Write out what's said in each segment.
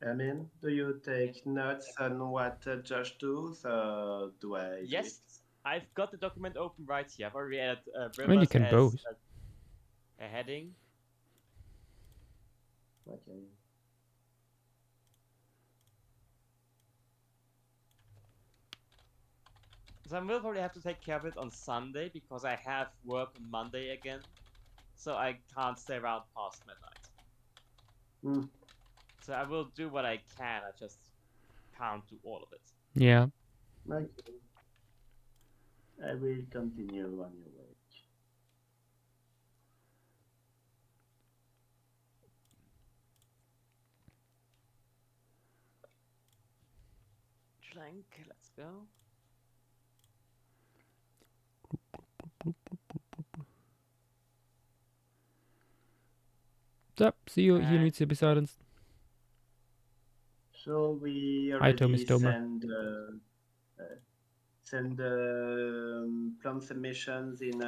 I mean, do you take notes on what Josh does, or do I do it? Yes, I've got the document open right here. I've already added I mean, you rivers can as both. a heading. Okay. So I will probably have to take care of it on Sunday because I have work on Monday again. So I can't stay around past midnight. Hmm. So I will do what I can. I just can't do all of it. Yeah. Okay. I will continue on your way. Schlenk, let's go. So, see you. He And needs to be silenced. So we Hi, Tommy already Stomer. send plant submissions in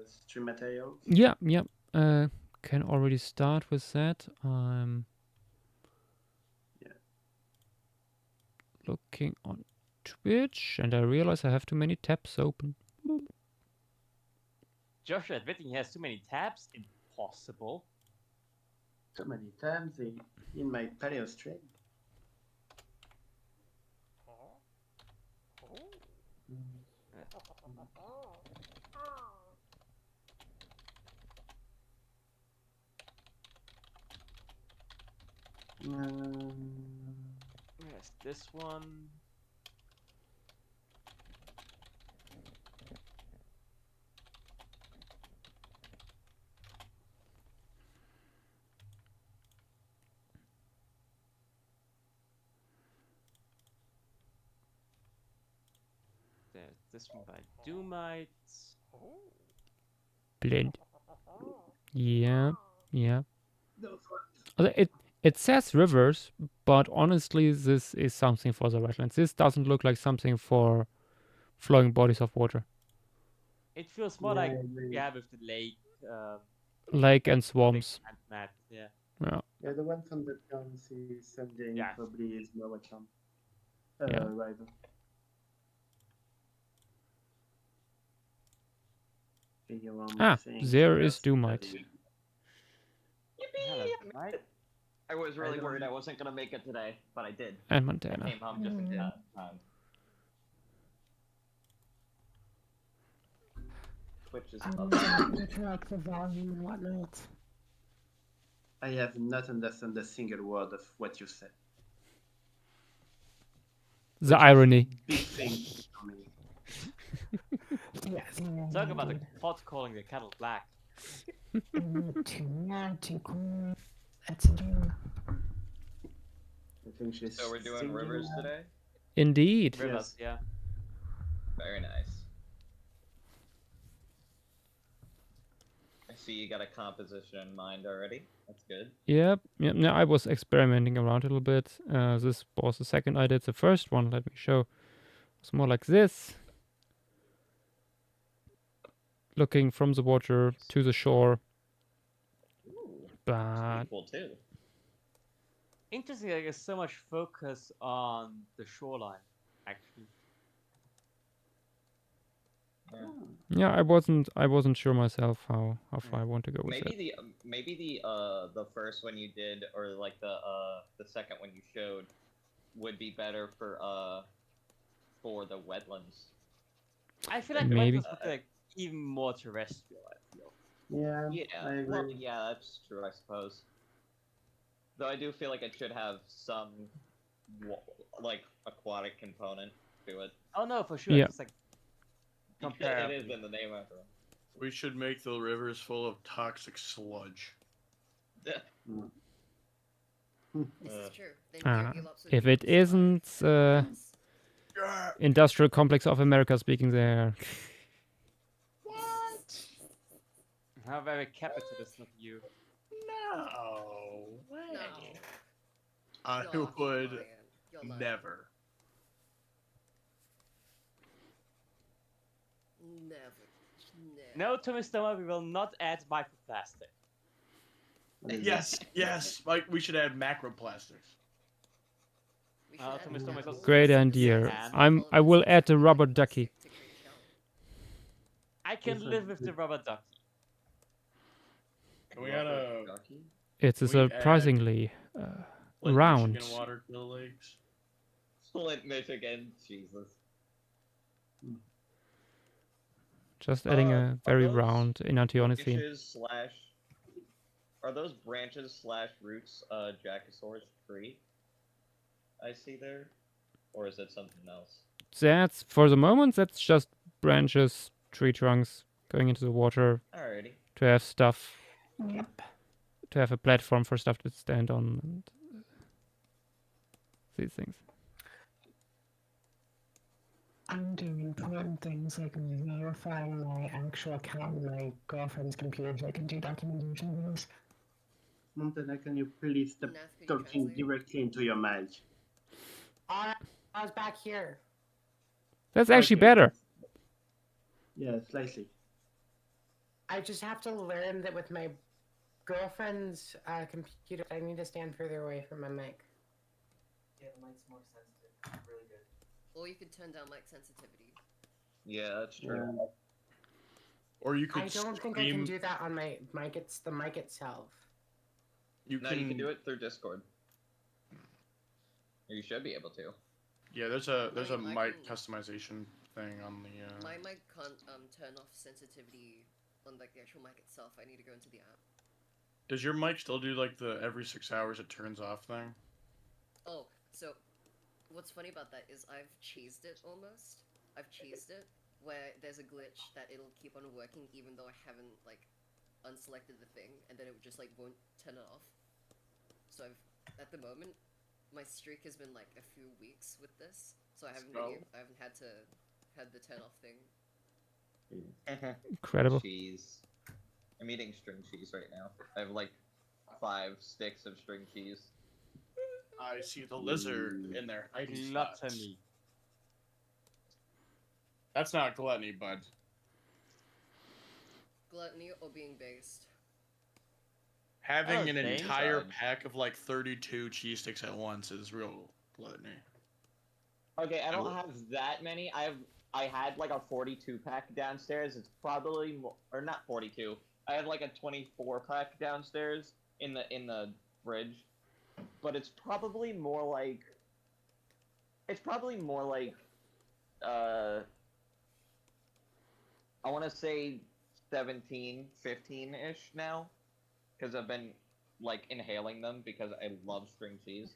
stream materials. Yeah, yeah. Can already start with that. Yeah. Looking on Twitch, and I realize I have too many tabs open. Joshua admitting he has too many tabs? Impossible. So many times in my paleo stream. Where's this one? There's this one by Doomite. Blend. Yeah, yeah. Those ones. It says rivers, but honestly, this is something for the wetlands. This doesn't look like something for flowing bodies of water, It feels more Yeah, I like agree. yeah with the lake, lake and lake swamps. and map. Yeah. Yeah, Yeah, the one from the currency sending Yeah. probably is more welcome. yeah. Rival. Figure one Ah, thing there is first. Doomite Hello, Yippee! right? I was really I worried don't. I wasn't gonna make it today, but I did. and I Montana. came home just in time. Which is Like the volume and whatnot. I have not understood a single word of what you said. The Which is irony. big thing for me. Yes, Talk about the pot calling the kettle black. not too cool. That's a do. I think she's so we're doing singing. rivers today. Indeed. Rivers, Yes. yeah. Very nice. I see you got a composition in mind already. That's good. Yep. Yep. Now I was experimenting around a little bit. This was the second I did. The first one, let me show, was more like this, looking from the water to the shore. Ooh, But pretty cool too. Interesting, like, there's so much focus on the shoreline, actually. Yeah. yeah, I wasn't sure myself how far I want to go with Maybe the first one you did, or like the second one you showed, would be better for the wetlands. I feel like Maybe. the wetlands would be like even more terrestrial. I feel. Yeah, Yeah, I agree. well, yeah, that's true, I suppose. Though I do feel like it should have some like aquatic component to it. Oh no, for sure. Yeah. It's like It is in the name after all. We should make the rivers full of toxic sludge. Mm. This is true. Then Ah, give you lots of if it sludge. isn't Industrial Complex of America speaking there. What? How very capitalist of you. No way. No. I You're would lying. You're lying. never. Never. No, Tommy Stoma, we will not add microplastic. Yes, yes. Like we should add macroplastics. We should add Tommy Storm is animals also Great so idea. besides all of I us will can add the still rubber like ducky. stick to create shell. I can Yes, I live with did. the rubber ducky. Can we add a Ducky? It's We add surprisingly Flint, round. Michigan water kill lakes? Flint, Michigan. Jesus. Just adding a Are very those round Inantione scene. branches slash? Are those branches slash roots Jacosaurus tree? I see there, or is that something else? That's for the moment. That's just branches, tree trunks going into the water Alrighty. to have stuff, Yep. to have a platform for stuff to stand on, and these things. I'm doing important things like verifying my actual account on my girlfriend's computer so I can do documentation videos. Montana, can you please step Nath, could you talking translate? directly into your mic? I was back here. That's actually Okay. better. Yeah, slightly. I just have to learn that with my girlfriend's computer, I need to stand further away from my mic. Yeah, the mic's more sensitive. Really good. Or you could turn down mic sensitivity. Yeah, that's true. Or you could I don't think I can stream- do that on my mic. It's the mic itself. You No, you can do it through Discord. Or you should be able to. Yeah, there's a I mic can- customization thing on the. My mic can't turn off sensitivity on like the actual mic itself. I need to go into the app. Does your mic still do like the every 6 hours it turns off thing? Oh, so what's funny about that is I've cheesed it almost. I've cheesed it where there's a glitch that it'll keep on working even though I haven't like unselected the thing, and then it just like won't turn it off. So at the moment, my streak has been like a few weeks with this, so I haven't I haven't had the turn off thing. Incredible. Cheese. I'm eating string cheese right now. I have like 5 sticks of string cheese. I see the lizard in there. Gluttony. That's not gluttony, bud. Gluttony or being based. Having an thanks, entire bud. pack of like 32 cheese sticks at once is real gluttony. Okay, I don't have that many. I had like a 42 pack downstairs. It's probably more, or not 42. I have like a 24 pack downstairs in the fridge, but it's probably more like I want to say 17, 15-ish now, because I've been like inhaling them because I love string cheese.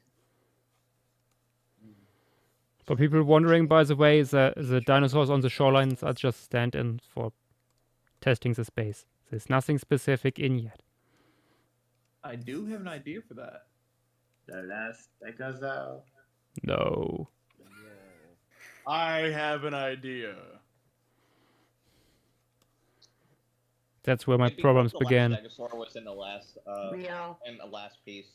For people wondering, by the way, the dinosaurs on the shorelines are just stand-ins for testing the space. There's nothing specific in yet. I do have an idea for that. The last Stegosaur. No. I have an idea. That's where my It'd be problems cool if began. the last Stegosaur was in the last Leo. in the last piece.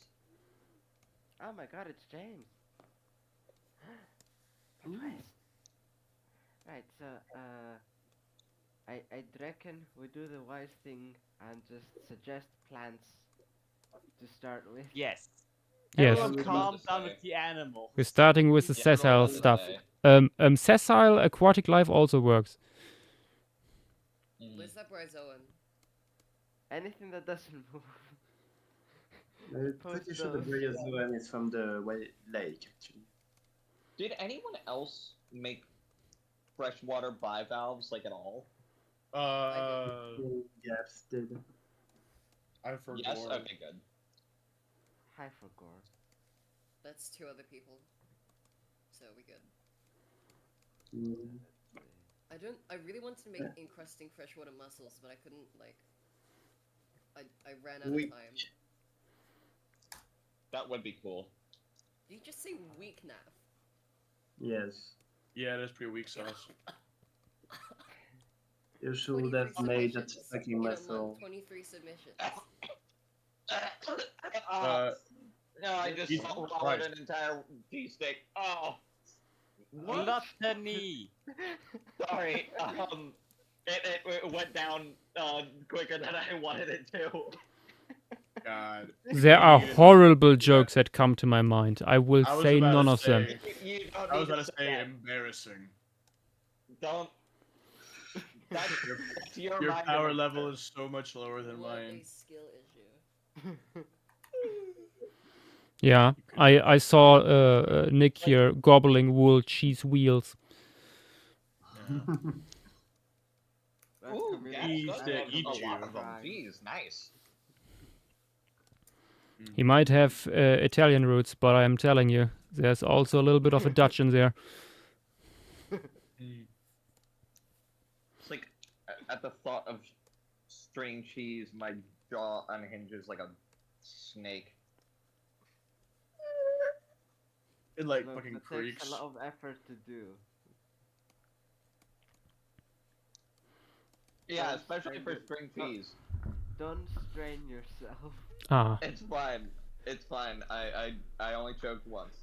Oh my god, it's James. Right, so, I'd reckon we do the wise thing and just suggest plants to start with. Yes. Yes. Everyone Yes. calm down with the animal. We're starting with the Yeah, sessile what does it stuff. say? Sessile aquatic life also works. Where's that bryozoan? Anything that doesn't move. I'm pretty sure the bryozoan is from the lake, actually. Did anyone else make freshwater bivalves like at all? Yes, did. I forgot. Yes. Okay, good. Hi for gore. That's 2 other people. So we good. Mm. I really wanted to make encrusting freshwater mussels, but I couldn't like I ran out of time. That would be cool. Did you just say weak Nath? Yes. Yeah, that's pretty weak sauce. You should 23 have made that submissions fucking in a muscle. month, 23 submissions. No, I just Jesus swallowed Christ. an entire cheese stick. Oh, Gluttony. sorry. It went down quicker than I wanted it to. god. There are horrible jokes that come to my mind. I will I was say about none to of them. say- You don't I was need about to say that. embarrassing. Don't. That's to your Your mind power and level it's- is so much lower than What mine. a skill issue. Yeah, I saw Nick here gobbling wool cheese wheels. That's Ooh, a really Cheese gas. to That's eat a lot you. of them. Jeez, nice. He might have Italian roots, but I'm telling you, there's also a little bit of a Dutch in there. It's like at the thought of string cheese, my jaw unhinges like a snake. It like Look, fucking that creaks. takes a lot of effort to do. Yeah, Don't especially for strain string cheese. Don't strain yourself. Ah, It's fine. It's fine. I only choked once.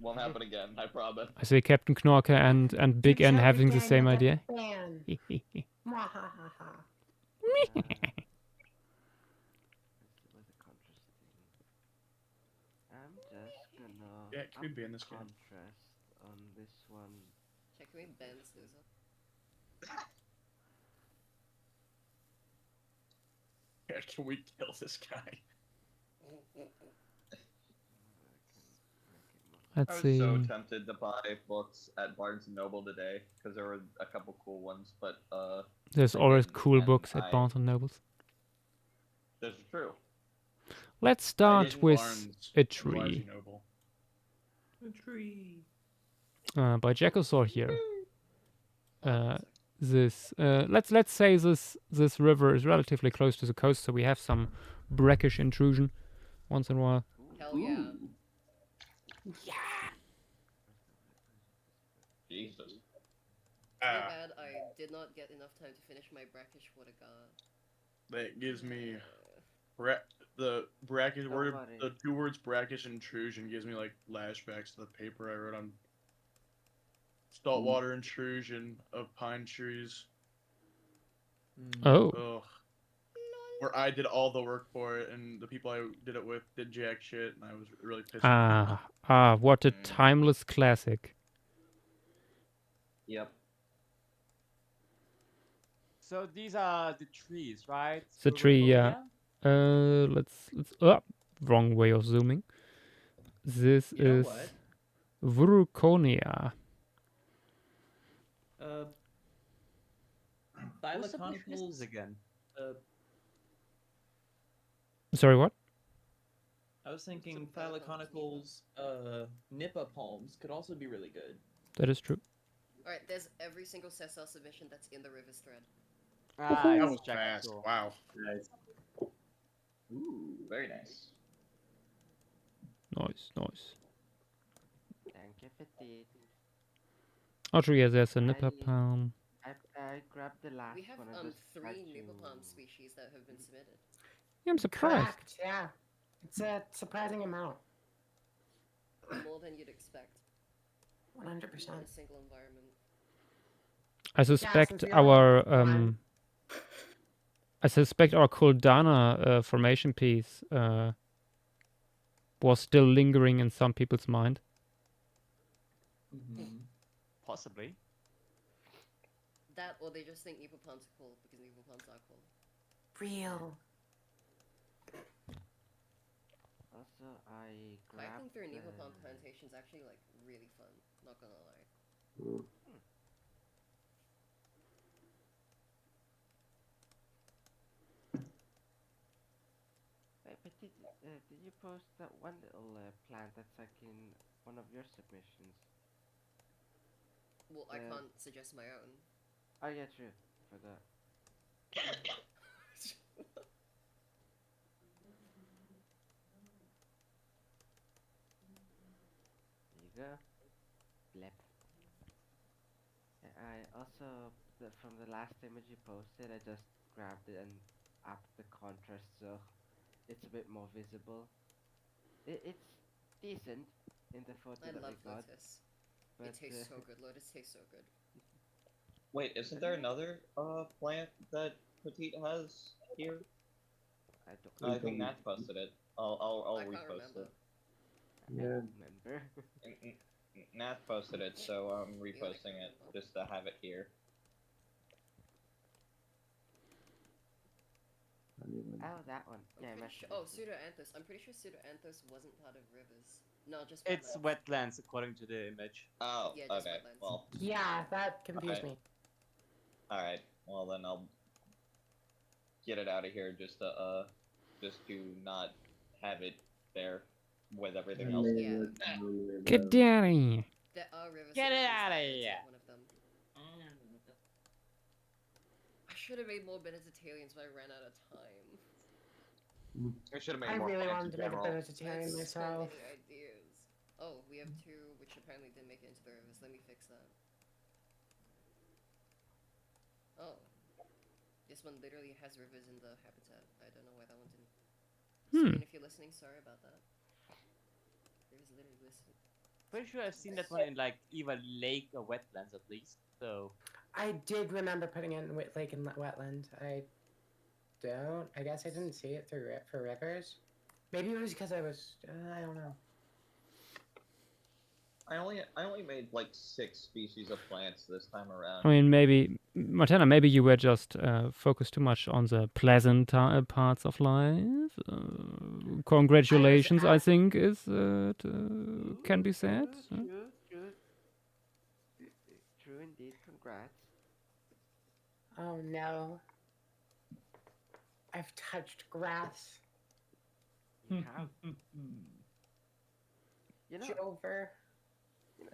Won't happen again. I promise. I see Captain Knorke and Big N having the same idea. This was a contrasting. I'm just gonna Yeah, can we up ban the this game? contrast on this one. Check me Ben Souza. Yeah, can we kill this guy? Let's I was see. so tempted to buy books at Barnes and Noble today because there were a couple cool ones, but There's I always didn't, cool and books at I- Barnes and Nobles. This is true. Let's I start didn't with Barnes- a Barnes tree and Noble. A tree. by Jackosaur here. Let's say this river is relatively close to the coast, so we have some brackish intrusion once in a while. Hell yeah. Jesus. Too Ah, bad I did not get enough time to finish my brackish Wodaka. that gives me Uh, the bracket word. Nobody. The two words brackish intrusion gives me like flashbacks to the paper I wrote on saltwater intrusion of pine trees. Oh, Ugh. Where I did all the work for it, and the people I did it with did jack shit, and I was really pissed. what a Mm. timeless classic. Yep. So these are the trees, right? The tree, yeah. Rubiconia? Let's wrong way of zooming. This You know is what? Vuruconia. What's the business Thylaconicals. again? Sorry, what? I was thinking thylaconicals, Nipah palms could also be really good. That is true. Alright, there's every single Cecil submission that's in the Rivers thread. Ah, That it's was fast. Jackosaur. Wow. Nice. Ooh, very nice. Nice. Thank you, petite. Oh, true, yeah, there's a nipper I- palm. I grabbed the last We have one. I just tried 3 to- Nipopalm species that have been submitted. Yeah, I'm surprised. Correct, yeah. It's a surprising amount. More than you'd expect 100%. in a single environment. I suspect since we our only have one. I suspect our Kuldana formation piece was still lingering in some people's mind. Possibly. That, or they just think Nipopalms are cool because Nipopalms are cool. Real. Also, I grabbed. Hiking through Nipopalm plantations actually like really fun. Not gonna lie. Hey, petite, did you post that one little plant that's like in one of your submissions? Well, I Yeah. can't suggest my own. Oh yeah, true. Forgot. There you go. Blep. I also, from the last image you posted, I just grabbed it and upped the contrast so it's a bit more visible. It's decent in the photo I that love we got. Lotus. But, It tastes so good. Lotus tastes so good. Wait, isn't there another plant that Petite has here? I don't. I think Nat posted it. I'll I can't repost remember. I Yeah. don't remember. it. Nat posted it, so I'm reposting it just to have it here. Oh, that one. Yeah, I messed Oh, it up. Pseudoanthus. I'm pretty sure Pseudoanthus wasn't part of rivers. No, just It's wetlands. wetlands according to the image. Oh, Yeah, just okay. wetlands. Well, Yeah, that confused Alright. me. alright. Well, then I'll get it out of here just to not have it there with everything else. Yeah. Get down here. There are rivers. Get it submissions, outta but it's here. not one of them. I should have made more Benedictarians, but I ran out of time. I should have made I more really plants wanted in to make a general. vegetarian I had so myself. many ideas. Oh, we have two, which apparently didn't make it into the rivers. Let me fix that. Oh. This one literally has rivers in the habitat. I don't know why that one didn't. Steven, if you're listening, sorry about that. Rivers literally listed. Pretty sure I've seen that one in like either lake or wetlands at least. So I did remember putting it in lake and wetland. I guess I didn't see it through for rivers. Maybe it was because I was. I don't know. I only made like 6 species of plants this time around. I mean, maybe, Martina, maybe you were just focused too much on the pleasant parts of life. Congratulations, I think, can be said. True indeed. Congrats. Oh no. I've touched grass. You have. You know, Jover.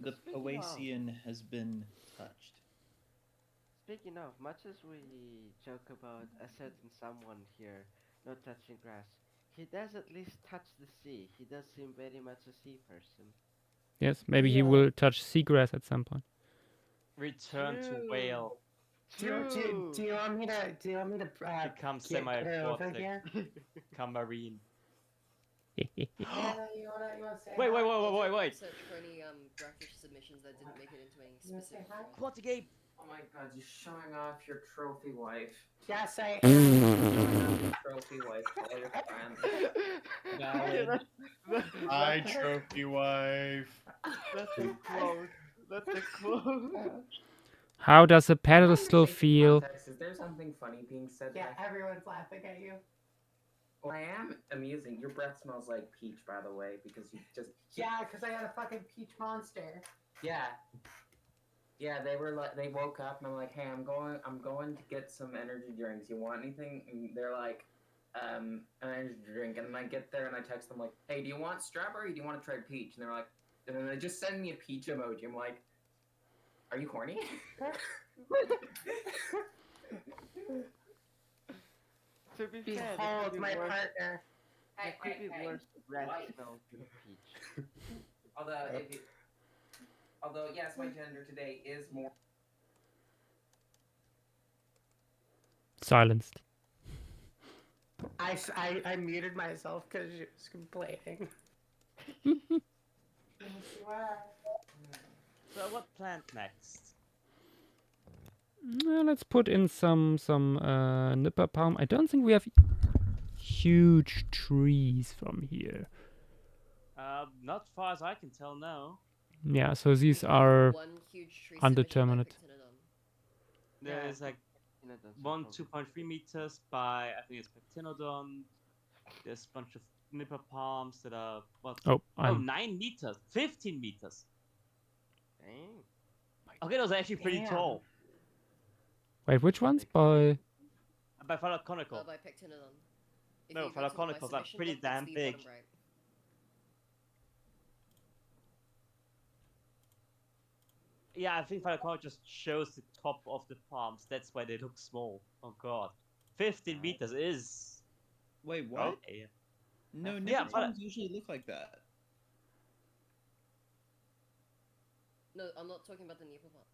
The speaking of- Poacean has been touched. Speaking of, much as we joke about a certain someone here not touching grass, he does at least touch the sea. He does seem very much a sea person. Yes, maybe he Yeah. will touch seagrass at some point. return to True. whale, Do you want me to become get her over semi-aquatic, here? become marine. Hannah, you wanna say Wait, hi? wait. Search for any brackish submissions that didn't make it into any You wanna say specific. hi? Aquatic ape. Oh my god, you're showing off your trophy wife. Yes, I Showing off your trophy wife to all your friends. Valid. Hi, trophy wife. That's a quote. That's a quote. How does the pedal In still feel? context, is there something funny being said Yeah, there? everyone's laughing at you. Well, I am amusing. Your breath smells like peach, by the way, because you just Yeah, because I had a fucking peach monster. yeah. Yeah, they were like, they woke up and I'm like, hey, I'm going to get some energy drinks. You want anything? And they're like, an energy drink. And then I get there and I text them like, hey, do you want strawberry? Do you want to try peach? And they're like, and then they just send me a peach emoji. I'm like, are you horny? To be fair, there Behold could be my worse, partner. there could be worse breath Wife. smells than peach. Although, yes, my gender today is more. Silenced. I muted myself because she was complaining. So what plant next? Let's put in some nipper palm. I don't think we have huge trees from here. Not far as I can tell now. Yeah, so these are One huge tree undeterminate. submission by Pictinodon. There's like You know, that's 1 probably- 2.3 meters by I think it's Pectinodon. There's a bunch of nipper palms that are what? oh, Oh, I'm 9 meters, 15 meters. Dang. Okay, those are actually pretty Damn. tall. wait, which ones? By By Phalaconical. By Pectinodon. If No, you go to my Phalaconical are submission pretty book, it's damn the big. bottom right. Yeah, I think Phalaconical just shows the top of the palms. That's why they look small. Oh god, 15 meters is Wait, what? okay. No, Yeah, nipple but- palms usually look like that. No, I'm not talking about the Nipple palm.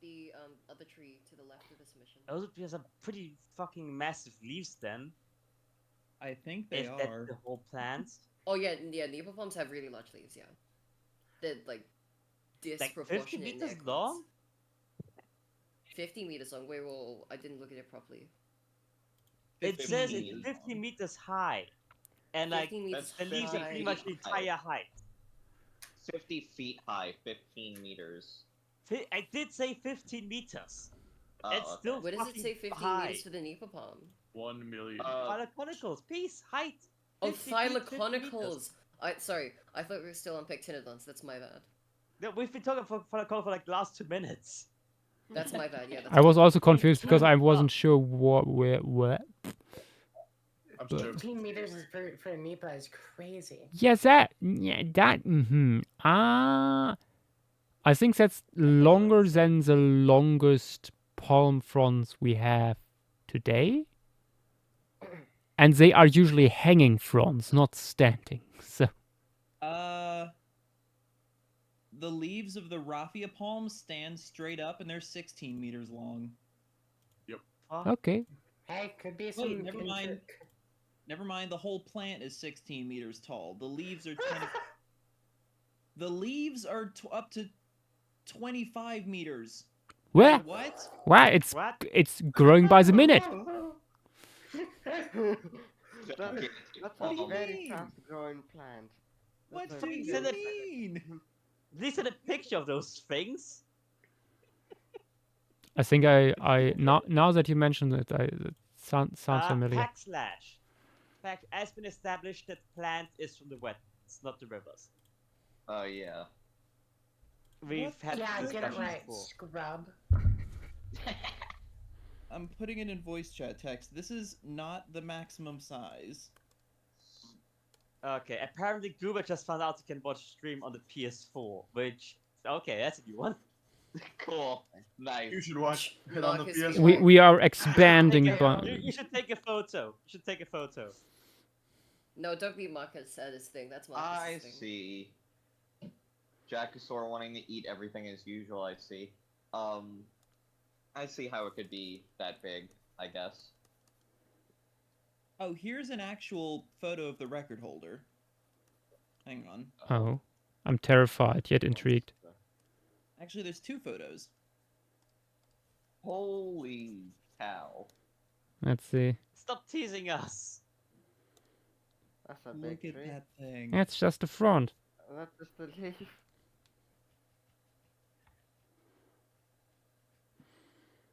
The other tree to the left of the submission. Those would be some pretty fucking massive leaves then. I think they If that's are. the whole plant. Oh yeah, Nipple palms have really large leaves. Yeah, they're like Like 50 disproportionate. in meters their long? quads. 50 meters long. Wait, well, I didn't look at it properly. It says 15 it's meters 50 long. meters high, and like 15 meters the leaves are high. pretty much the entire height. 50 feet high, 15 meters. I did say 15 meters. Oh, It's okay. still What does it fucking say 15 high. meters for the Nipa palm? 1 million. Phyloconicals, peace, height. Oh, 50 feet, 50 meters. Phyloconicals! Sorry, I thought we were still on Pectinodons, that's my bad. Yeah, we've been talking for phyloconicals for like the last 2 minutes. That's my bad, yeah. That's I was my also confused because I wasn't sure where. I'm But- joking. 15 meters for Nipa is crazy. Yes, that. I think that's longer than the longest palm fronds we have today. And they are usually hanging fronds, not standing. So The leaves of the raffia palm stand straight up, and they're 16 meters long. okay. Hey, could be some. never mind. Never mind. The whole plant is 16 meters tall. The leaves are 20. The leaves are up to 25 meters. Where? What? Wow, What? it's growing by the minute. That's What do a you very mean? fast-growing plant. What That's do a you Send it- mean? These are the picture of those things. I think I now that you mentioned it, it sounds familiar. Backslash. Fact has been established that plant is from the wetlands, not the rivers. Oh, yeah. We've had Yeah, this get it discussion right, before. scrub. I'm putting it in voice chat text. This is not the maximum size. Okay, apparently Goober just found out you can watch stream on the PS4, which okay, that's a new one. Cool. Nice. You should watch it on the Marcus, PS. We are expanding. You should take a photo. You should take a photo. No, don't be Marcus at his thing, that's Marcus' I thing. see. Jackosaur wanting to eat everything as usual, I see. I see how it could be that big, I guess. Oh, here's an actual photo of the record holder. Hang on. Oh, I'm terrified yet intrigued. Actually, there's 2 photos. Holy cow. Let's see. Stop teasing us. That's a big Look at tree. that thing. That's just a front. That's just a leaf.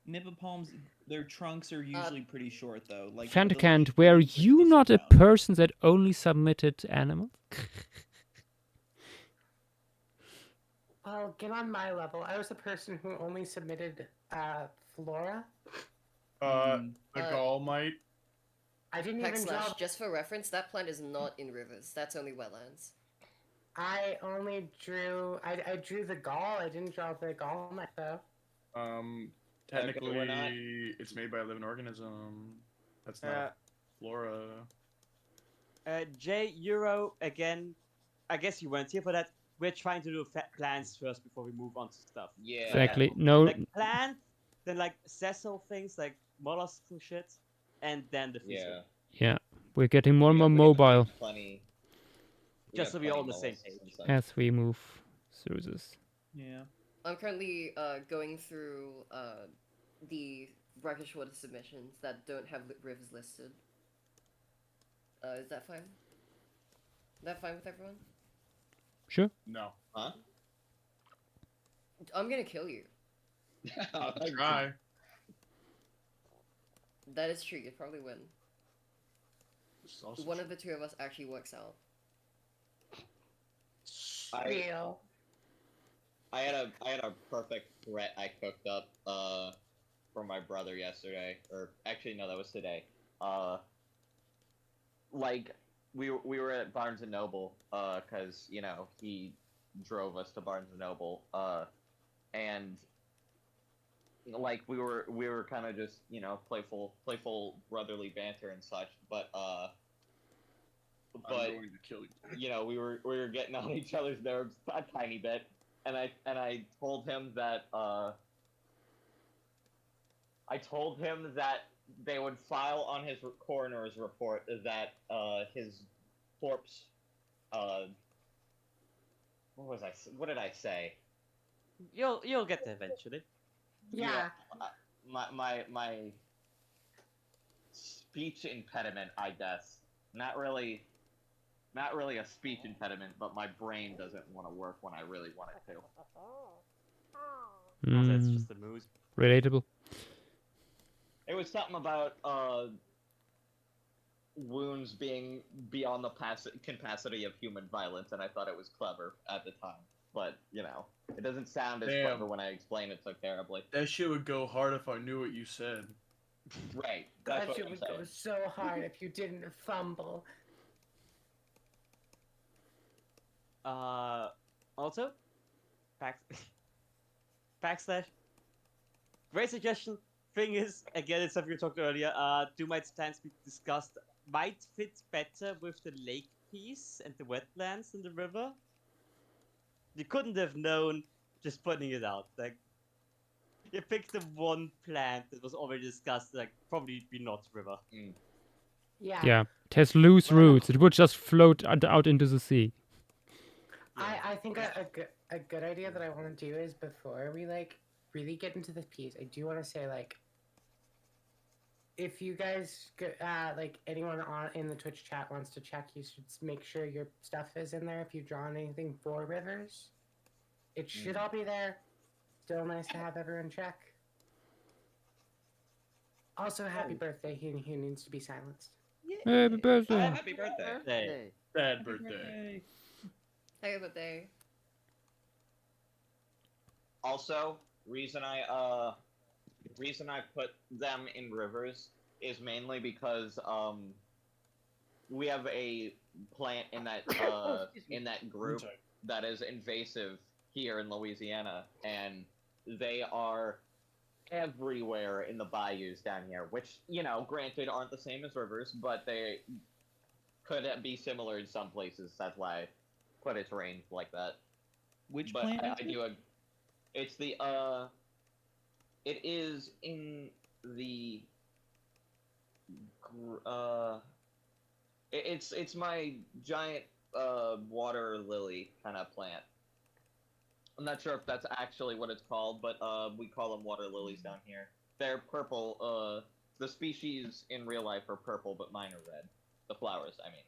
Nipah palms, their trunks are usually pretty short, though. Like Fanticant, were you not a person that only submitted animals? Well, get on my level. I was the person who only submitted Flora. The gall might. I didn't even draw. Backslash, just for reference, that plant is not in rivers. That's only wetlands. I only drew. I drew the gall. I didn't draw the gall myself. Technically, we're not- it's made by a living organism. That's Uh, not flora. J Euro again. I guess you weren't here for that. We're trying to do plants first before we move on to stuff. Yeah. Exactly. No. Like plant, then like sessile things like mollusks and shit, and then the fish. Yeah. Yeah, we're getting more and more We have mobile Plenty. Just so we we're have all on the plenty same mollusks and page. such. as we move through this. Yeah. I'm currently going through the brackish water submissions that don't have rivers listed. Is that fine? Is that fine with everyone? Sure. No. Huh? I'm gonna kill you. Try. That is true, you'd probably win. Sausage. One of the two of us actually works out. Real. I had a perfect threat I cooked up for my brother yesterday, or actually no, that was today. Like we were at Barnes and Noble, cause you know he drove us to Barnes and Noble, and like we were kind of just playful brotherly banter and such, but I'm going to kill you. we were getting on each other's nerves a tiny bit, and I told him that they would file on his coroner's report that his corpse what did I say? You'll get there eventually. Yeah. My speech impediment, I guess. Not really a speech impediment, but my brain doesn't want to work when I really want it to. That's Mm, just a mood. relatable. It was something about wounds being beyond the capacity of human violence, and I thought it was clever at the time. But, you know, it doesn't sound as clever when I explain it so terribly. That shit would go hard if I knew what you said. Right. That's That what shit I'm would saying. go so hard if you didn't fumble. Also, backslash. Great suggestion. Thing is, again, it's something we talked earlier. Do my plans be discussed might fit better with the lake piece and the wetlands in the river. You couldn't have known just putting it out. Like, you picked the one plant that was already discussed. Like, probably be not river. Yeah. Yeah, it has loose roots. It would just float out into the sea. I think a good idea that I want to do is before we like really get into this piece, I do want to say like, if you guys like anyone in the Twitch chat wants to check, you should make sure your stuff is in there. If you've drawn anything for rivers, it should all be there. Still nice to have everyone check. Also, happy birthday, who needs to be silenced. Happy birthday. Happy birthday. Bad birthday. Happy birthday. Also, reason I put them in rivers is mainly because we have a plant in that group that is invasive here in Louisiana, and they are everywhere in the bayous down here, which, you know, granted aren't the same as rivers, but they could be similar in some places. That's why I put its range like that. Which But plant? I do it's the it is in the it's my giant water lily kind of plant. I'm not sure if that's actually what it's called, but we call them water lilies down here. They're purple. The species in real life are purple, but mine are red. The flowers, I mean.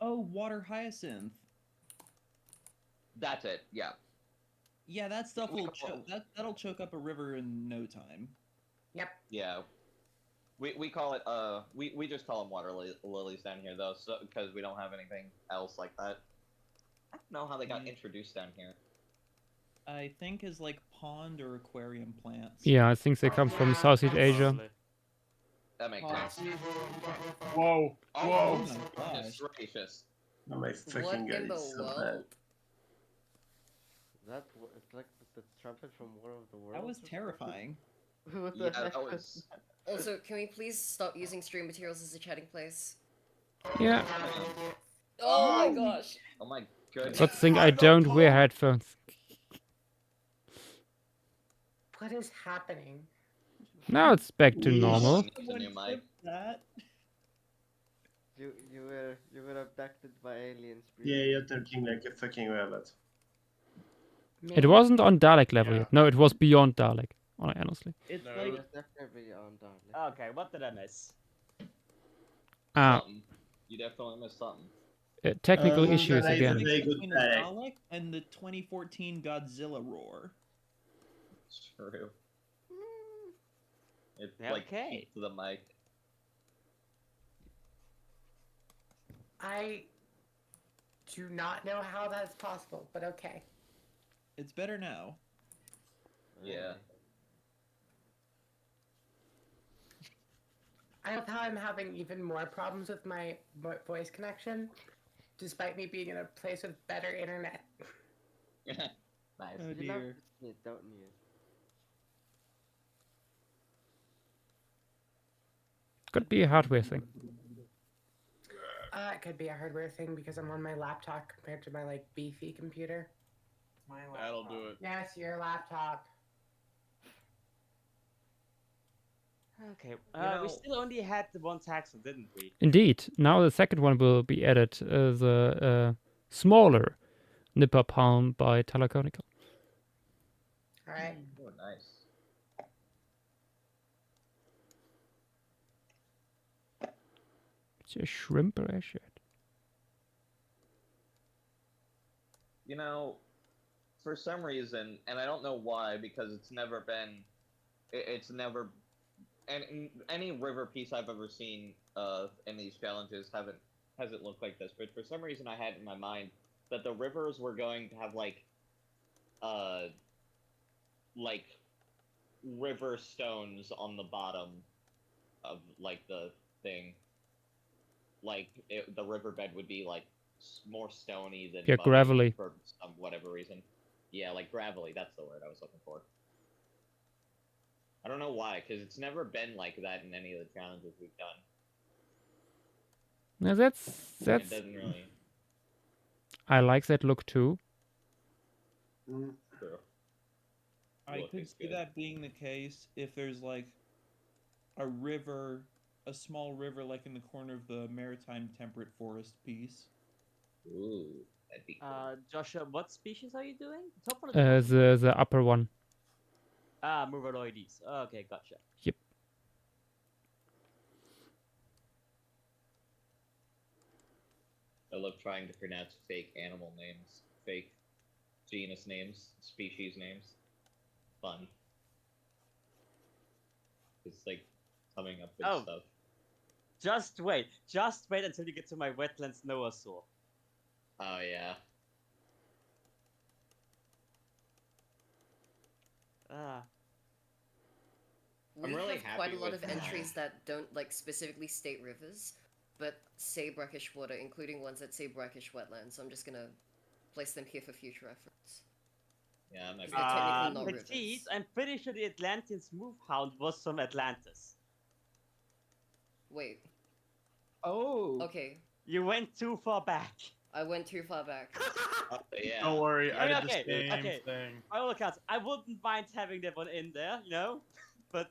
Oh, water hyacinth. That's it. Yeah. Yeah, that stuff will that'll choke up a river in no time. Yep. Yeah. We call it we just call them water lilies down here though, so because we don't have anything else like that. I don't know how they got introduced down here. I think as like pond or aquarium plants. Yeah, I think they come from Southeast Asia. That makes sense. Whoa. Oh, Whoa. goodness gracious. Oh my What fucking god, in the it's so bad. world? It's like the trumpet from War of the Worlds. That was terrifying. What the Yeah, heck? that was. Also, can we please stop using stream materials as a chatting place? Yeah. Oh my gosh! Oh my goodness. Good thing I don't wear headphones. What is happening? Now it's back to normal. The new mic. That. You were abducted by aliens. Yeah, you're talking like a fucking robot. It wasn't on Dalek level yet. No, it was beyond Dalek. Honestly. It's No. It like was definitely on Darling. Okay, what did I miss? Something. You definitely missed something. Technical issues that is again. very good between a Dalek. Dalek and the 2014 Godzilla roar. True. It's Yeah, like okay. to the mic. I do not know how that's possible, but okay. It's better now. Yeah. I love how I'm having even more problems with my voice connection, despite me being in a place with better internet. Nice. Oh You love dear. it, don't you? Could be a hardware thing. It could be a hardware thing because I'm on my laptop compared to my like beefy computer. That'll do it. Yes, your laptop. Okay, know- we still only had the one taxon, didn't we? Indeed. Now the second one will be added. The smaller nipper palm by Talaconical. All right. Oh, nice. Is there shrimp or shit? You know, for some reason, and I don't know why, because it's never been, it's never, and any river piece I've ever seen in these challenges hasn't looked like this. But for some reason, I had in my mind that the rivers were going to have like river stones on the bottom of like the thing. Like the riverbed would be like more stony than muddy gravelly. for some whatever reason. Yeah, like gravelly. That's the word I was looking for. I don't know why, because it's never been like that in any of the challenges we've done. Now that's It doesn't really. I like that look too. Mm. True. I Look could is see good. that being the case if there's like a river, a small river like in the corner of the maritime temperate forest piece. Ooh, that'd be cool. Joshua, what species are you doing? Top or the bottom? The upper one. Ah, Muraloides. Okay, gotcha. Yep. I love trying to pronounce fake animal names, fake genus names, species names. Fun. It's like coming up with Oh. stuff. Just wait until you get to my wetlands Noasaur. Oh yeah. Ah. I'm We really have happy quite a lot with of entries that don't like specifically state rivers, but say brackish water, including ones that say brackish wetlands. So I'm just gonna place them here for future reference. Yeah, I'm They're technically not rivers. Petite, I'm pretty sure the Atlantis move hound was from Atlantis. Wait. Oh. Okay. You went too far back. I went too far back. Yeah. Don't worry, I did Okay, the same okay. thing. By all accounts, I wouldn't mind having that one in there, you know? But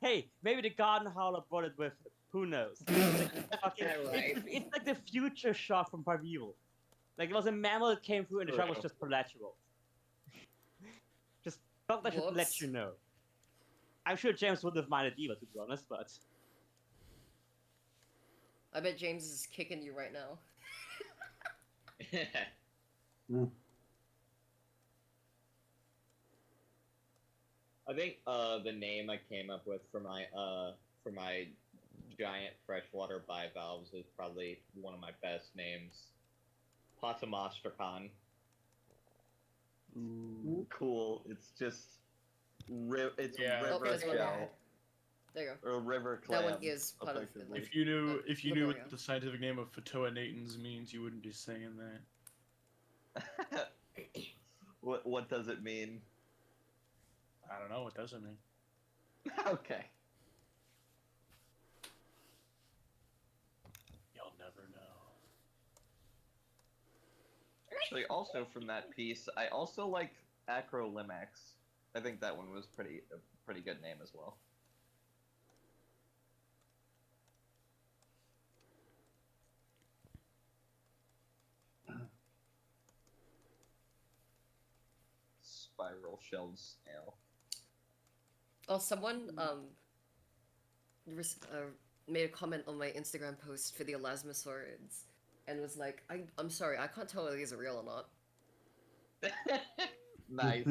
hey, maybe the garden howler brought it with it. Who knows? It's like the future shark from Bivalve. Like it was a mammal that came through and the shark was just collateral. Just thought I should let Whoops. you know. I'm sure James wouldn't have minded either, to be honest, but I bet James is kicking you right now. Mm. I think the name I came up with for my giant freshwater bivalves is probably one of my best names. Potamostracon. Cool. It's just it's Yeah. a Oh, river there's one. shell There you go. or a river That clam. one is part of effectively. If you knew Lemuria. what the scientific name of Photoa natans means, you wouldn't be saying that. What does it mean? I don't know, what does it mean? Okay. You'll never know. Actually, also from that piece, I also like Acrolimax. I think that one was a pretty good name as well. Spiral shelled snail. Oh, someone made a comment on my Instagram post for the elasmosaurids and was like, I'm sorry, I can't tell whether these are real or not. Nice.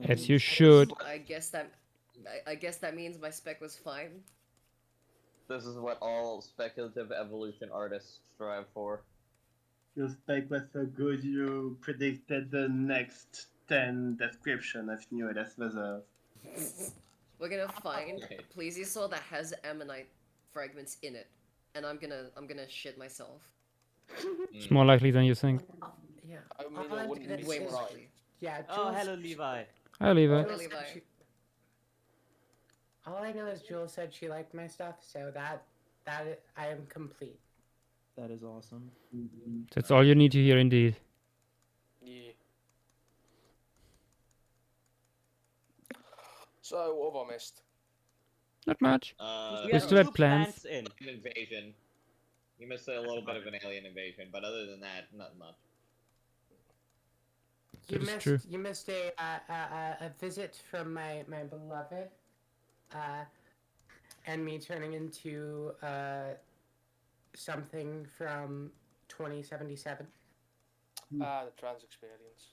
As you should. I guess that means my spec was fine. This is what all speculative evolution artists strive for. Your spec was so good you predicted the next 10 description of new Elasmosaurs. We're gonna find a plesiosaur that has ammonite fragments in it, and I'm gonna shit myself. It's more likely than you think. Yeah. I mean, All I it wouldn't did be is Way just- more surprised. likely. Yeah. oh, Jules- hello, Levi. I'll leave it. Hey, Jules Levi. said she- All I know is Jules said she liked my stuff, so that I am complete. That is awesome. That's all you need to hear, indeed. Yeah. So, what have I missed? Not much. We Just have to two have plans. plants in. An invasion. You missed a little bit of an alien invasion, but other than that, not much. You That is missed true. you missed a visit from my beloved. and me turning into something from 2077. The trans experience.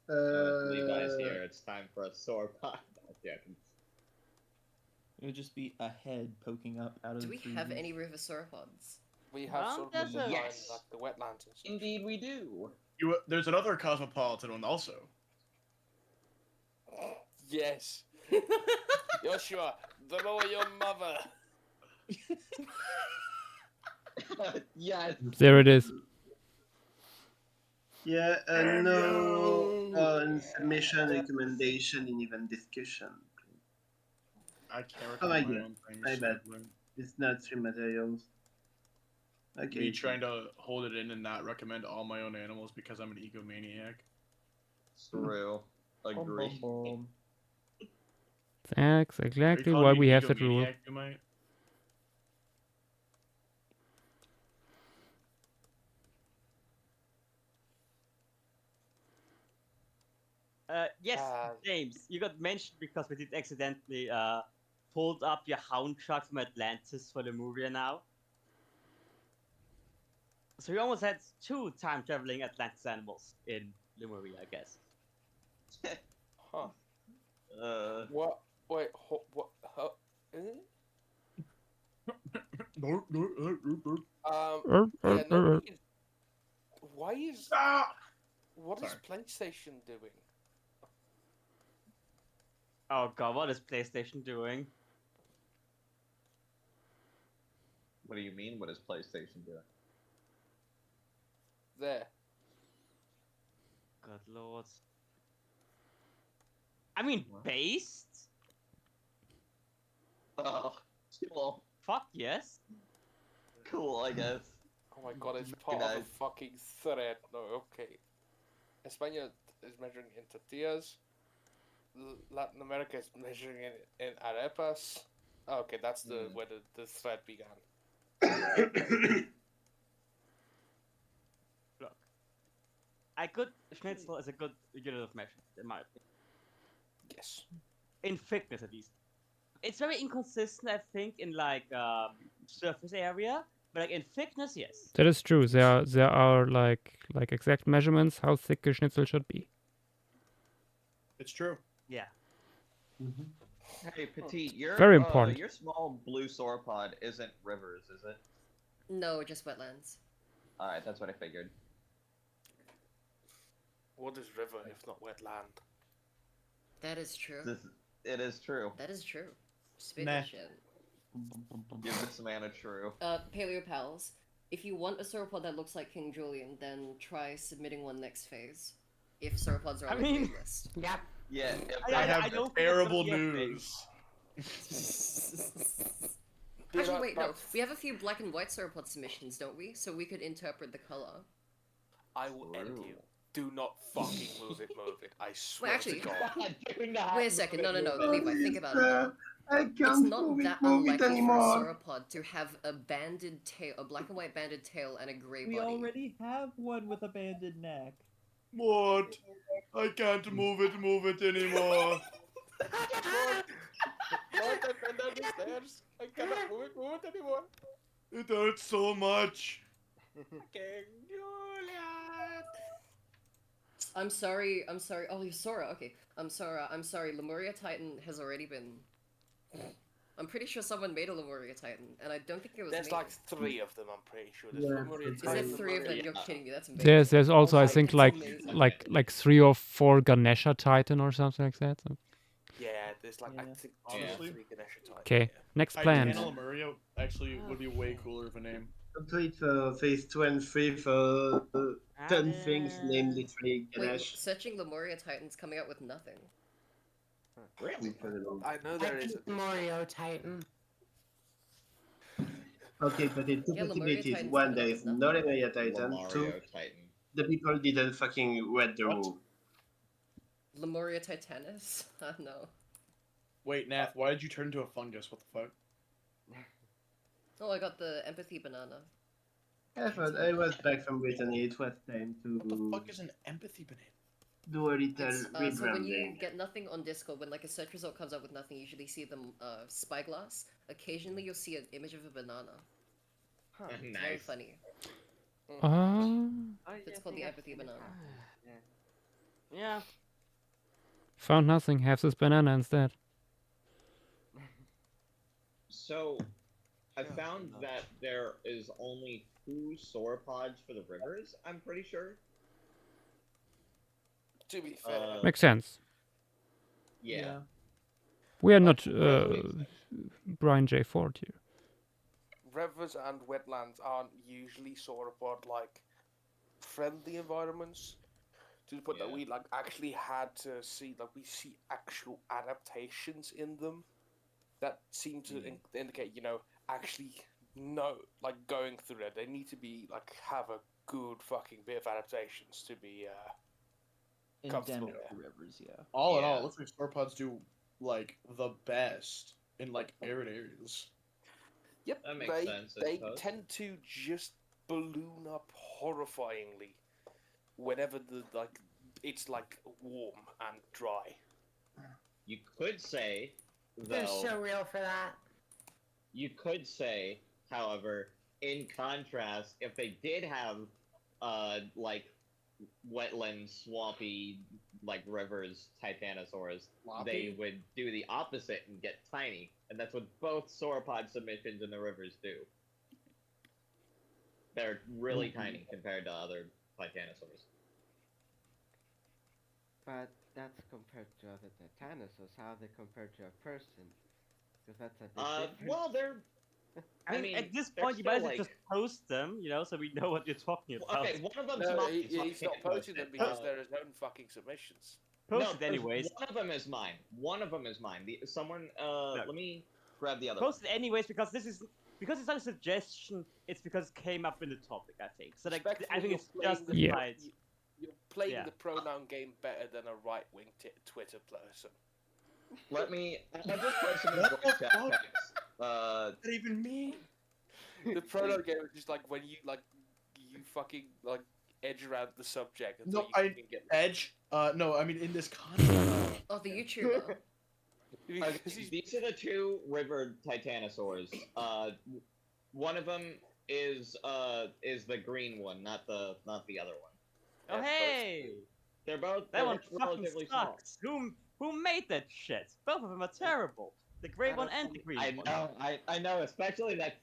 Levi's here. It's time for a sauropod. Yeah. It would just be a head poking up out of Do the we trees. have any river sauropods? We have Well, sort there's of a- Yes. like the wetlands and stuff. Indeed, we do. There's another cosmopolitan one also. Yes. Joshua, throw your mother. Yes. There it is. Yeah, no submission, recommendation, and even discussion. I can't Oh, recommend I my get. own thing. My so bad. like, It's not stream materials. Okay. Me trying to hold it in and not recommend all my own animals because I'm an egomaniac. True. Agree. That's Are you exactly calling why me we an have that rule. egomaniac, you might? Yes, James, you got mentioned because we did accidentally pulled up your hound truck from Atlantis for Lemuria now. So you almost had 2 time traveling Atlantis animals in Lemuria, I guess. Huh. What? Wait, what? Eh? Er, Yeah, er, er. why is... Ah! What is Sorry. PlayStation doing? Oh god, what is PlayStation doing? What do you mean? What is PlayStation doing? There. Good lord. I mean, based? Oh, cool. Fuck yes. Cool, I guess. Oh my god, it's part of a fucking thread. No, okay. España is measuring in tortillas. Latin America is measuring in arepas. Oh, okay, that's the where the thread began. Look. Schnitzel is a good unit of measure, in my opinion. Yes. In thickness, at least. It's very inconsistent, I think, in like surface area, but like in thickness, yes. That is true. There are like exact measurements how thick a schnitzel should be. It's true. Yeah. Hey, Petite, your Very important. Your small blue sauropod isn't rivers, is it? No, just wetlands. All right, that's what I figured. What is river if not wetland? That is true. It is true. That is true. Spit Nah. that shit. Give this man a true. Paleo pals, if you want a sauropod that looks like King Julian, then try submitting one next phase. If sauropods are on the mean- trade list. Yep. Yeah. I have don't think it's terrible gonna be a thing. news. Actually, wait, no. We have a few black and white sauropod submissions, don't we? So we could interpret the color. I will end you. Do not fucking move it. I swear actually- to God. Wait a second, no, Levi, think about it. I It's can't not move that it unlikely for a anymore. sauropod to have a banded tail, a black and white banded tail, and a grey We body. already have one with a banded neck. What? I can't move it anymore. Lord, I fell down the stairs. I cannot move it anymore. It hurts so much. King Julian. I'm sorry. Oh, you're Sora. Okay. I'm sorry. Lemuria Titan has already been. I'm pretty sure someone made a Lemuria Titan, and I don't think it was There's me. like 3 of them, I'm pretty sure. There's Yeah. Lemuria Is there Titan, 3 of them? Lemuria- You're kidding me. That's amazing. There's also Oh I my, think that's amazing. like 3 or 4 Ganesha Titan or something like that. So. Yeah, there's like, I Yeah. think 2 Honestly. or 3 Ganesha Titans. Okay, next plan. Titanic Lemuria actually would be way cooler of a name. Complete phase 2 and 3 for 10 things, named literally Wait, Ganesh. searching Lemuria Titans coming up with nothing. Really? I know there is. Mario Titan. Okay, but in two Yeah, Lemuria possibilities. Titan's One, coming there up is with no nothing. Lemuria Titan. Mario 2, Titan. the people didn't fucking read the What? rule. Lemuria Titanus? No. Wait, Nath, why did you turn into a fungus? What the fuck? Oh, I got the empathy banana. I thought I was back from Brittany. It was time What the to fuck is an empathy banana? do a little It's, so when you rebranding. get nothing on Discord, when like a search result comes up with nothing, you usually see the spyglass. Occasionally, you'll see an image of a banana. Huh. It's very Nice. funny. Uh, Oh, It's yeah, I called the think I've empathy seen it banana. happen. Yeah. Yeah. found nothing. Have this banana instead. So, I Sure, found why not? that there is only 2 sauropods for the rivers, I'm pretty sure. To be fair, Makes sense. Yeah. We are Like, not rivers- Brian J. Ford here. rivers and wetlands aren't usually sauropod like friendly environments. To the point that Yeah. we like actually had to see we see actual adaptations in them that seem to indicate actually going through it. They need to be have a good fucking bit of adaptations to be comfortable Endemic there. rivers, yeah. All in all, Yeah. it looks like sauropods do the best in arid areas. Yep, That makes sense, I They suppose. tend to just balloon up horrifyingly whenever it's warm and dry. You could say, They're though, so real for that. you could say, however, in contrast, if they did have, wetland, swampy, rivers, titanosaurs, they Floppy? would do the opposite and get tiny. And that's what both sauropod submissions in the rivers do. They're really tiny compared to other titanosaurs. But that's compared to other titanosaurs. How are they compared to a person? Because that's a bit different. Well, they're... I mean, at this they're point, you might as well still, just post them, so we know what you're talking about. Okay, one of them's No, mine, so I he's not can't post posting them it. because they're his own fucking submissions. Post No, it anyways. One of them is mine. One of them is mine. Let me grab the other Post it anyways because because it's not a suggestion. It's because it came up in the topic. I think so. I Respectfully, think it's you're playing just the Yeah. justified. You're playing Yeah. the pronoun game better than a right-wing Twitter person. one. Let me... I'll just post them in What the the chat fuck? text. What does that even mean? The pronoun game is just when you fucking edge around the subject until No, you can get Edge? No, I mean in this context. Oh, the YouTuber. Okay, these are the 2 river titanosaurs. One of them is the green one, not the other one. Oh hey, They're both that one relatively fucking small. sucks. Who made that shit? Both of them are terrible. The gray one and the green one. I know, especially that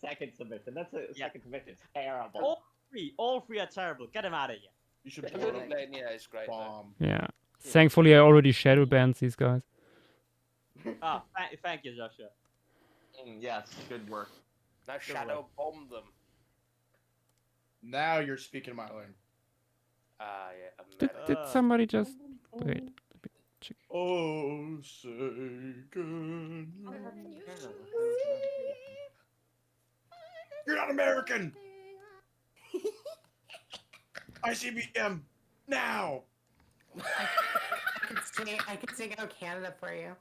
second submission. That's a second submission. Terrible. All three are terrible. Get them out of here. You should The blow little up lane, yeah, it's great. though. bomb. Yeah. Thankfully, I already shadow banned these guys. Ah, thank you, Joshua. Yes, good work. Now shadow bomb them. Now you're speaking my language. Ah, yeah, a Did, meta. did somebody just wait? Oh, say good. You're not American. ICBM now. I could sing out Canada for you.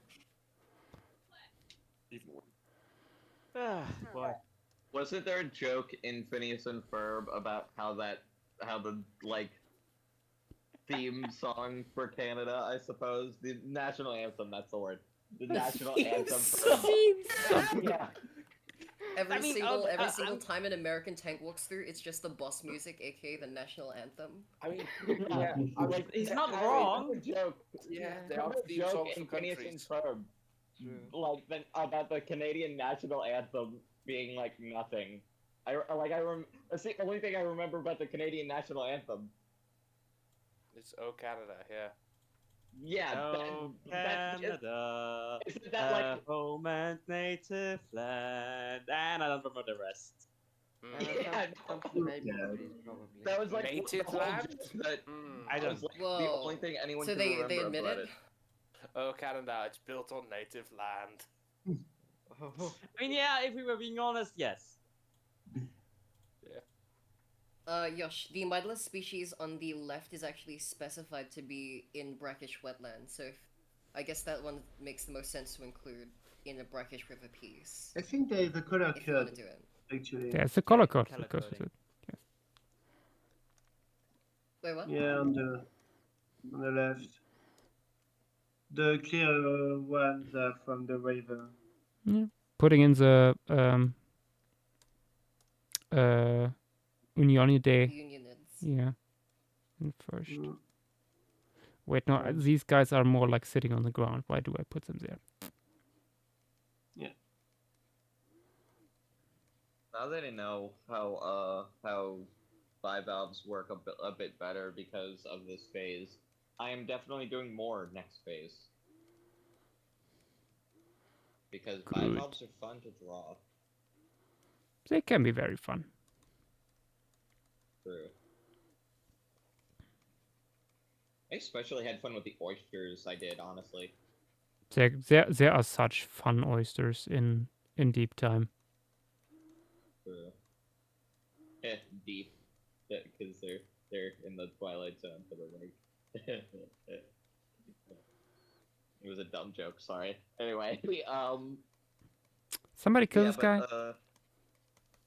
Even worse. Ah, boy. Wasn't there a joke in Phineas and Ferb about how the theme song for Canada, I suppose, the national anthem, that's the word. The national anthem. Yeah. Every single I'm- time an American tank walks through, it's just the boss music, aka the national anthem. I mean, yeah, I mean, He's te- not I mean, wrong. Joke. Yeah, they Remember are the theme joke songs in for Phineas and countries. Ferb, True. about the Canadian national anthem being nothing. That's the only thing I remember about the Canadian national anthem. It's Oh Canada, yeah. Yeah, Oh, Canada, isn't that home and native land, and I don't remember the rest. Yeah, Maybe Yeah. probably. that was Native the whole land? joke that I that was don't. the Whoa. only thing anyone So can they remember admit about it? Oh Canada, it's built on native land. I mean, yeah, if we were being honest, yes. Yosh, the Midless species on the left is actually specified to be in brackish wetland, so I guess that one makes the most sense to include in a brackish river piece. I think the color If you want code to do it. actually. There's the color Yeah, code. color that goes with coding. it. Wait, what? Yeah, on the left. The clear ones are from the river. Yeah. Putting in the Unionidae. Unionids. Yeah. In first. Mm. Wait, no, Right. these guys are more like sitting on the ground. Why do I put them there? Now that I know how bivalves work a bit better because of this phase, I am definitely doing more next phase. Because Good. bivalves are fun to draw. They can be very fun. True. I especially had fun with the oysters I did, honestly. There are such fun oysters in deep time. True. Deep. Because they're in the twilight zone for the like. It was a dumb joke, sorry. Anyway, Somebody kill this guy.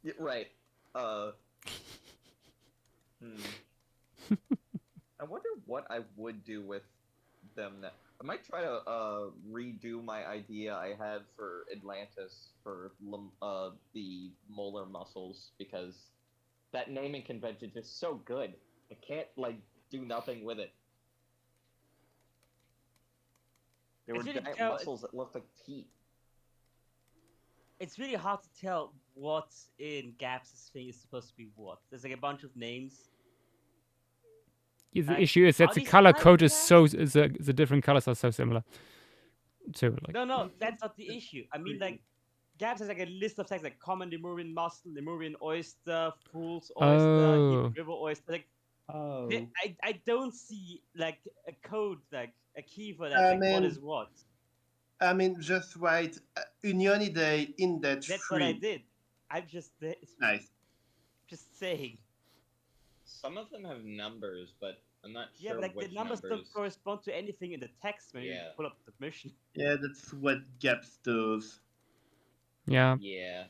Yeah, right. I wonder what I would do with them now. I might try to redo my idea I had for Atlantis for the molar mussels, because that naming convention is just so good. I can't like do nothing with it. They were It's really giant cool. mussels that looked like teeth. It's really hard to tell what in Gabs' thing is supposed to be what. There's like a bunch of names. Yeah, the Like, issue is that are the these color five code is Gabs? so the different colors are so similar. So like No, that's not the issue. I mean, like, Gabs has like a list of tags like common Lemurian mussel, Lemurian oyster, fool's oyster, Oh. deep river oyster. Like, Oh. I don't see like a code, like a key for that. I Like, what mean- is what? I mean, just write Unionidae in that That's tree. what I did. I'm just Nice. just saying. Some of them have numbers, but I'm not Yeah, sure but like which the numbers don't correspond to anything in the text when you Yeah. pull up the mission. Yeah, that's what Gaps does. yeah. Yeah.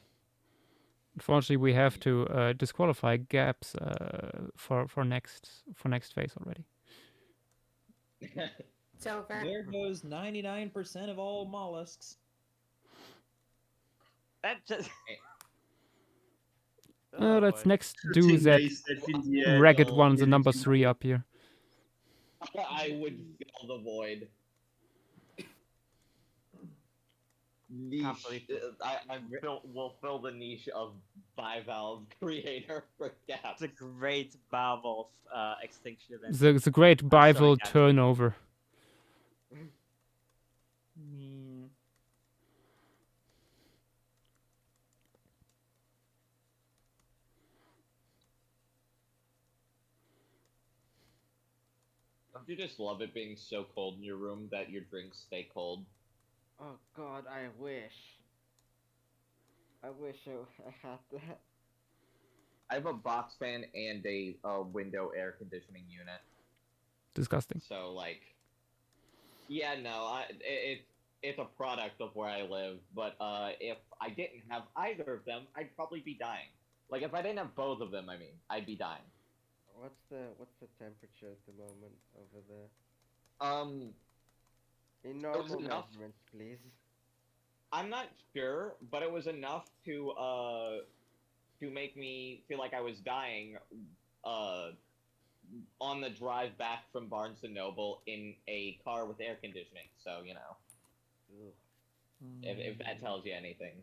Unfortunately, we have to disqualify gaps for next phase already. It's over. There goes 99% of all mollusks. That just. Let's boy. next do Shooting that myself in the head ragged or one, the number visiting 3 my- up here. I would fill the void. Niche. We'll fill the niche of Bivalve creator for gaps. It's a great Bivalve extinction event. The great sorry, Bible guys. turnover. Don't you just love it being so cold in your room that your drinks stay cold? Oh God, I wish. I wish I had that. I have a box fan and a window air conditioning unit. Disgusting. So like, yeah, no, it's a product of where I live. But if I didn't have either of them, I'd probably be dying. Like if I didn't have both of them, I mean, I'd be dying. What's the temperature at the moment over there? In normal enough. measurements, please. I'm not sure, but it was enough to make me feel like I was dying on the drive back from Barnes & Noble in a car with air conditioning. So, you know, if that tells you anything.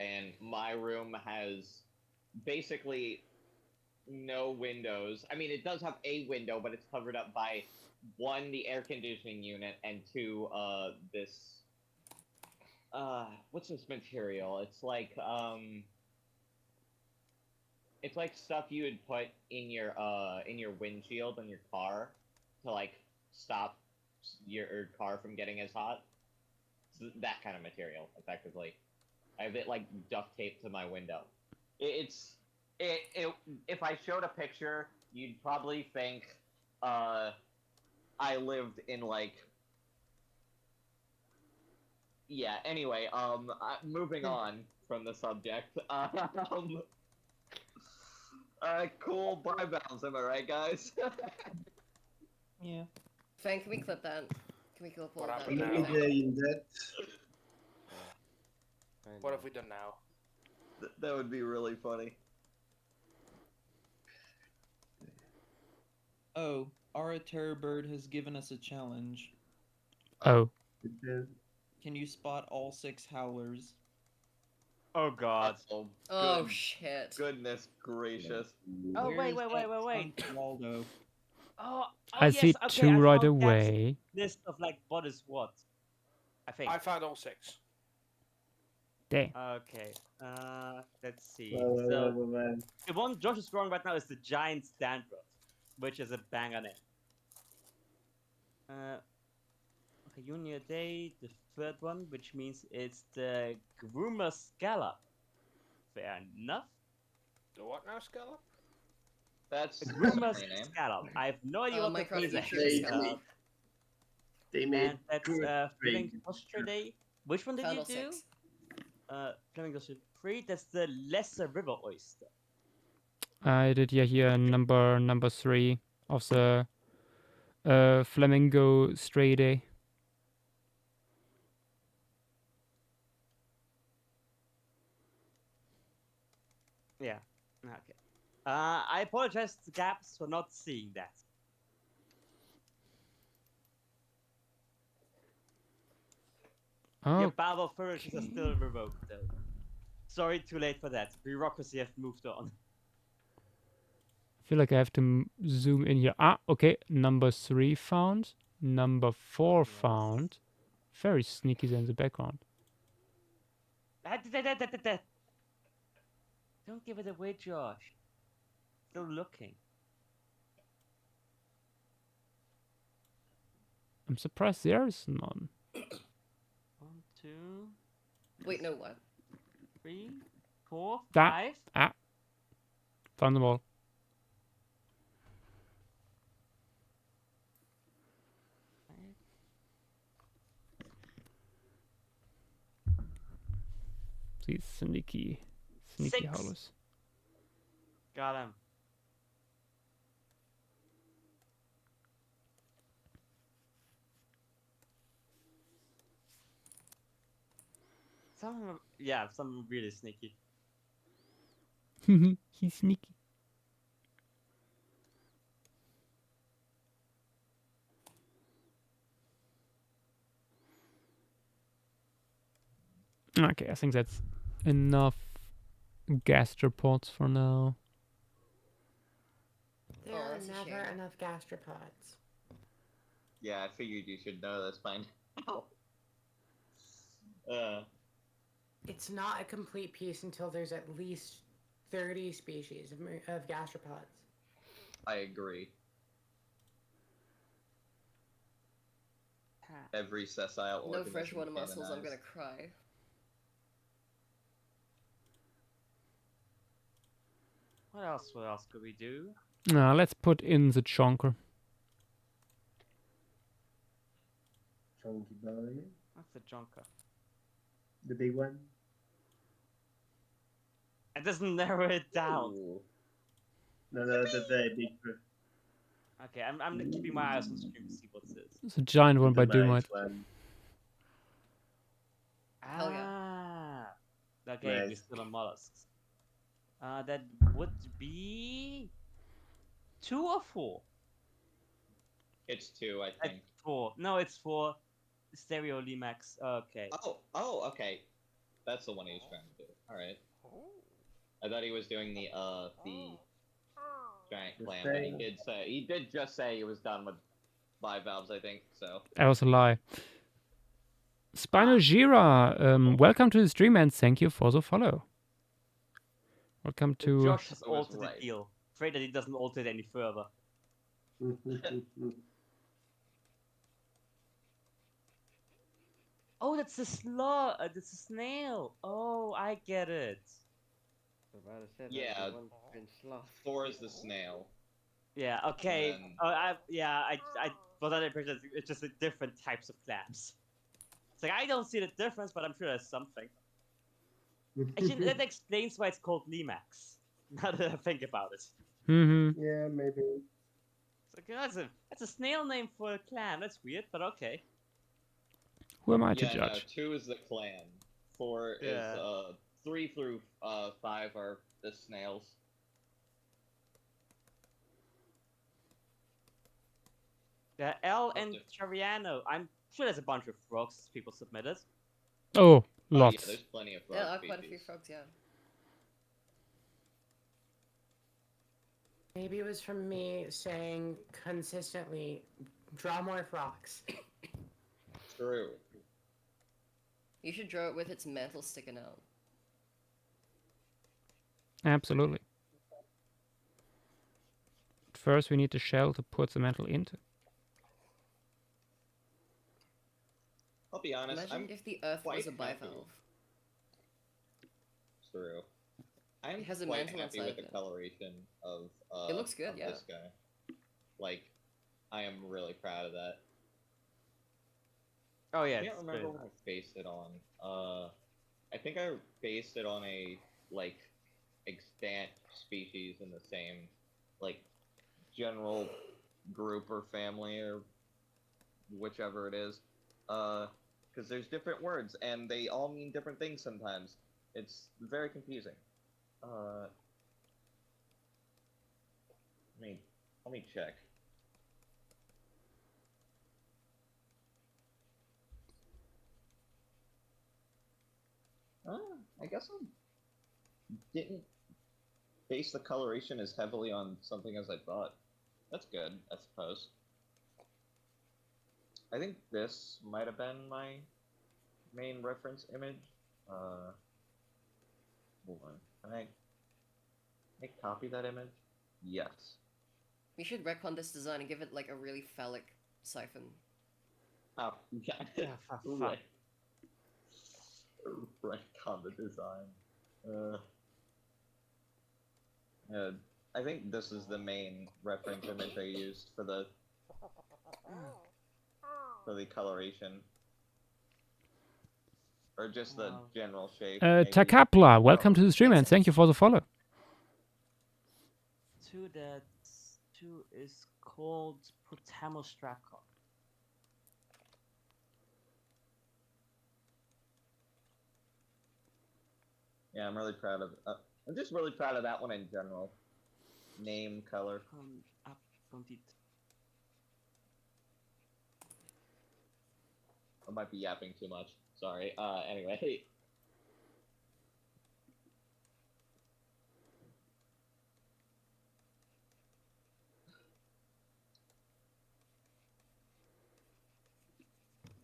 And my room has basically no windows. I mean, it does have a window, but it's covered up by 1, the air conditioning unit, and 2, this what's this material? It's like stuff you would put in your windshield on your car to like stop your car from getting as hot. So that kind of material, effectively. I have it like duct taped to my window. If I showed a picture, you'd probably think I lived in like. Yeah, anyway, moving on. from the subject. Cool Bivalves, am I right, guys? Yeah. Fang, can we clip that? Can we clip all What of that? happened Let now? me get in that. What have we done now? That would be really funny. Oh, our terror bird has given us a challenge. Oh. Can you spot all 6 howlers? Oh god. Oh, Oh good- shit. Goodness gracious. Oh Where's wait. that Waldo? Oh, I yes, see okay, 2 I right found Gab's away. list of like what is what. I think. I found all 6. Damn. Okay. Let's see. So the one Josh is drawing right now is the giant standard, which is a banger name. Reunion Day, the third one, which means it's the Groomer Scallop. Fair enough. The what now, Scallop? That's The a Groomer funny name. Scallop. I have no idea Oh, what the Minecraft place future is. Scallop. They made And that's good Fleming rig. Posture Day. Which one did Final you do? 6. Fleming Posture 3. That's the Lesser River Oyster. I did here number 3 of the Flamingo Stray Day. Yeah. Okay. I apologize to Gaps for not seeing that. Oh, Your Bivalve furnitures are still revoked, though. Sorry, too late for that. Bureaucracy have moved on. I feel like I have to zoom in here. Ah, okay. Number 3 found. Number 4 found. Very sneaky there in the background. Don't give it away, Josh. Still looking. I'm surprised there is none. 1, 2. Wait, no, what? 3, 4, That 5. found them all. These sneaky 6. howlers. Got him. Some really sneaky. He's sneaky. Okay, I think that's enough gastropods for now. There Oh, are that's a never shame. enough gastropods. Yeah, I figured you should know this by now. It's not a complete piece until there's at least 30 species of gastropods. I agree. Every sessile No organism freshwater mussels, I'm canonized. gonna cry. What else could we do? Let's put in the chonker. Chunky boy. What's the junker? The big one. It doesn't narrow it down. Ooh. No, the very big one. Okay, I'm keeping my eyes on stream to see what it is. It's a giant one by The nice Doomite. one. Hell yeah. Okay, we're Nice. still on mollusks. That would be 2 or 4. It's 2, I think. 4. No, it's 4. Stereo Limax. Okay. Oh, okay. That's the one he was trying to do. Alright. I thought he was doing the giant The clam, but thing. he did just say he was done with bivalves, I think, so. That was a lie. Spinojira, welcome to the stream and thank you for the follow. Welcome to... Josh has I was altered right. the deal. Afraid that he doesn't alter it any further. Oh, that's a that's a snail. Oh, I get it. Yeah, 4 is the snail. Yeah. Okay. And then- I was under the impression it's just different types of clams. It's like I don't see the difference, but I'm sure there's something. Actually, that explains why it's called Limax. Now that I think about it. Mm-hmm. Yeah, maybe. It's like, that's a snail name for a clan. That's weird, but okay. Who am I to Yeah, no, judge? 2 is the clan. 4 is Yeah. 3 through 5 are the snails. Yeah, L and Chariano. I'm sure there's a bunch of frogs people submitted. Oh, Oh yeah, lots. there's plenty of frog There are species. quite a few frogs, yeah. Maybe it was from me saying consistently, draw more frogs. True. You should draw it with its mantle sticking out. Absolutely. First, we need the shell to put the metal into. I'll be honest, Imagine I'm if the Earth quite was a happy. bivalve. True. I'm It has a quite mantle happy with inside the it. coloration of It looks good, of yeah. this guy. Like, I am really proud of that. Oh yeah. I can't remember what I based it on. I think I based it on a like extant species in the same like general group or family or whichever it is. Because there's different words and they all mean different things sometimes. It's very confusing. Let me check. I guess I didn't base the coloration as heavily on something as I thought. That's good, I suppose. I think this might have been my main reference image. Hold on. Can I copy that image? Yes. We should retcon this design and give it like a really phallic siphon. Oh, yeah. fuck. Retcon the design. I think this is the main reference image I used for the coloration. Or just the general shape. maybe. Takapla, welcome to the stream and thank you for the follow. 2 is called Potamostracon. Yeah, I'm really proud of. I'm just really proud of that one in general. Name, color. Up from it. I might be yapping too much. Sorry. Anyway.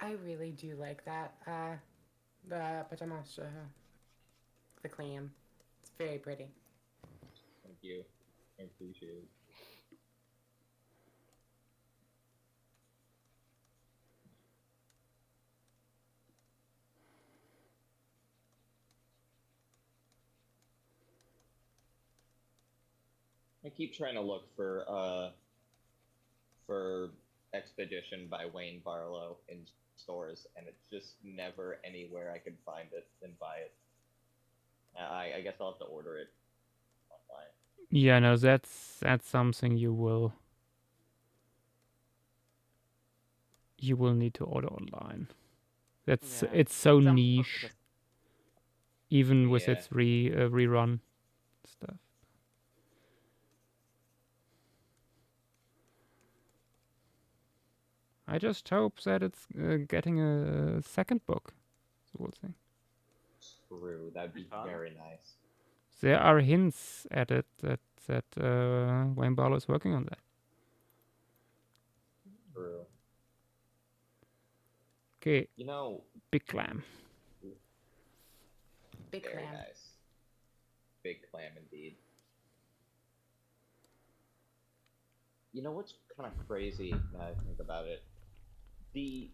I really do like that. The Patamas, the clam. It's very pretty. Thank you. I appreciate it. I keep trying to look for Expedition by Wayne Barlow in stores, and it's just never anywhere I could find it and buy it. I guess I'll have to order it online. Yeah, no, that's something you will need to order online. It's so niche, even with its rerun stuff. I just hope that it's getting a second book. So we'll see. True, that'd be very nice. There are hints at it that Wayne Barlow is working on that. True. Okay. You know, Big clam. Big very clam. nice. Big clam indeed. You know what's kind of crazy now I think about it? The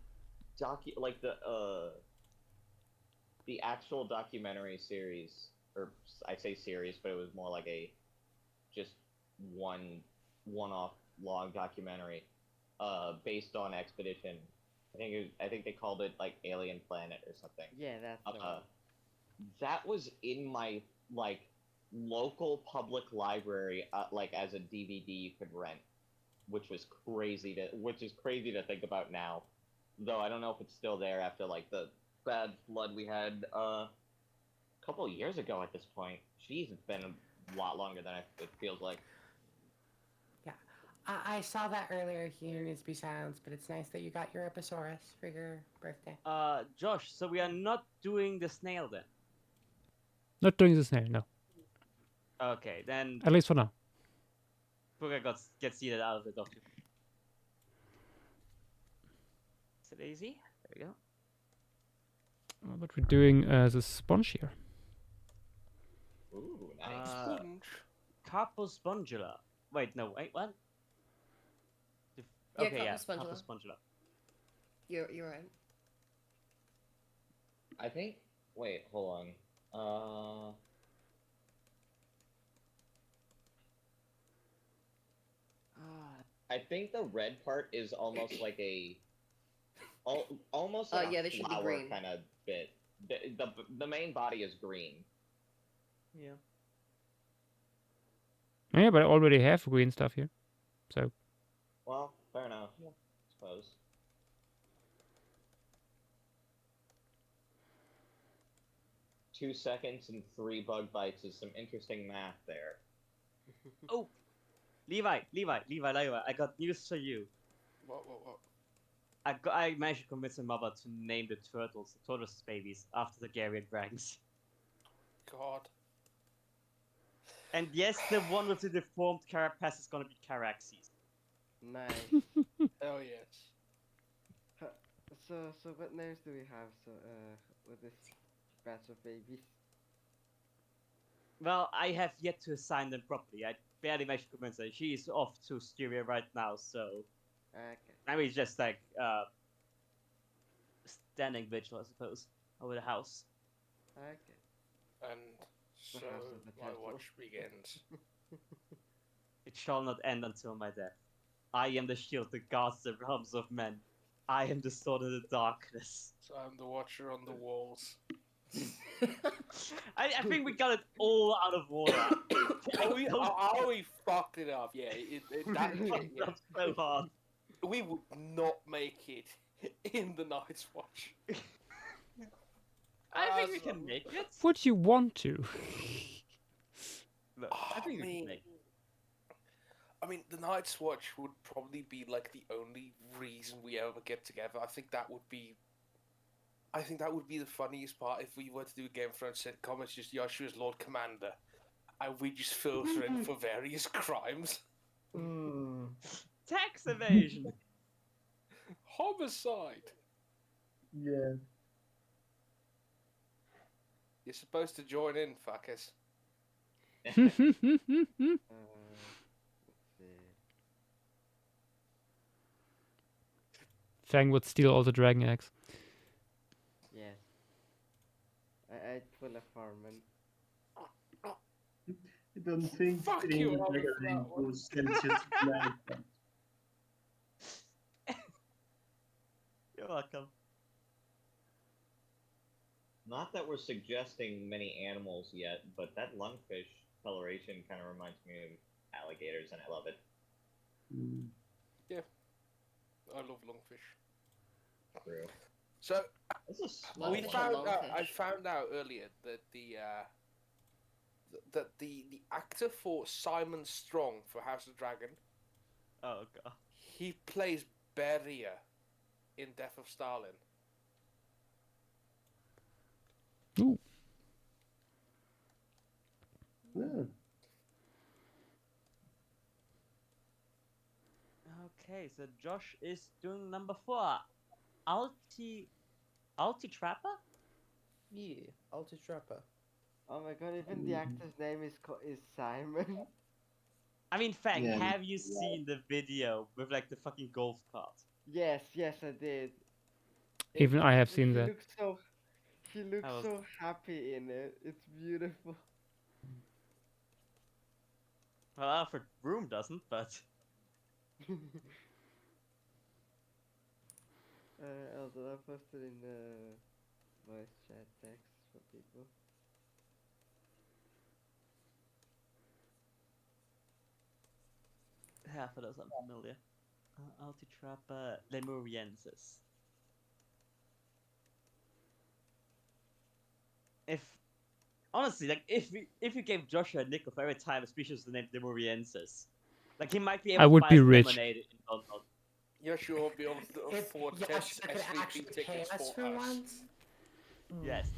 actual documentary series, or I say series, but it was more like a just one-off long documentary, based on Expedition. I think they called it like Alien Planet or something. Yeah, that's the one. that was in my like local public library, like as a DVD you could rent, which is crazy to think about now. Though I don't know if it's still there after like the bad flood we had a couple of years ago at this point. Jeez, it's been a lot longer than it feels like. Yeah, I saw that earlier. Here needs to be silenced, but it's nice that you got your Episaurus for your birthday. Josh, so we are not doing the snail then? Not doing the snail, no. Okay, then At least for now. Puga gets seated out of the document. Is it easy? There we go. But we're doing the sponge here. Ooh, nice. Sponge. Carpospongula. Wait, no, wait, what? Yeah, Okay, yeah, Carpospongula. Carpospongula. You're right. I think. Wait, hold on. I think the red part is almost like a, almost like yeah, a they should be flower green. kind of bit. The main body is green. Yeah. Yeah, but I already have green stuff here. So. Well, fair enough. I suppose. Two seconds and 3 bug bites is some interesting math there. Oh, Levi, I got news for you. What? I managed to convince my mother to name the tortoise babies after the Garian dragons. God. And yes, the one with the deformed carapace is gonna be Caraxes. Nice. Hell yes. So what names do we have? So with this batch of babies. Well, I have yet to assign them properly. I barely managed to convince her. She is off to Styria right now, so Okay. I mean, just like standing vigil, I suppose, over the house. Okay. And so The House of the my Temple. watch begins. It shall not end until my death. I am the shield that guards the realms of men. I am the sword in the darkness. So I'm the watcher on the walls. I think we got it all out of order. We fucked it up. Yeah, that fucked up so hard. We would not make it in the Night's Watch. I think we can make it. Would you want to? Look, I think we can make it. I mean, the Night's Watch would probably be like the only reason we ever get together. I think that would be the funniest part if we were to do a Game of Thrones sitcom. It's just Yoshua's Lord Commander, and we just filter in for various crimes. Tax evasion. Homicide. Yeah. You're supposed to join in, fuckers. Let's see. Fang would steal all the dragon eggs. Yes. I'd pull a farman. I don't think Fuck any you, I'll dragon do that one. goes Celsius tonight. You're welcome. Not that we're suggesting many animals yet, but that lungfish coloration kind of reminds me of alligators, and I love it. I love lungfish. True. So This is a small we one. found out. lungfish. I found out earlier that the actor for Simon Strong for House of Dragon, Oh god. he plays Beria in Death of Stalin. Ooh. Yeah. Okay, so Josh is doing number 4. Alti Trapper? Yeah, Alti Trapper. Oh my god! Even the actor's name is Simon. I mean, Fang, Yeah. have you seen the video with like the fucking golf cart? Yes, I did. Even I have seen He that. looks so. He looks I was- so happy in it. It's beautiful. Well, Alfred Broom doesn't, but I'll post it in the voice chat text for people. pair for those unfamiliar. Altitrappa lemuriensis. If honestly, like if you gave Joshua a nickel for every time a species was named lemuriensis, like he might be able I to would buy be some rich. lemonade in London. Yes, you won't be able to If afford Josh 10 could SVP actually pay tickets us for for us. once. Yes.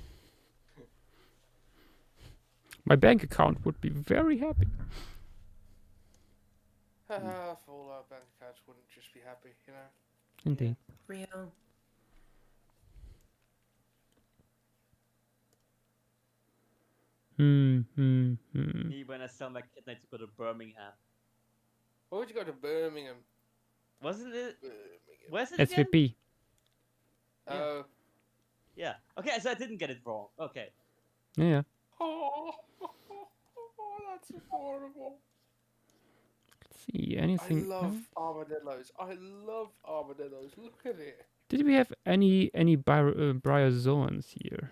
My bank account would be very happy. If all our bank accounts wouldn't just be happy, you know. Indeed. Real. Me when I sell my kid, I need to go to Birmingham. Why would you go to Birmingham? Wasn't it? Birmingham. Where's it again? SVP. Oh. Yeah. Okay, so I didn't get it wrong. Okay. Yeah. Oh, that's horrible. Let's see, anything I love else? armadillos. I love armadillos. Look at it. Did we have any bryozoans here?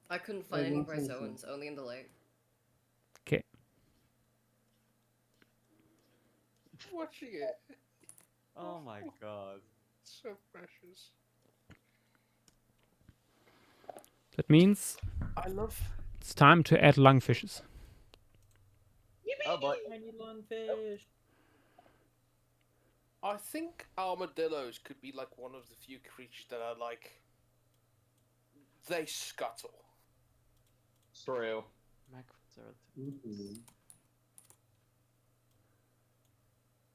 I couldn't I find any don't think so. bryozoans, only in the lake. Okay. Watching it. Oh my god. So precious. That means I love. it's time to add lungfishes. Oh boy. Tiny lungfish. I think armadillos could be like one of the few creatures that are like. They scuttle. True.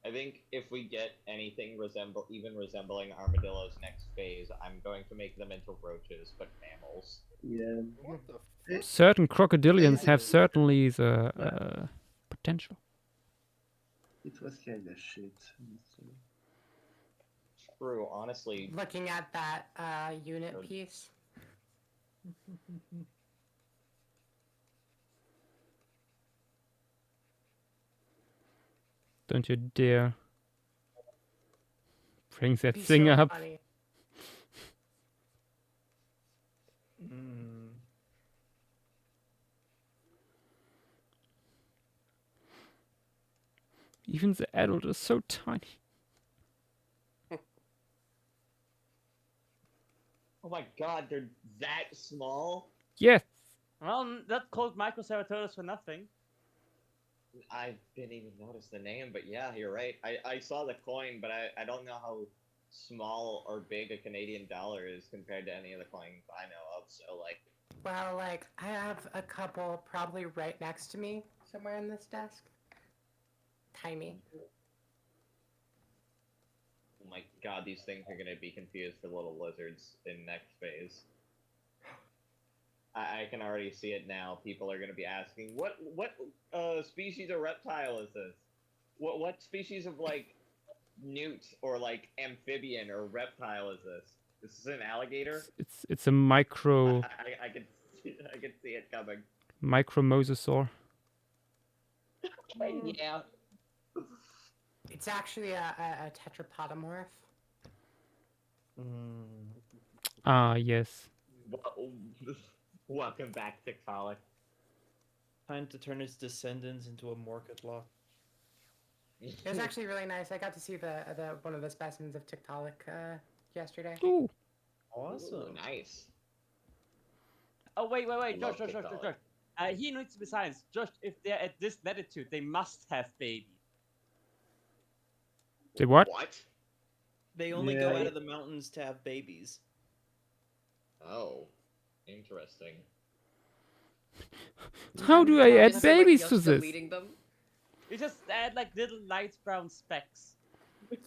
I think if we get anything even resembling armadillos next phase, I'm going to make them into roaches, but mammals. Yeah. What the Certain crocodilians have certainly the potential. It was kind of shit. honestly. True, honestly. Looking at that unit piece. Don't you dare bring that Be thing so up. funny. Even the adult is so tiny. Oh my god, they're that small? Yes. Well, that called Microceratops for nothing. I didn't even notice the name, but yeah, you're right. I saw the coin, but I don't know how small or big a Canadian dollar is compared to any of the coins I know of, so like... Well, like, I have a couple probably right next to me somewhere in this desk. Tiny. Oh my god, these things are gonna be confused for little lizards in next phase. I can already see it now. People are gonna be asking, what species of reptile is this? What species of like newt or like amphibian or reptile is this? This is an alligator? It's a micro I can see it coming. micromosasaur. Yeah. It's actually a tetrapodomorph. Ah, yes. Welcome back, Tiktaalik. Time to turn his descendants into a market lot. It was actually really nice. I got to see the one of the specimens of Tiktaalik yesterday. Ooh. Awesome. Ooh, nice. Oh wait, I Josh. love He needs to be silenced. Josh, if they're at this latitude, they must have babies. Say what? What? They only go Yeah. out of the mountains to have babies. Oh, interesting. How do I add Is it like babies you're to still this? leading them? You just add like little light brown specks.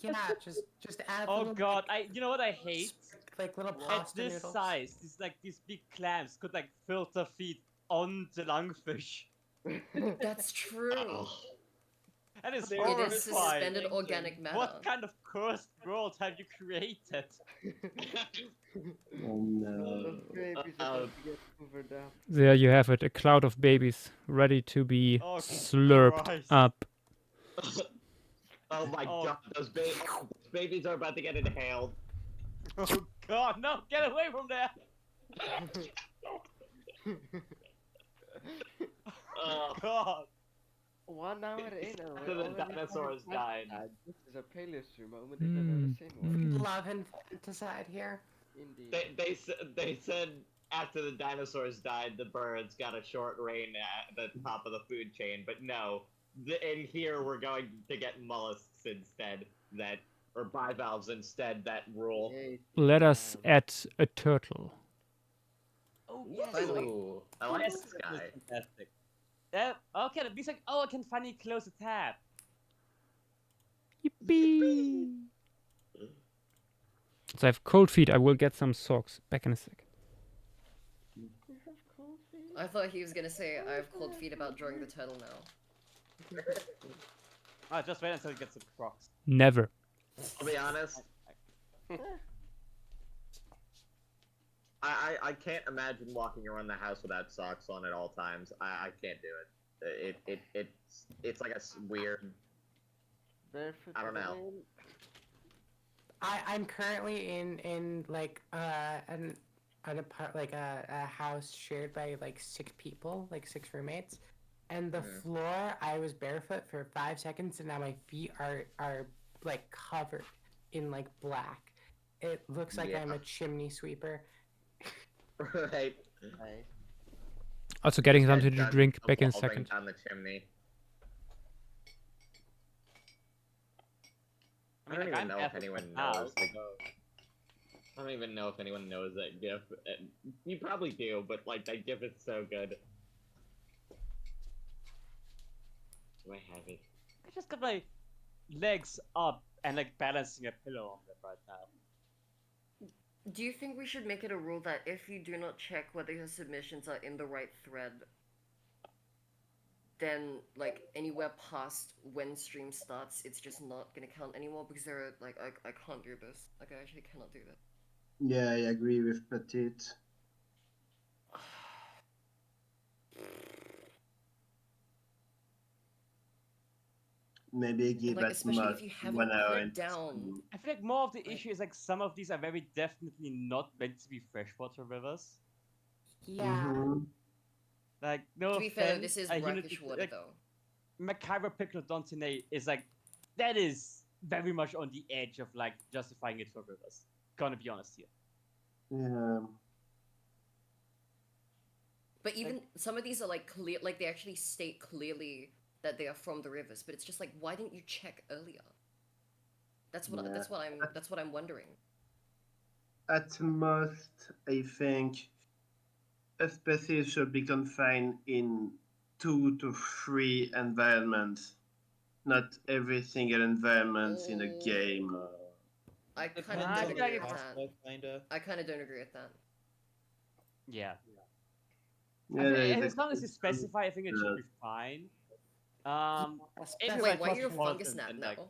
Yeah, just add. Oh little, god, you know what I hate? like little At pasta this noodles. size, these big clams could like filter feed on the lungfish. That's true. That is It is horrifying. suspended organic matter. What kind of cursed world have you created? Oh no. Babies are about to get hoovered up. There you have it, a cloud of babies ready to be Oh, slurped Christ. up. Oh my god, those babies are about to get inhaled. Oh god, no, get away from there! Oh God. 1 hour in, and After we're the already dinosaurs having died. flashbacks. This is a paleohistory moment if I've ever seen one. Hmm. Love and fantaside here. Indeed. They said after the dinosaurs died, the birds got a short reign at the top of the food chain, but no. In here, we're going to get mollusks instead, or bivalves instead, that rule. Yay, Let us um, add a turtle. Oh yes. Ooh, I like Yes, this that was guy. fantastic. Okay, that means like, oh, I can finally close the tab. Yippee! So I have cold feet. I will get some socks. Back in a sec. you have cold feet? I thought he was gonna say I have cold feet about drawing the turtle now. Oh, just wait until he gets some Crocs. Never. I'll be honest. I can't imagine walking around the house without socks on at all times. I can't do it. It's like a weird. Barefoot I don't to the know. rain? I'm currently in like an a house shared by like 6 people, like 6 roommates, and the floor I was barefoot for 5 seconds, and now my feet are like covered in like black. It looks like I'm a chimney sweeper. Right. Nice. Also getting Yeah, something to done drink. Back in a evolving second. down the chimney. I don't even know if anyone knows. I don't even know if anyone knows that GIF. You probably do, but like that GIF is so good. Do I have it? I just got my legs up and like balancing a pillow on them right now. Do you think we should make it a rule that if you do not check whether your submissions are in the right thread, then like anywhere past when stream starts, it's just not gonna count anymore because there are like I can't do this. Like I actually cannot do that. Yeah, I agree with Petit. Maybe give Like at especially most if you haven't 1 hour put and down. I feel like more of the issue is like some of these are very definitely not meant to be freshwater rivers. Yeah. Like no To be fair, offense, this is I hear brackish water like, though. Macabre Picnodontidae is like that is very much on the edge of like justifying it for rivers. Gonna be honest here. Yeah. But even some of these are like clear, like they actually state clearly that they are from the rivers. But it's just like, why didn't you check earlier? That's what I'm wondering. At most, I think a species should be confined in 2 to 3 environments, not every single environment in a game. I kind Depends of on don't the agree with aspect, that. kinda. I kind of don't agree with that. Yeah. Yeah, As long as you specify, I think it should be fine. Wait, why are you a fungus gnat now?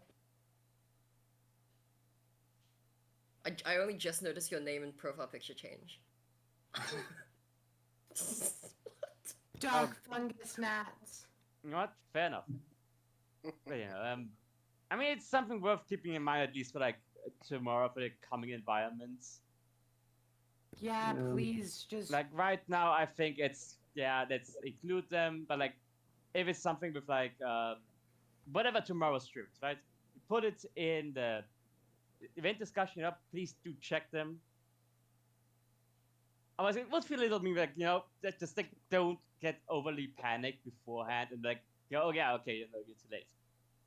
I only just noticed your name and profile picture change. Dark fungus gnats. Not fair enough. But, you know, I mean, it's something worth keeping in mind at least for like tomorrow for the coming environments. Yeah, please just like right now. I think it's let's include them. But like, if it's something with like whatever tomorrow streams, right? Put it in the event discussion up. Please do check them. Otherwise, it would feel a little like that just like don't get overly panicked beforehand and like oh yeah okay you're too late.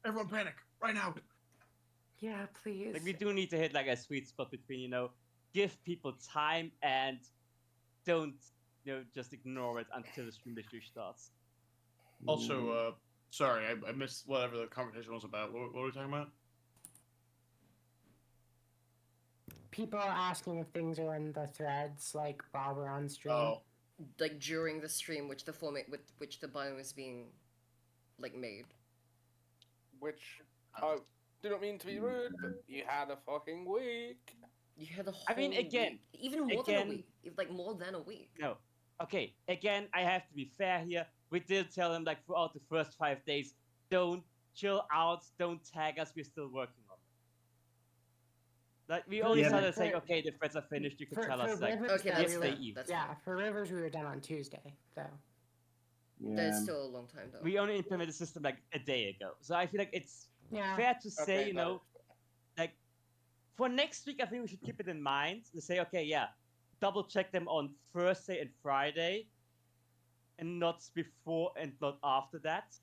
Everyone panic right now. Yeah, please. Like we do need to hit like a sweet spot between give people time and don't just ignore it until the stream literally starts. Also, sorry, I missed whatever the conversation was about. What were we talking about? People are asking if things are in the threads, like while we're on stream. Oh. Like during the stream, which the format with which the biome is being like made. Which I do not mean to be rude, but you had a fucking week. You had a whole I mean, again, week. Even more than a week. Like more than a week. No. Okay, again, I have to be fair here. We did tell them like throughout the first 5 days, don't chill out, don't tag us, we're still working on it. Like we only started saying, okay, the threads are finished, you can tell us like Rivers, yesterday evening. Yeah, for Rivers we were done on Tuesday, though. There's Yeah. still a long time though. We only implemented the system like a day ago, so I feel like it's Yeah. fair to say, Okay, you that know, is fair. like for next week, I think we should keep it in mind to say, okay, yeah, double check them on Thursday and Friday, and not before and not after that.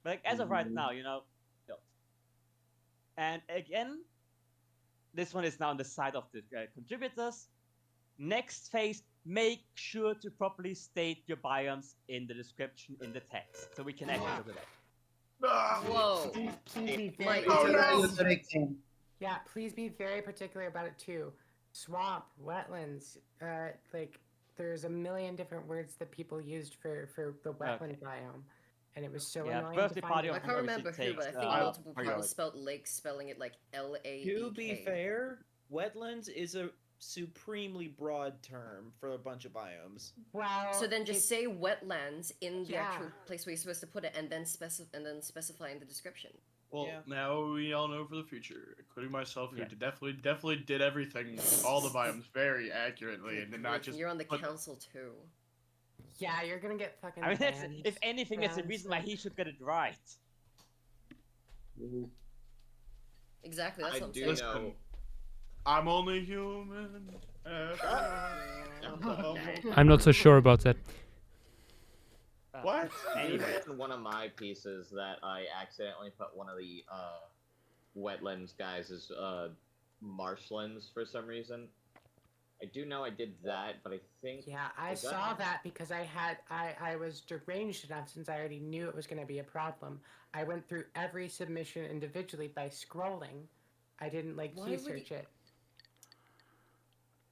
But like as of right now, you know, don't. And again, this one is now on the side of the contributors. Next phase, make sure to properly state your biomes in the description in the text, so we can actually look at that. Whoa. Please be My very Oh ears. no, you're correcting. Yeah, please be very particular about it too. Swamp, wetlands, like there's a million different words that people used for the wetland biome, and it was so Yeah, annoying birthday to party find I of it. can't obviously remember who, but I takes, think multiple I got people it. spelled lake, spelling it like L-A-E-K. To be fair, wetlands is a supremely broad term for a bunch of biomes. Well, So then just it- say wetlands in the Yeah. actual place where you're supposed to put it, and then specify in the description. Well, Yeah. now we all know for the future, including myself, who Yeah. definitely did everything, all the biomes very accurately, and did not just. You're on the put- council too. yeah, you're gonna get fucking. I mean, that's, banned if anything, that's the for reason why honestly. he should get it right. Exactly, that's I what I'm do saying. Listen, know. I'm only human. I'm not so sure about that. What? You Anyway, mentioned one of my pieces that I accidentally put one of the wetlands guys as marshlands for some reason. I do know I did that, but I think Yeah, I Is that- saw that because I was deranged enough since I already knew it was going to be a problem. I went through every submission individually by scrolling. I didn't like Why key would search it.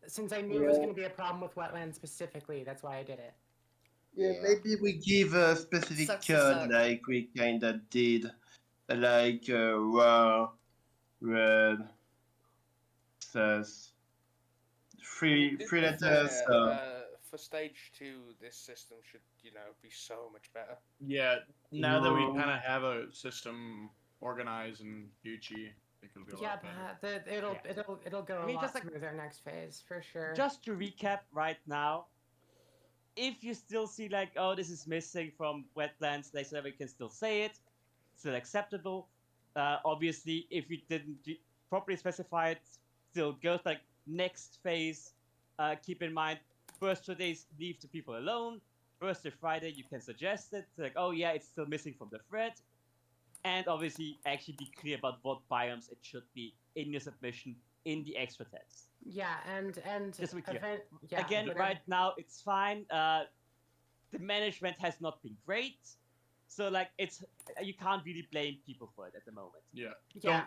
Since I knew it was going to be a problem with wetlands specifically, that's why I did it. Yeah, Yeah. maybe we give a specific Sucks to code suck. like we kinda did, like raw, red, sus, three To be letters. fair, for stage 2, this system should, be so much better. Yeah, now that we No. kind of have a system organized and Gucci, I think it'll be a Yeah, lot better. but it'll go I mean, a lot just like- smoother next phase for sure. just to recap right now, if you still see like, oh, this is missing from wetlands, like, so we can still say it, still acceptable. Obviously, if you didn't properly specify it, still goes like next phase. Keep in mind, first 2 days leave the people alone. Thursday, Friday, you can suggest it. Like, oh yeah, it's still missing from the thread. And obviously, actually be clear about what biomes it should be in your submission in the extra text. Yeah, and Just to be clear. yeah, Again, but right now it's fine. The management has not been great, so like it's you can't really blame people for it at the moment. Yeah. Yeah,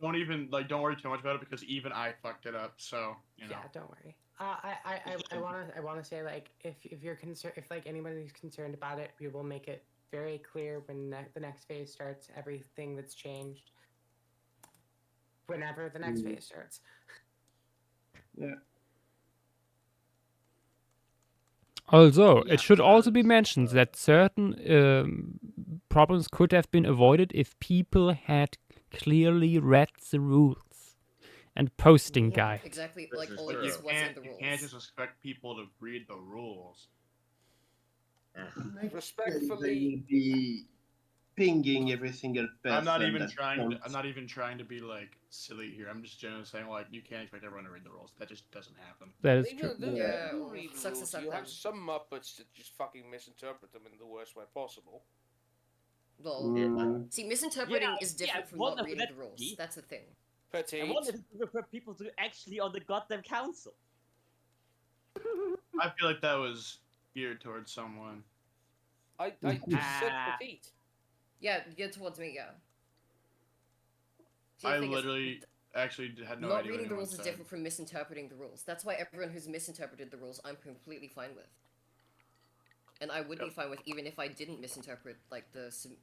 Don't even don't worry too much about it because even I fucked it up. So you know. Yeah, don't worry. I wanna say like if you're concerned, if like anybody's concerned about it, we will make it very clear when the next phase starts. Everything that's changed. Whenever the next phase starts. Yeah. Although, Yeah, it should also be mentioned that certain problems could have been avoided if people had clearly read the rules and posting Yeah, guide. exactly, This like is all true. of this was in the You rules. can't just expect people to read the rules. They Respectfully, will be pinging every single person. I'm not even that trying. counts. I'm not even trying to be like silly here. I'm just generally saying like you can't expect everyone to read the rules. That just doesn't happen. That is even true. though Yeah, you well, read the sucks to rules, suck you have then. some Muppets that just fucking misinterpret them in the worst way possible. Well, Mm. see, misinterpreting Yeah, is different yeah, from one not of reading the that rules. key. That's the thing. I Petite. wanted to refer people to actually on the goddamn council. I feel like that was geared towards someone. I just said Ah. petite. Yeah, get towards me, yeah. See, the I thing is, literally actually had no not idea what reading the anyone rules is said. different from misinterpreting the rules. That's why everyone who's misinterpreted the rules, I'm completely fine with. And I would be fine with even if I didn't misinterpret like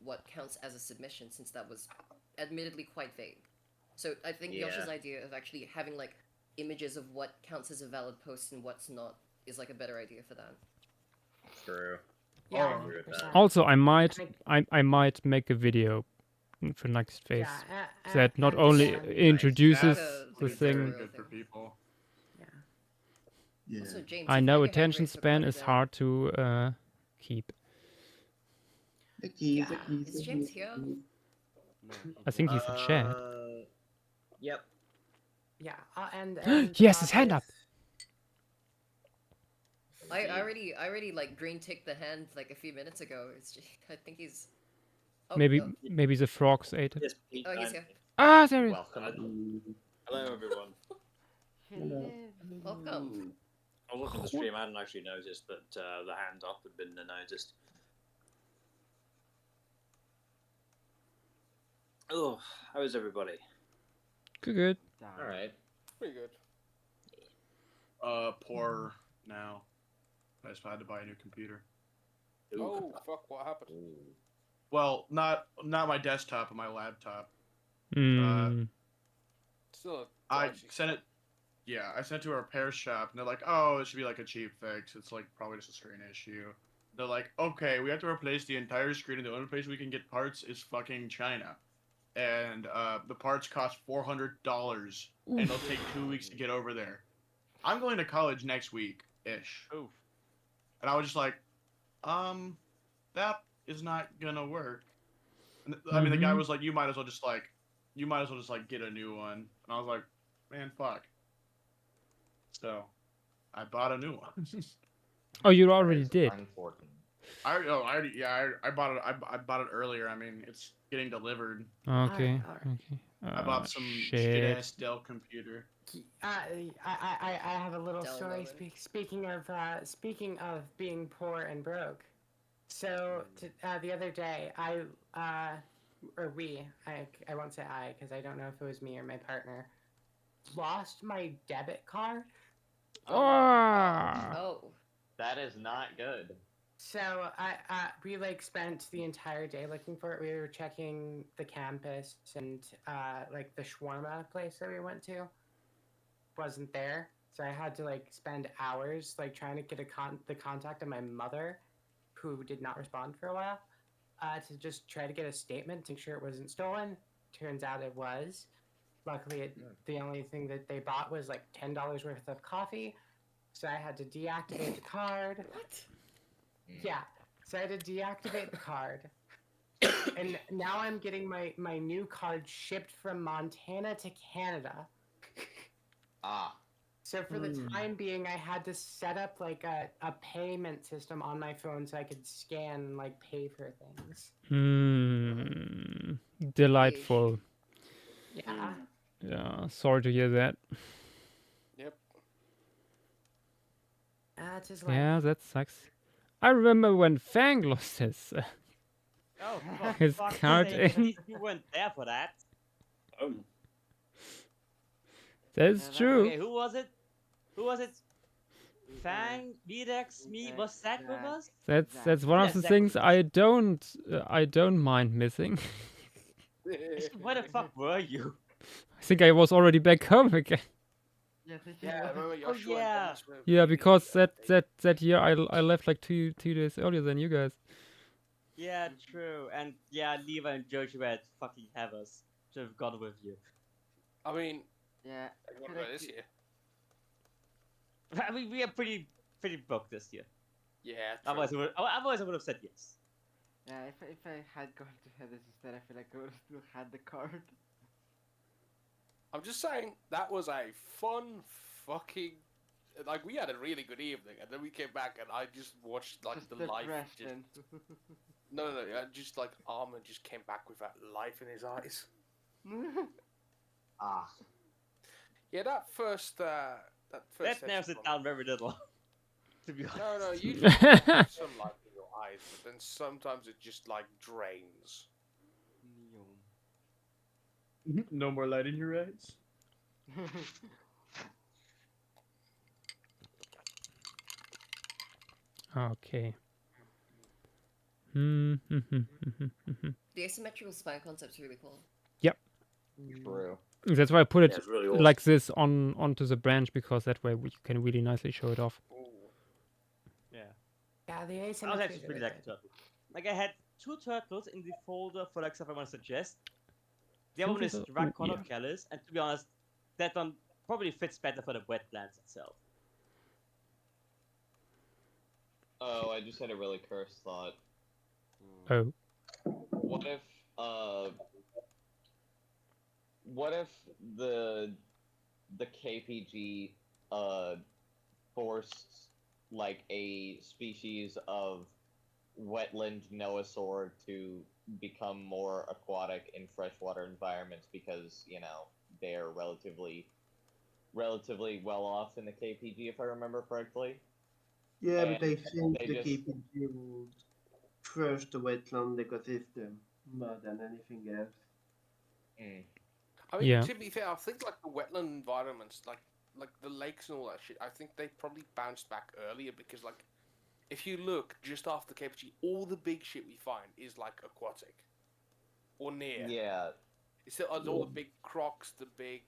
what counts as a submission, since that was admittedly quite vague. So I think Yosh's idea of actually having like images of what counts as a valid post and what's not is like a better idea for that. True. Yeah, Oh, 100%. Also, I might make a video for next phase Yeah, that not and only again- introduces That's the like a very thing. real Good for thing. people. Yeah. Also, James, I you've know got your hand attention raised for span quite a is bit. hard to keep. The keys, the Yeah, keys. is the James keys, here? the keys. No, I think he's in chat. Yep. Yeah, and He has his hand up. I already like green ticked the hand like a few minutes ago. It's just, I think he's. Oh, Maybe the frogs ate it. Yes, Pete, Oh, he's I'm here. Ah, there he is. welcome. Hello, everyone. Welcome. I was watching the stream. I hadn't actually noticed that the hand up had been noticed. Oh, how is everybody? Good. All right. Pretty good. Poor now. I just had to buy a new computer. Oh fuck! What happened? Well, not my desktop, but my laptop. Still, I sent it. Yeah, I sent it to a repair shop, and they're like, "Oh, it should be like a cheap fix. It's like probably just a screen issue." They're like, "Okay, we have to replace the entire screen, and the only place we can get parts is fucking China, and the parts cost $400, and it'll take 2 weeks to get over there. I'm going to college next week ish." Oof. And I was just like, that is not gonna work. And I mean, the guy was like, you might as well just get a new one. And I was like, man, fuck. So, I bought a new one. Oh, you already did. I bought it. I bought it earlier. I mean, it's getting delivered. Okay. Alright. Okay. I bought some shit. shit ass Dell computer. I have a little Don't story. love it. Speaking of being poor and broke, so the other day I won't say I because I don't know if it was me or my partner, lost my debit card. Oh. That is not good. So we like spent the entire day looking for it. We were checking the campus and like the shawarma place that we went to wasn't there. So I had to like spend hours like trying to get the contact of my mother, who did not respond for a while, to just try to get a statement to make sure it wasn't stolen. Turns out it was. Luckily, the only thing that they bought was like $10 worth of coffee. So I had to deactivate the card. What? Yeah. So I had to deactivate the card. And now I'm getting my new card shipped from Montana to Canada. So for the time being, I had to set up like a payment system on my phone so I could scan and like pay for things. Delightful. Yeah. Yeah, sorry to hear that. Yep. It's just like, Yeah, that sucks. I remember when Fang lost his Oh, for his fuck's card sake, in. you weren't there for that. Oh, That's true. Okay, who was it? Who was it? Fang, Videx, me, was Zach with us? That's one of Yeah, the Zach things was- I don't mind missing. Where the fuck were you? I think I was already back home again. Yeah, I remember Oh, Joshua yeah. and Dennis were Yeah, really because good. that year I left like two days earlier than you guys. Yeah, true. And yeah, Levi and Joshua had fucking have us. Should have gone with you. I mean, Yeah. what feel about like this year? I mean, we are pretty booked this year. Yeah, Otherwise, I would have said yes. Yeah, if I had gone to Heather's instead, I feel like I would have still had the card. I'm just saying that was a fun fucking. Like, we had a really good evening, and then we came back, and I just watched like Just the life. depression. No, just like Armin just came back with that life in his eyes. Yeah, that first. That narrows it down very little. To be honest. No, you just have some light in your eyes, but then sometimes it just like drains. No more light in your eyes. Okay. The asymmetrical spine concept's really cool. Yep. True. That's why I put Yeah, it it's really awesome. like this onto the branch, because that way you can really nicely show it off. Yeah. yeah, the I was asymmetry. actually really like the turtle. Like, I had 2 turtles in the folder for like stuff I want to suggest. The other one is Dracono Callus, and to be honest, that one probably fits better for the wetlands itself. Oh, I just had a really cursed thought. Oh. what if the KPG forced like a species of wetland noasaur to become more aquatic in freshwater environments because, you know, they're relatively well off in the KPG, if I remember correctly. Yeah, And but I think they the just- KPG would crush the wetland ecosystem more than anything else. I mean, Yeah. to be fair, I think like the wetland environments, like the lakes and all that shit, I think they probably bounced back earlier because like, if you look just after KPG, all the big shit we find is like aquatic or near. Yeah. It's all the big crocs, the big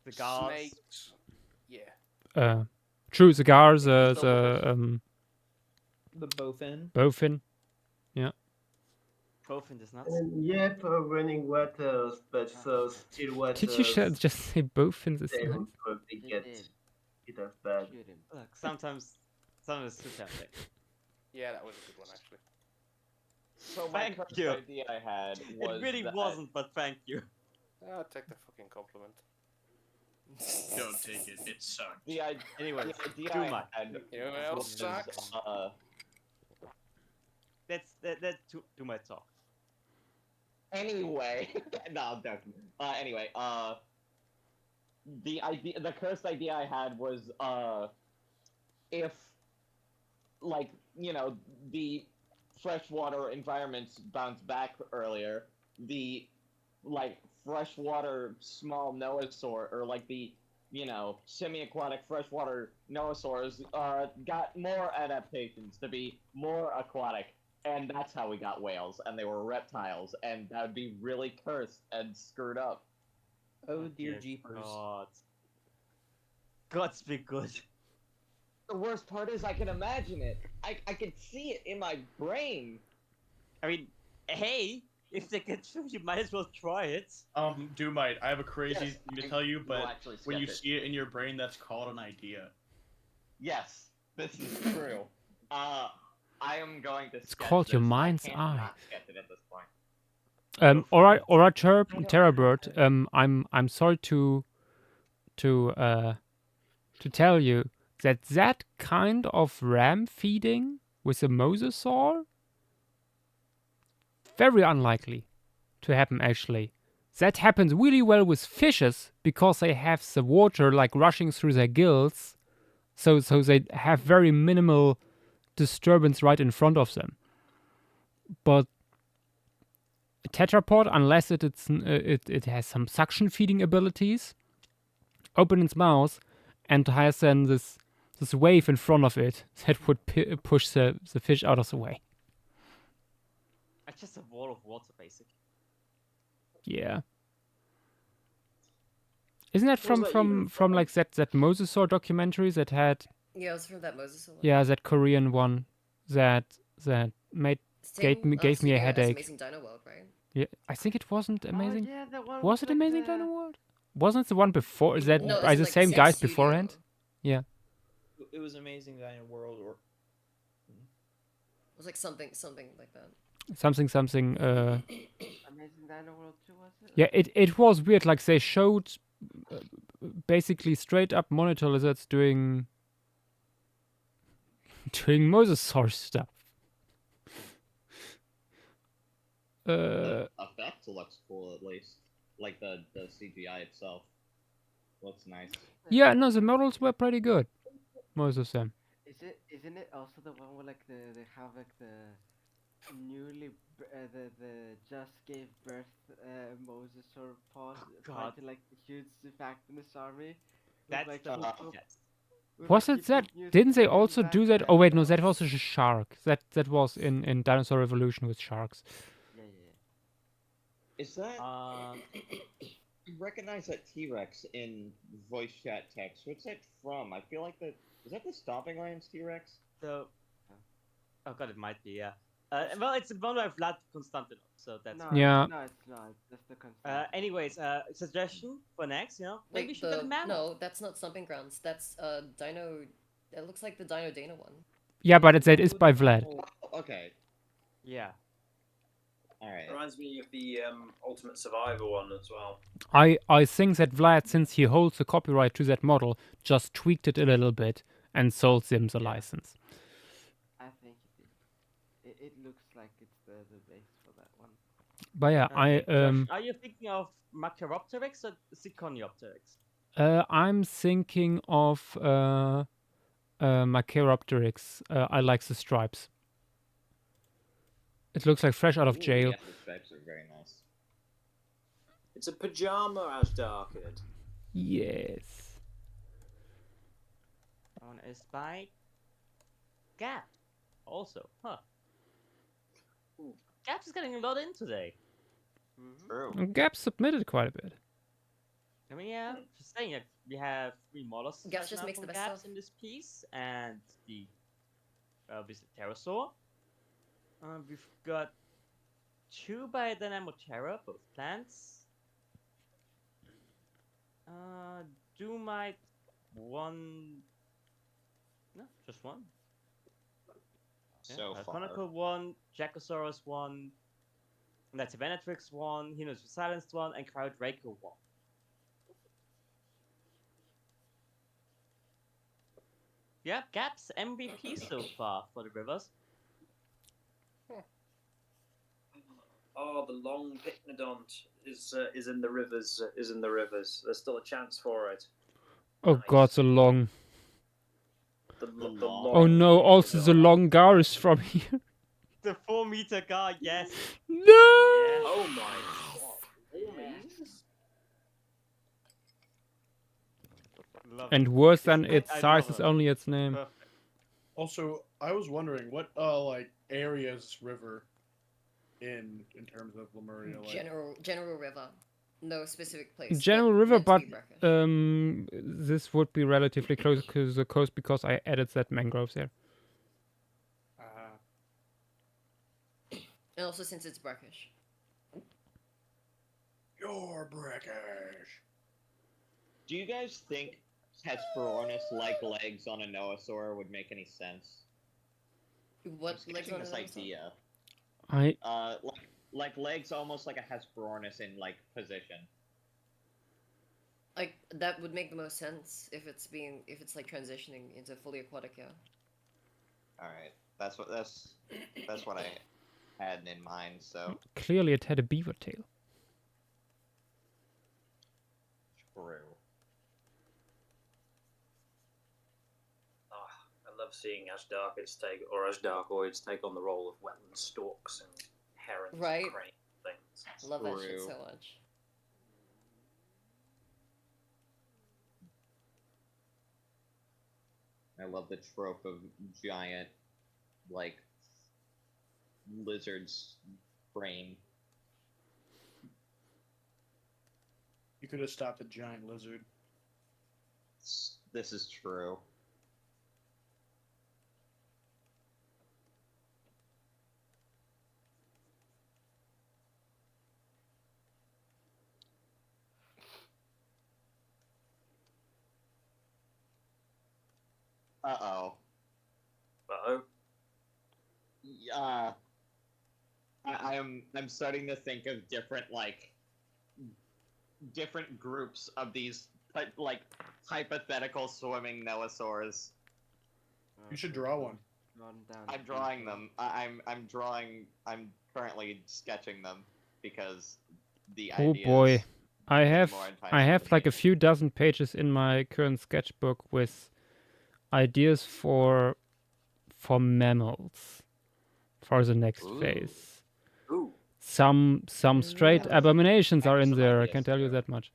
The guards. snakes. Yeah. True, cigars, The the bowfin. bowfin. Yeah. Bowfin is nuts. And yeah, for running waters, but for still waters, Did you just say bowfins is they nice? will probably get it as bad. Look, sometimes it's too tempting. Yeah, that was a good one actually. So my Thank first you. idea I had was It really that... wasn't, but thank you. I'll take the fucking compliment. Don't take it. It sucked. Anyway, the idea too I much. had You know what else was, sucks? That's too much talk. Anyway, no, I'm joking. Anyway, the cursed idea I had was, if, like, you know, the freshwater environments bounce back earlier, the, like, freshwater small noasaur, or like the, you know, semi-aquatic freshwater noasaurs, got more adaptations to be more aquatic. And that's how we got whales, and they were reptiles, and that would be really cursed and screwed up. Oh dear jeepers. God. God's be good. The worst part is I can imagine it. I can see it in my brain. I mean, hey, if they get through, you might as well try it. Doomite, I have a crazy Yes, thing to I tell you, will but actually when you sketch it. see it in your brain, that's called an idea. Yes, this is true. I am going to. It's called your this. mind's I can't eye. not sketch it at this point. Alright, Terrabird. I'm sorry to tell you that kind of ram feeding with a mosasaur very unlikely to happen actually. That happens really well with fishes because they have the water like rushing through their gills, so they have very minimal disturbance right in front of them. But a tetrapod, unless it has some suction feeding abilities, open its mouth and has then this wave in front of it that would push the fish out of the way. It's just a wall of water, basically. Yeah. Isn't that from like that mosasaur documentary that had? Yeah, it was from that Moses one. Yeah, that Korean one that gave me a headache. Amazing Dino World, right? Yeah, I think it wasn't Amazing. yeah, the one Was with, it like, Amazing the- Dino World? Wasn't it the one before that No, by it's the like same Same guys Studio. beforehand? Yeah. It was Amazing Dino World, or It was like something like that. Something. Amazing Dino World 2, was it? Yeah, it was weird. Like they showed basically straight up monitor lizards doing mosasaur stuff. The effect looks cool, at least. Like the CGI itself looks nice. Yeah, no, the models were pretty good. Most of them. Isn't it also the one where like they have like the the just gave birth mosasaur pod fighting like the huge Fictional army? with, That's like, the people- yes. with, Was like, it that? people using Didn't they the also back do that? and Oh wait, no, that stuff? was a shark. That was in Dinosaur Revolution with sharks. Yeah. Is that? I recognize that T-Rex in voice chat text. What's that from? I feel like is that the Stomping Lions T-Rex? So, oh god, it might be, yeah. Well, it's the one by Vlad Konstantinov, so that's. No, Yeah. No, it's not. That's the constant. Anyways, suggestion for next, you know, maybe we Wait, should get a mammal. no, that's not Stomping Grounds. That's Dino. It looks like the Dino Dana one. Yeah, but it is by Vlad. Oh, okay. Yeah. Alright. Reminds me of the Ultimate Survivor one as well. I think that Vlad, since he holds the copyright to that model, just tweaked it a little bit and sold them the license. I think it looks like it's the base for that one. But yeah, Josh, are you thinking of Macharopteryx or Zirconiopteryx? I'm thinking of Macharopteryx. I like the stripes. It looks like fresh out of jail. Yeah, the stripes are very nice. It's a pajama as darkened. Yes. One is by Gap. Also, huh? Gap's getting a lot in today. True. Gap submitted quite a bit. I mean, yeah, just saying. We have 3 mollusks Gaps right just now makes from the best Gaps stuff. in this piece, and the obviously pterosaur. We've got 2 by Dynamotera, both plants. Doomite, 1. No, just 1. So far. Conical 1, Jacosaurus 1, Nativenatrix 1, Hinos Silenced 1, and Crowdraco 1. Yeah, Gap's MVP so far for the rivers. Oh, the long Pycnodont is in the rivers. Is in the rivers. There's still a chance for it. Oh god, the long. The long. Oh no, also the long gar is from here. The 4-meter gar, yes. No! Oh my god. Love And it. worse than its I size love is it. only its name. Perfect. Also, I was wondering what like areas river in terms of Lemuria. Like, General river, no specific place. General but river, meant to but be brackish. this would be relatively close to the coast because I added that mangroves there. And also since it's brackish. you're brackish. Do you guys think Hesperornis-like legs on a Noasaur would make any sense? What I'm legs sketching on this an idea. I Like legs almost like a Hesperornis in like position. Like that would make the most sense if it's like transitioning into fully aquatic, yeah. All right, that's what I had in mind. So clearly it had a beaver tail. true. I love seeing Ashdarkoids take on the role of wetland storks and herons Right. and crane things. Love that shit True. so much. I love the trope of giant, like, lizard's brain. You could have stopped a giant lizard. This is true. Uh-oh. Uh-oh. Yeah. I'm starting to think of different groups of these like hypothetical swimming Noasaurs. You should draw one. I'm drawing them. I'm currently sketching them because the Oh idea boy. is I have more enticing to like me. a few dozen pages in my current sketchbook with ideas for mammals for the next phase. Ooh. Some straight abominations are in some there, I ideas can tell you too. that much.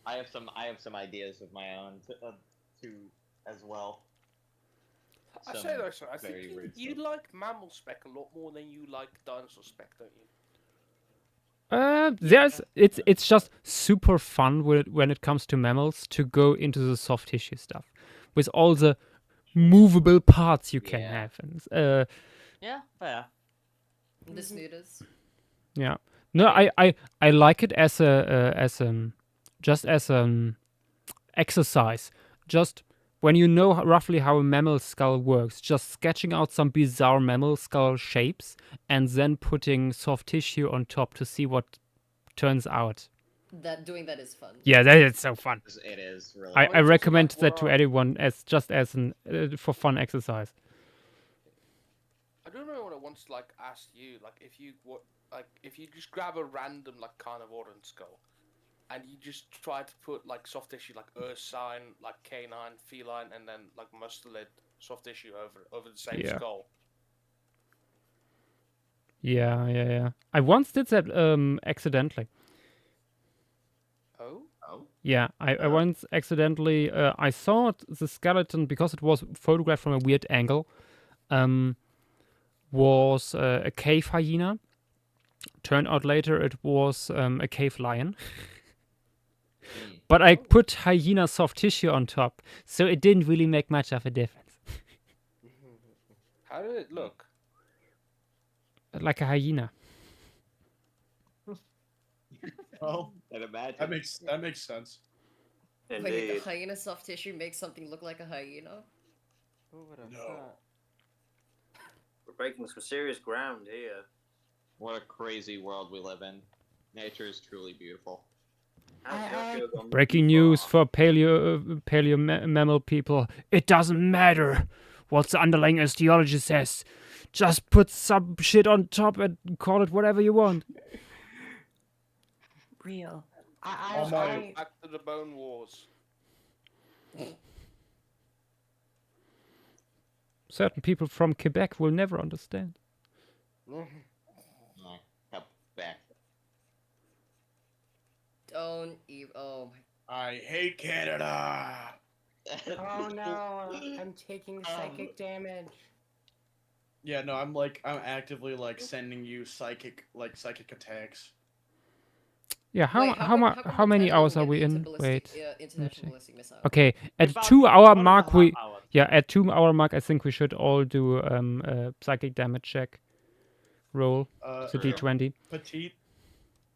I have some ideas of my own too as well. I Some say though, sir, I very think weird you stuff. like mammal spec a lot more than you like dinosaur spec, don't you? It's just super fun when it comes to mammals to go into the soft tissue stuff with all the movable parts you can Yeah. have. And, Yeah, fair. The snooters. yeah. No, I like it as a just as an exercise. Just when you know roughly how a mammal skull works, just sketching out some bizarre mammal skull shapes and then putting soft tissue on top to see what turns out. Doing that is fun. Yeah, that is so fun. It is really. I recommend that to anyone as just as an for fun exercise. I don't know what I once like asked you, like if you if you just grab a random like carnivoran skull, and you just try to put like soft tissue like ursine, like canine, feline, and then like mustelid soft tissue over the same skull. Yeah. I once did that accidentally. Oh? Yeah, I once accidentally I saw the skeleton because it was photographed from a weird angle. Was a cave hyena. Turned out later it was a cave lion. But I put hyena soft tissue on top, so it didn't really make much of a difference. How did it look? Like a hyena. Well, I'd imagine. That makes sense. Wait, the hyena soft tissue makes something look like a hyena? Who would have No. thought? We're breaking some serious ground here. What a crazy world we live in. Nature is truly beautiful. Breaking news for paleo mammal people. It doesn't matter what the underlying osteology says. Just put some shit on top and call it whatever you want. Real. Back to the Bone Wars. Certain people from Quebec will never understand. Quebec. Don't even. Oh my. I hate Canada. Oh no, I'm taking psychic damage. Yeah, no, I'm actively like sending you psychic attacks. Yeah, how many hours are we in? Wait. International ballistic missile. Okay, at About 2 hour 1.5 mark hours. at 2 hour mark I think we should all do a psychic damage check. Roll. So D20. Petite.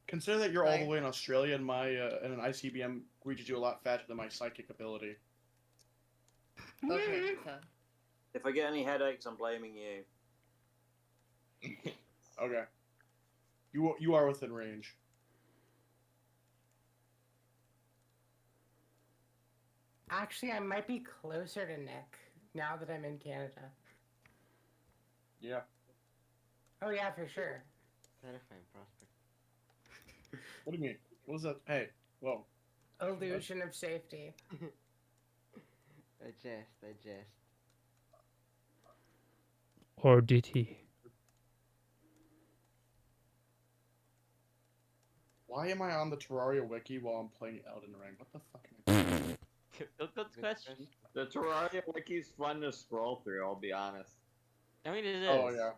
Consider that you're all the way in Australia, and my and an ICBM reaches you a lot faster than my psychic ability. Okay. If I get any headaches, I'm blaming you. Okay. You are within range. Actually, I might be closer to Nick now that I'm in Canada. Yeah. Oh yeah, for sure. Terrifying prospect. What do you mean? What was that? Hey, whoa. Illusion of safety. I jest. Or did he? Why am I on the Terraria wiki while I'm playing Elden Ring? What the fuck am I doing? Good question. The Terraria wiki's fun to scroll through, I'll be honest. I mean, it is. Oh, yeah.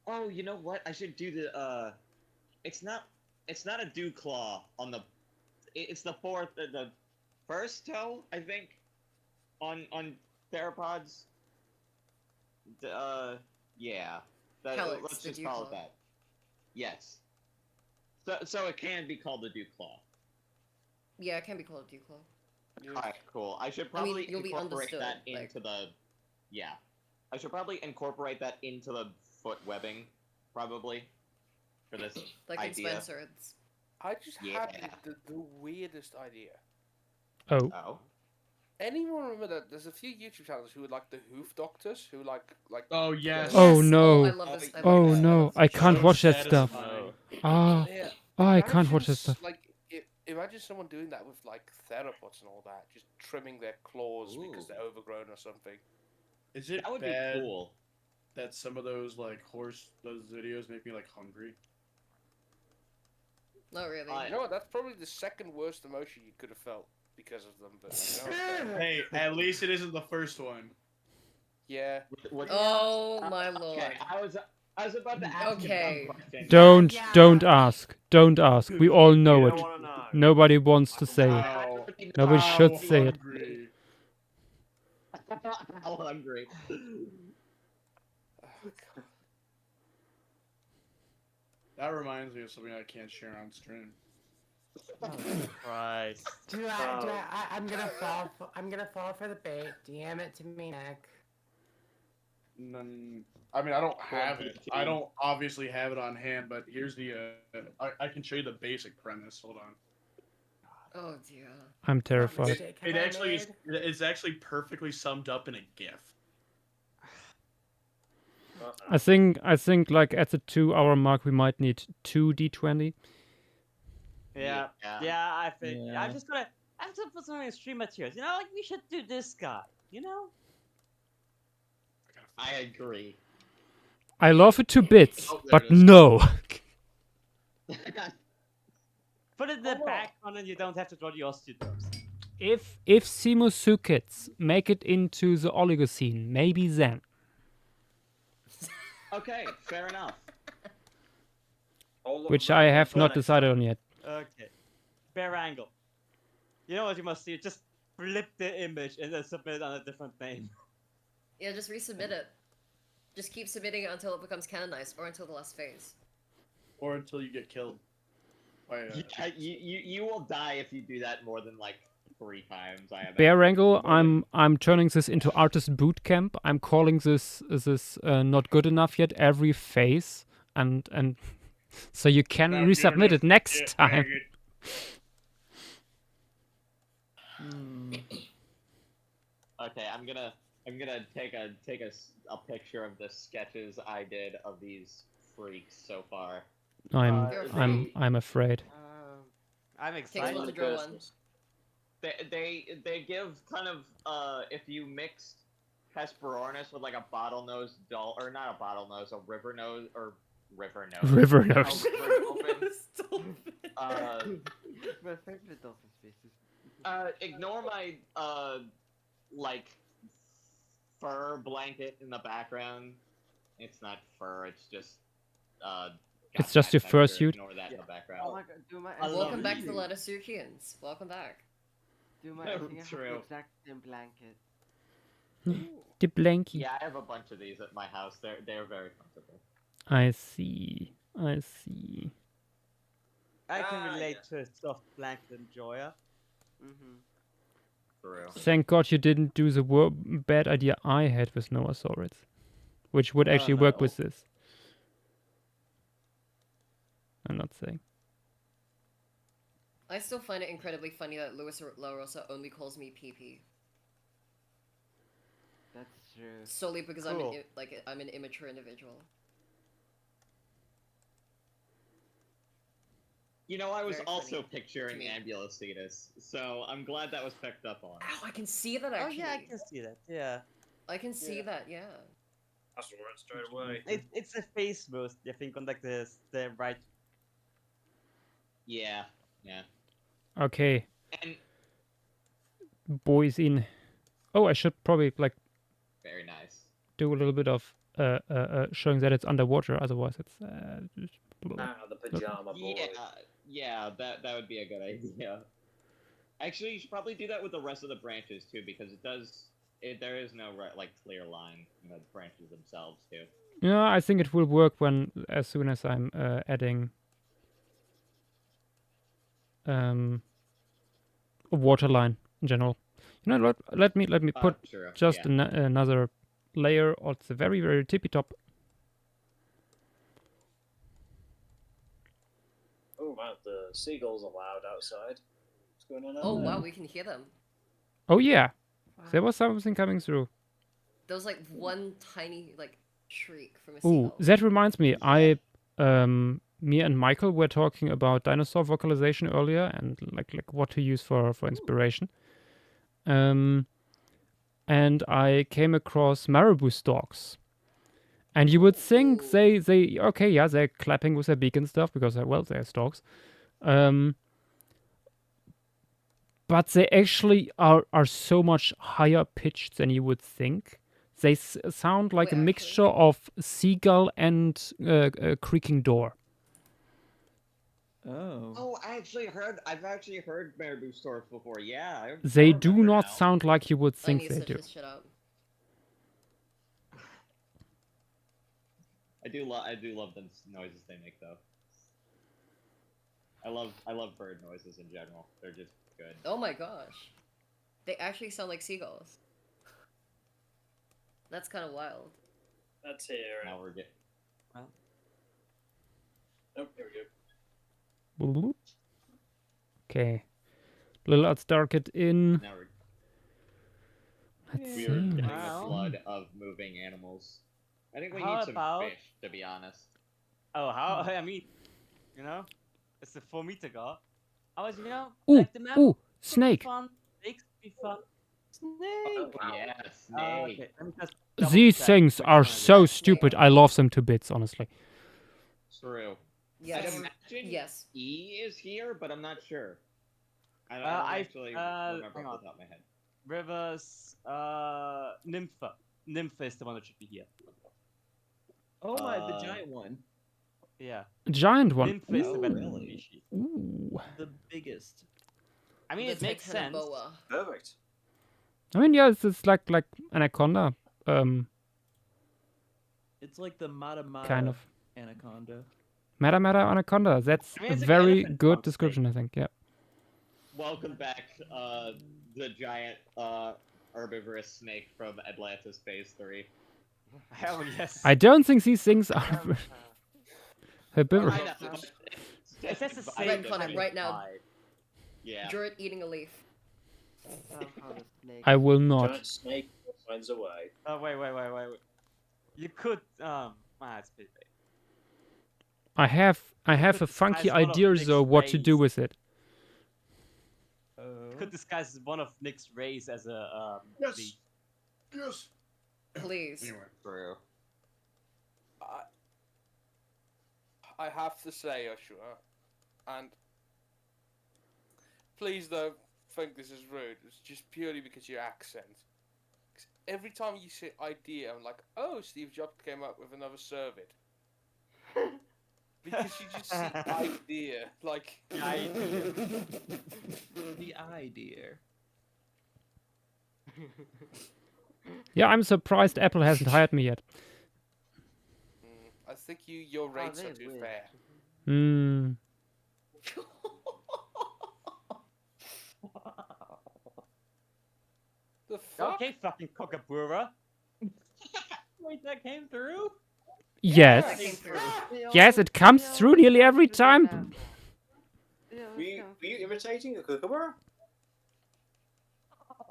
Oh, you know what? I should do the, it's not a dew claw on the, it's the first toe, I think, on theropods. Yeah. Helix, let's the just dew call it claw. that. Yes. So it can be called the dew claw. Yeah, it can be called a dew claw. Alright, cool. I should probably you'll be incorporate understood, that into the... Yeah. I should probably incorporate that into the foot webbing, probably, for this Like idea. in Spencer's. I just had the weirdest idea. Oh. Anyone remember that there's a few YouTube channels who are like the hoof doctors who like Oh yes. Oh no. Oh, I love this. I love Oh this. no. I can't So watch that stuff. satisfying. Yeah, I can't watch that stuff. Like imagine someone doing that with like theropods and all that, just trimming their claws because they're overgrown or something. Is it That would bad be cool. that some of those those videos make me like hungry? Not really. You know what? That's probably the second worst emotion you could have felt because of them. But you know, Hey, at least it isn't the first one. yeah. Oh my lord. Okay, I was about to ask Okay. a dumb question. Don't ask. Don't ask. We all know You it. don't wanna know. Nobody wants to say it. Ow. Nobody should Ow, say it. hungry. How hungry. That reminds me of something I can't share on stream. Christ. I'm gonna fall. I'm gonna fall for the bait. DM it to me, Nick. I mean, I don't have it. I don't obviously have it on hand, but here's the. I can show you the basic premise. Hold on. Oh dear. I'm terrified. It actually is. It's actually perfectly summed up in a GIF. I think like at the 2-hour mark we might need 2 D20. Yeah, I think Yeah. I'm just gonna put something in stream materials. You know, like we should do this guy. You know. I agree. I love it to bits, Oh, there but it is. no. Put it in the background and you don't have to draw the osteotops. If Simusukids make it into the Oligocene, maybe then. Okay, fair enough. Which I have not decided on yet. Okay. Bare angle. You know what you must do? Just flip the image and then submit it on a different name. Yeah, just resubmit it. Just keep submitting it until it becomes canonized, or until the last phase. Or until you get killed. By, You will die if you do that more than like 3 times. I have. Bare angle, I'm turning this into artist boot camp. I'm calling this not good enough yet every phase, and so you can resubmit it next time. Okay, I'm gonna take a picture of the sketches I did of these freaks so far. I'm afraid. I'm Takes excited. one to draw one. They give kind of if you mixed Hesperornis with like a bottlenose dolphin, or not a bottlenose, a river nose or river nose. River nose. My favorite dolphin species. Ignore my like fur blanket in the background. It's not fur. It's just It's just your texture. fursuit. Ignore that in the background. Oh my god, do my Welcome back to the Latasukians. Welcome back. Do my I think I have True. the exact same blanket. The blankie. Yeah, I have a bunch of these at my house. They're very comfortable. I see. I see. I can relate to a soft blanket enjoyer. For real. Thank God you didn't do the bad idea I had with Noasaurids, which would actually work with this. I'm not saying. I still find it incredibly funny that Luis La Rosa only calls me PP. That's true. Solely because Cool. I'm an immature individual. You know, I was Very also funny picturing to me. Ambulocetus, so I'm glad that was picked up on. Ow, I can see that Oh actually. yeah, I can see that. Yeah. I can see that, yeah. That's the word straight away. It's a face most. I think on like the right. Yeah, yeah. Okay, And boys in. Oh, I should probably like very nice. do a little bit of showing that it's underwater. Otherwise, it's. The pajama boy. Yeah, that would be a good idea. Actually, you should probably do that with the rest of the branches too, because there is no like clear line in the branches themselves too. Yeah, I think it will work as soon as I'm adding a water line in general. You know what? Let me put Sure, just yeah. another layer at the very very tippy top. Oh man, the seagulls are loud outside. What's going on? Oh out there? wow, we can hear them. Oh yeah, there was something coming through. There was like one tiny like shriek from a Ooh, seagull. that reminds me. Me and Michael were talking about dinosaur vocalization earlier and like what to use for inspiration. And I came across marabou storks. And you would think they're clapping with their beak and stuff because they're storks. But they actually are so much higher pitched than you would think. They sound like a mixture of seagull and creaking door. Oh, I've actually heard marabou storks before. Yeah. They do not sound like you would I think need they to do. search this shit out. I do love the noises they make though. I love bird noises in general. They're just good. Oh my gosh. They actually sound like seagulls. That's kind of wild. Let's hear it. Now we're getting. Well, Oh, here we go. Bloop. Okay. Little Arts Darket in. now Let's we're see. getting Let's a see. flood of moving animals. I think we How need some about- fish, to be honest. Oh, how? I mean, you know, it's a 4-meter guy. I was, you know, Ooh, like the map. ooh, could be snake. Fun. Snakes could be fun. Snake. Yeah, snake. Uh, Okay, let me just These double-check things which are one it so is. stupid. I love them to bits, honestly. True. Yes. I'd imagine Yes. E is here, but I'm not sure. I don't I- actually remember hang off on. the top of my head. Rivers, Nympha. Nympha is the one that should be here. Oh my, the Uh, giant one. Yeah. A giant one. Nympha is the Oh, better really? species. Ooh. The biggest. I mean, The it makes sense. Titanoboa. Perfect. I mean, yeah, it's like anaconda. It's like the Mata Mata Kind of. anaconda. Meta anaconda. That's I mean, a it's like very elephant good trunk description, I think. Yeah. Welcome back, the giant, herbivorous snake from Atlantis Phase 3. Hell yes. I don't think these things are herbivorous. I know. It says the same Red Connor, thing. right now. Yeah. Druid eating a leaf. I will not. Giant snake finds a way. Oh, wait. You could, it's a bit big. I have a funky disguise one of idea Nick's though what to do rays. with it. You could disguise one of Nick's rays as a, Yes. leaf. Yes. Please. Anyway. True. I have to say, Ushua, and please don't think this is rude. It's just purely because of your accent. 'Cause every time you say idea, I'm like, oh, Steve Jobs came up with another service. Because you just see idea, like The idea. Yeah, I'm surprised Apple hasn't hired me yet. I think your rates are too fair. Hmm. The fuck? Okay, fucking Kookaburra. Wait, that came through? Yes. That came through. Yes, it comes through nearly every time. Were you imitating a kookaburra?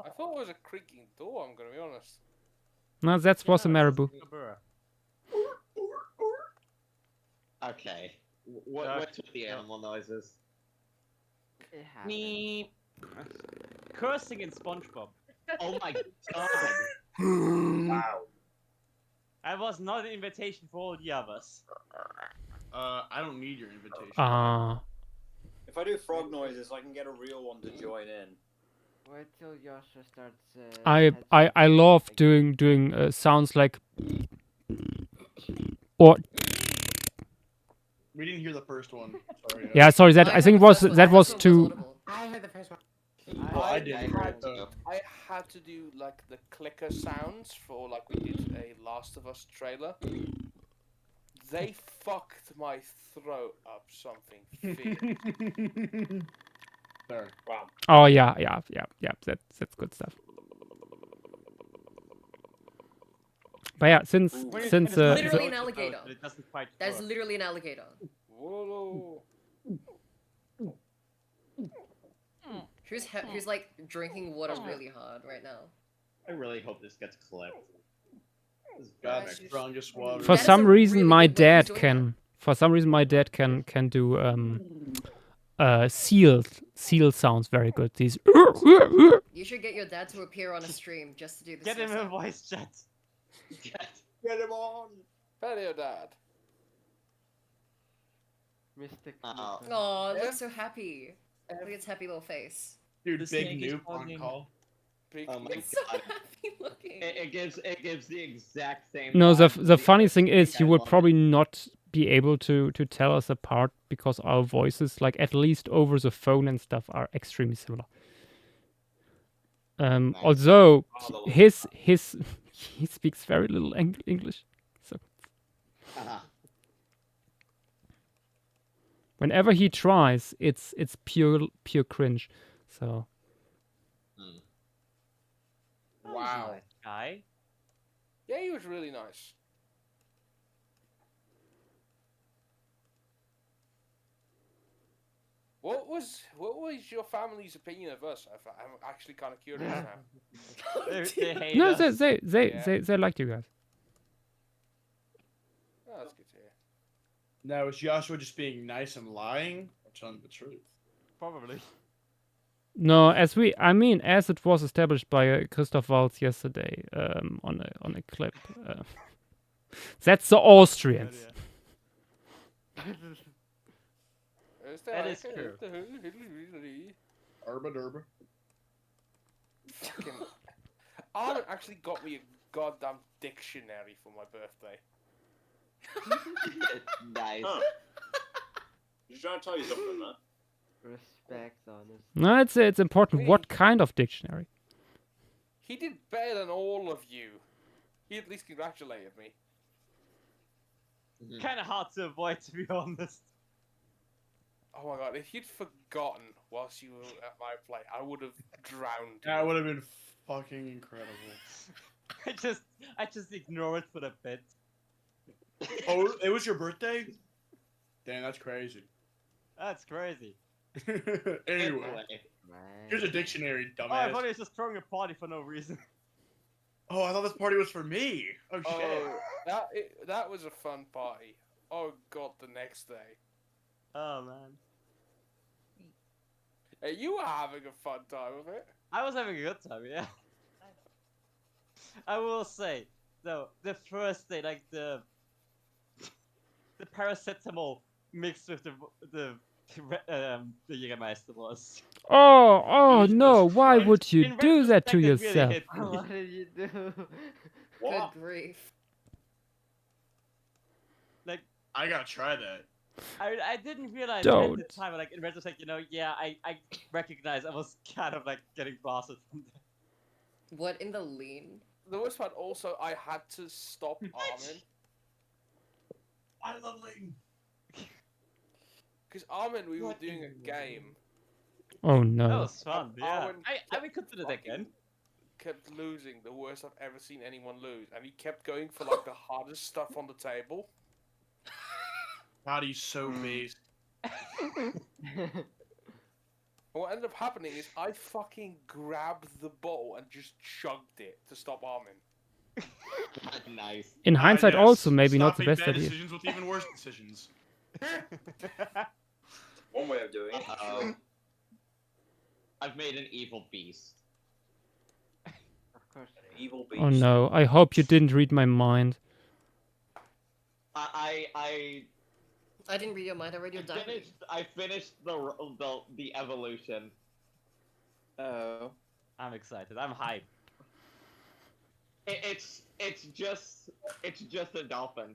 I thought it was a creaking door, I'm gonna be honest. No, that was a marabou. Kookaburra. Okay. What's with the animal noises? It happens. Me. Cursing in SpongeBob. Oh my god. Wow. That was not an invitation for all the others. I don't need your invitation. If I do frog noises, I can get a real one to join in. Wait till Joshua starts. I love doing sounds like or We didn't hear the first one. Sorry. yeah, sorry, that I think was that was too. I heard the first one. I didn't. I had to do like the clicker sounds for like we did a Last of Us trailer. They fucked my throat up something fierce. There. Wow. Oh yeah. That's good stuff. But yeah, since Literally an alligator. But it doesn't quite That is work. literally an alligator. Whoa. Who's like drinking water really hard right now? I really hope this gets clipped. This is God's garbage. strongest water. for That is some a reason really my good way of dad doing can do seal sounds very good. These You should get your dad to appear on a stream just to do this. Get him a voice chat. Get him on! Better dad. Mr. Oh, it looks so happy. Look at its happy little face. Dude, The big snake is noob on bugging. call. Oh my It's so god. happy looking. It gives the exact same. No, vibe the as funny other thing is snake. you I would love probably not be able to tell us apart because our voices, like at least over the phone and stuff, are extremely similar. Although his he speaks very little English, so. Uh-huh. Whenever he tries, it's pure cringe. So Wow. Nice guy. Yeah, he was really nice. What was your family's opinion of us? I'm actually kind of curious now. They hate no, us. they liked you guys. Oh, that's good to hear. Now, is Joshua just being nice and lying, or telling the truth? Probably. No, as it was established by Christoph Waltz yesterday on a clip. That's the Austrians. That is true. Urban, urban. Fucking. Armin actually got me a goddamn dictionary for my birthday. Nice. Huh. He's trying to tell you something, man. Respect, honest. No, it's important. What kind of dictionary? He did better than all of you. He at least congratulated me. Kind of hard to avoid, to be honest. Oh my god, if you'd forgotten whilst you were at my play, I would have drowned. That would have been fucking incredible. I just ignore it for a bit. Oh, it was your birthday? Damn, that's crazy. That's crazy. Anyway, here's a dictionary, dumbass. Oh, I thought he was just throwing a party for no reason. Oh, I thought this party was for me. Oh, shit. Oh, that was a fun party. Oh god, the next day. Oh man. Hey, you were having a fun time with it. I was having a good time, yeah. I will say, though, the first day, like the paracetamol mixed with the Jägermeister was. Oh no! Why would you In do that to retrospect, it really yourself? hit me. What did you do? Good grief. Like, I gotta try that. I didn't realize Don't. at the time, like in retrospect, yeah, I recognized I was kind of like getting blasted from that. What in the lean? The worst part also, I had to stop Armin. I love Leighton. Because Armin, we were doing a game. Oh That no! was fun, yeah. Armin I would consider that again. kept losing, the worst I've ever seen anyone lose, and he kept going for like the hardest stuff on the table. God, he's so based. And what ended up happening is I fucking grabbed the bottle and just chugged it to stop Armin. Nice. In hindsight, yes. also maybe not the Stopping best bad idea. decisions with even worse decisions. One way of doing it. I've made an evil beast. Of course. An evil beast. Oh no! I hope you didn't read my mind. I didn't read your mind. I read your diary. I finished the evolution. Oh. I'm excited. I'm hyped. It's just a dolphin,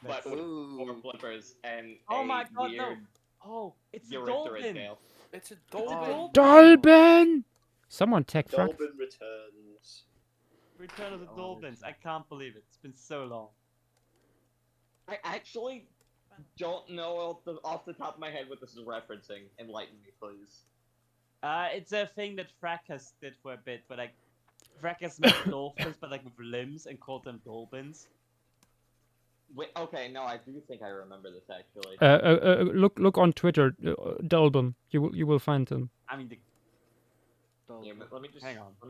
but with four flippers and Oh a my god, weird no! Oh, it's a urethra dolphin. tail. It's a It's a dolphin. Dolben! Someone tech fuck. Dolphin returns. Return of the Dolphins. I can't believe it. It's been so long. I actually don't know off the top of my head what this is referencing. Enlighten me, please. It's a thing that Fracas did for a bit, but like Fracas made dolphins, but like with limbs, and called them dolphins. Wait, okay, no, I do think I remember this actually. Look on Twitter, Dolben. You will find them. I mean, Yeah, but let me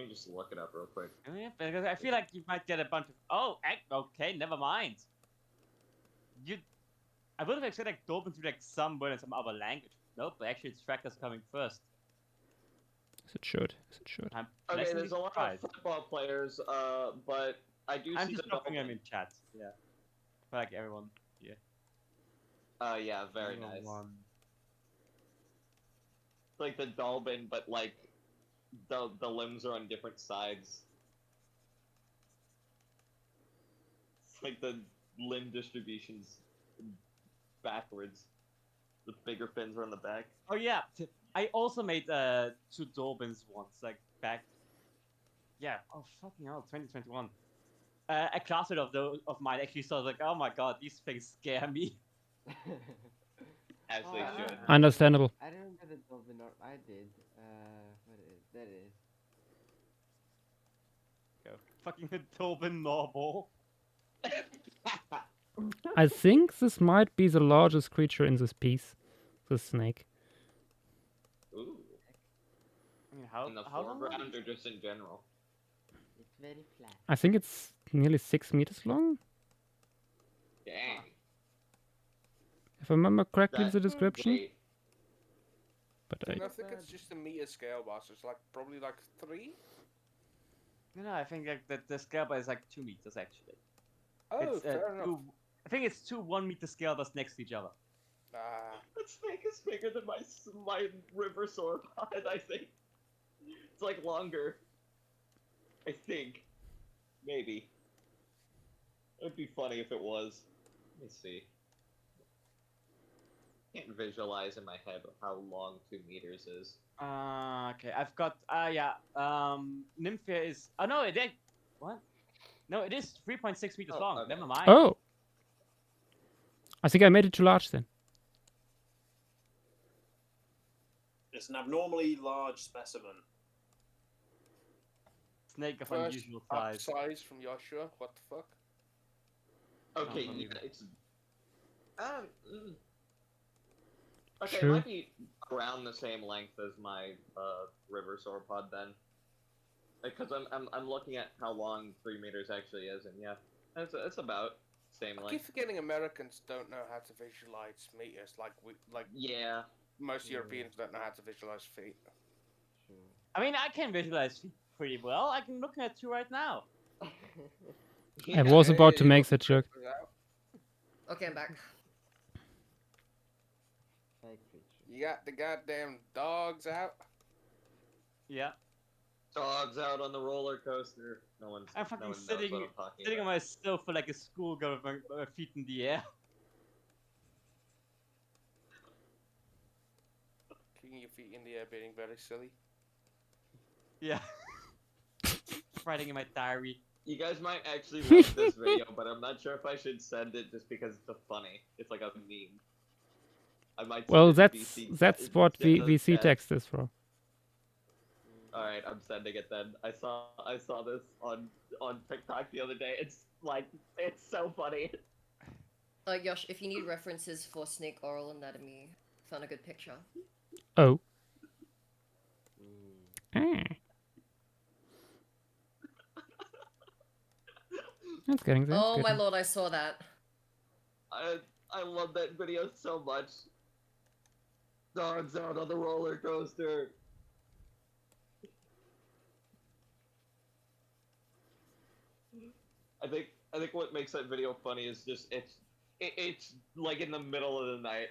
just look it up real quick. yeah, because I feel like you might get a bunch of. Oh, okay, never mind. I would have expected like dolphins to be like some word in some other language. Nope, but actually it's Fracas coming first. As it should. As it should. I'm Okay, pleasantly there's a lot of surprised. football players, but I do I'm see just the dropping them dolphin. in chat. Yeah, for like everyone. Yeah. Yeah, very nice. It's like the dolphin, but like the limbs are on different sides. It's like the limb distributions backwards. The bigger fins are on the back. Oh yeah, I also made 2 dolphins once, like back. Yeah. Oh fucking hell, 2021. A classmate of mine actually saw like, oh my god, these things scare me. As they should. Understandable. I remember the dolphin, or I did. What is that? Is Go. Fucking Tobin Normal. I think this might be the largest creature in this piece. The snake. Ooh. I mean, how In the how long? foreground or just in general? it's very flat. I think it's nearly 6 meters long. Dang. If I remember correctly That's the description. great. But I think it's just a meter scale, boss. It's like probably like 3. No, I think that the scale bar is like 2 meters actually. Oh, It's, fair enough. I think it's 2 1-meter scale bars next to each other. That snake is bigger than my river sauropod, I think. It's like longer. I think. Maybe. It would be funny if it was. Let me see. Can't visualize in my head how long 2 meters is. Okay, I've got yeah. Nymphia is no, it ain't. What? No, it is 3.6 meters long. okay. Never mind. Oh! I think I made it too large then. It's an abnormally large specimen. Snake of First unusual up size. size from Joshua. What the fuck? Okay, Not yeah, even. it's. Okay, True. it might be around the same length as my river sauropod then. Because I'm looking at how long 3 meters actually is, and yeah, it's about same I length. keep forgetting Americans don't know how to visualize meters like Yeah. most Europeans don't know how to visualize feet. I mean, I can visualize feet pretty well. I can look at 2 right now. I was about to make that joke. Okay, I'm back. You got the goddamn dogs out. Yeah. Dogs out on the roller coaster. No one's. I'm no fucking one knows sitting what I'm talking on about. my sofa like a schoolgirl with my feet in the air. Kicking your feet in the air, being very silly. Yeah. Writing in my diary. You guys might actually like this video, but I'm not sure if I should send it just because it's funny. It's like a meme. I might. Well, send it to that's VC what in the VC chat. text is for. All right, I'm sending it then. I saw this on TikTok the other day. It's so funny. Yosh, if you need references for snake oral anatomy, found a good picture. Oh. Ah. That's getting there. Oh it's my getting- lord, I saw that. I love that video so much. Dogs out on the roller coaster. I think what makes that video funny is just it's like in the middle of the night.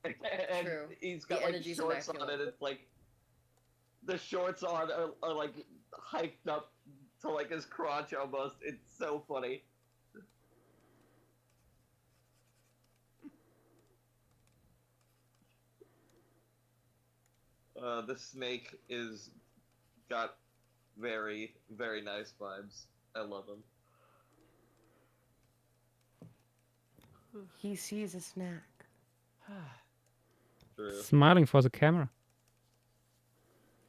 And True. he's got The like energy's shorts on immaculate. and it's like the shorts on are like hiked up to like his crotch almost. It's so funny. The snake is got very, very nice vibes. I love him. He sees a snack. True. Smiling for the camera.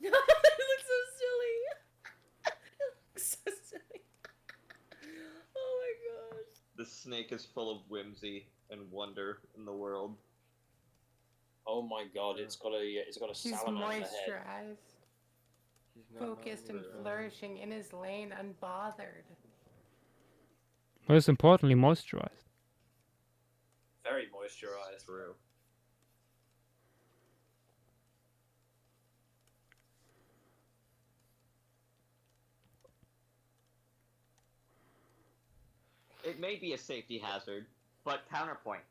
It looks so silly. It looks so silly. Oh my gosh. The snake is full of whimsy and wonder in the world. Oh my god, it's got a He's salamander head. moisturized, focused and flourishing in his lane, unbothered. Most importantly, moisturized. Very moisturized. True. It may be a safety hazard, but counterpoint: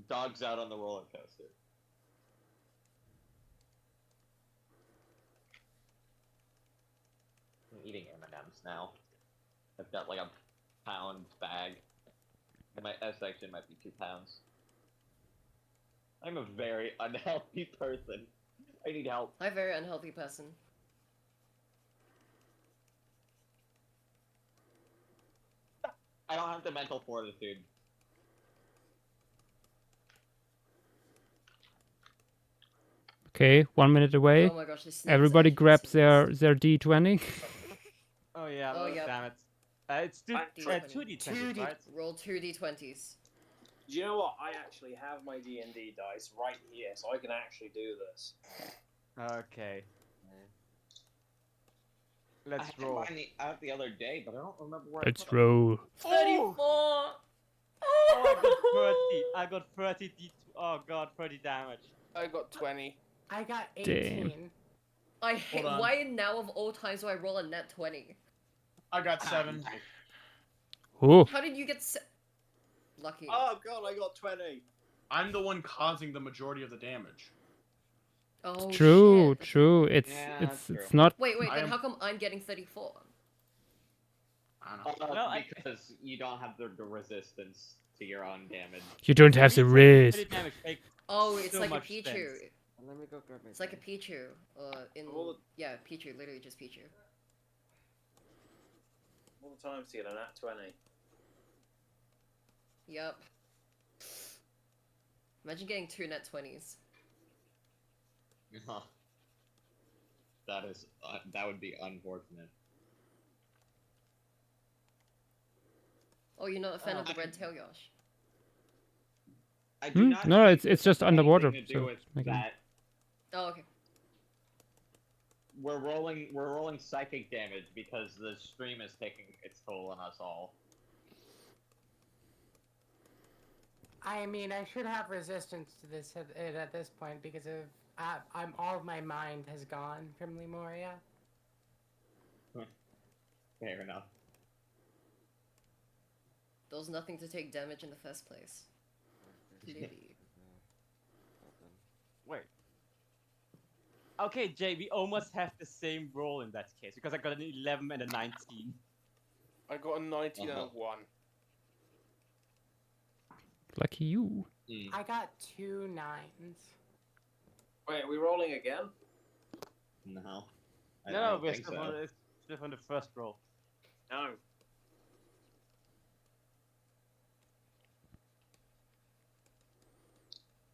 dogs out on the roller coaster. I'm eating M&Ms now. I've got like a pound bag. My S section might be 2 pounds. I'm a very unhealthy person. I need help. I'm a very unhealthy person. I don't have the mental fortitude. Okay, 1 minute away. Oh my gosh, this snake is Everybody actually grabs serious. their D20. Oh yeah. Oh, yep. Damn it. It's two D20. 2d20s, right? Roll 2d20s. Do you know what? I actually have my D&D dice right here, so I can actually do this. Okay. Let's I had roll. mine out the other day, but I don't remember where. Let's roll. 34! Oh, I got 30 D. Oh god, 30 damage. I got 20. I got 18. I hate. on. Why now of all times do I roll a net 20? I got 7. Ooh. How did you get lucky? Oh god, I got 20. I'm the one causing the majority of the damage. Oh, True, shit. true. It's Yeah, it's not. Wait, I then am- how come I'm getting 34? I don't know. No, because you don't have the resistance to your own damage. You don't have the risk. 30 damage makes Oh, it's so like a much Pichu. sense. Let me go grab my. It's like a dice. Pichu. Yeah, Pichu, literally just Pichu. All the times to get a nat 20. Yep. Imagine getting 2 net 20s. That is that would be unfortunate. Oh, you're not a fan of the red tail Yosh? I do not No, think it's this just has underwater. anything to do So with making- that. Oh, okay. We're rolling psychic damage because the stream is taking its toll on us all. I mean, I should have resistance to this at this point because of I'm all of my mind has gone from Lemuria. Fair enough. There was nothing to take damage in the first place. Clearly. Wait. Okay, Jay, we almost have the same roll in that case because I got an 11 and a 19. I got a 19 and a 1. Lucky you. I got 2 9s. Wait, are we rolling again? No. I No, don't we're think still so. on, it's still on the first roll. No.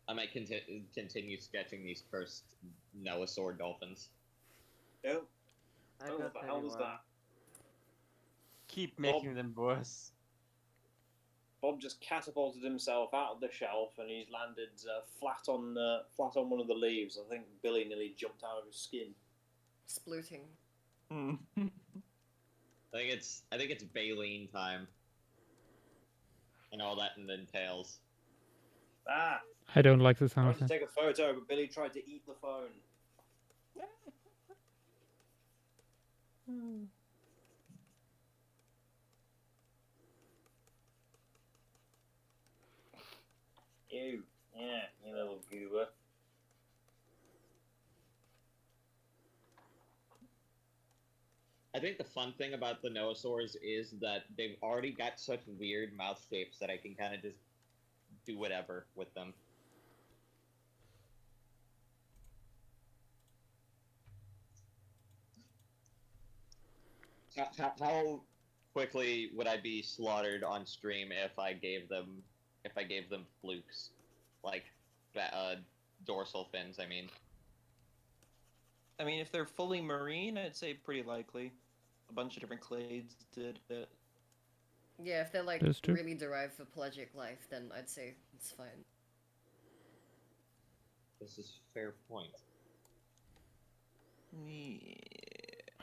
I might continue sketching these cursed Noasaur dolphins. No. I Oh, got what the hell was 31. that? Keep making them worse. Bob just catapulted himself out of the shelf and he's landed flat on one of the leaves. I think Billy nearly jumped out of his skin. Splooting. I think it's baleen time. And all that entails. Ah! I don't like the I sound wanted of to that. take a photo, but Billy tried to eat the phone. You. Yeah, you little goober. I think the fun thing about the Noasaurs is that they've already got such weird mouth shapes that I can kind of just do whatever with them. How quickly would I be slaughtered on stream if I gave them flukes, like dorsal fins? I mean, if they're fully marine, I'd say pretty likely. A bunch of different clades did it. Yeah, if they're like That's true. really derived for pelagic life, then I'd say it's fine. this is a fair point.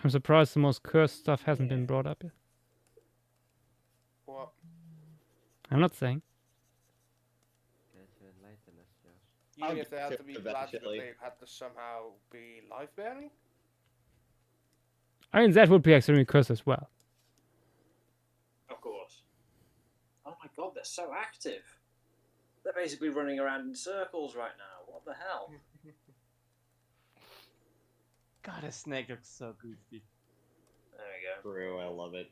I'm surprised the most cursed stuff hasn't been brought up yet. What? I'm not saying. Care to enlighten us, Josh? Even I'll if they had get to be to it pelagic, eventually. they had to somehow be life-bearing? I mean, that would be extremely cursed as well. Of course. Oh my god, they're so active. They're basically running around in circles right now. What the hell? God, a snake looks so goofy. There we go. True, I love it.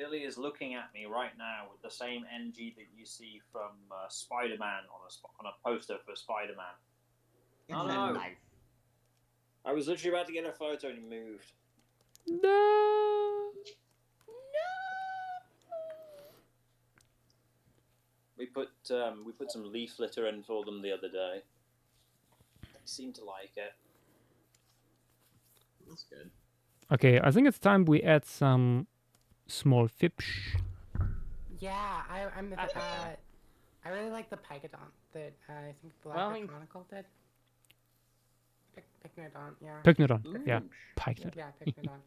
Billy is looking at me right now with the same energy that you see from Spider-Man on a poster for Spider-Man. Oh no! I was literally about to get a photo and he moved. No. We put some leaf litter in for them the other day. They seem to like it. That's good. Okay, I think it's time we add some small fish. Yeah, I really like the Pygodont that I think the Well, I Black mean- Chronicle did. Pycnodont, yeah. Pycnodon. Ooh. Yeah, Pycnodon. Yeah, Pycnodont.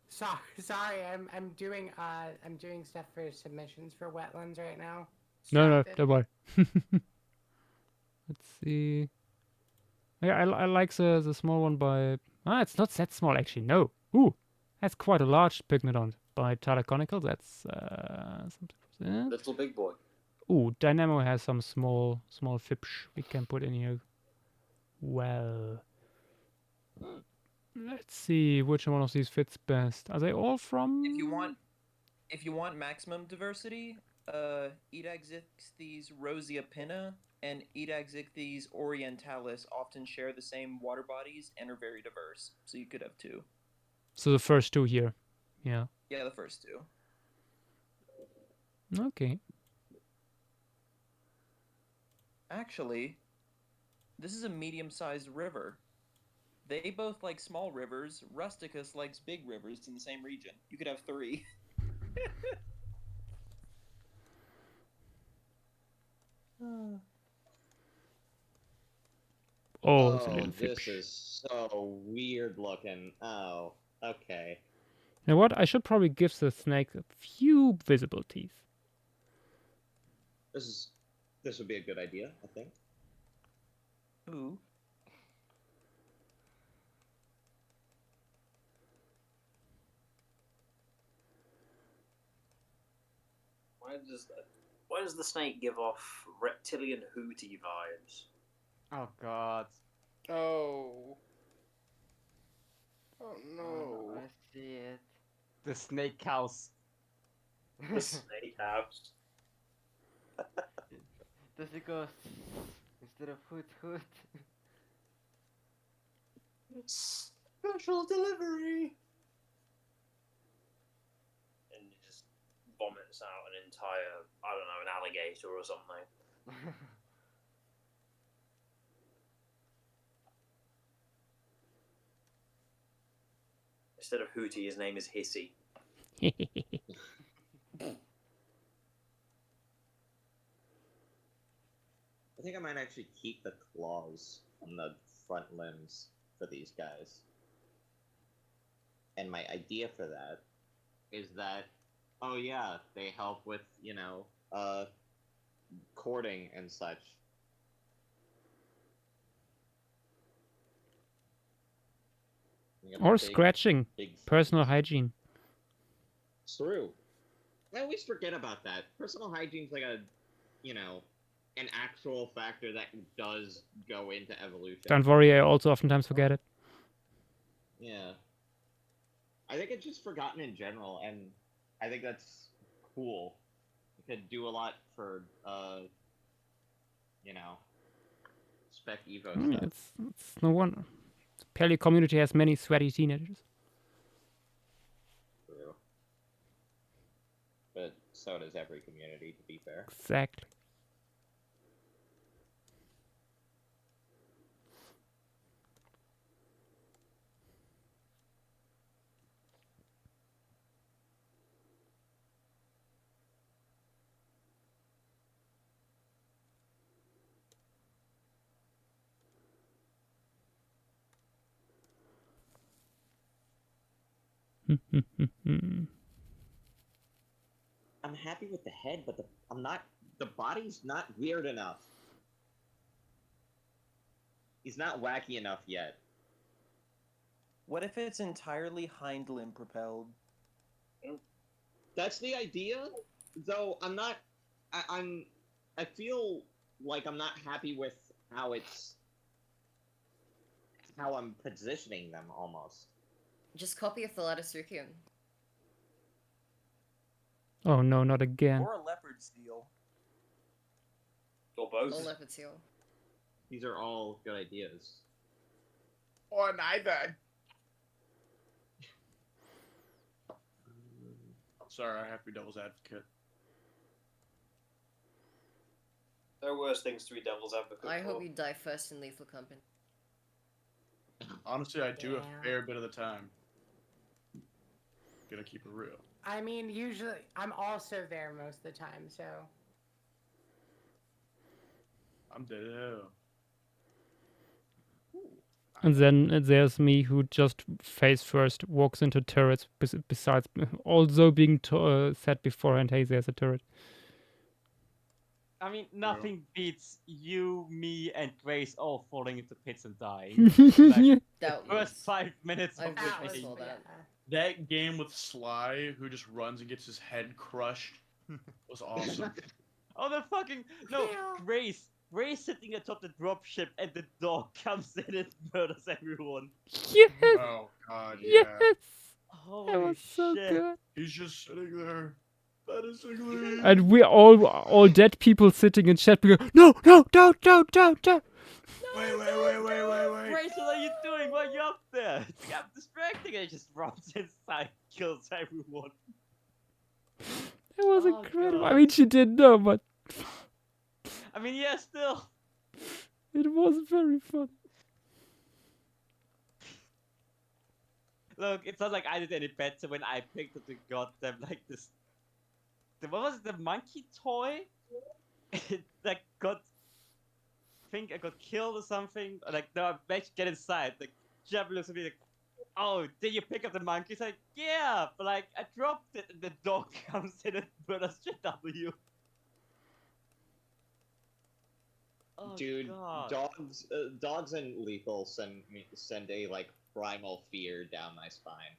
Sorry, I'm doing stuff for submissions for wetlands right now. No, Stop it. don't worry. Let's see. Yeah, I like the small one by... Ah, it's not that small, actually. No. Ooh, that's quite a large Pycnodon by Conical. That's something. Little big boy. Ooh, Dynamo has some small fish we can put in here. Well, let's see which one of these fits best. Are they all from? If you want maximum diversity, Edaxichthys rosea pinna and Edaxichthys orientalis often share the same water bodies and are very diverse. So you could have two. So the first two here. Yeah. Yeah, the first two. Okay. Actually, this is a medium-sized river. They both like small rivers. Rusticus likes big rivers in the same region. You could have three. Oh, it's a little this fish. is so weird looking. Oh, okay. You know what? I should probably give the snake a few visible teeth. This would be a good idea, I think. Ooh. Why does the snake give off reptilian hootie vibes? Oh god. Oh. Oh no. Oh, I see it. The snake house. The snake house. Does it go instead of hoot hoot? Special delivery. And it just vomits out an entire, I don't know, an alligator or something. Instead of Hootie, his name is Hissy. I think I might actually keep the claws on the front limbs for these guys. And my idea for that is that, oh yeah, they help with, courting and such. Or scratching. Personal hygiene. It's true. I always forget about that. Personal hygiene's like an actual factor that does go into evolution. Don't worry, I also oftentimes forget it. Yeah. I think it's just forgotten in general, and I think that's cool. It could do a lot for, Spec-evo stuff. It's no wonder. The paleo community has many sweaty teenagers. True. But so does every community, to be fair. Exactly. I'm happy with the head, but the body's not weird enough. He's not wacky enough yet. What if it's entirely hind limb propelled? That's the idea, though I feel like I'm not happy with how I'm positioning them almost. Just copy a Philatosruchium. Oh no, not again. Or a leopard seal. Or both. Or leopard seal. These are all good ideas. Or neither. Sorry, I have to be devil's advocate. There are worse things to be devil's advocate I for. hope you die first in Lethal Company. Honestly, I do Yeah. a fair bit of the time. Gonna keep it real. I mean, usually I'm also there most of the time, so. I'm dead as hell. And then there's me who just face first walks into turrets. Besides, also being said beforehand, hey, there's a turret. I mean, nothing beats you, me, and Grace all falling into pits and dying. That First was. 5 minutes I of That the was game. saw that. That game with Sly, who just runs and gets his head crushed, was awesome. Oh, the fucking no, Yeah. Grace sitting atop the dropship, and the dog comes in and murders everyone. Yes, Oh god, yeah. yes, Holy that was so shit. good. He's just sitting there, menacingly. And we're all dead people sitting in chat. Being, no, don't. Wait. Grace, what are you doing? Why are you up there? I'm distracting, and it just runs inside, kills everyone. It was Oh, incredible. God. I mean, she didn't know, but I mean, yeah, still. it was very fun. Look, it's not like I did any better when I picked up the goddamn, like, this... What was it, the monkey toy? That got... I think I got killed or something. Like, no, I managed to get inside. Like, Jeb looks at me like, oh, did you pick up the monkey? He's like, yeah, but like, I dropped it and the dog comes in and murders JW. Oh, Dude, God. dogs and lethal send a like primal fear down my spine.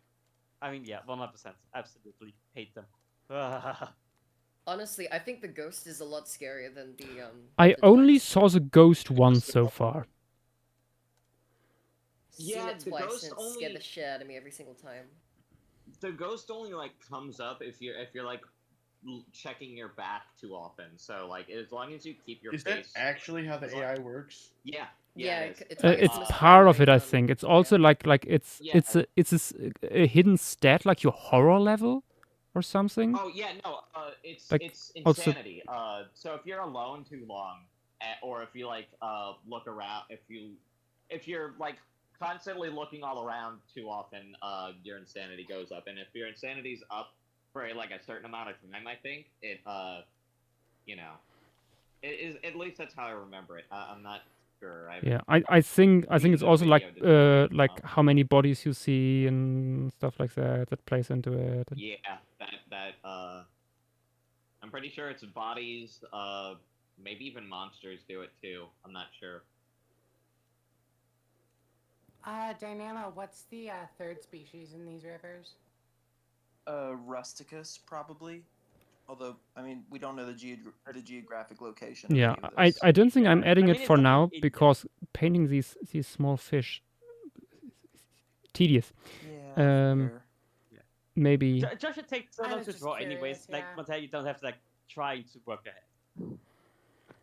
I mean, yeah, 100%. Absolutely hate them. Honestly, I think the ghost is a lot scarier than the I the only dogs. saw the ghost once so far. Seen Yeah, it the twice ghost and it only- scared the shit out of me every single time. The ghost only like comes up if you're like checking your back too often. So like as long as you keep your Is that face. actually how the AI works? Yeah. Yeah, it is. it's It's almost part of it, I like, think. It's also like it's Yeah. a hidden stat, like your horror level or something. Oh yeah, no. It's Like, it's also- insanity. So if you're alone too long, or if you like look around, if you're like constantly looking all around too often, your insanity goes up. And if your insanity's up for like a certain amount of time, I think it you know, it is, at least that's how I remember it. I'm not sure. Yeah, I think it's the also like video to- like how many bodies you see and stuff like that plays into it. Yeah, that I'm pretty sure it's bodies, maybe even monsters do it too. I'm not sure. Dynamo, what's the third species in these rivers? Rusticus, probably. Although, I mean, we don't know the geographic location. Of Yeah, any of this. I don't think I'm adding I it mean, for it's now only India. because painting these small fish tedious. Yeah, Um, fair. Maybe Josh should take so I long was to just draw anyways. curious, Like, yeah. Montel, you don't have to, like, try to work ahead.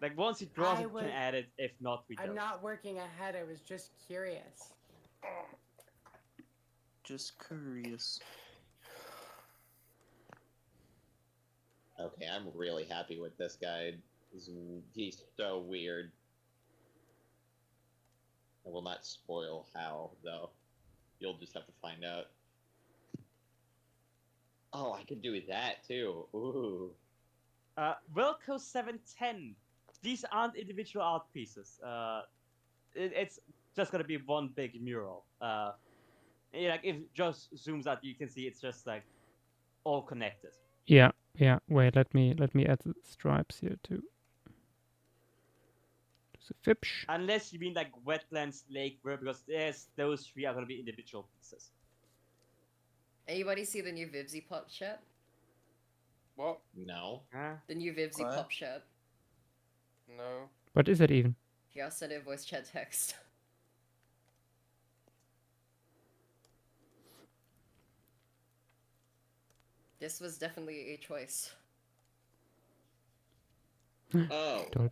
Like, once he draws I it, we would- can add it. If not, we I'm don't. not working ahead, I was just curious. Just curious. Okay, I'm really happy with this guy. He's so weird. I will not spoil how, though. You'll just have to find out. Oh, I can do that too. Ooh. Wilco 710. These aren't individual art pieces. It's just gonna be one big mural. Yeah, like if Josh zooms out, you can see it's just like all connected. yeah. Wait, let me add the stripes here too. To the fipsh. Unless you mean like wetlands, lake, river, because those three are gonna be individual pieces. Anybody see the new Vivzy pop shirt? What? No. The new Vivzy What? pop shirt. No. What is that even? Here, I'll send it in voice chat text. This was definitely a choice. Oh, Stolpe.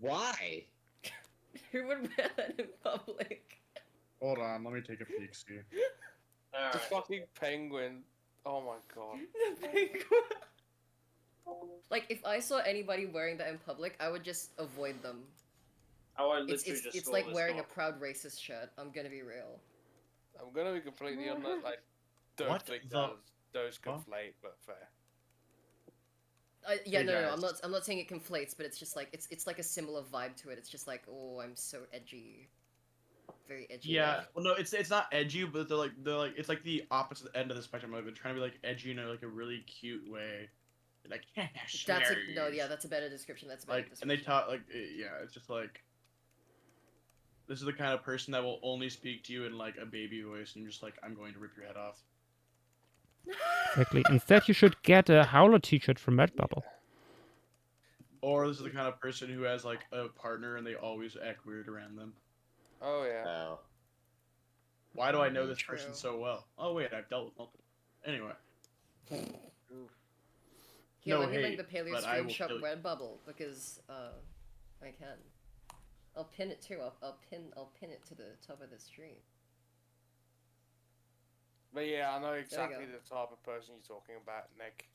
why? Who would wear that in public? Hold on, let me take a peek. See. The fucking penguin. Oh my god. The penguin. Like, if I saw anybody wearing that in public, I would just avoid them. Oh, I It's literally just it's saw like this wearing a dog. proud racist shirt. I'm gonna be real. I'm gonna be completely honest. Like, don't What think the- those Huh? conflate, but fair. Yeah, Hey, no, guys. I'm not saying it conflates, but it's just like it's like a similar vibe to it. It's just like, oh, I'm so edgy, very edgy. Yeah, well, no, it's not edgy, but they're like it's like the opposite end of the spectrum. Like they're trying to be like edgy in like a really cute way. Like That's a no, yeah, that's a better description. That's a better like, and description. they talk like yeah, it's just like this is the kind of person that will only speak to you in like a baby voice, and just like I'm going to rip your head off. Exactly. Instead, you should get a Howler t-shirt from Redbubble. Or this is the kind of person who has like a partner and they always act weird around them. Oh yeah. Oh. Why do I know this True. person so well? Oh wait, I've dealt with multiple. Anyway. Here, No let me link hate, the Paleo but I Stream will Shop kill you. Redbubble because I can. I'll pin it too. I'll pin it to the top of the stream. But yeah, I know you exactly go. the type of person you're talking about, Nick.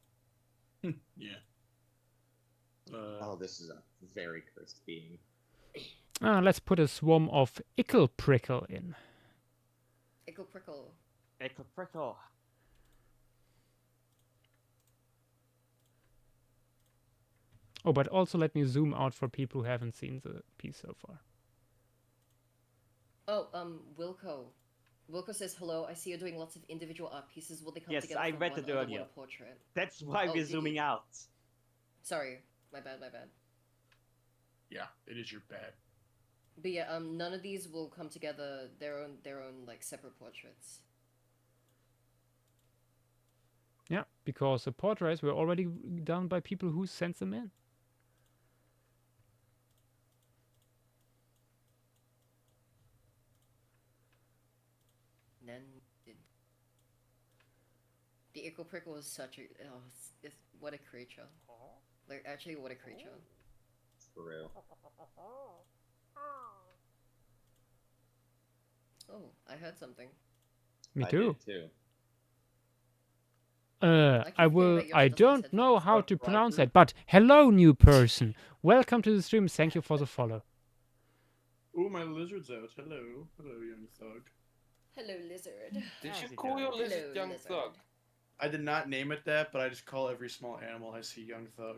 Yeah. Oh, this is a very cursed being. Let's put a swarm of ickle prickle in. Ickle prickle. Echo prickle. Oh, but also let me zoom out for people who haven't seen the piece so far. Oh, Wilco. Wilco says hello. I see you're doing lots of individual art pieces. Will they come Yes, together I for read one it underwater earlier. portrait? That's why Oh, we're did zooming you? out. Sorry, my bad, my bad. Yeah, it is your bad. But yeah, none of these will come together their own like separate portraits. Yeah, because the portraits were already done by people who sent them in. Then the Ickle Prickle is such a it's what a creature. Like actually, what a creature. True. Oh, I heard something. Me I too. did too. I keep forgetting will. that Yoshi I doesn't have don't know headphones. how to pronounce that, but hello, new person. Welcome to the stream. Thank you for the follow. Ooh, my lizard's out. Hello. Hello, young thug. Hello, lizard. Did How's you he call doing? your lizard Hello, young lizard. thug? I did not name it that, but I just call every small animal I see young thug.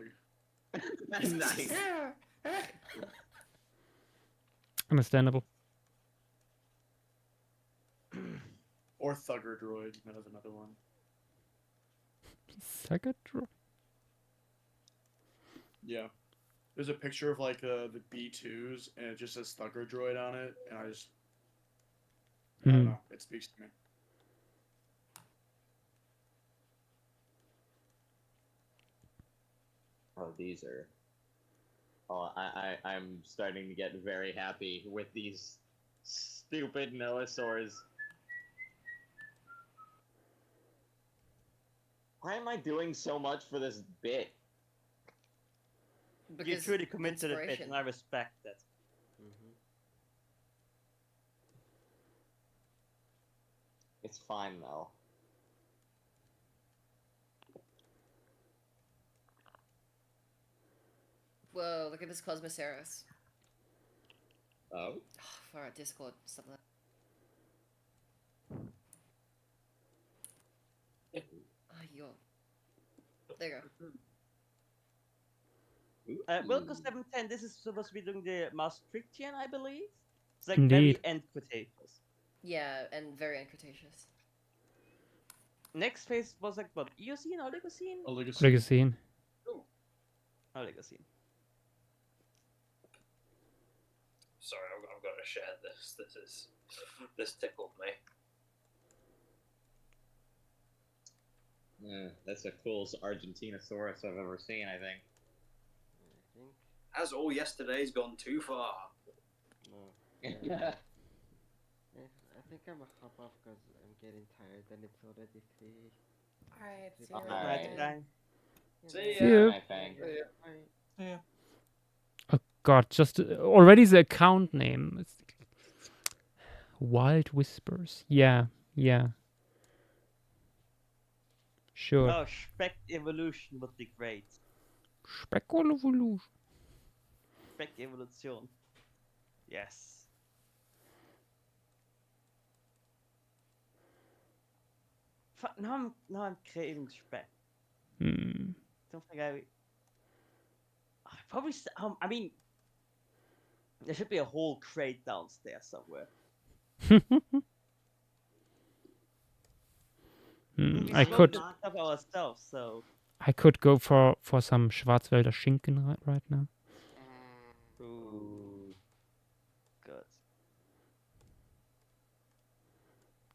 Nice. Understandable. Or thugger droid. That was another one. Sagatro. Yeah. There's a picture of like the B2s, and it just says thugger droid on it, and I just I don't know. It speaks to me. Oh, these are. Oh, I'm starting to get very happy with these stupid Noasaurs. Why am I doing so much for this bit? You Because truly commit to the bit, inspiration. and I respect that. It's fine though. Whoa, look at this Cosmoceros. Oh? For our Discord, stuff like that. Ah, yo. There you go. Wilco 710, this is supposed to be doing the Maastrichtian, I believe? It's like Indeed. very end Cretaceous. Yeah, and very uncretaceous. Next phase was like what? Eocene, Oligocene? Oligocene. Oligocene. Sorry, I've got to share this. This tickled me. Yeah, that's the coolest Argentinosaurus I've ever seen, I think. As all yesterday's gone too far. No. I think I'm a hop off because I'm getting tired and it's already 3. Alright, see you Alright. later. Bye. See See ya. you. Bye, Fang. Yeah. Oh God, just already the account name. It's Wild Whispers. Yeah, yeah. Sure. Oh, Spec Evolution would be great. Speculative. Spec Evolution. Yes. Fuck, now I'm craving Spec. Hmm. Don't think I probably. I mean, there should be a whole crate downstairs somewhere. We I smoked could the stuff ourselves, so. I could go for some Schwarzwälder Schinken right now. Ooh. Good.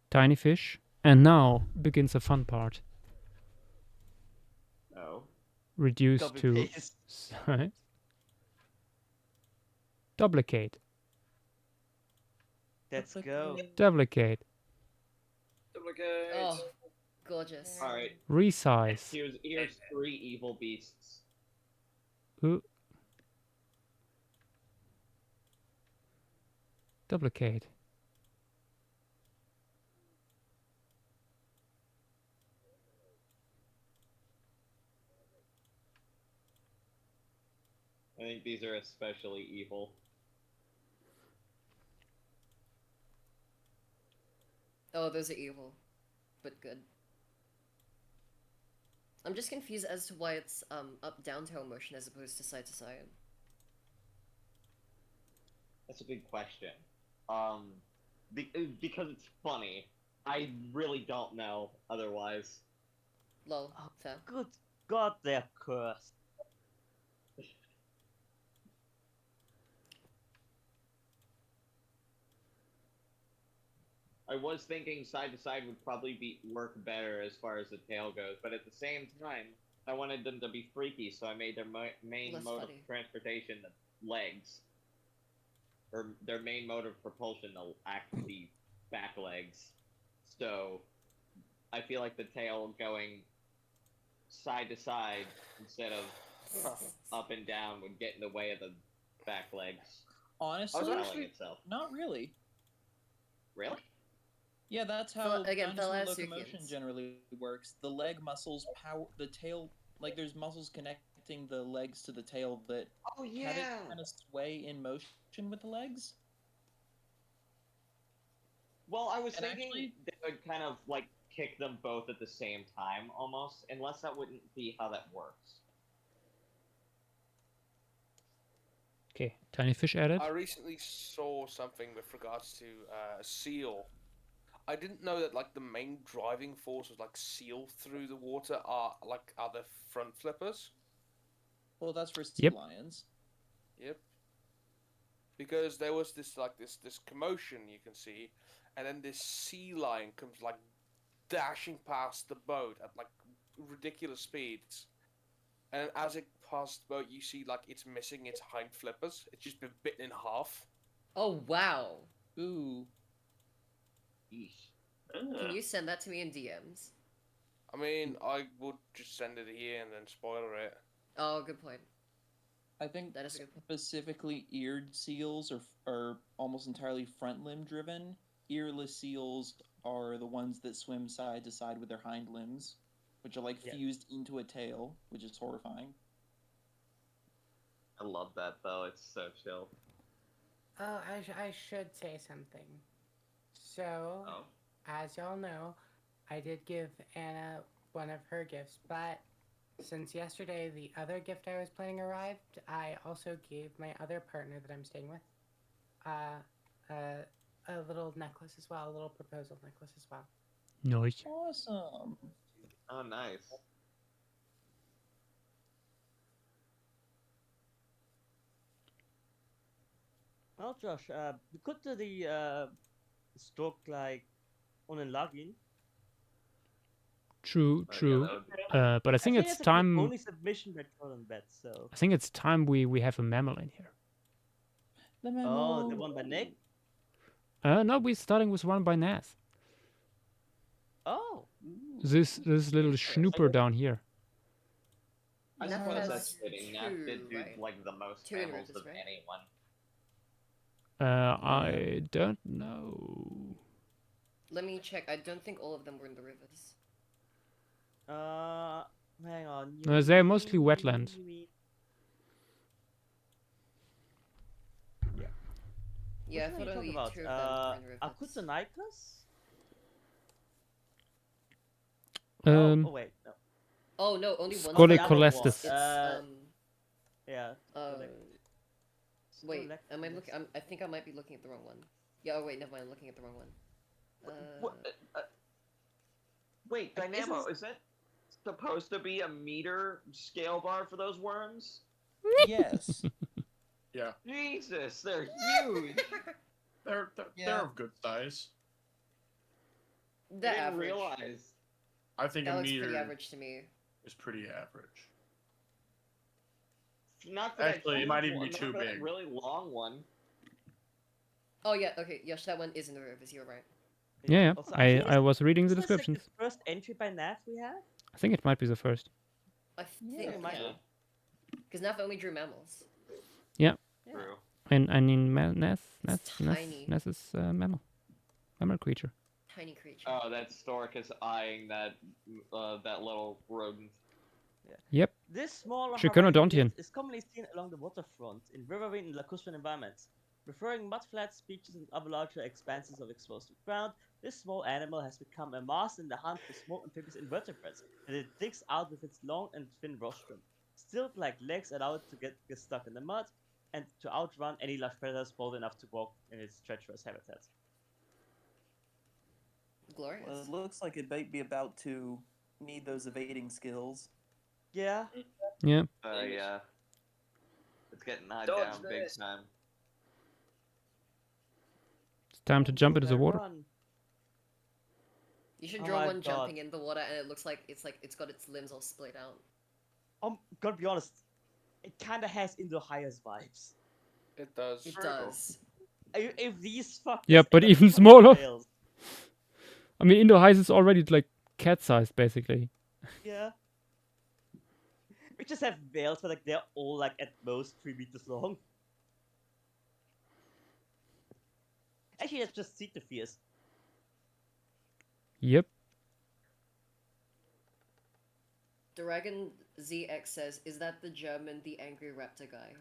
Tiny fish. And now begins the fun part. Oh. Reduce Copy to paste. size. Duplicate. Let's go. Duplicate. Duplicate. Oh, gorgeous. Alright. Resize. Here's 3 evil beasts. Ooh. Duplicate. I think these are especially evil. Oh, those are evil, but good. I'm just confused as to why it's up-down tail motion as opposed to side-to-side. That's a good question. Because it's funny. I really don't know otherwise. Lol. Oh, Fair. good God, they're cursed. I was thinking side to side would probably work better as far as the tail goes, but at the same time, I wanted them to be freaky, so I made their main Less mode funny. of transportation the legs. Or their main mode of propulsion will actually be back legs. So I feel like the tail going side to side instead of up and down would get in the way of the back legs. Honestly, propelling itself. not really. Really? Yeah, that's how again, dinosaur fellas, locomotion Sukians. generally works. The leg muscles power the tail. Like there's muscles connecting the legs to the tail that Oh have it yeah. kind of sway in motion with the legs. Well, I was And thinking actually- they would kind of like kick them both at the same time almost, unless that wouldn't be how that works. Okay, tiny fish added. I recently saw something with regards to a seal. I didn't know that like the main driving force was like seal through the water are the front flippers. Well, that's for sea Yep. lions. Yep. Because there was this commotion you can see, and then this sea lion comes like dashing past the boat at like ridiculous speeds. And as it passed the boat, you see like it's missing its hind flippers. It's just been bitten in half. Oh, wow. Ooh. Can you send that to me in DMs? I mean, I would just send it here and then spoiler it. Oh, good point. I think That is a good point. specifically eared seals are almost entirely front limb driven. Earless seals are the ones that swim side to side with their hind limbs, which are like Yeah. fused into a tail, which is horrifying. I love that though. It's so chill. Oh, I should say something. So, Oh. as y'all know, I did give Anna one of her gifts, but since yesterday the other gift I was planning arrived, I also gave my other partner that I'm staying with a little necklace as well, a little proposal necklace as well. Nice. Awesome. Oh, nice. Well, Josh, we could do the stroke like on a login. True, Oh, yeah, true. that would be- But I think it's that's the time. only submission record on that. So. I think it's time we have a mammal in here. The Oh, the one by Nick. No, we're starting with one by Nas. Oh. this little schnooper down here. I Neff suppose has that's fitting. Neff did do right? like the most 2 mammals inverters, of right? anyone. I don't know. Let me check. I don't think all of them were in the rivers. Hang on. They're mostly wetlands. Yeah, I Which one thought are you only talking 2 about? of them were in rivers. Akutonicus? Um, oh wait, no. Oh no, only one. Scolicolestis. It's Yeah. Wait, am I looking? I think I might be looking at the wrong one. Yeah. Oh wait, never mind. I'm looking at the wrong one. Wait, Dynamo, is that supposed to be a meter scale bar for those worms? Yes. Yeah. Jesus, they're huge. They're of good size. I didn't realize. I think That a looks meter pretty average to me. is pretty average. Not for Actually, that it might huge even be one, too not for that big. really long one. Oh yeah. Okay. Yes, that one is in the rivers. You're right. Yeah, Also, I was reading the Is this, like, descriptions. the first entry by Nav we have? I think it might be the first. I think it might yeah. Because Neff only drew mammals. Yeah. True. And I mean, Ness tiny. is a mammal creature. Tiny creature. Oh, that stork is eyeing that that little rodent. Yep. This small Triconodontian. is commonly seen along the waterfront in riverine and lacustrine environments. Preferring mudflats, beaches, and other larger expanses of exposed ground, this small animal has become a master in the hunt for small amphibious invertebrates that it digs out with its long and thin rostrum. Stilt-like legs allow it to get stuck in the mud and to outrun any large predators bold enough to walk in its treacherous habitat. Glorious. Well, it looks like it might be about to need those evading skills. Yeah. Yeah. Yeah. It's getting knocked Dodge down big this. time. It's time to jump into the water. Run. You should Oh draw my one God. jumping in the water, and it looks like it's got its limbs all split out. Gotta be honest, it kinda has Indo-Highest vibes. It does. It does. If these fuckers Yeah, but end up even with smaller. tails- I mean, Indo-Highs is already like cat-sized, basically. Yeah. We just have whales, but like they're all like at most 3 meters long. Actually, that's just Cetaphilus. Yep. Dragon ZX says, "Is that the German, the angry raptor guy?"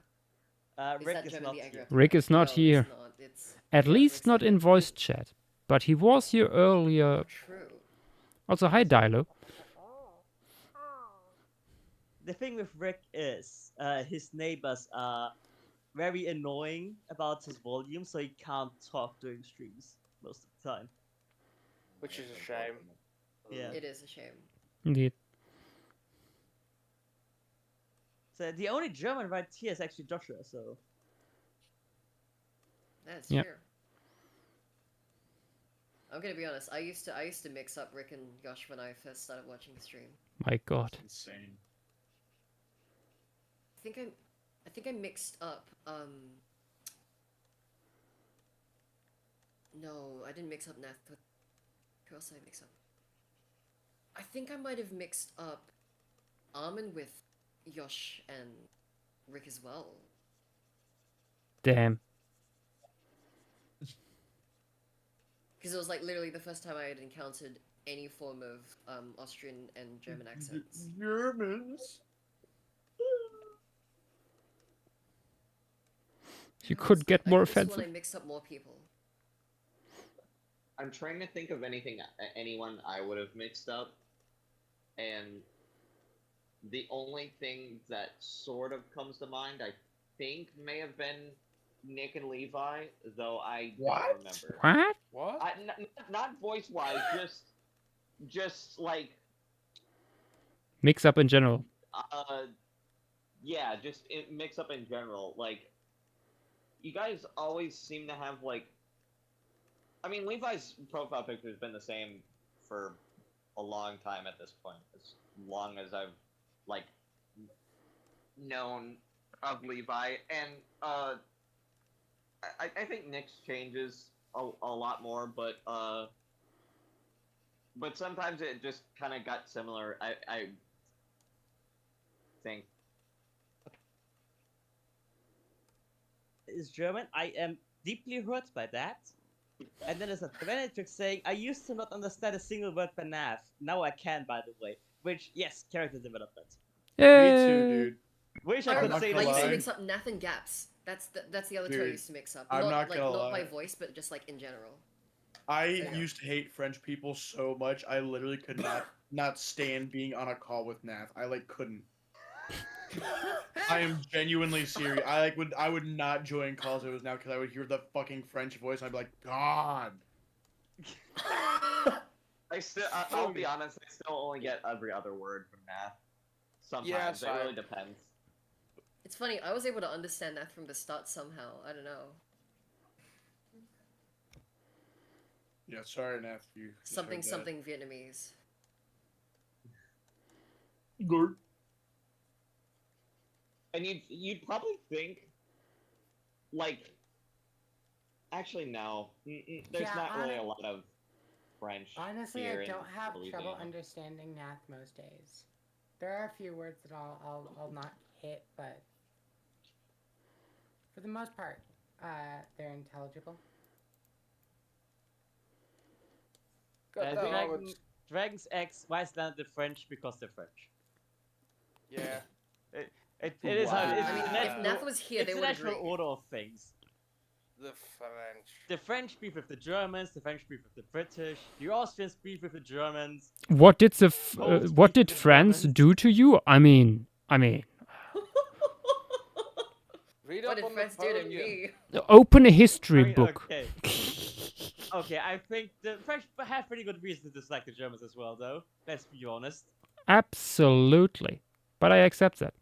Rick that is German, not the angry here. raptor Rick guy? is not No, here. It's not. It's At least not in voice chat. But he was here earlier. true. Also, hi, Dilo. The thing with Rick is, his neighbors are very annoying about his volume, so he can't talk during streams most of the time. Which is a shame. Yeah. It is a shame. Indeed. So the only German right here is actually Joshua, so... That's Yep. true. I'm gonna be honest. I used to mix up Rick and Josh when I first started watching the stream. My God. Insane. I think I mixed up. No, I didn't mix up Nath. Who else did I mix up? I think I might have mixed up Armin with Yosh and Rick as well. Damn. Because it was like literally the first time I had encountered any form of Austrian and German accents. Germans. You could get more This one offensive. I mixed up more people. I'm trying to think of anyone I would have mixed up, and the only thing that sort of comes to mind, I think, may have been Nick and Levi, though I don't remember. What? What? Not voice-wise, just like, Mix up in general. yeah, just mix up in general. Like, you guys always seem to have like. I mean, Levi's profile picture has been the same for a long time at this point. As long as I've, like, known of Levi. And, I think Nick's changes a lot more, but, but sometimes it just kind of got similar. I think. Is German. I am deeply hurt by that. And then there's a Benedict saying, I used to not understand a single word by NAV. Now I can, by the way. Which, yes, character development. Me too, dude. Wish I could say I used to lie. mix up nath and gaps. That's the other two I Dude, used to mix up. I'm not like gonna not by lie. voice, but just like in general. I Yeah. used to hate French people so much. I literally could not stand being on a call with Nath. I like couldn't. I am genuinely serious. I would not join calls if it was now because I would hear the fucking French voice and I'd be like, God. I'll be honest. I still only get every other word from Nath. Sometimes Yes, it really depends. It's funny. I was able to understand that from the start somehow. I don't know. Yeah, sorry, Nath. If you Something heard that. Vietnamese. Good. And you'd probably think, like, actually no, there's Yeah, not really a lot of French. Honestly, here I in don't have trouble Louisiana. understanding Nath most days. There are a few words that I'll not hit, but for the most part, they're intelligible. Dragon's Eggs, why is that the French? Because they're French. Yeah. It is how it is. I mean, It's if natural- Nath was here, they it's the would natural agree. order of things. The French. The French beef with the Germans, the French beef with the British, the Austrians beef with the Germans. What did Poles what beef did with the France Germans. do to you? I mean, Read What up did on France do to Napoleon. me? open a history I mean, book. Okay. Okay, I think the French have pretty good reason to dislike the Germans as well, though. Let's be honest. Absolutely, but I accept that.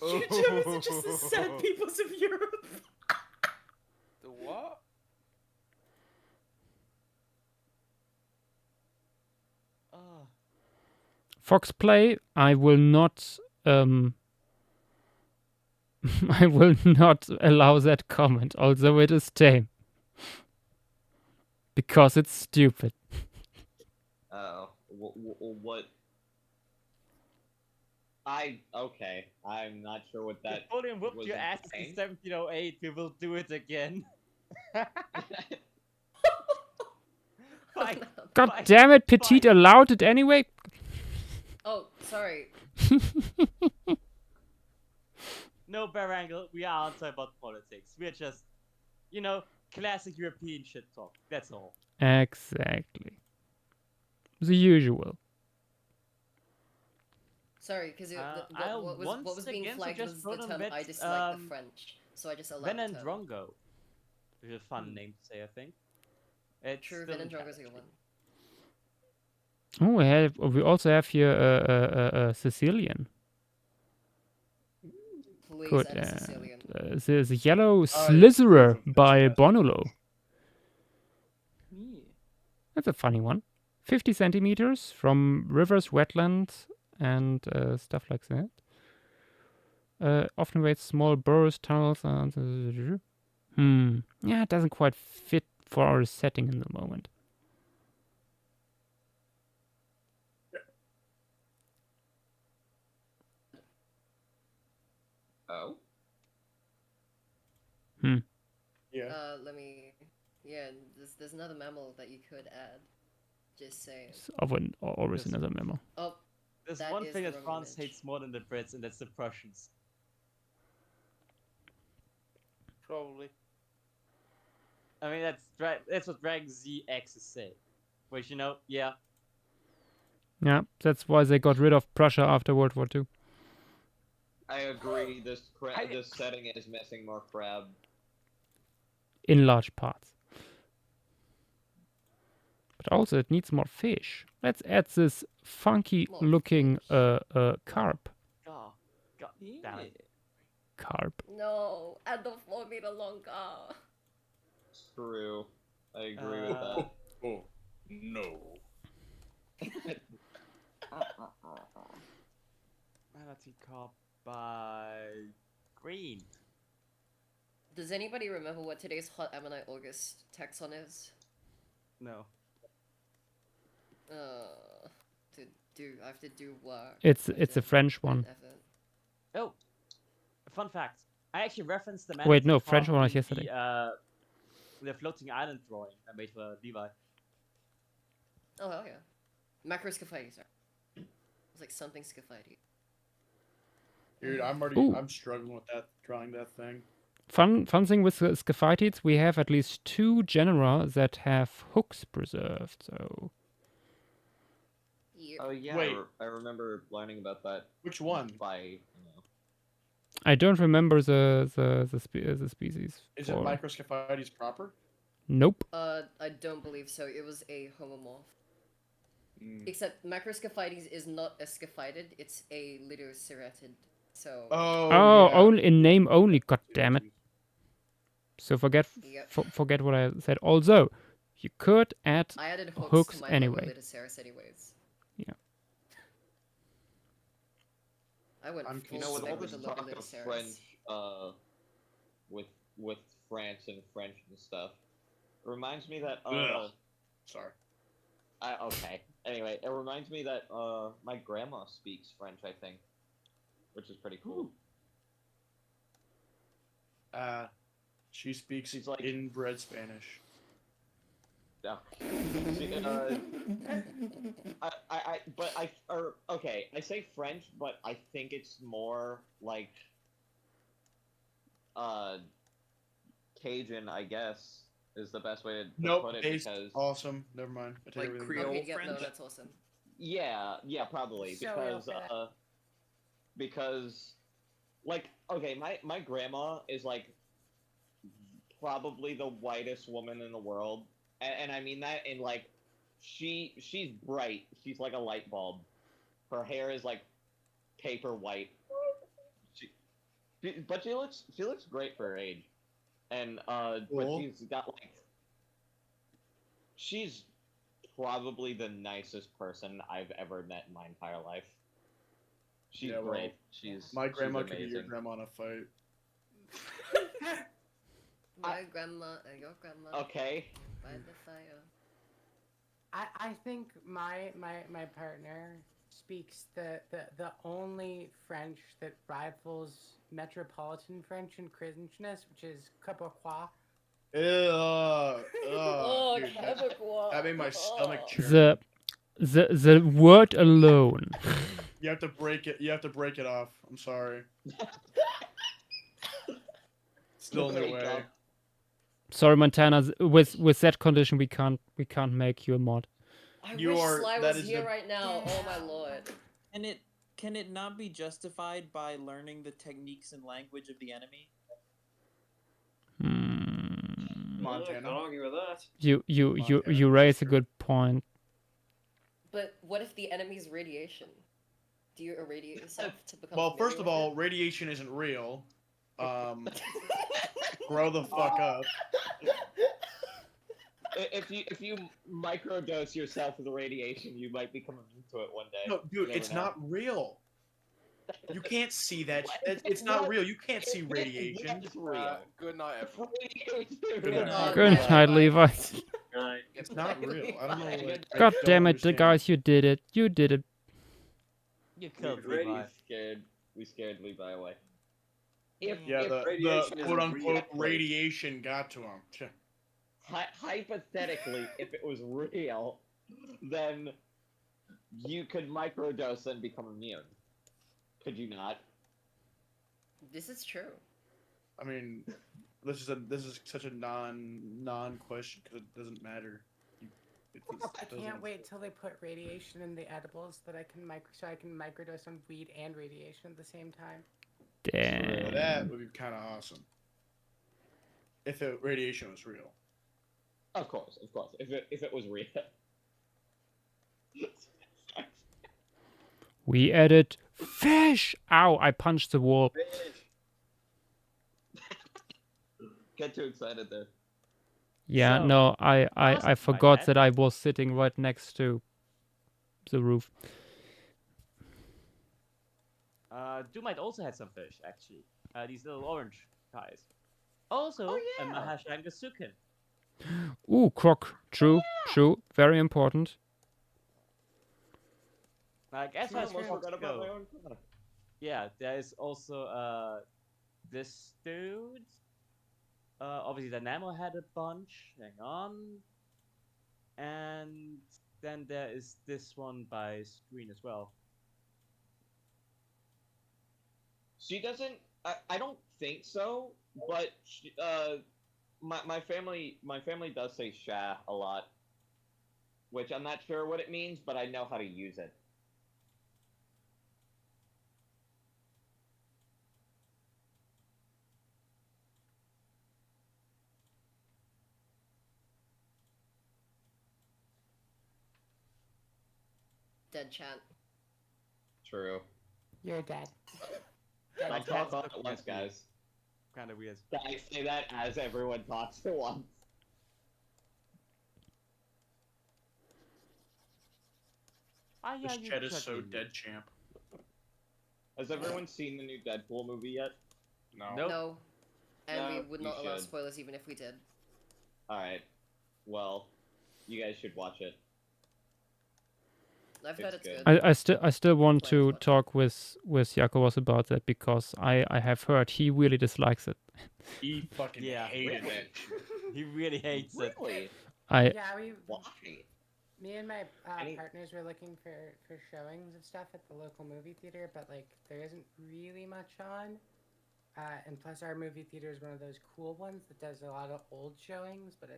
You Germans are just the sad peoples of Europe. The what? Oh. Fox Play, I will not I will not allow that comment, although it is tame. Because it's stupid. What? Okay. I'm not sure what that. Napoleon whooped was your ass in implying. 1708. We will do it again. Fine. God Fine, damn it, Petite fine. allowed it anyway. Oh, sorry. No, Barangle, we aren't talking about politics. We're just, classic European shit talk. That's all. Exactly. The usual. Sorry, because I'll what once was being again flagged suggest was the Ronan term Vet, I dislike the French, so I just allowed Ven the and term. Drongo. Which is a fun name to say, I think. It's True, still Ven and in Drongo's a good one. Oh, we also have here a Sicilian. Please Good. add a Sicilian. The Yellow Slitherer by Bonulo. That's a funny one. 50 centimeters from rivers, wetlands, and stuff like that. Often waits small burrows, tunnels, and... Yeah, it doesn't quite fit for our setting in the moment. Oh. Yeah. Let me. Yeah, there's another mammal that you could add. Just saying. Always Yes. another memo. Oh, There's that one is thing the that wrong France image. hates more than the Brits, and that's the Prussians. Probably. I mean, that's what Dragon ZX is saying. Which, yeah. Yeah, that's why they got rid of Prussia after World War II. I agree. This setting is missing more crab. In large parts. But also it needs more fish. Let's add this funky looking carp. God damn it. Carp. No, add the 4 meter long car. True. I agree with that. Oh, no. Manatee carp by Green. Does anybody remember what today's hot ammonite August taxon is? No. I have to do work. It's a French one. Oh, fun fact. I actually referenced the Wait, no, manatee French farm one was in yesterday. the floating island drawing I made for Levi. Oh hell yeah. Macroscophites. It's like something scophites. Dude, Ooh. I'm struggling with that, drawing that thing. Fun thing with Scaphites, we have at least 2 genera that have hooks preserved. So Oh yeah, Wait. I remember learning about that. Which one? By I don't remember the species. Is it Microscophites proper? Nope. I don't believe so. It was a homomorph. Except Macroscophites is not a scaphidid, it's a lidoceratid. So Oh, only in name only, god damn it. So forget forget what I said. Although you could add I added hooks to my anyway. Lidoceras anyways. Yeah. I went you know, with all with this the talk of Lidoceras. French, with France and French and stuff, it reminds me that Sorry. Okay. Anyway, it reminds me that my grandma speaks French, I think, which is pretty cool. She speaks She's like inbred Spanish. Yeah. Okay, I say French, but I think it's more like Cajun, I guess, is the best way to put it. Because awesome. Never mind. I take Like everything Creole back. French. No, that's awesome. Yeah, probably So because like okay, my grandma is like probably the whitest woman in the world, and I mean that in like she's bright. She's like a light bulb. Her hair is like paper white. But she looks great for her age, and but she's got like she's probably the nicest person I've ever met in my entire life. She's great. My grandma she's could be your grandma in a fight. My grandma and your grandma. Okay. By the fire. I think my partner speaks the only French that rivals metropolitan French in cringeness, which is Quebecois. Oh, dude, Quebecois. that made my stomach churn. The word alone. You have to break it. You have to break it off. I'm sorry. Still in the way. Sorry, Montana. With that condition, we can't make you a mod. I wish Sly was here right now. Oh my lord. Can it not be justified by learning the techniques and language of the enemy? Montana. I can't argue with that. You raise a good point. But what if the enemy's radiation? Do you irradiate yourself to become? Well, first of all, radiation isn't real. Grow the fuck up. If you microdose yourself with the radiation, you might become immune to it one day. No, dude, it's not real. You can't see that. It's not real. You can't see radiation. It's real. Good night, everyone. Good night, Levi. It's not real. I don't know. Like, God damn it, the guys, you did it. You did it. You killed Levi. We scared Levi away. The quote unquote radiation got to him. Hypothetically, if it was real, then you could microdose and become immune. Could you not? This is true. I mean, this is such a non question because it doesn't matter. I can't wait till they put radiation in the edibles that I can microdose on weed and radiation at the same time. Damn. That would be kind of awesome. If radiation was real. Of course. If it was real. We added fish. Ow! I punched the wall. Get too excited there. Yeah, So, no, I forgot that I was sitting right next to the roof. Doomite also had some fish, actually. These little orange guys. Also, Oh, a yeah. Mahajangasuken. Ooh, croc. True, true. Very important. Like, as I far as almost crocs forgot about my go, own product. yeah, there is also this dude. Obviously, the Nemo had a bunch. Hang on. And then there is this one by Screen as well. She doesn't. I don't think so. But my family does say "sha" a lot, which I'm not sure what it means, but I know how to use it. Dead chat. True. You're dead. I Dead talk cat's all not at once, weird. guys. Kind of weird. I say that as everyone talks at once. Ah, yeah, This you chat is so chugging. dead, champ. Has everyone seen the new Deadpool movie yet? No. Nope. No. And No, we would you not allow should. spoilers even if we did. Alright. Well, you guys should watch it. I've heard It's it's good. good. I still want Plan to is what? talk with Jakobos about that because I have heard he really dislikes it. He fucking Yeah. hated Really? it. He really hates it. Really? I Yeah, Why? me and my Any- partners were looking for showings of stuff at the local movie theater, but like there isn't really much on. And plus, our movie theater is one of those cool ones that does a lot of old showings, but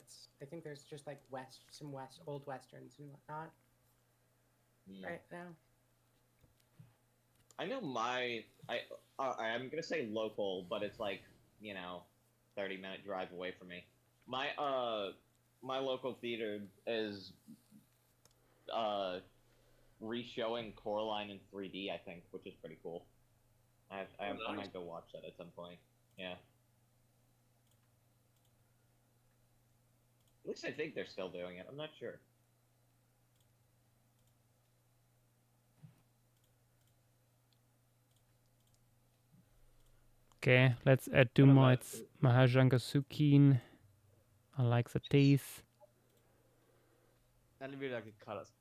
I think there's just like some old westerns and whatnot right now. I know I'm gonna say local, but it's like, 30-minute drive away from me. My local theater is re-showing Coraline in 3D, I think, which is pretty cool. I might go watch that at some point. Yeah. At least I think they're still doing it. I'm not sure. okay. Let's add Dumoit's Mahajangasukin. I like the taste. I really like the colors.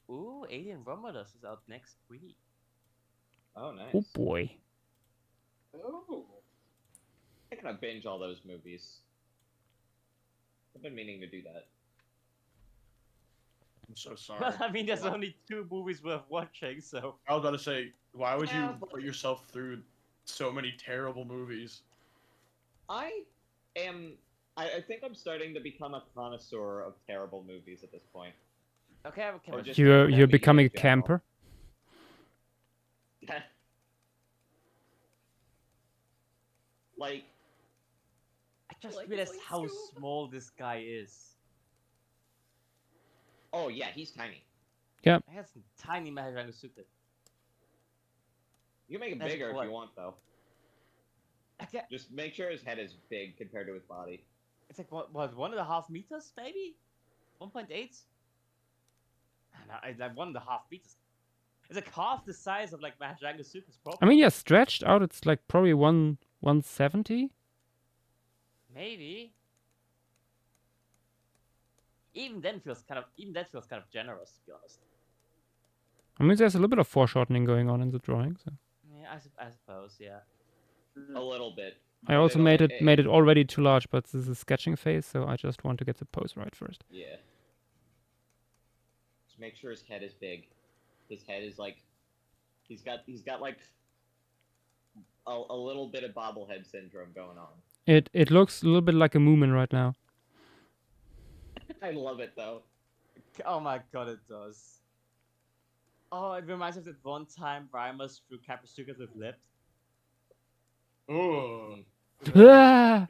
Ooh, Alien Romulus is out next week. Oh, nice. Oh boy. Oh. I'm gonna binge all those movies. I've been meaning to do that. I'm so sorry. Well, I mean, there's Wow. only 2 movies worth watching, so. I was about to say, why would Yeah, you but- put yourself through so many terrible movies? I think I'm starting to become a connoisseur of terrible movies at this point. Okay, I have a Or question. just You're terrible media becoming a in general. camper. Like, I just Like, realized please how go. small this guy is. oh yeah, he's tiny. He has a tiny Mahajangasuken. You can make him That's bigger if what- you want, though. Okay, Just make sure his head is big compared to his body. it's like, what 1.5 meters, maybe? 1.8? Like 1.5 meters. It's like half the size of like Mahajangasuken's I proper. mean, yeah, stretched out, it's like probably 170. Maybe. Even that feels kind of generous, to be honest. I mean, there's a little bit of foreshortening going on in the drawing. So. Yeah, I suppose, yeah. A little bit. I also But made it already too large, but this is a sketching phase, so I just want to get the pose right first. Yeah. Just make sure his head is big. His head is like, he's got like a little bit of bobblehead syndrome going on. It looks a little bit like a Moomin right now. I love it though. Oh my god, it does. Oh, it reminds me of that one time Rhymus drew Capasukas with lips. Oh. Ah!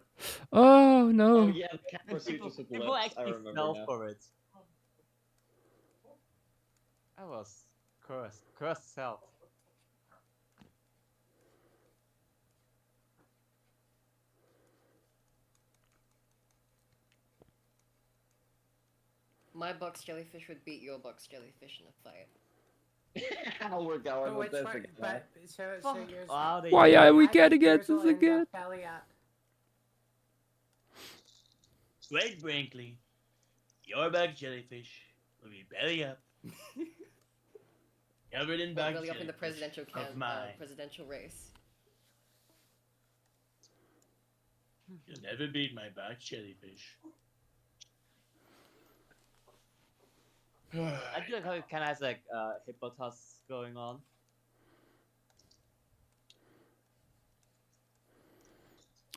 Oh Oh no! yeah, the And people Capasuchus with people lips. I actually remember fell now. for it. I was cursed self. My box jellyfish would beat your box jellyfish in a fight. How we're going Oh, with which this one? again. But so Fuck. yours. Wow, they Why are we Has getting at drizzle this and again? belly up. Great Brinkley, your bug jellyfish will be belly up. Covered in bug Really up in the jellyfish presidential of mine. presidential race. You'll never beat my bug jellyfish. I feel like how it kind of has like hippo tusks going on.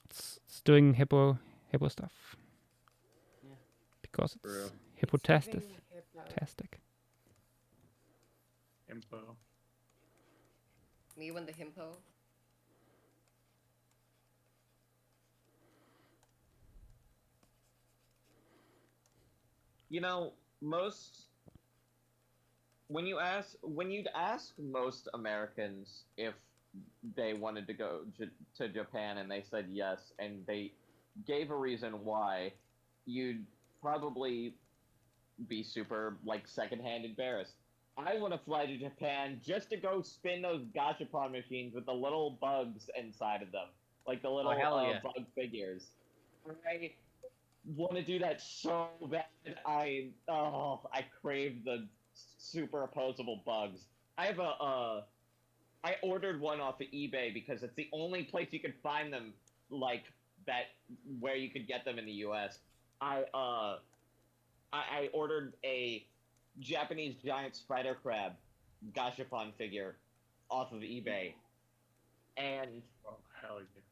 It's doing hippo stuff. Yeah. Because True. it's hippotastic. giving hippo. Tastic. Info. Me and the himpo. You know, when you'd ask most Americans if they wanted to go to Japan and they said yes, and they gave a reason why, you'd probably be super like secondhand embarrassed. I want to fly to Japan just to go spin those gastropod machines with the little bugs inside of them, like the little hell yeah. bug figures. I want to do that so bad. I crave the super opposable bugs. I ordered one off of eBay because it's the only place you can find them like that, where you could get them in the U.S. I ordered a Japanese giant spider crab gashapon figure off of eBay, and Oh, hell yeah.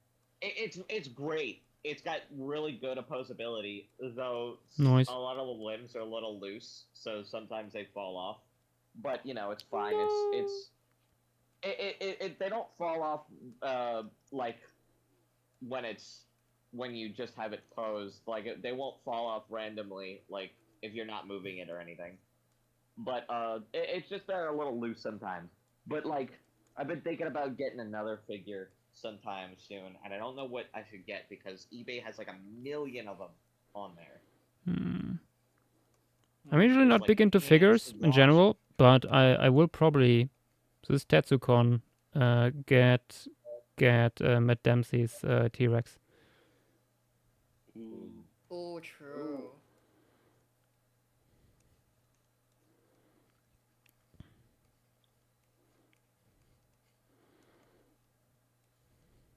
it's great. It's got really good opposability, though Nice. a lot of the limbs are a little loose, so sometimes they fall off. But you know, it's fine. They don't fall off like when you just have it posed. Like they won't fall off randomly, like if you're not moving it or anything. But it's just they're a little loose sometimes. But like I've been thinking about getting another figure sometime soon, and I don't know what I should get because eBay has like 1 million of them on there. I'm usually not Like, big into figures in general, but I will probably this TetsuCon get Matt Dempsey's T-Rex. Oh, true.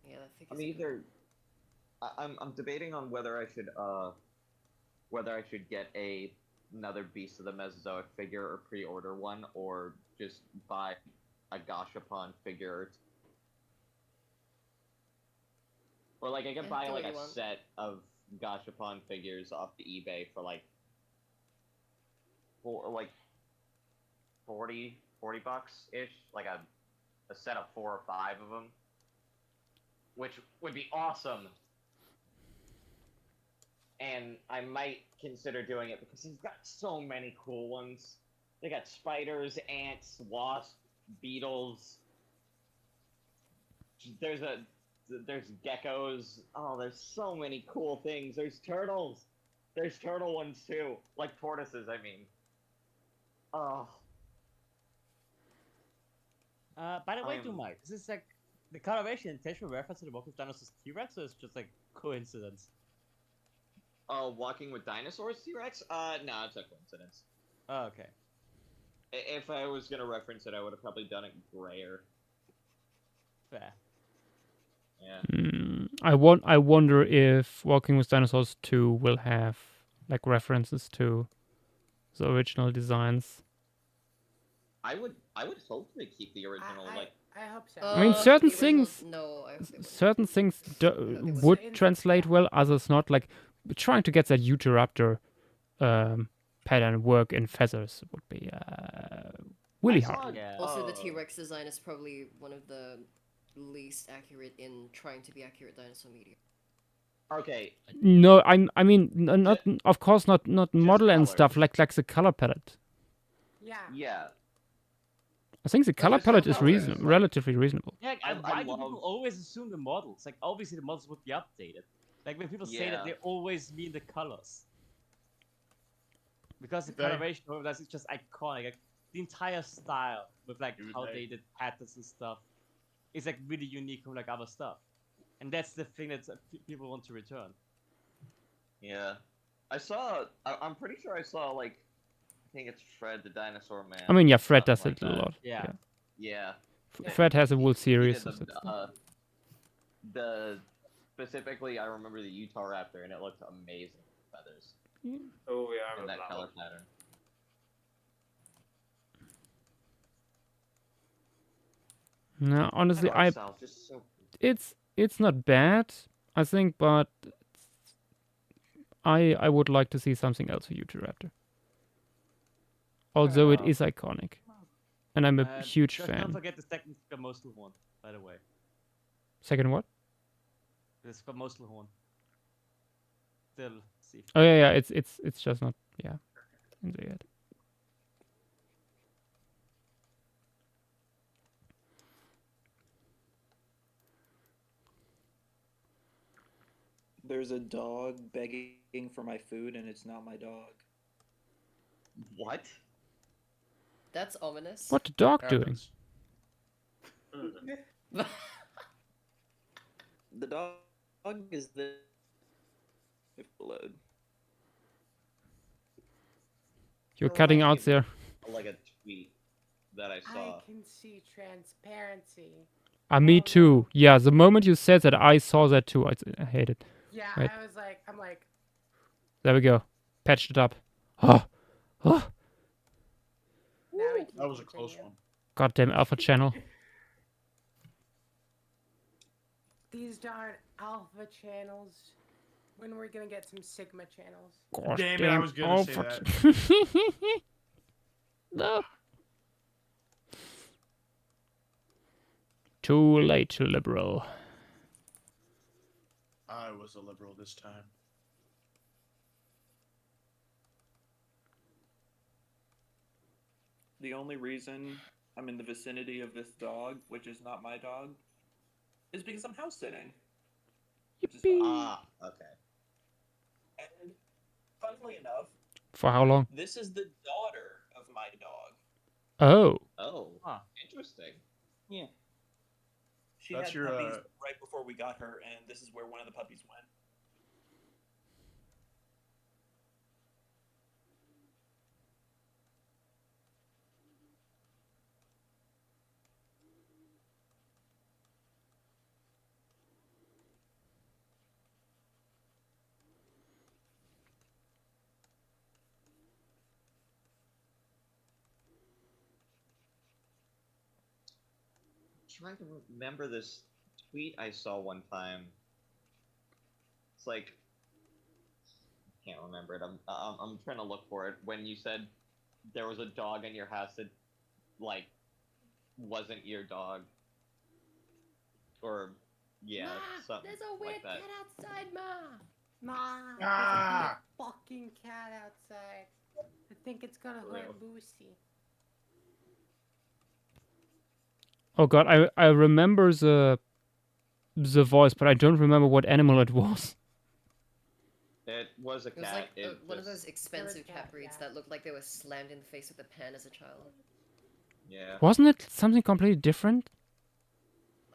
Yeah, that figure's I'm debating on whether I should get another Beast of the Mesozoic figure or pre-order one, or just buy a Gashapon figure. Or like I can buy like a set of Gashapon figures off the eBay for like 40 bucks ish, like a set of 4 or 5 of them, which would be awesome. And I might consider doing it because he's got so many cool ones. They got spiders, ants, wasps, beetles. There's geckos. Oh, there's so many cool things. There's turtles. There's turtle ones too, like tortoises. I mean. Oh. By the way, Mike, is this like the coloration intentional reference to the Walking with Dinosaurs T-Rex, or is it just like coincidence? Walking with Dinosaurs T-Rex? No, it's a coincidence. Oh, okay. If I was gonna reference it, I would have probably done it grayer. Fair. Yeah. I wonder if Walking with Dinosaurs 2 will have like references to the original designs. I would hope they keep the original like. I hope so. I mean, certain things, It's would in- translate well, others not. Like trying to get that Utahraptor pattern work in feathers would be really hard. Also, the T-Rex design is probably one of the least accurate in trying to be accurate dinosaur media. Okay. No, I mean not of course not model and colors. stuff like the color palette. Yeah. Yeah. I think the color palette is relatively reasonable. Yeah, why do people always assume the models? Like, obviously the models would be updated. Like, when people say that, they always mean the colors. Because the coloration of that is just iconic. Like, the entire style with, like, how they did patterns and stuff is, like, really unique from, like, other stuff. And that's the thing that people want to return. Yeah. I'm pretty sure I saw like, I think it's Fred the Dinosaur Man. I mean, yeah, Fred something does like it a that. lot. Yeah. Yeah. Fred has a whole He series did of that stuff. the specifically, I remember the Utah Raptor, and it looked amazing with feathers. Oh yeah, I In remember that that color one. pattern. No, honestly, Art style is just so it's not bad, I think, but I would like to see something else for Raptor. Although it is iconic, and I'm a huge Just fan. don't forget the second squamosal horn, by the way. Second what? The squamosal horn. Still see. Oh yeah, it's just not in there yet. There's a dog begging for my food, and it's not my dog. What? That's ominous. What the dog doing? The dog is the load. You're cutting out there. Like a tweet that I saw. I can see transparency. Me too. Yeah, the moment you said that, I saw that too. I hate it. Yeah, Right. I'm like. There we go. Patched it up. Oh, oh. That was a close one. Goddamn alpha channel. These darn alpha channels. When we're gonna get some sigma channels? Gosh Damn it, I was gonna say alpha that. No. Too late, liberal. I was a liberal this time. The only reason I'm in the vicinity of this dog, which is not my dog, is because I'm house sitting. Ah, okay. And funnily enough, For how long? this is the daughter of my dog. Oh. Oh, interesting. Yeah. She That's had your, puppies right before we got her, and this is where one of the puppies went. Trying to remember this tweet I saw one time. It's like, I can't remember it. I'm trying to look for it. When you said there was a dog in your house that, like, wasn't your dog, or yeah, something There's a weird like that. cat outside, Ma. Ma, Ah! there's a fucking cat outside. I think it's gonna hurt Lucy. Oh god, I remember the voice, but I don't remember what animal it was. It was a It was cat. like one of those There expensive was cat cat, breeds yeah. that looked like they were slammed in the face with a pan as a child. Yeah. Wasn't it something completely different?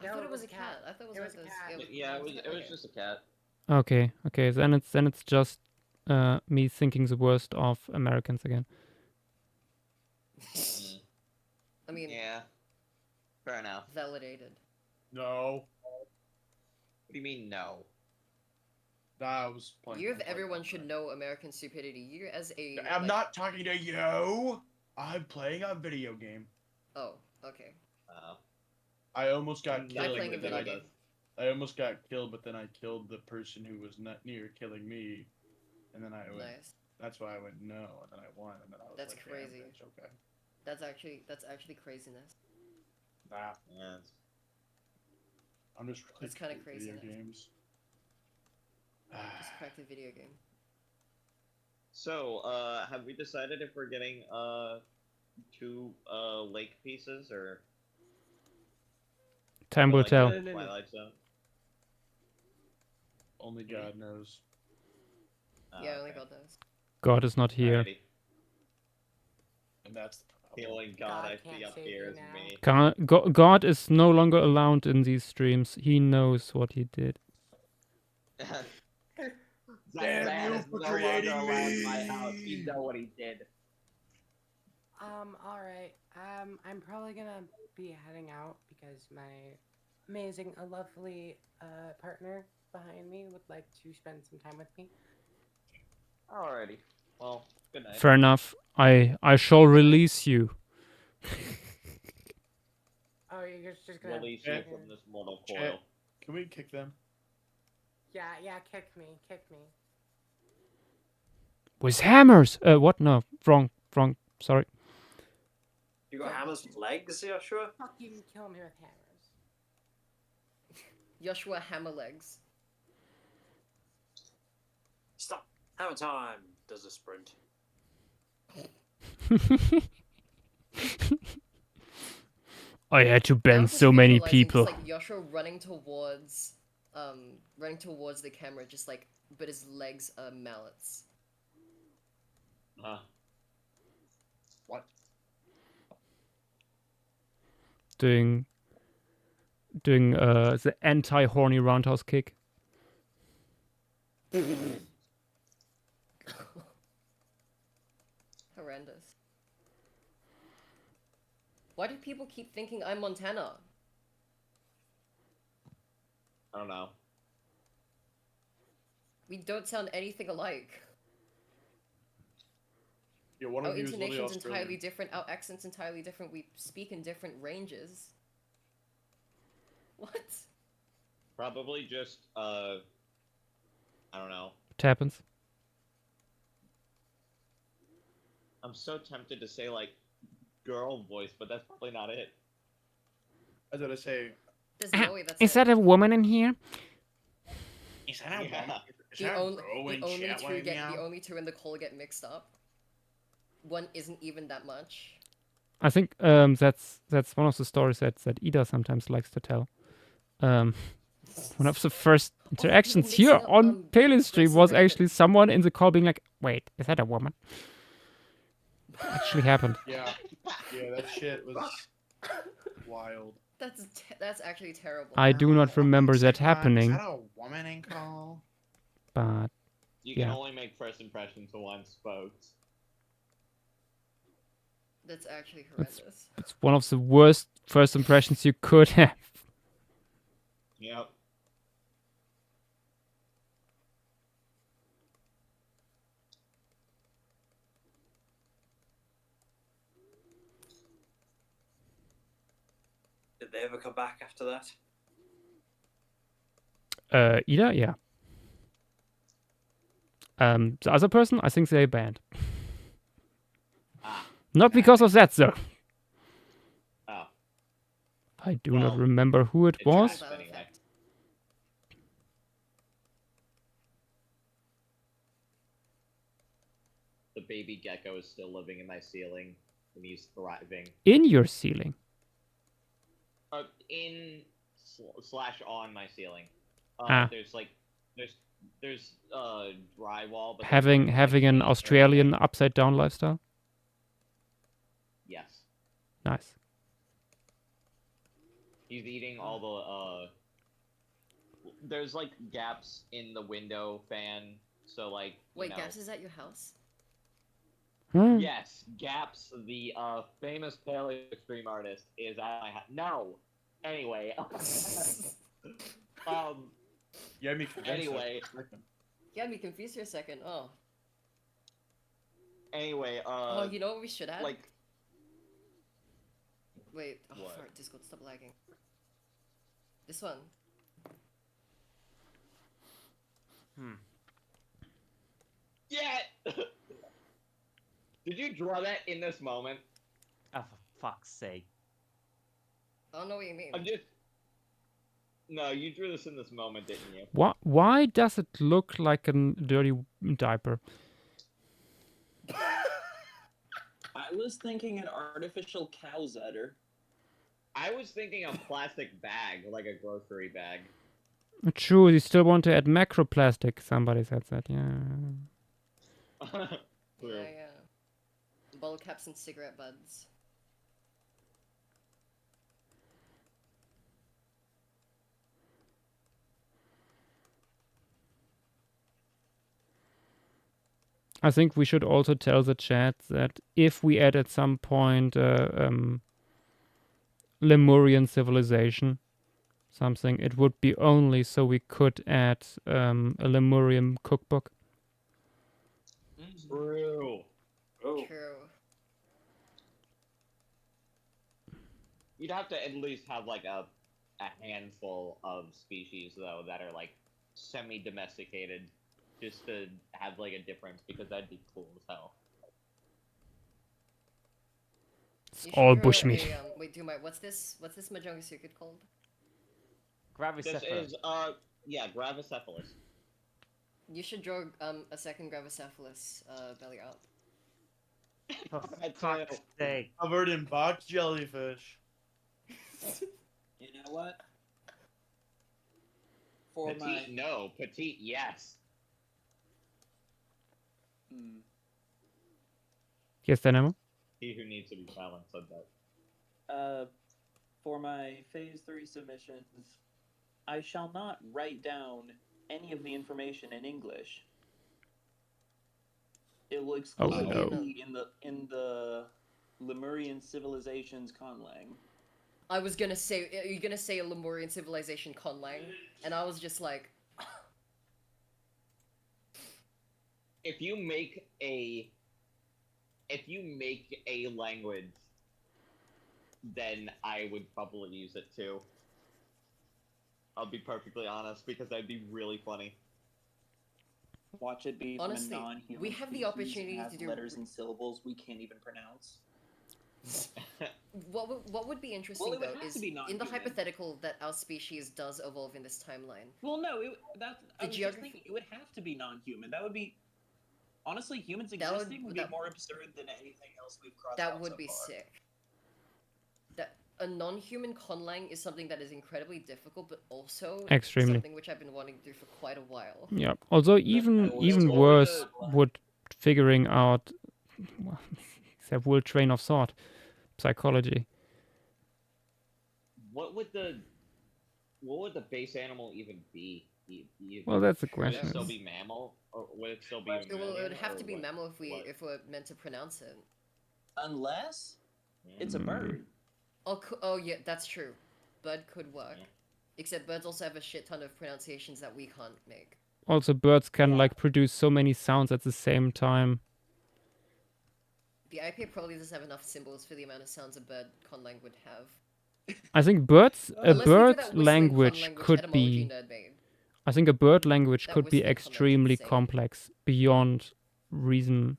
I thought it was a cat. I thought it was one of those. Yeah, it was just a cat. Okay, then it's just me thinking the worst of Americans again. I mean, Yeah. Fair enough. validated. No. What do you mean no? I was playing. You, of everyone, should know American stupidity. You, as a. I'm like- not talking to you. I'm playing a video game. Oh, okay. I almost got I'm killed. playing a but then video game. I almost got killed, but then I killed the person who was not near killing me, and then I went. Nice. That's why I went no, and then I won, and then I was That's like, crazy. "Damn, bitch, okay. That's actually craziness. Nah. Yeah. I'm just really That's kinda good at video craziness. games. Just cracked the video game. So, have we decided if we're getting 2 lake pieces or Time will like tell. the Twilight Zone? Only God knows. Yeah, only God knows. God is not here. Alrighty. And that's The only God I can't see up save here you is now. me. God is no longer allowed in these streams. He knows what he did. Damn man you is for no longer creating allowed in my house. me. You know what he did. All right. I'm probably gonna be heading out because my amazing, lovely partner behind me would like to spend some time with me. Alrighty. Well, good night. Fair enough. I shall release you. Oh, you're just gonna Release you from this mortal coil. Chat, can we kick them? Yeah, kick me. With hammers. What? No, wrong. Sorry. You got hammers with legs, Joshua? Fucking kill me with hammers. Joshua Hammerlegs. Stop. Hammer time. Does a sprint. I had to I'm bend just so many visualizing people. Just like Joshua running towards the camera, just like, but his legs are mallets. What? Doing the anti-horny roundhouse kick. Horrendous. Why do people keep thinking I'm Montana? I don't know. We don't sound anything alike. Yeah, one Our of you is literally intonation's Australian. entirely different, our accent's entirely different, we speak in different ranges. What? Probably just, I don't know. What happens? I'm so tempted to say, like, girl voice, but that's probably not it. I was gonna say. There's no way that's Is that a woman in here? Is that a woman? Is The that a only, girl in the only chat two right get now? the only two in the call get mixed up. One isn't even that much. I think that's one of the stories that Ida sometimes likes to tell. One of the first interactions here mixing up, on Palin Stream Grace and was Raven. actually someone in the call being like, "Wait, is that a woman?" Actually happened. Yeah, that shit was wild. That's actually terrible. I do not remember that Is happening, that a woman in call? but You can yeah. only make first impressions once, folks. That's actually It's, horrendous. it's one of the worst first impressions you could have. Yep. Did they ever come back after that? Ida, yeah. The other person, I think they banned. Not because of that, though. Oh. I do not remember who it was. Anyway. The baby gecko is still living in my ceiling, and he's thriving. In your ceiling. In slash on my ceiling. There's like there's drywall, but Having an Australian upside down lifestyle. yes, Nice. he's eating all the there's like gaps in the window fan, so like Wait, you know, Gaps is at your house? Yes, Gaps, the famous paleo extreme artist, is at my house. No. Anyway. Yeah, me anyway. You had me confused for a second. Oh. Anyway, Oh, you know what we should add? like, Wait. Oh, What? fuck, Discord, stop lagging. This one. yeah! Did you draw that in this moment? Oh, for fuck's sake. I don't know what you mean. I'm just... No, you drew this in this moment, didn't you? Why does it look like a dirty diaper? I was thinking an artificial cow's udder. I was thinking a plastic bag, like a grocery bag. True, you still want to add macroplastic. Somebody said that, yeah. Yeah, yeah. Bottle caps and cigarette buds. I think we should also tell the chat that if we add at some point Lemurian civilization, something, it would be only so we could add a Lemurian cookbook. True. Oh. True. You'd have to at least have like a handful of species though that are like semi-domesticated, just to have like a difference, because that'd be cool as hell. It's You all should draw bushmeat. wait, Dumai, what's this Mahjong circuit called? This Gravicephalus. is yeah, Gravicephalus. You should draw a second Gravicephalus belly up. For fuck's sake. Covered in box jellyfish. You know what? For Petite, my no. Petite, yes. Yes, Dynamo? He who needs to be silent said that. For my phase 3 submissions, I shall not write down any of the information in English. It will exclusively in the Lemurian civilization's conlang. I was gonna say, are you gonna say a Lemurian civilization conlang? And I was just like, If you make a language, then I would probably use it too. I'll be perfectly honest, because that'd be really funny. Watch it be Honestly, from a non-human we have the species opportunity and have to do- letters and syllables we can't even pronounce. what would be interesting Well, it would though have is to be in the non-human. hypothetical that our species does evolve in this timeline. Well, no, I The was just geography- thinking it would have to be non-human. That would be, honestly, humans That would- existing would be more absurd than anything else we've crossed That out would so be far. sick. That a non-human conlang is something that is incredibly difficult, but also Extremely. something which I've been wanting to do for quite a while. Yeah. Although even what worse would would figuring out that whole train of thought, psychology. What would the base animal even be? Well, that's the Would it question. still be mammal, or would it still be? It would mammalian, have or to be what? mammal What? if we're meant to pronounce it. Unless it's a bird. Oh yeah, that's true. Bird could work. Except birds also have a shit ton of pronunciations that we can't make. Also, birds can like produce so many sounds at the same time. The IPA probably doesn't have enough symbols for the amount of sounds a bird conlang would have. I think birds, a Unless we do bird that whistling language conlang, which could etymology be. nerd made. I think a bird language That could be whistling conlang is extremely insane. complex beyond reason.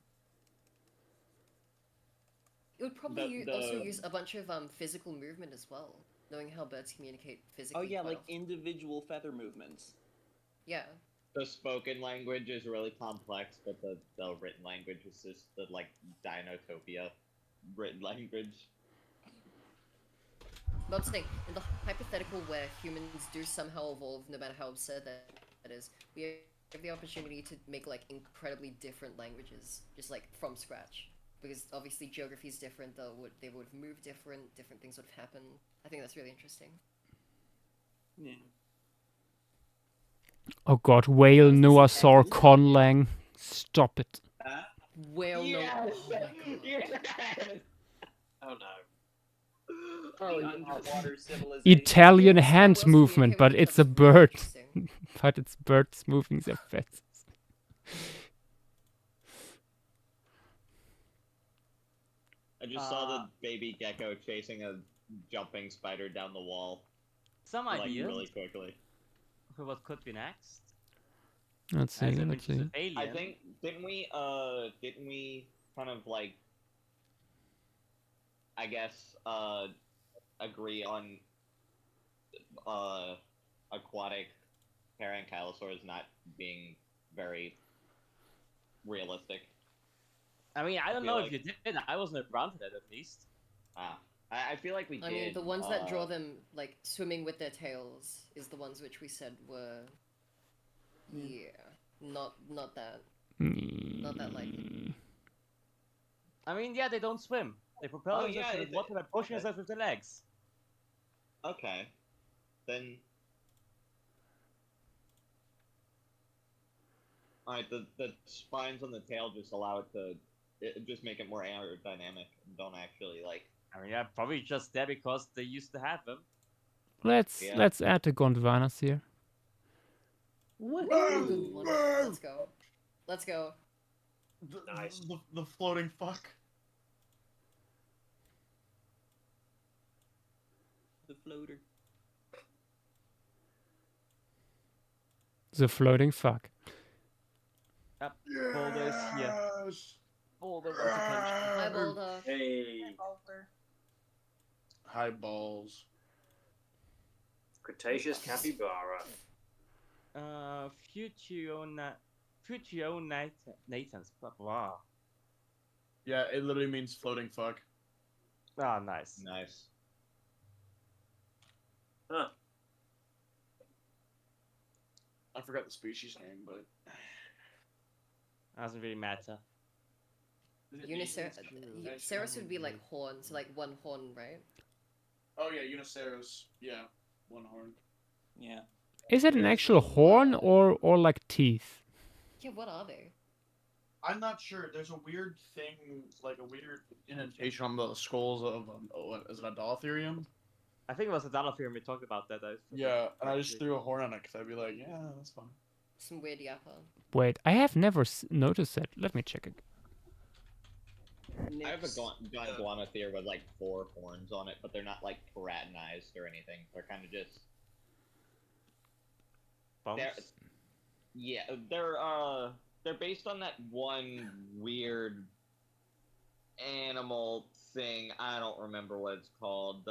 It would probably also use a bunch of physical movement as well, knowing how birds communicate physically. Oh yeah, quite like often. individual feather movements. Yeah. The spoken language is really complex, but the written language is just the like Dinotopia written language. But I'm saying, in the hypothetical where humans do somehow evolve, no matter how absurd that is, we have the opportunity to make like incredibly different languages, just like from scratch. Because obviously geography is different, they would move different things would happen. I think that's really interesting. Yeah. Oh god, whale Noasaur conlang. Stop it. Whale Yes! no. Oh my god. Yes! Oh no. Oh, The underwater civilization. Italian Star hand Wars movement, communicating but with it's each a other is really bird. interesting. But it's birds moving their feathers. I just saw the baby gecko chasing a jumping spider down the wall. Some like ideas really quickly. for what could be next. Let's see, As a let's bunch see. of alien. I think didn't we kind of like I guess agree on aquatic parankylosaurs not being very realistic. I mean, I don't feel know like- if you did. I wasn't around for that at least. I feel like we did. I mean, the ones that draw them like swimming with their tails is the ones which we said were, yeah, not that, not that likely. I mean, yeah, they don't swim. They propel Oh, themselves yeah, to it- the water by pushing okay. themselves with their legs. Okay, then Alright, the spines on the tail just allow it to just make it more aerodynamic and don't actually like. I mean, yeah, probably just there because they used to have them. Let's add the Gondwanas here. Good one. Let's go. Let's go. Nice. The floating fuck. The floater. The floating fuck. Yep. Boulder is here. Boulder wants attention. Hi, Boulder. Hey. High balls. Cretaceous capybara. Futio Nathan's. Wow. Yeah, it literally means floating fuck. Ah, nice. Nice. Huh. I forgot the species name, but Doesn't really matter. Ceros would be like horns, like one horn, right? oh yeah, Uniceros. Yeah, one horn. Yeah. Is it an actual horn or like teeth? Yeah, what are they? I'm not sure. There's a weird thing, like a weird indentation on the skulls of is it a Dolotherium? I think it was a Dolotherium we talked about that. Yeah, and I just threw a horn on it because I'd be like, yeah, that's fine. Some weird yappa. Wait, I have never noticed that. Let me check it. I have a Gondwanathere with like 4 horns on it, but they're not like keratinized or anything. They're kind of just. They're based on that one weird animal thing. I don't remember what it's called.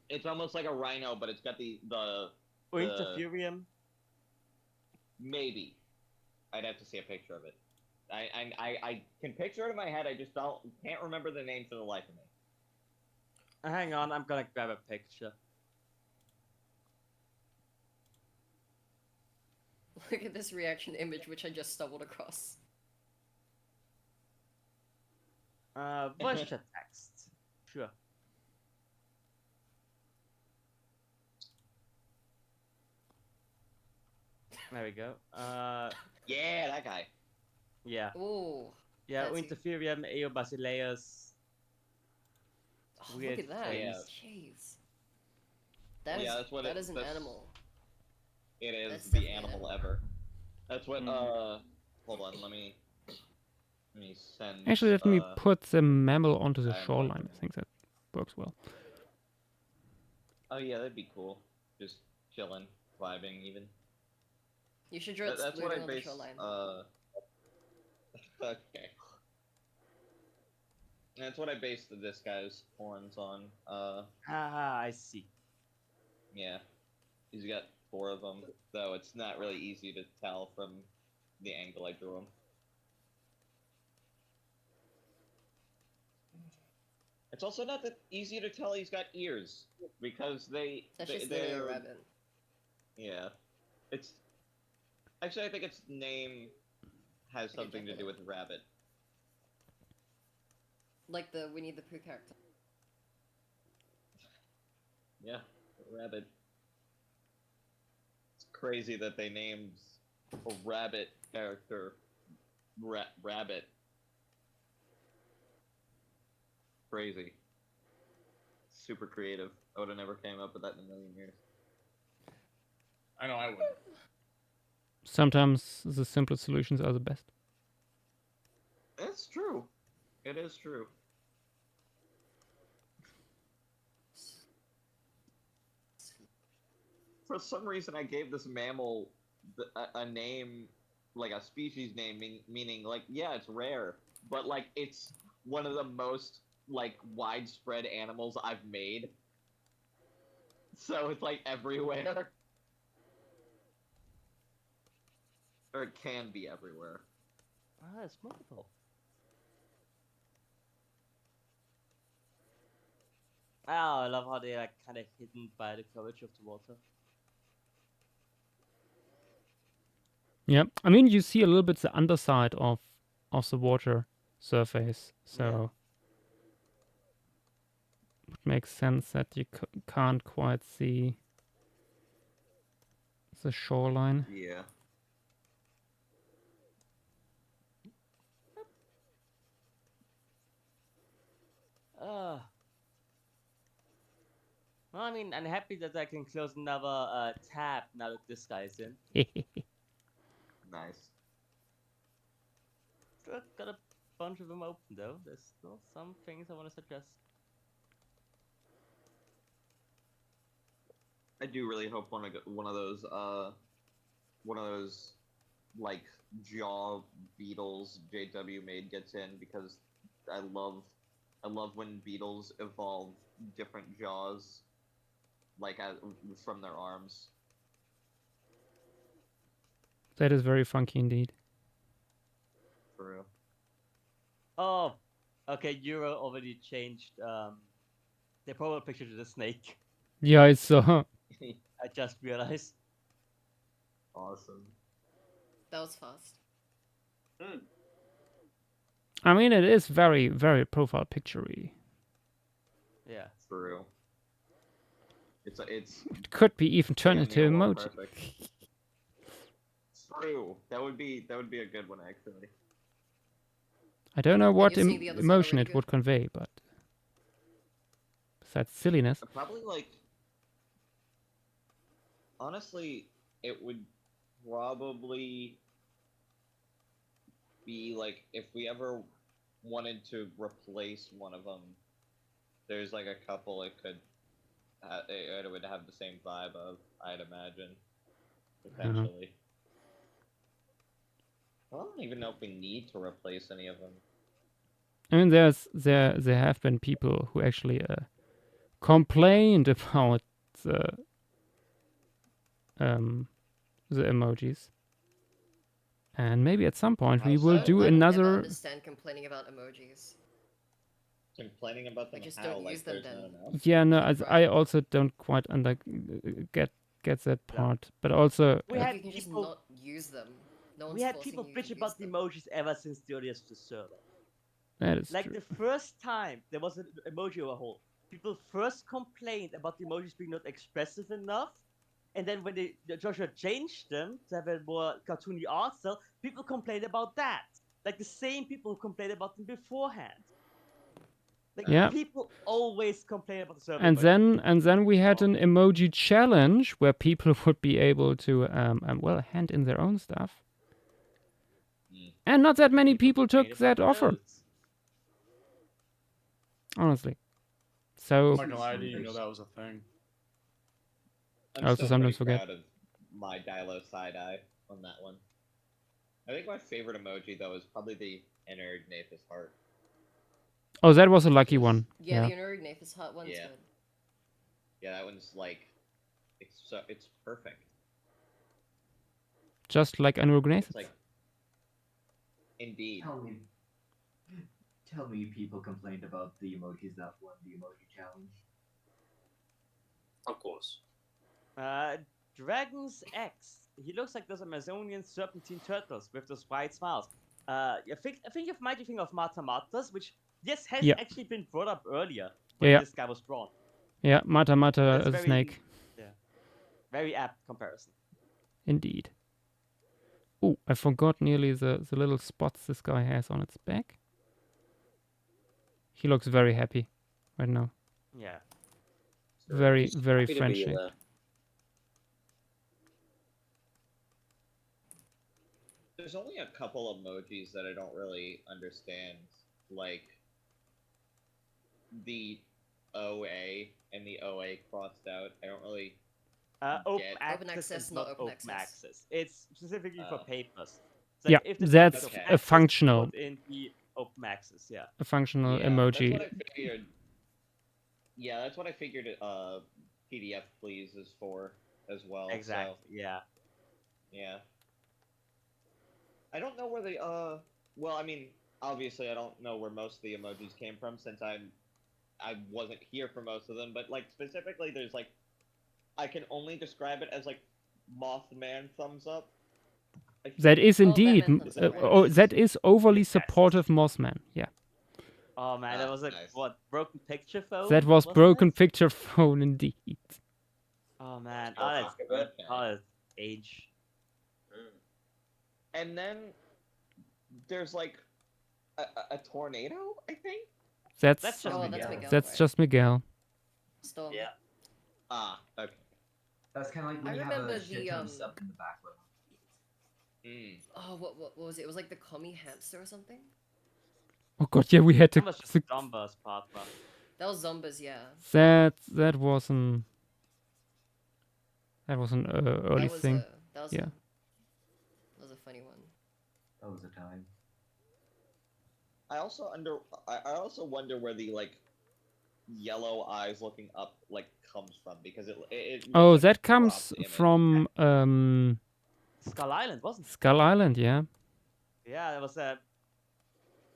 It's almost like a rhino, but it's got the Interferium. Maybe. I'd have to see a picture of it. I can picture it in my head. I just can't remember the name for the life of me. Hang on, I'm gonna grab a picture. Look at this reaction image, which I just stumbled across. Voice chat text. Sure. There we go. Yeah, that guy. Yeah. Ooh. Yeah, fancy. Interferium, Eobasileus. Oh, look at that. Yeah. Jeez. That is an animal. It is That's the definitely an animal ever. That's what, hold on, let me send... Actually, let me put the mammal onto the shoreline. I think that works well. Oh yeah, that'd be cool. Just chilling, vibing even. You should draw it That's what I on the base, shoreline. okay. That's what I based this guy's horns on. I see. Yeah. He's got 4 of them, though it's not really easy to tell from the angle I drew him. It's also not that easy to tell he's got ears, because they're... a rabbit. Yeah. It's... Actually, I think its name has something to do with rabbit. Like the Winnie the Pooh character. Yeah, rabbit. It's crazy that they named a rabbit character Rabbit. Crazy. Super creative. I would have never came up with that in a million years. I know I would. Sometimes the simplest solutions are the best. It's true. It is true. For some reason, I gave this mammal a name, like a species name, meaning like, yeah, it's rare, but like it's one of the most like widespread animals I've made. So it's like everywhere. Or it can be everywhere. Ah, it's multiple. Oh, I love how they're like kind of hidden by the coverage of the water. Yeah, I mean, you see a little bit the underside of the water surface, so it makes sense that you can't quite see the shoreline. Yeah. Well, I mean, I'm happy that I can close another tab now that this guy's in. Nice. Still got a bunch of them open though. There's still some things I want to suggest. I do really hope one of those like jaw beetles JW made gets in, because I love when beetles evolve different jaws, like from their arms. That is very funky indeed. For real. Oh, okay. Euro already changed the profile picture to the snake. Yeah, I saw. I just realized. Awesome. That was fast. I mean, it is very, very profile picture-y. Yeah. For real. It's It could be even turned into emoji. True. That would be a good one actually. I don't know what you're seeing the other side emotion already it would convey, but besides silliness. Probably like, honestly, it would probably be like if we ever wanted to replace one of them. There's like a couple it could, it would have the same vibe of, I'd imagine, potentially. I don't even know if we need to replace any of them. I mean, there have been people who actually complained about the emojis, and maybe at some point we will do I don't ever another. understand complaining about emojis. Complaining about them, I just how? don't Like use them there's then. not enough? Yeah, no, I also don't quite get that part, but also We Like, had you can just people- not use them. No one's We had forcing people you to bitch use about the them. emojis ever since the earliest of the server. that is Like true. the first time there was an emoji overhaul, people first complained about the emojis being not expressive enough, and then when Joshua changed them to have a more cartoony art style, people complained about that. Like the same people who complained about them beforehand. Like Yeah. people always complain about the server. And emojis. then we had an emoji challenge where people would be able to well, hand in their own stuff. And not that many people took that offer. Those. Honestly. So I'm not gonna lie to you, that was a thing. I'm I also still sometimes pretty forget. proud of my Dilo side-eye on that one. I think my favorite emoji, though, is probably the Ignatius heart. Oh, that was a lucky one. Yeah, the Ignatius heart one's Yeah. good. Yeah, that one's like, it's perfect. Just like Ignatius. It's like, indeed. Tell me people complained about the emojis that won the emoji challenge. Of course. Dragon's X. He looks like those Amazonian serpentine turtles with those bright smiles. I think you might be thinking of Matamatas, which has actually been brought up earlier when this guy was drawn. Yeah, Mata That's as a very- snake. Yeah. Very apt comparison. Indeed. Oh, I forgot nearly the little spots this guy has on its back. He looks very happy right now. Yeah. Very, He's very happy to be friendly. there. There's only a couple emojis that I don't really understand, like the OA and the OA crossed out. I don't really Open get. access, not not open open access. access. It's specifically for papers. So Yeah, if the that's text of a access, functional. put in the open access, yeah. A functional Yeah, emoji. That's what I figured. Yeah, that's what I figured. PDF please is for as well. Exactly. So, Yeah. yeah. I don't know where they. Well, I mean, obviously, I don't know where most of the emojis came from since I wasn't here for most of them. But like specifically, there's like, I can only describe it as like Mothman thumbs up. That is indeed. Batman That is overly supportive Mossman. Yeah. Oh man, that was like what broken picture phone. That was wasn't broken it? picture phone indeed. Oh man, Oh, that's fuck, good. okay. Oh, that's age. And then there's like a tornado, I think. That's That's just Oh, Miguel. that's Miguel. that's right? just Miguel. Storm. Yeah. Ah, okay. That's kind of like when I you have remember a shit the, ton of stuff in the background. Oh, what was it? It was like the commie hamster or something? Oh god, yeah, we had to. That was just Zombas part, but That was Zombas, yeah. That was an early That was thing. that was Yeah. that was a funny one. That was a time. I also wonder where the like yellow eyes looking up like comes from, because it looks Oh, like that a comes cropped image. from Skull Island, wasn't it? Skull Island, yeah. Yeah, there was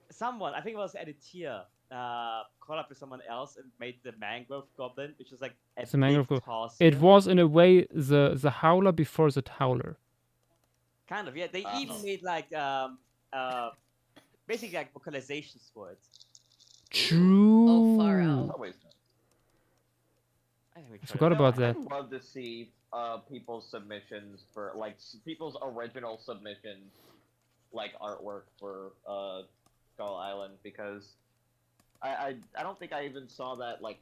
someone, I think it was Editia, caught up with someone else and made the mangrove goblin, which is like a The mangrove big goblin. It was in a way the howler before the howler. Kind of, yeah. They even made like basically like vocalizations for it. True. Oh, far out. I forgot about that. I'd love to see people's submissions for like people's original submissions, like artwork for Skull Island, because I don't think I even saw that like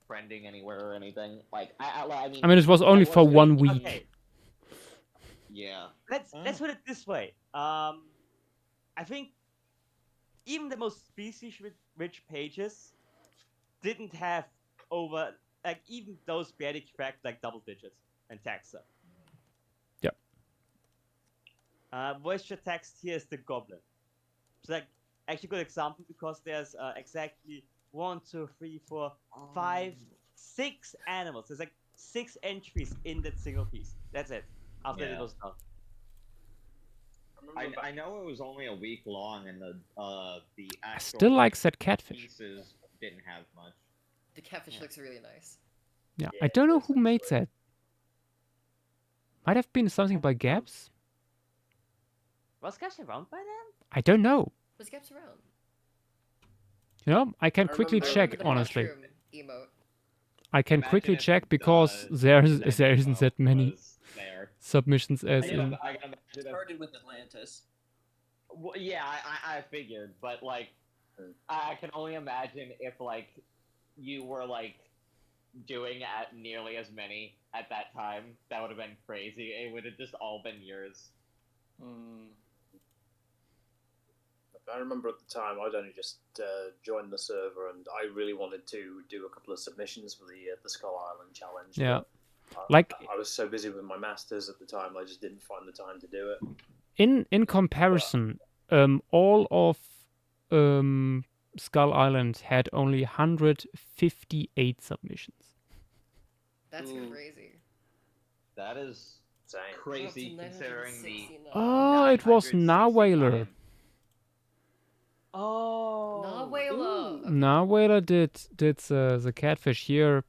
trending anywhere or anything. Like I mean it was only for 1 week. Okay. Yeah. Let's put it this way. I think even the most species-rich pages didn't have over, like, even those barely cracked like double digits in taxa. Yep. Moisture text here is the goblin. It's like actually a good example because there's exactly 1, 2, 3, 4, 5, 6 animals. There's like 6 entries in that single piece. That's it. After it was done. I know it was only a week long, and the actual still like that catfish. pieces didn't have much. The catfish looks really nice. Yeah, I don't know who made that. Might have been something by Gaps. Was Gash around by then? I don't know. Was Gaps around? You know, I can quickly check, the honestly. mushroom emote. I can quickly check because there isn't that many submissions as in. It started with Atlantis. Well, yeah, I figured, but like, I can only imagine if like you were like doing at nearly as many at that time. That would have been crazy. It would have just all been yours. I remember at the time I'd only just joined the server, and I really wanted to do a couple of submissions for the Skull Island challenge. Yeah, but I was so busy with my masters at the time, I just didn't find the time to do it. In comparison, all of Skull Island had only 158 submissions. That's crazy. That is crazy considering the. Oh, it was Narwhaler. Oh. Narwhaler. Narwhaler did the catfish here.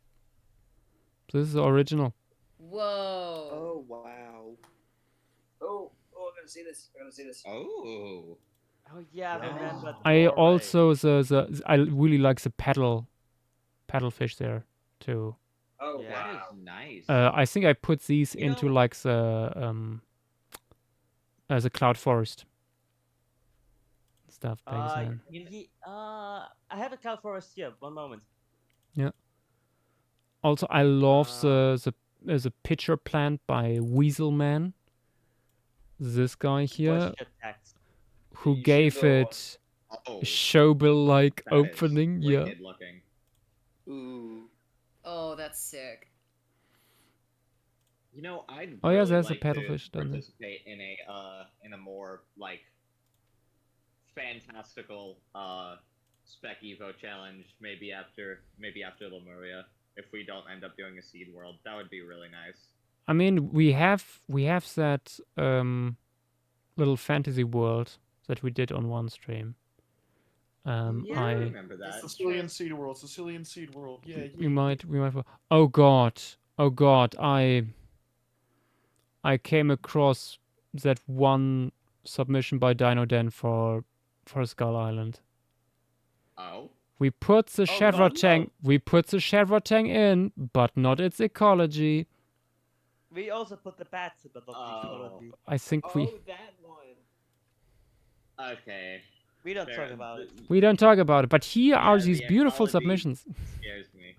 This is the original. Whoa. Oh wow. Oh, I'm gonna see this. Oh. Oh yeah, I remember. I also I really like the paddlefish there too. Oh yeah, wow. that is nice. I think I put these into like the cloud forest stuff back then. I have a cloud forest here. One moment. Yeah. Also, I love the pitcher plant by Weaselman. This guy here, who gave it a showbill-like opening. Yeah. Looking. Ooh. Oh, that's sick. You know, I'd Oh, yeah, really there's a like paddlefish to down there. participate in a more like fantastical Spec-evo challenge. Maybe after Lemuria, if we don't end up doing a seed world, that would be really nice. I mean, we have that little fantasy world that we did on one stream. I remember that. The Sicilian Seed World. Sicilian Seed World. Yeah. We might. Oh god. I came across that one submission by Dino Den for Skull Island. Oh. We put the Chevrolet tank in, but not its ecology. We also put the bats in, but not the ecology. I think that one. Okay. We don't talk about it. We don't talk about it, but here are these beautiful submissions. Scares me.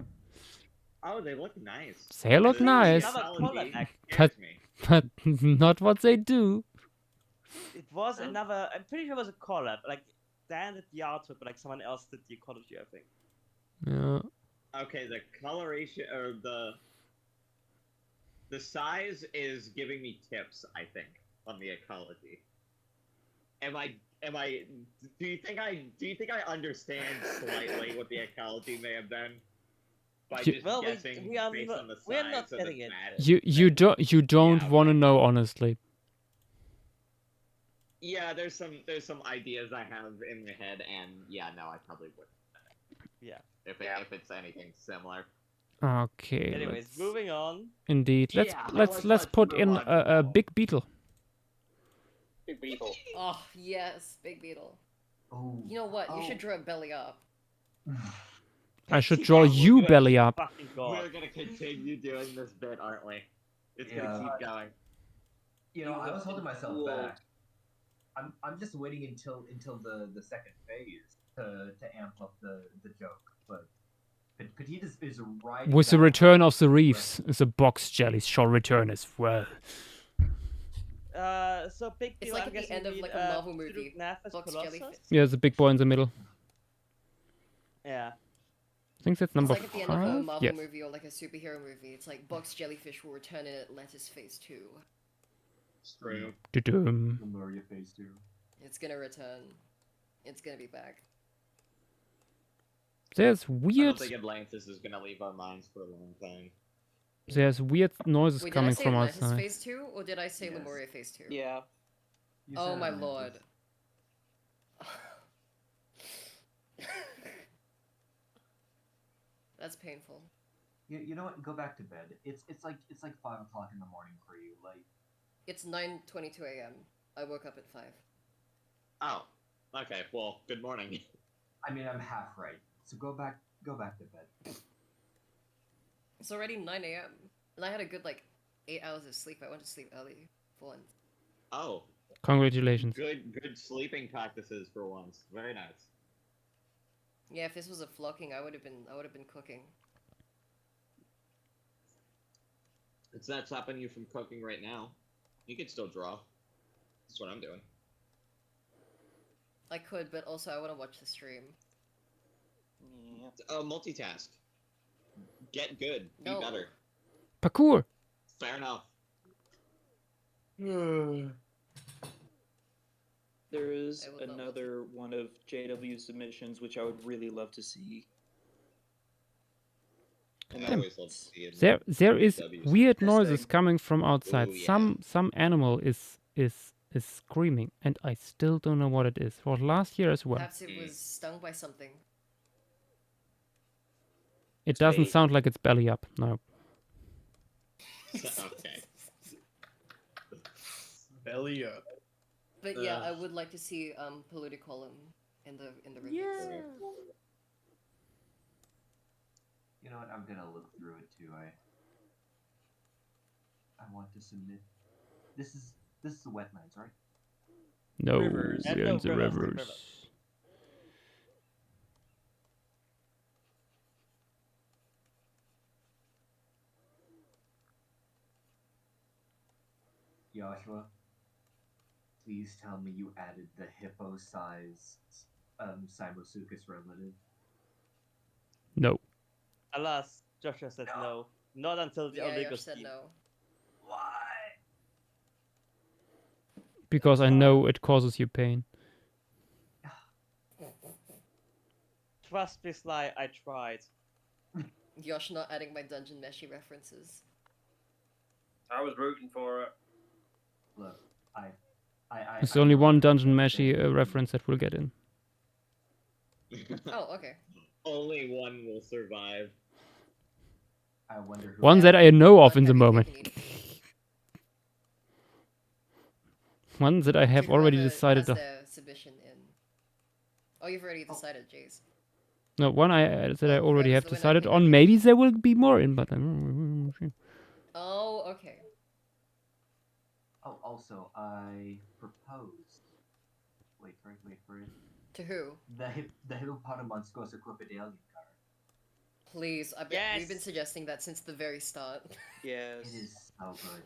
Oh, they look nice. They look think nice, another collab act but scares me. but not what they do. It was another. I'm pretty sure it was a collab. Like Dan did the artwork, but like someone else did the ecology, I think. Yeah. Okay, the coloration or the size is giving me tips, I think, on the ecology. Am I do you think I understand slightly what the ecology may have been? By You- just Well, guessing we are based on the we're not size of getting the into mat. it. You don't Yeah, want to know honestly. Yeah, there's some ideas I have in my head, and yeah, no, I probably would. Yeah. If it's anything similar. Okay. Anyways, let's- moving on. Indeed. Yeah, Let's put in a big beetle. Big beetle. Oh yes, big beetle. Oh. You know what? You should draw it belly up. I should draw you belly up. Fucking god. We're gonna continue doing this bit, aren't we? It's gonna Yeah. keep going. You know, You I have was holding been myself fooled. back. I'm just waiting until the second phase to amp up the joke, but Petit is right. With the return of the reefs, the box jellies shall return as well. So big It's beetle. like I'm at the guessing end of we like need, a Marvel Pterodactyl movie. Gnathus Box Colossus? jellyfish. Yeah, the big boy in the middle. Yeah. I think that's number It's like at the end of a 5. Marvel Yes. movie or like a superhero movie. It's like box jellyfish will return in Atlantis Phase 2. True. Doo-doom. Lemuria phase 2. It's gonna return. It's gonna be back. There's I don't weird think Atlantis is gonna leave our minds for a long time. there's weird noises Wait, did I coming say from Atlantis outside. Phase 2 or did I say Yes. Lemuria Phase 2? Yeah. You Oh said my Atlantis. lord. That's painful. You know what? Go back to bed. It's like 5 o'clock in the morning for you. Like It's 9:22 a.m. I woke up at 5. Oh. Okay, well, good morning. I mean, I'm half right. So go back to bed. It's already 9 a.m. And I had a good like 8 hours of sleep. I went to sleep early for once. Oh. Congratulations. Good sleeping practices for once. Very nice. Yeah, if this was a flocking, I would have been cooking. It's not stopping you from cooking right now. You can still draw. That's what I'm doing. I could, but also I want to watch the stream. Yeah. Multitask. Get good. Be No. better. Parkour. Fair enough. There is I would love another one of JW's submissions which I would really love to see. And I that- always love to see it. There is JWs. weird noises Testing. coming from outside. Ooh, yeah. Some animal is screaming, and I still don't know what it is. For last year as well. Perhaps it was stung by something. It doesn't Wait. sound like it's belly up. No. Okay. Belly up. But yeah, I would like to see Politicolum in the reviews. You know what? I'm gonna look through it too. I want to submit. This is the wetlands, right? No, Rivers. we're in the rivers, rivers. Joshua, please tell me you added the hippo-sized Cymosuchus relative. No. Alas, Joshua said no. Not until the Yeah, Oligo Josh said scheme. no. Why? Because I know it causes you pain. Trust me, Sly, I tried. Josh not adding my Dungeon Meshi references. I was rooting for it. Look, There's only one Dungeon Meshi reference that we'll get in. Oh, okay. Only one will survive. I wonder who. One that I know of in the moment. One that I have To already whoever decided has to. their submission in. Oh, you've already decided, Jace. No, one that I already have whoever's the winner, decided you on. know. Maybe there will be more in, but Oh, okay. Oh, also, I proposed. Wait for it. To who? The Hippopotamonstrous Equipedalian card. Please, I bet we've been suggesting that since the very start. Yes. It is so good.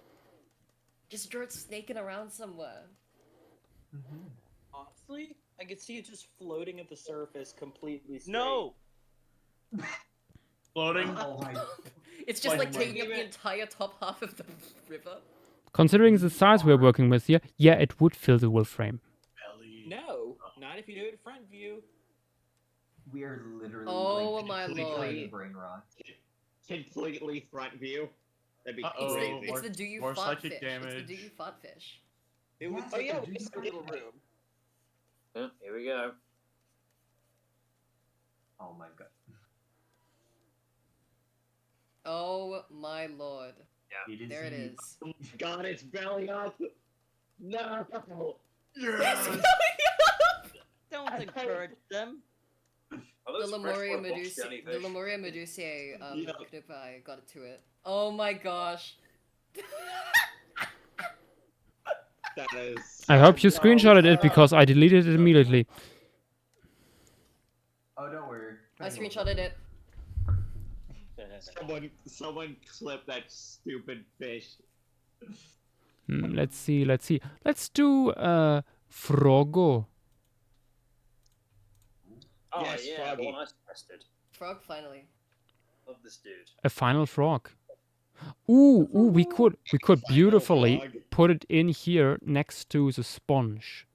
Just draw it snaking around somewhere. Honestly, I could see it just floating at the surface completely straight. No! Floating. Oh my. It's just like my taking up the entire top half of the river. Considering the size we're working with here, yeah, it would fill the wolframe. No, not if you do it front view. We are literally Oh like my lord. brain rot. Completely front view. That'd be Uh-oh. crazy. It's the do you more fart psychic fish. damage. It's the do you fart fish. It would Yes, take yeah, up do just a you little fart room. Yeah, here we go. Oh my god. Oh my lord. Yeah. It is There it huge. is. God, it's belly up. No. Don't encourage them. Oh, The those Lemuria freshwater box Medusae, the jellyfish. Lemuria Medusae, Knupai got to it. Oh my gosh. That is. I hope you screenshotted it because I deleted it immediately. Oh, don't worry. I screenshotted it. Someone clip that stupid fish. Let's see. Let's do Frogo. Oh Yes, yeah, the Froggy. one I suggested. Frog, finally. Love this dude. A final frog. Ooh, we could beautifully frog. put it in here next to the sponge.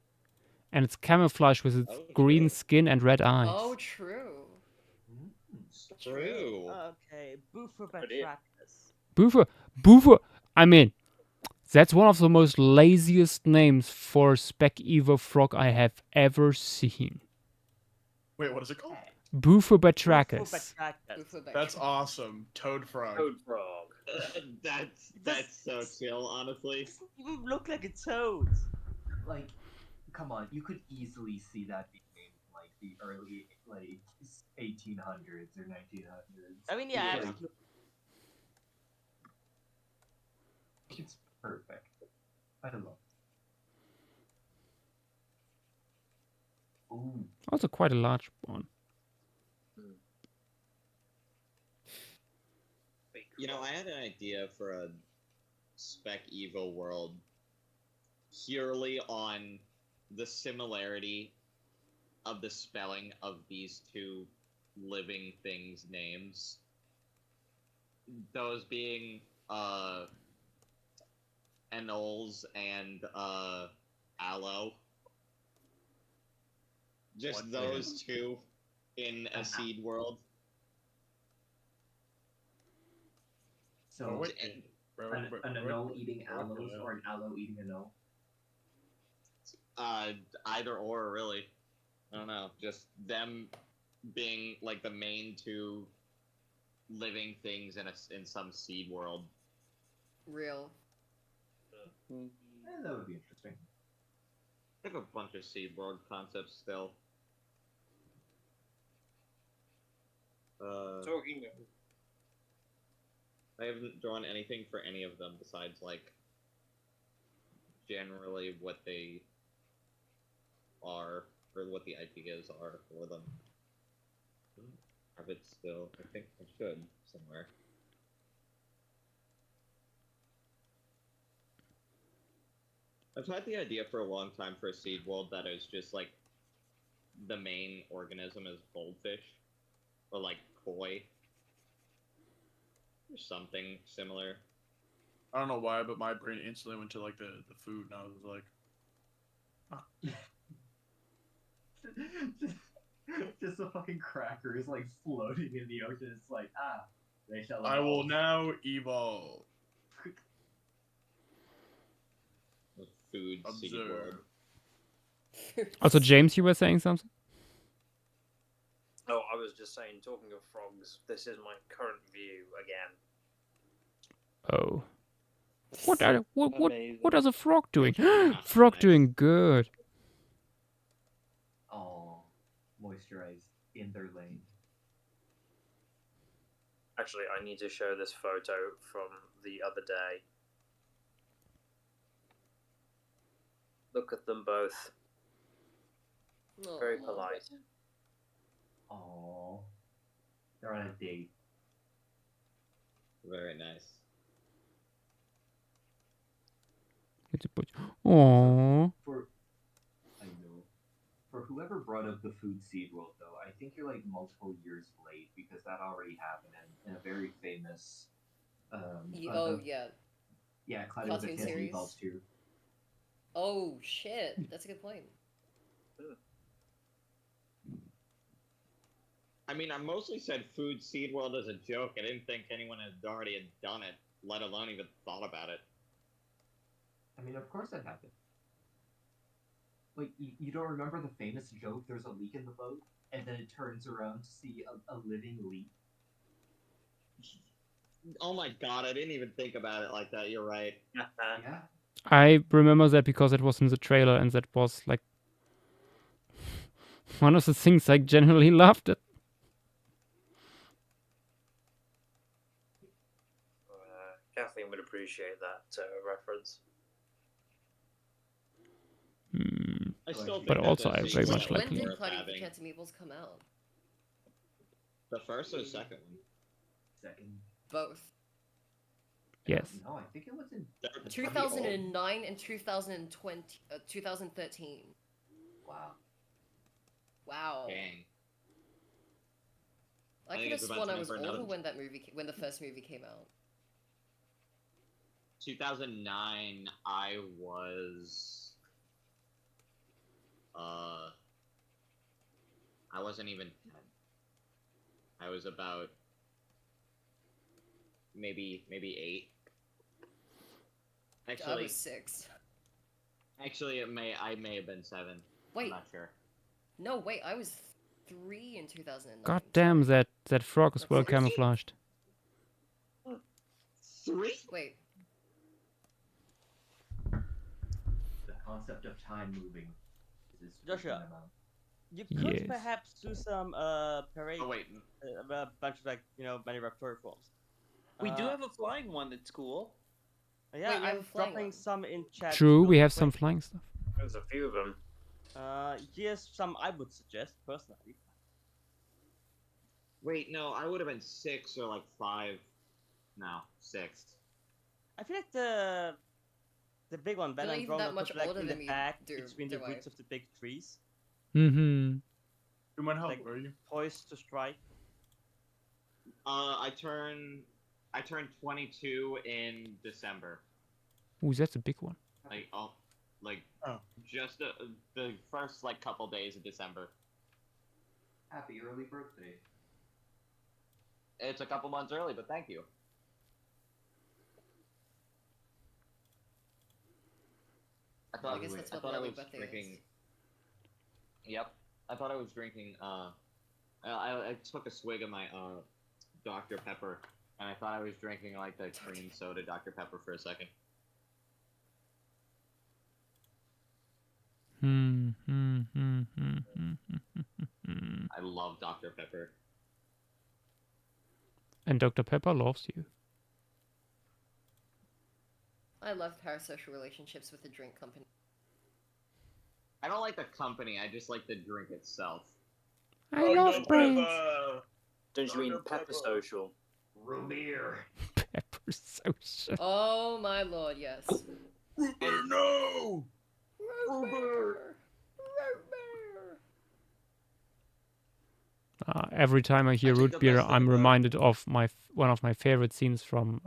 And it's camouflaged with its green skin and red eyes. Oh, true. True. Okay, Buffer Batractus. Buffer. I mean, that's one of the most laziest names for Spec-evo frog I have ever seen. Wait, what is it called? Buffer Batractus. That's awesome. Toad frog. Toad frog. That's so chill, honestly. You look like a toad. Like, come on, you could easily see that being in like the early 1800s or 1900s. I mean, yeah. Like, it's perfect. I love it. Ooh. Also quite a large one. You know, I had an idea for a Spec-evo world purely on the similarity of the spelling of these two living things' names. Those being Anoles and Aloe. Just What those two in a seed world. So, wait. an anole eating aloes or an aloe eating anole? Either or, really. I don't know. Just them being like the main two living things in some seed world. Real. That would be interesting. I have a bunch of seed world concepts still. Talking. I haven't drawn anything for any of them besides like generally what they are or what the ideas are for them. I don't have it still. I think I should somewhere. I've had the idea for a long time for a seed world that is just like the main organism is goldfish or like koi or something similar. I don't know why, but my brain instantly went to like the food, and I was like, just a fucking cracker is like floating in the ocean. It's like, they shall. I will now evolve. The food seed world. Also, James, you were saying something? Oh, I was just saying, talking of frogs, this is my current view again. Oh. What is a frog doing? Frog doing good. Oh, moisturized in their lane. Actually, I need to show this photo from the other day. Look at them both. Very polite. Oh, they're on a date. Very nice. It's a butch. Aww. I know. For whoever brought up the food seed world, though, I think you're like multiple years late because that already happened in a very famous. Yeah. Yeah, Cloudy with the Cartoon Fancy series. Meatballs too. Oh shit, that's a good point. I mean, I mostly said food seed world as a joke. I didn't think anyone had already had done it, let alone even thought about it. I mean, of course that happened. Like, you don't remember the famous joke? There's a leak in the boat, and then it turns around to see a living leak. Oh my god, I didn't even think about it like that. You're right. Yeah. I remember that because it was in the trailer, and that was like one of the things I generally loved. It. Kathleen would appreciate that reference. I still think But that also, the I very sequel much was like. When did worth Cloudy with the having. Cancer Meatballs come out? The first or the second one? Second. Both. Yes. No, I think it was in 2009 and 2020, 2013. Wow. Wow. Dang. I I think could have it's about sworn I time was for older another- when that movie, when the first movie came out. 2009, I was. I wasn't even 10. I was about maybe 8. I Actually, was 6. Actually, I may have been 7. Wait. I'm not sure. No, wait, I was 3 in 2009. God damn, that frog is well camouflaged. 3? Wait. The concept of time moving is Joshua, freaking them out. you could Yes. perhaps do some parade. Oh wait. A bunch of like many raptor forms. We do have a flying one that's cool. Yeah, Wait, I have I'm a flying dropping one. some in chat. True, we real have some quick. flying stuff. There's a few of them. Here's some I would suggest personally. Wait, no, I would have been 6 or like 5. No, 6. I feel like the big one, They're not Ben even that much like older in than the me, back dude, between the don't worry. roots of the big trees, Mm-hmm. Human help, Like- are you? poised to strike. I turned 22 in December. Ooh, that's a big one. Just the first like couple days of December. Happy early birthday. It's a couple months early, but thank you. I guess that's what I early was birthday drinking. is. Yep, I thought I was drinking. I took a swig of my Dr. Pepper, and I thought I was drinking like the cream soda Dr. Pepper for a second. I love Dr. Pepper. And Dr. Pepper loves you. I love parasocial relationships with the drink company. I don't like the company. I just like the drink itself. I love brains. Don't you mean pepper social? Root beer. Pepper social. Oh my lord, yes. No! Every time I hear I think root the beer, best I'm thing reminded of one of my favorite scenes from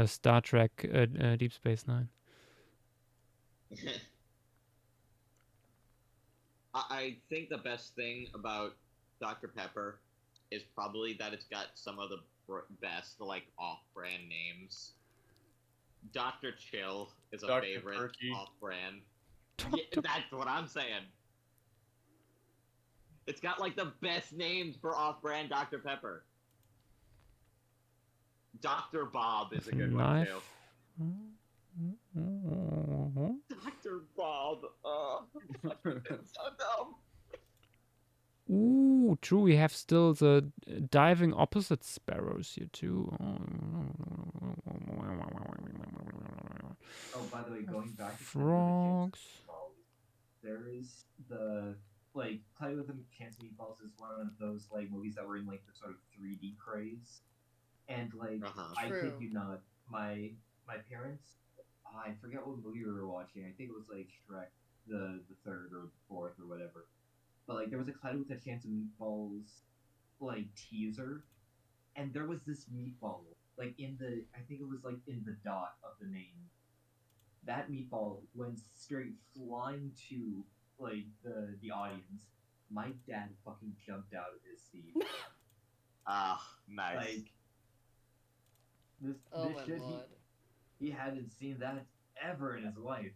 Star Trek Deep Space Nine. I think the best thing about Dr. Pepper is probably that it's got some of the best, like, off-brand names. Dr. Chill is a Dr. favorite Perky. off-brand. Yeah, that's what I'm saying. It's got, like, the best names for off-brand Dr. Pepper. Dr. Bob is a good one, too. Dr. Bob. It's so dumb. Ooh, true. We have still the diving opposite sparrows here too. Oh, by the way, going back to Frogs. there is the like Play with the Chance Meatballs is one of those like movies that were in like the sort of 3D craze, And like, I kid True. you not, my parents, I forget what movie we were watching. I think it was like Shrek, the third or fourth or whatever. But like, there was a Cloud with a Chance of Meatballs like teaser, and there was this meatball like in the, I think it was like in the dot of the name. That meatball went straight flying to like the audience. My dad fucking jumped out of his seat. Nice. Like this Oh this my shit lord. he hadn't seen that ever in his life,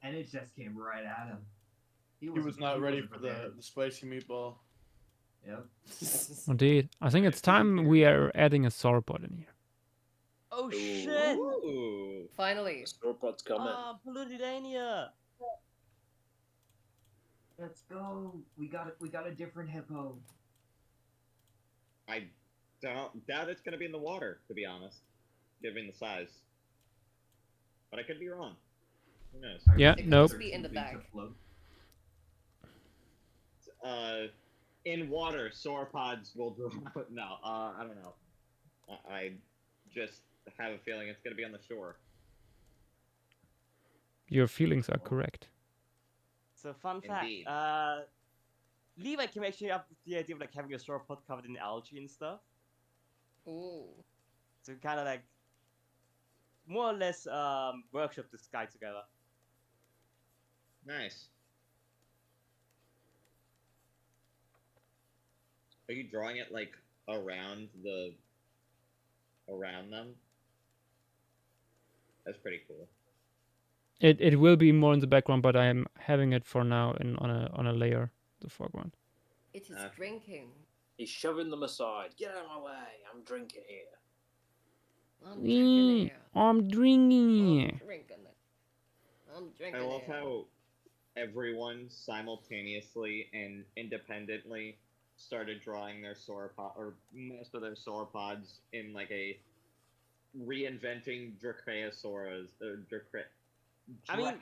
and it just came right at him. He was not ready wasn't for prepared. the spicy meatball. Yep. Indeed. I think it's time we are adding a sauropod in here. Oh shit! Ooh. Finally. Sauropod's coming. Ah, Polydilania! Let's go. We got a different hippo. I doubt it's gonna be in the water, to be honest, given the size. But I could be wrong. Who knows? Yeah, It could nope. just be in the bag. In water, sauropods will drop. No, I don't know. I just have a feeling it's gonna be on the shore. Your feelings are correct. So fun fact, Indeed. Levi came actually up with the idea of like having a sauropod covered in algae and stuff. Ooh. So kind of like more or less workshop this guy together. Nice. Are you drawing it like around them? That's pretty cool. It will be more in the background, but I am having it for now on a layer, the foreground. It is drinking. He's shoving them aside. Get out of my way. I'm drinking here. I'm drinking here. I'm drinking. I'm drinking it. I'm drinking I love it. how everyone simultaneously and independently started drawing their sauropod, or most of their sauropods, in like a reinventing Dracaeosaurs, I mean,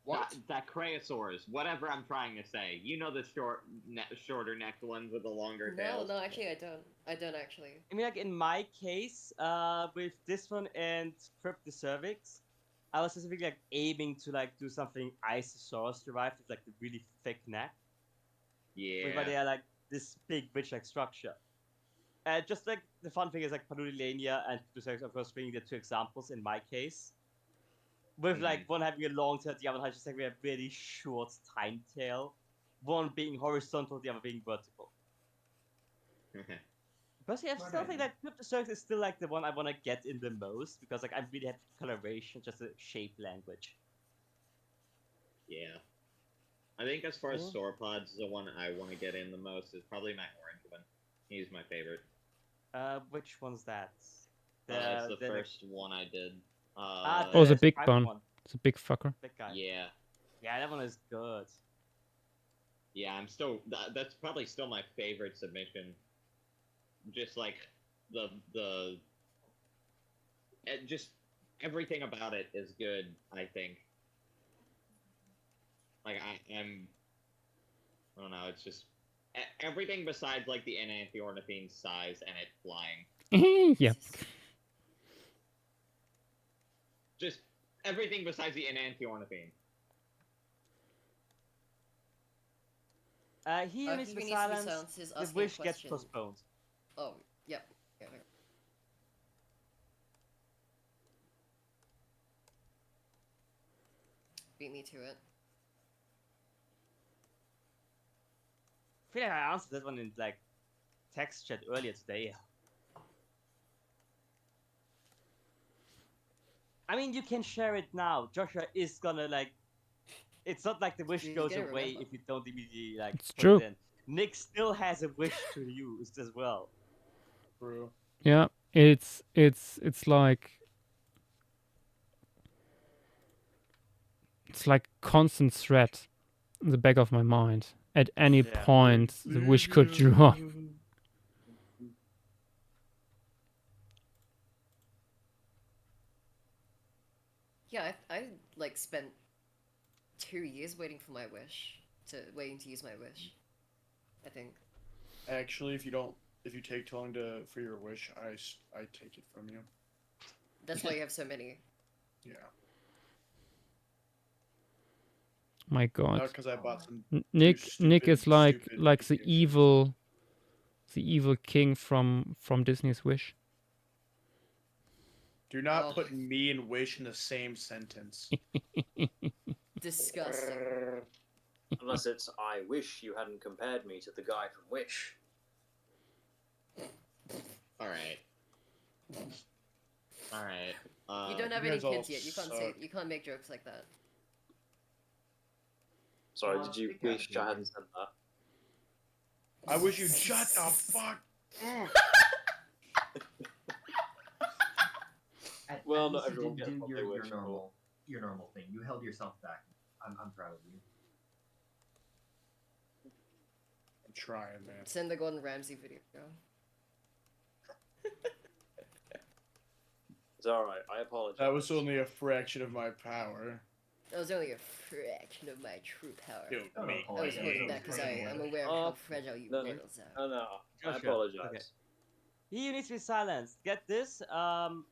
what? Dacryosaurs, whatever I'm trying to say. You know the shorter necked ones with the longer tails. No, actually I don't. I don't actually. I mean, like in my case, with this one and Cryptocervix, I was specifically like aiming to like do something Isosaurus derived with like the really thick neck. Yeah. But they are like this big bridge-like structure. Just like the fun thing is like Paludilania and Cryptocervix, of course, being the two examples in my case. With like one having a long tail, the other one just having a really short time tail. One being horizontal, the other being vertical. Personally, I still think that Cryptocervix is still like the one I want to get in the most because like I'm really happy with coloration, just a shape language. Yeah. I think as far as sauropods, the one I want to get in the most is probably my orange one. He's my favorite. Which one's that? It's the first one I did. Oh, the big one. It's a big fucker. Big guy. Yeah. Yeah, that one is good. Yeah, I'm still. That's probably still my favorite submission. Just like just everything about it is good. I think. Like I don't know. It's just everything besides like the enantiornithine's size and it flying. Yeah. Just everything besides the enantiornithine. He he needs needs the to be silence. silenced, he's The asking a wish gets question. postponed. Oh, yep. Yeah. Beat me to it. I feel like I answered that one in like text chat earlier today. I mean, you can share it now. Joshua is gonna like. It's not like the wish You're goes gonna away remember. if you don't immediately like. It's put true. It in. Nick still has a wish to use as well. True. Yeah, it's like constant threat in the back of my mind. At any point, the wish could drop. Yeah, I like spent 2 years waiting for my wish waiting to use my wish. I think. Actually, if you don't if you take too long for your wish, I take it from you. That's why you have so many. Yeah. My God. Not because I bought some. Nick is like stupid the evil king from Disney's Wish. Do not put me and Wish in the same sentence. Disgusting. Unless it's I wish you hadn't compared me to the guy from Wish. Alright. Alright. You don't have you any guys all kids yet. You can't say. suck. You can't make jokes like that. Sorry, did you wish I hadn't said that? I wish you'd shut the fuck up. Well, At not least you everyone didn't gets do what your, they your wish normal your normal thing. You held yourself back. I'm proud of you. I'm trying, man. Send the Gordon Ramsay video. It's alright, I apologize. That was only a fraction of my power. That was only a fraction of my true power. Dude, I was holding back because I'm aware of how fragile you mortals are. No, I Joshua, apologize. okay. He needs to be silenced. Get this.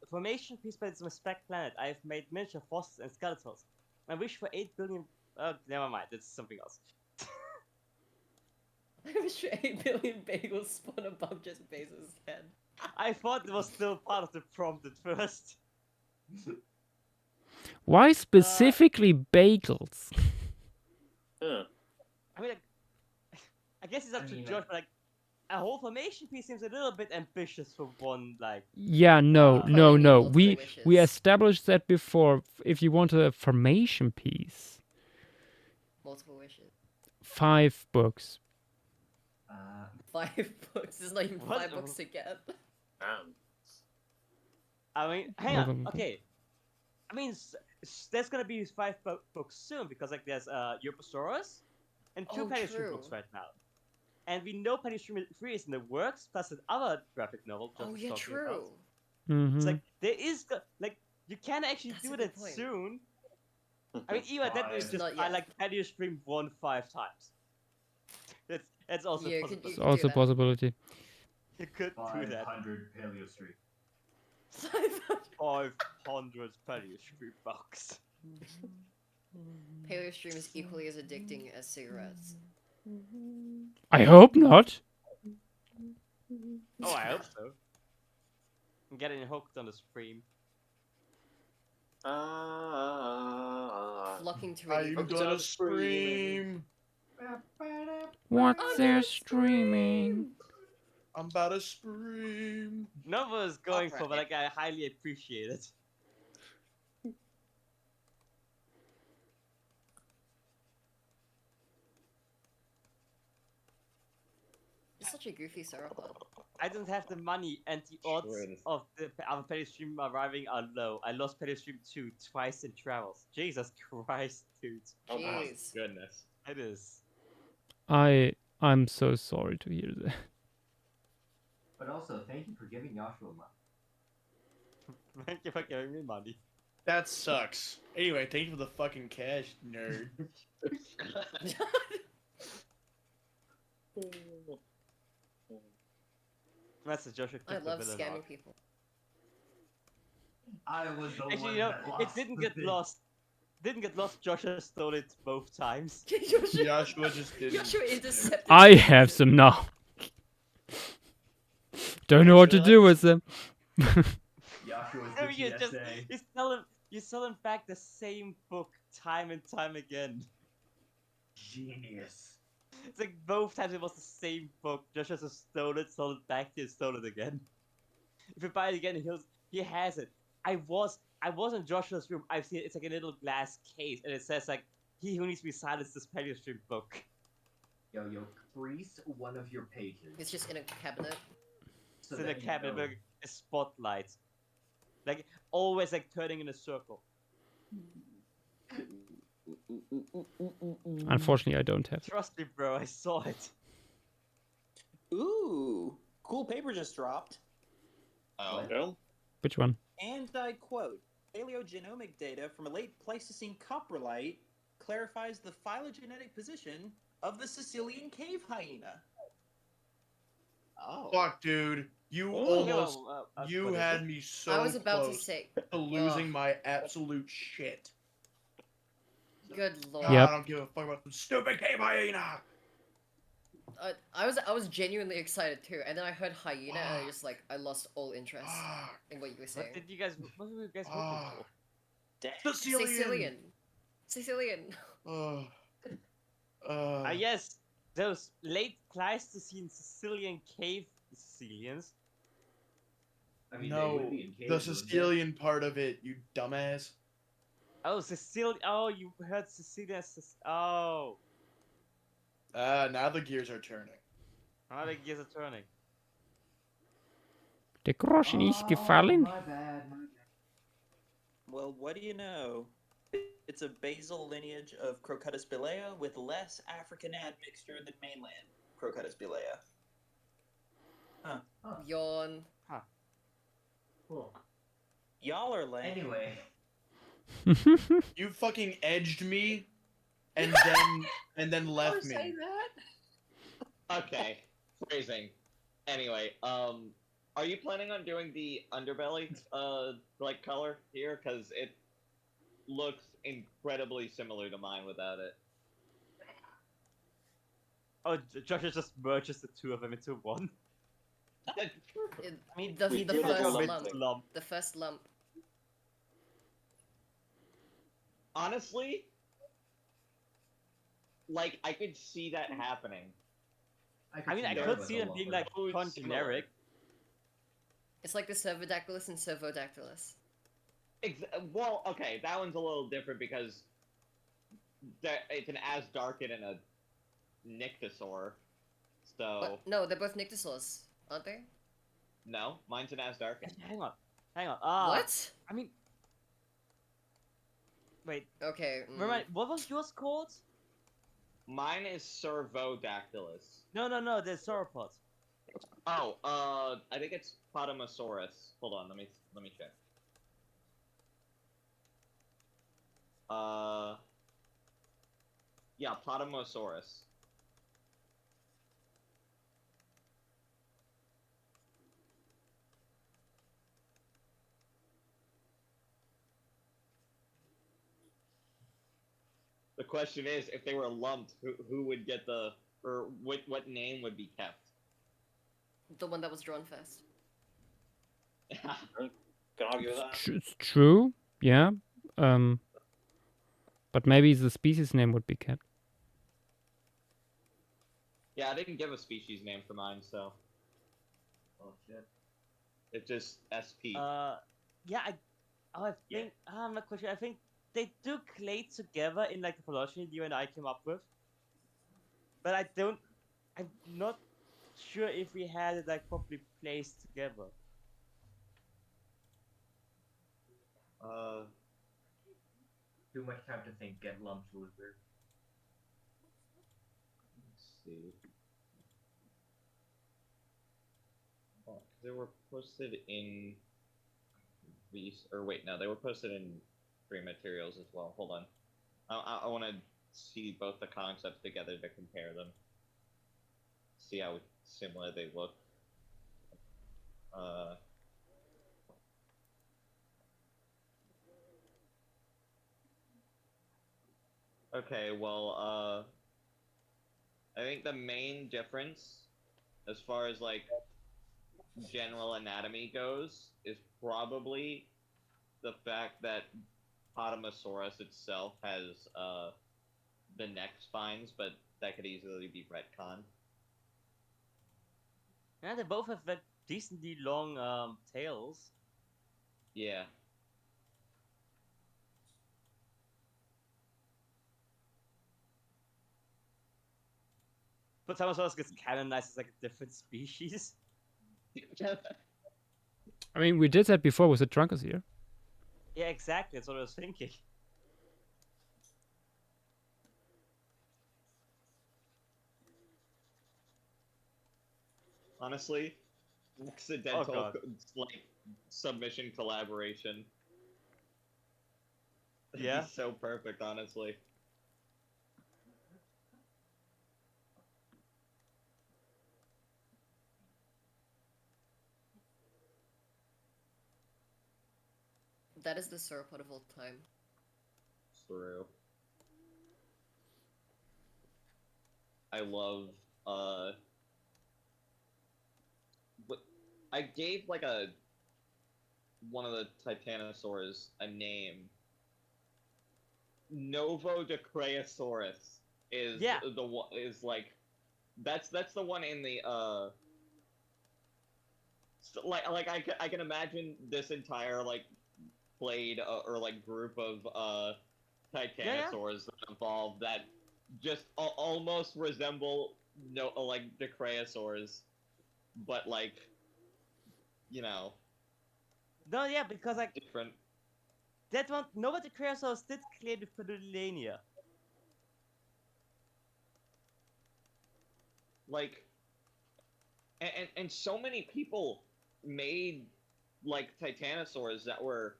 Formation piece by some spec planet. I've made miniature fossils and skeletons. I wish for 8 billion. Never mind. That's something else. I wish for 8 billion bagels spawn above Jeff Bezos' head. I thought it was still part of the prompt at first. Why specifically bagels? Yeah. I mean, like, I guess it's up to Josh, but like, a whole formation piece seems a little bit ambitious for one, like. Yeah, no. We established that before. If you want a formation piece, Multiple wishes. 5 books. 5 books. There's not even 5 books to get. I mean, hang on. Okay. I mean, there's gonna be 5 books soon because like there's Europasaurus and 2 Paleostream books right now, and we know Paleostream 3 is in the works plus another graphic novel. Oh yeah, true. It's like there is like you can actually do that soon. I mean, even that is just I like Paleostream 1 5 times. That's also a possibility. It's also a possibility. You could do that. 500 Paleostream. 500 Paleostream bucks. Paleostream is equally as addicting as cigarettes. I hope not. Oh, I hope so. I'm getting hooked on the stream. Flocking to Are you gonna scream? What's there streaming? I'm about to scream. None was going for, but like I highly appreciate it. It's such a goofy Sauropod. I don't have the money, and the odds of the other Paleostream arriving are low. I lost Paleostream 2 twice in travels. Jesus Christ, dude. Oh my goodness. It is. I'm so sorry to hear that. But also, thank you for giving Joshua money. Thank you for giving me money. That sucks. Anyway, thank you for the fucking cash, nerd. That's a Joshua. I love scamming people. I was the Actually, one you know, that it lost didn't the get thing. lost. Didn't get lost. Joshua stole it both times. Joshua just didn't. Joshua intercepted. I have some now. Don't know what to do with them. Joshua's No, the you just TSA. you sell him back the same book time and time again. Genius. It's like both times it was the same book. Joshua just stole it, sold it back, he stole it again. If you buy it again, he has it. I was in Joshua's room. I've seen it. It's like a little glass case, and it says like, "He who needs to be silenced this Paleostream book." Yo, crease one of your pages. It's just in a cabinet. So It's in a that you cabinet know. with a spotlight, like always like turning in a circle. Unfortunately, I don't have. Trust me, bro. I saw it. Ooh, cool paper just dropped. Oh. No? Which one? And I quote, paleogenomic data from a late Pleistocene coprolite clarifies the phylogenetic position of the Sicilian cave hyena. Oh. Fuck, dude. You Okay, almost you what is had it? me so I was about to close say. to losing my absolute shit. Good lord. God, I don't give a fuck about some stupid cave hyena. I was genuinely excited too, and then I heard hyena, and I lost all interest in what you were saying. What were you guys hoping for? Sicilian. Sicilian. Yes, those late Pleistocene Sicilian cave Sicilians. I mean, they No, would be in the caves, wouldn't they? Sicilian part of it, you dumbass. Oh, Sicilian. Oh, you heard Sicilian. Oh. Now the gears are turning. Now the gears are turning. Der Groschen ist gefallen. My bad. Well, what do you know? It's a basal lineage of Crocutus bilea with less African admixture than mainland Crocutus bilea. Huh. Yawn. Huh. Cool. Y'all are lame. Anyway. You fucking edged me, and then left me. Say that? Okay, phrasing. Anyway, are you planning on doing the underbelly, color here? Because it looks incredibly similar to mine without it. Oh, Josh just merges the two of them into one. The first lump. The first lump. Honestly, I could see that happening. I could see them being generic. It's like the Cervodactylus and Cervodactylus. Well, okay, that one's a little different because it's an Asdarkin and a Nyctosaur. So. What? No, they're both Nyctosaurs, aren't they? No, mine's an Asdarkin. Hang on. What? I mean. Wait. Okay. Remind, what was yours called? Mine is Cervodactylus. No, the Sauropod. Oh, I think it's Potamosaurus. Hold on, let me check. Yeah, Potamosaurus. The question is, if they were lumped, who would get what name would be kept? The one that was drawn first. Can argue with that. It's true, yeah. But maybe the species name would be kept. Yeah, I didn't give a species name for mine, so. Oh shit. It's just SP. Yeah, I think I'm not quite sure. I think they do clade together in the phylogeny you and I came up with. But I'm not sure if we had it properly placed together. Too much time to think. Get lumped, loser. Let's see. Oh, they were posted in these, or wait, no, they were posted in free materials as well. Hold on. I want to see both the concepts together to compare them. See how similar they look. Okay, well, I think the main difference, as far as general anatomy goes, is probably the fact that Potamosaurus itself has the neck spines, but that could easily be retconned. Yeah, they both have decently long tails. Yeah. But Potamosaurus gets canonized as a different species. I mean, we did that before with the Trunkosaur. Yeah, exactly. That's what I was thinking. Honestly, accidental submission collaboration. It'd Yeah. be so perfect, honestly. That is the sauropod of all time. True. I love, but I gave, like, one of the Titanosaurs a name. Novodecraeosaurus is the one, is, like, that's the one in the, I can imagine this entire, like, clade, or, like, group of, Titanosaurs that evolved that just almost resemble like Decraeosaurs, but like, you know. No, yeah, because like different. That one, nobody Cretaceous did claim the Pedulania. Like, and so many people made like Titanosaurs that were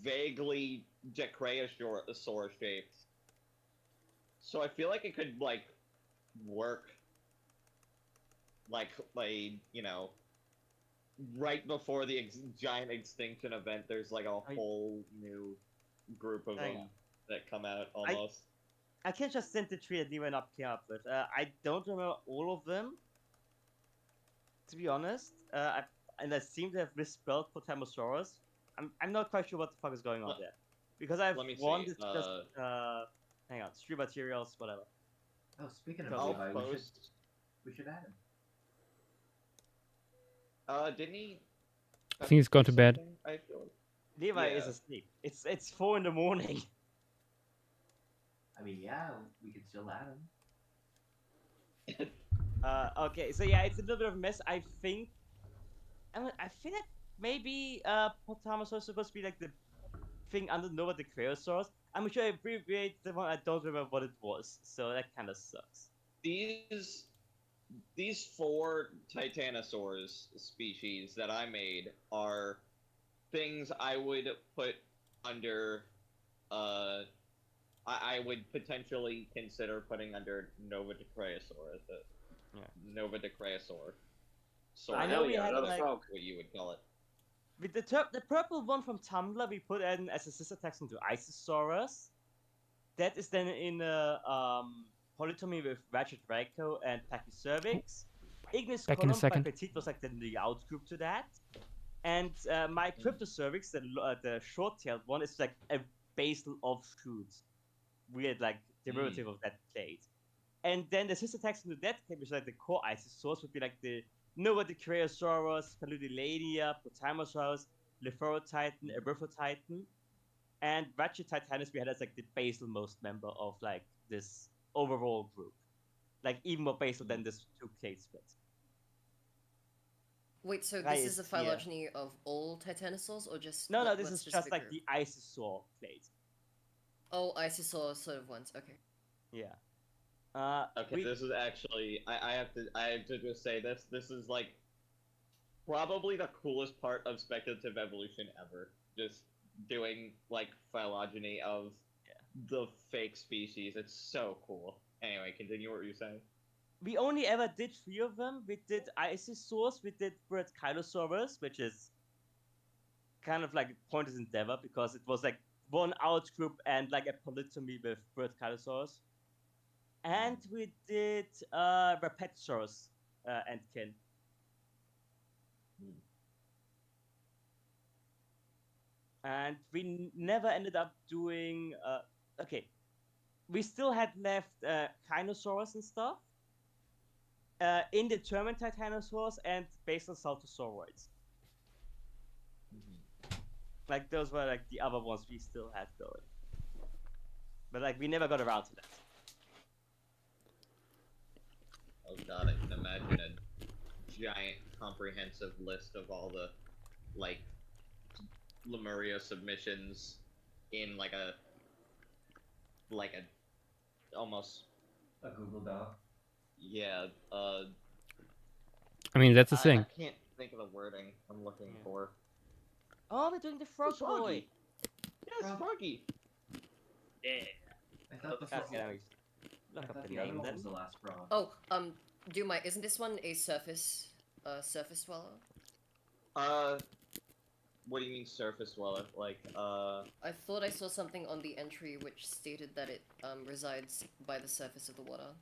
vaguely Decraeosaur shaped. So I feel like it could, like, work, like, you know, right before the giant extinction event, there's, like, a whole new group of them that come out, almost. I can't just send the tree that Nima and Up came up with. I don't remember all of them, to be honest. And I seem to have misspelled Potamosaurus. I'm not quite sure what the fuck is going on there. Because I have one that's just, hang on, street materials, whatever. Oh, speaking of Levi, we should add him. Didn't he? I think he's gone to bed. I feel like. Levi is asleep. It's 4 in the morning. I mean, yeah, we could still add him. Okay, so yeah, it's a little bit of a mess. I think that maybe Potamosaurus is supposed to be like the thing under Nova the Cretaceous. I'm sure I abbreviated the one. I don't remember what it was, so that kind of sucks. These 4 Titanosaurs species that I made are things I would put under, I would potentially consider putting under Nova Decraeosaur. Nova Decraeosaur. So I know we had like what you would call it. With the purple one from Tumblr, we put in as a sister text into Isosaurus. That is then in a polytomy with Ratchet Draco and Pachycervix. Ignis Column by Petit was like the outgroup to that. And my Cryptocervix, the short-tailed one, is like a basal offshoot. Weird, like, derivative of that clade. And then the sister text into that clade, which is like the core Isosaurs, would be like the Nova Decraeosaurus, Paludilania, Potamosaurus, Lephorotitan, Erythrotitan, and Ratchet Titanus we had as like the basal-most member of like this overall group. Like even more basal than this 2 clade splits. Wait, so this is a phylogeny of all Titanosaurs, or just... No, this is just like the Isosaur clade. Oh, Isosaur sort of ones, okay. Yeah. Okay, this is actually, I have to just say this. This is like probably the coolest part of speculative evolution ever. Just doing like phylogeny of the fake species. It's so cool. Anyway, continue what you're saying. We only ever did 3 of them. We did Isosaurs, we did Brachylosaurus, which is kind of like a pointless endeavor because it was like one outgroup and like a polytomy with Brachylosaurus. And we did Rapetosaurus and kin. And we never ended up doing... okay. We still had left Kinosaurus and stuff. Indeterminate Titanosaurs and basal Saltosauroids. Like, those were like the other ones we still had going. But like, we never got around to that. Oh god, I can imagine a giant comprehensive list of all the, like, Lemuria submissions in like a almost a Google Doc. Yeah, I mean, that's the thing. I can't think of the wording I'm looking for. Oh, we're doing the frog boy! Yes, Froggy! Yeah. I thought the frog... Look up the other name one then. was the last frog. Oh, isn't this one a surface swallow? What do you mean surface dweller? Like, I thought I saw something on the entry which stated that it resides by the surface of the water.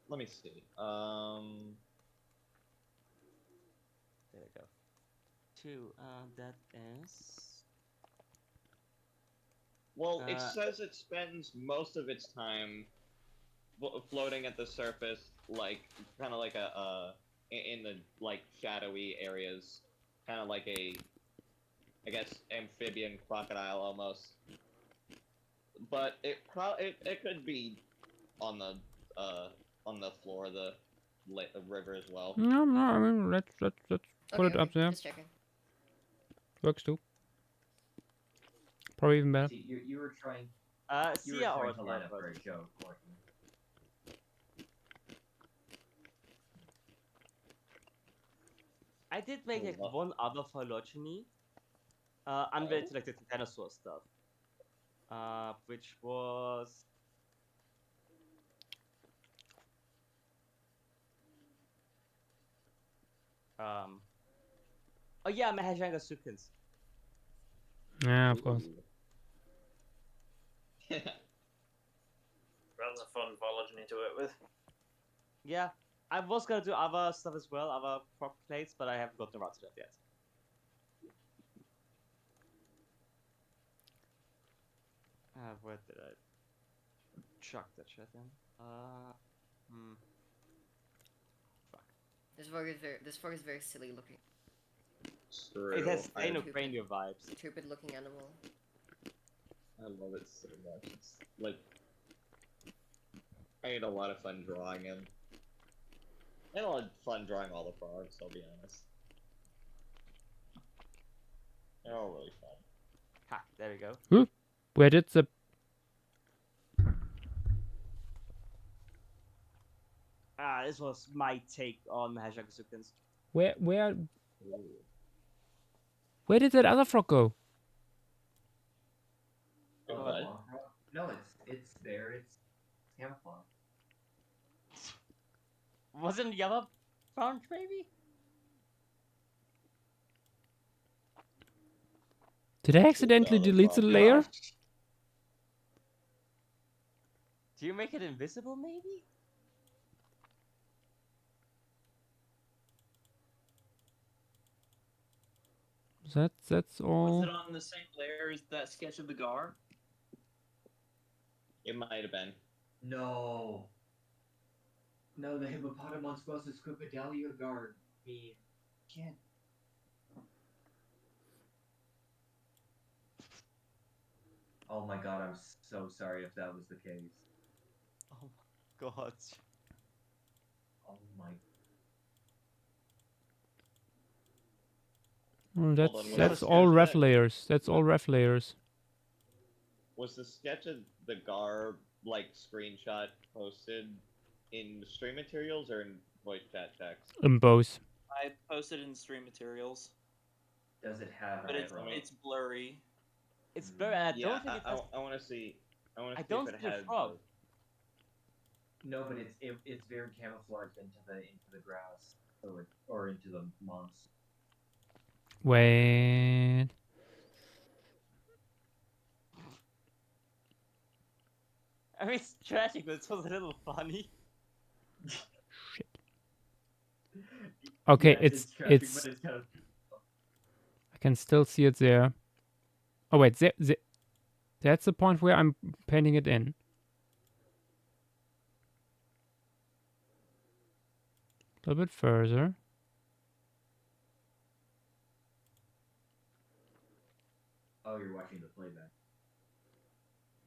let me see. There we go. 2, that is... Well, it Uh, says it spends most of its time floating at the surface, like kind of like in the like shadowy areas, kind of like a, I guess, amphibian crocodile almost. But it could be on the floor of the river as well. No, no, I mean, let's put it up there. Just checking. Works too. Probably even better. See, you were trying. You see were ya, trying or to line up for a joke, Courtney. I did make like one other phylogeny, unrelated to like the dinosaur stuff, which was oh yeah, Mahajanga-sukins. Yeah, of course. Runs a fun phylogeny to it with. Yeah, I was gonna do other stuff as well, other prop plates, but I haven't gotten around to that yet. Where did I chuck that shit in? Fuck. This frog is very silly looking. It has cranial vibes. Stupid looking animal. I love it so much. It's like I had a lot of fun drawing him. I had a lot of fun drawing all the frogs, I'll be honest. They're all really fun. Ha, there we go. Who? Where did the... This was my take on Mahajanga-sukins. Where did that other frog go? No, it's there. It's camouflage. Wasn't the other branch maybe? Did I accidentally delete the layer? Do you make it invisible maybe? That's all. Was it on the same layer as that sketch of the gar? It might have been. No. No, the hippopotamonstrous crocodilia guard. Me. Can't. Oh my god, I'm so sorry if that was the case. Oh my god. Oh my. Oh, on, that's all ref layers. That's all ref layers. Was the sketch of the gar like screenshot posted in stream materials or in voice chat text? In both. I posted in stream materials. Does it have? But it's blurry. It's blurry. I Yeah, don't think it has. I want to see. I want to see don't if it see a has. frog. No, but it's very camouflaged into the grass or into the moss. Wait. I mean, it's tragic, but it was a little funny. Shit. Okay, Yeah, it's tragic, but it's kind of... I can still see it there. Oh wait, that's the point where I'm painting it in. A little bit further. Oh, you're watching the playback.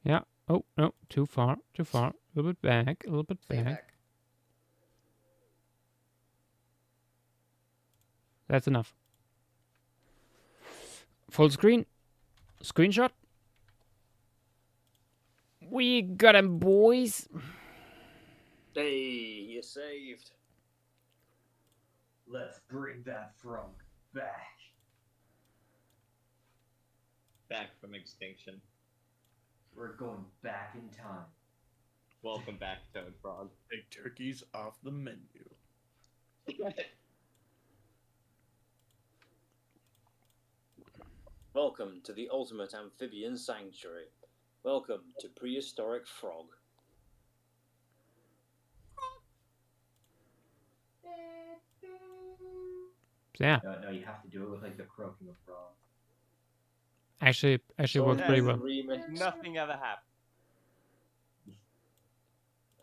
Yeah. Oh, no, too far, too far. A little bit back, a little bit back. That's enough. Full screen. Screenshot. We got him, boys. Hey, you saved. Let's bring that frog back. Back from extinction. We're going back in time. Welcome back, Toad Frog. Take turkeys off the menu. Welcome to the ultimate amphibian sanctuary. Welcome to prehistoric frog. Yeah. No, you have to do it with like the croaking of frogs. Actually works pretty well. Nothing ever happened.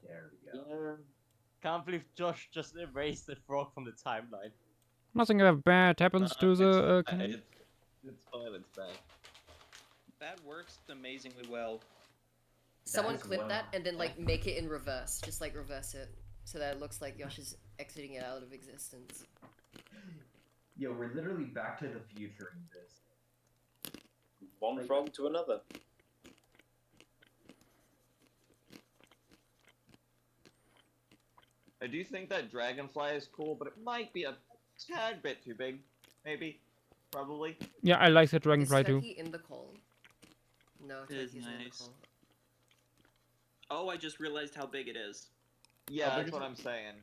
There we go. Can't believe Josh just erased the frog from the timeline. Nothing ever bad happens to the. It's fine. It's bad. That works amazingly well. Someone That's clip one- that and then like make it in reverse. Just like reverse it so that it looks like Yosh is exiting it out of existence. Yo, we're literally back to the future in this. One frog to another. I do think that dragonfly is cool, but it might be a tad bit too big. Maybe. Probably. Yeah, I like the Is dragonfly too. Turkey in the call? No, It is Turkey's in the nice. call. Oh, I just realized how big it is. Yeah, How big that's is what it? I'm saying.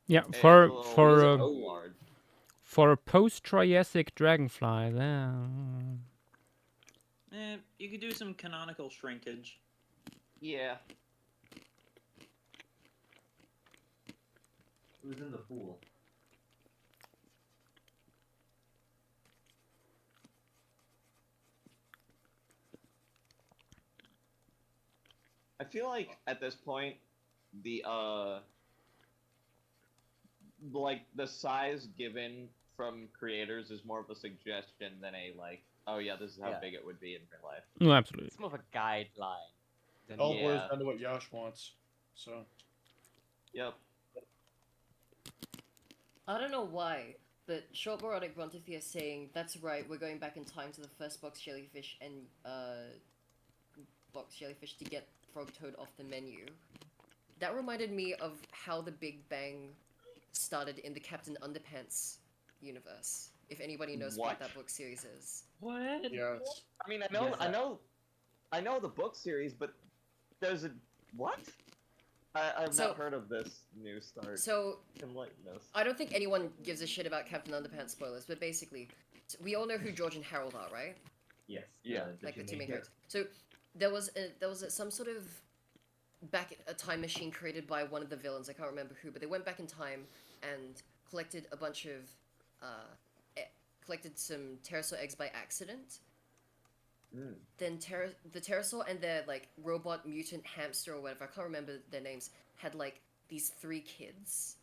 Yeah, It's for a little- for it's a uh, little large. for a post-Triassic dragonfly, there. You could do some canonical shrinkage. Yeah. Who's in the pool? I feel like at this point, the like the size given from creators is more of a suggestion than a like, oh yeah, this is how Yeah. big it would be in real life. No, absolutely. It's more of a guideline. Than All boils Yeah. down to what Yash wants. So. Yep. I don't know why, but Short Moronic Brontothea is saying, that's right, we're going back in time to the first box jellyfish and box jellyfish to get Frog Toad off the menu. That reminded me of how the Big Bang started in the Captain Underpants universe. If anybody knows what What? that book series is. What? Yeah. I mean, Yes, I know the book series, but there's a what? I've So- not heard of this new start. So, Enlighten us. I don't think anyone gives a shit about Captain Underpants spoilers, but basically, we all know who George and Harold are, right? Yes. Yeah. Like the two main characters. So there was some sort of a time machine created by one of the villains. I can't remember who, but they went back in time and collected a bunch of collected some pterosaur eggs by accident. Then the pterosaur and their like robot mutant hamster or whatever, I can't remember their names, had like these 3 kids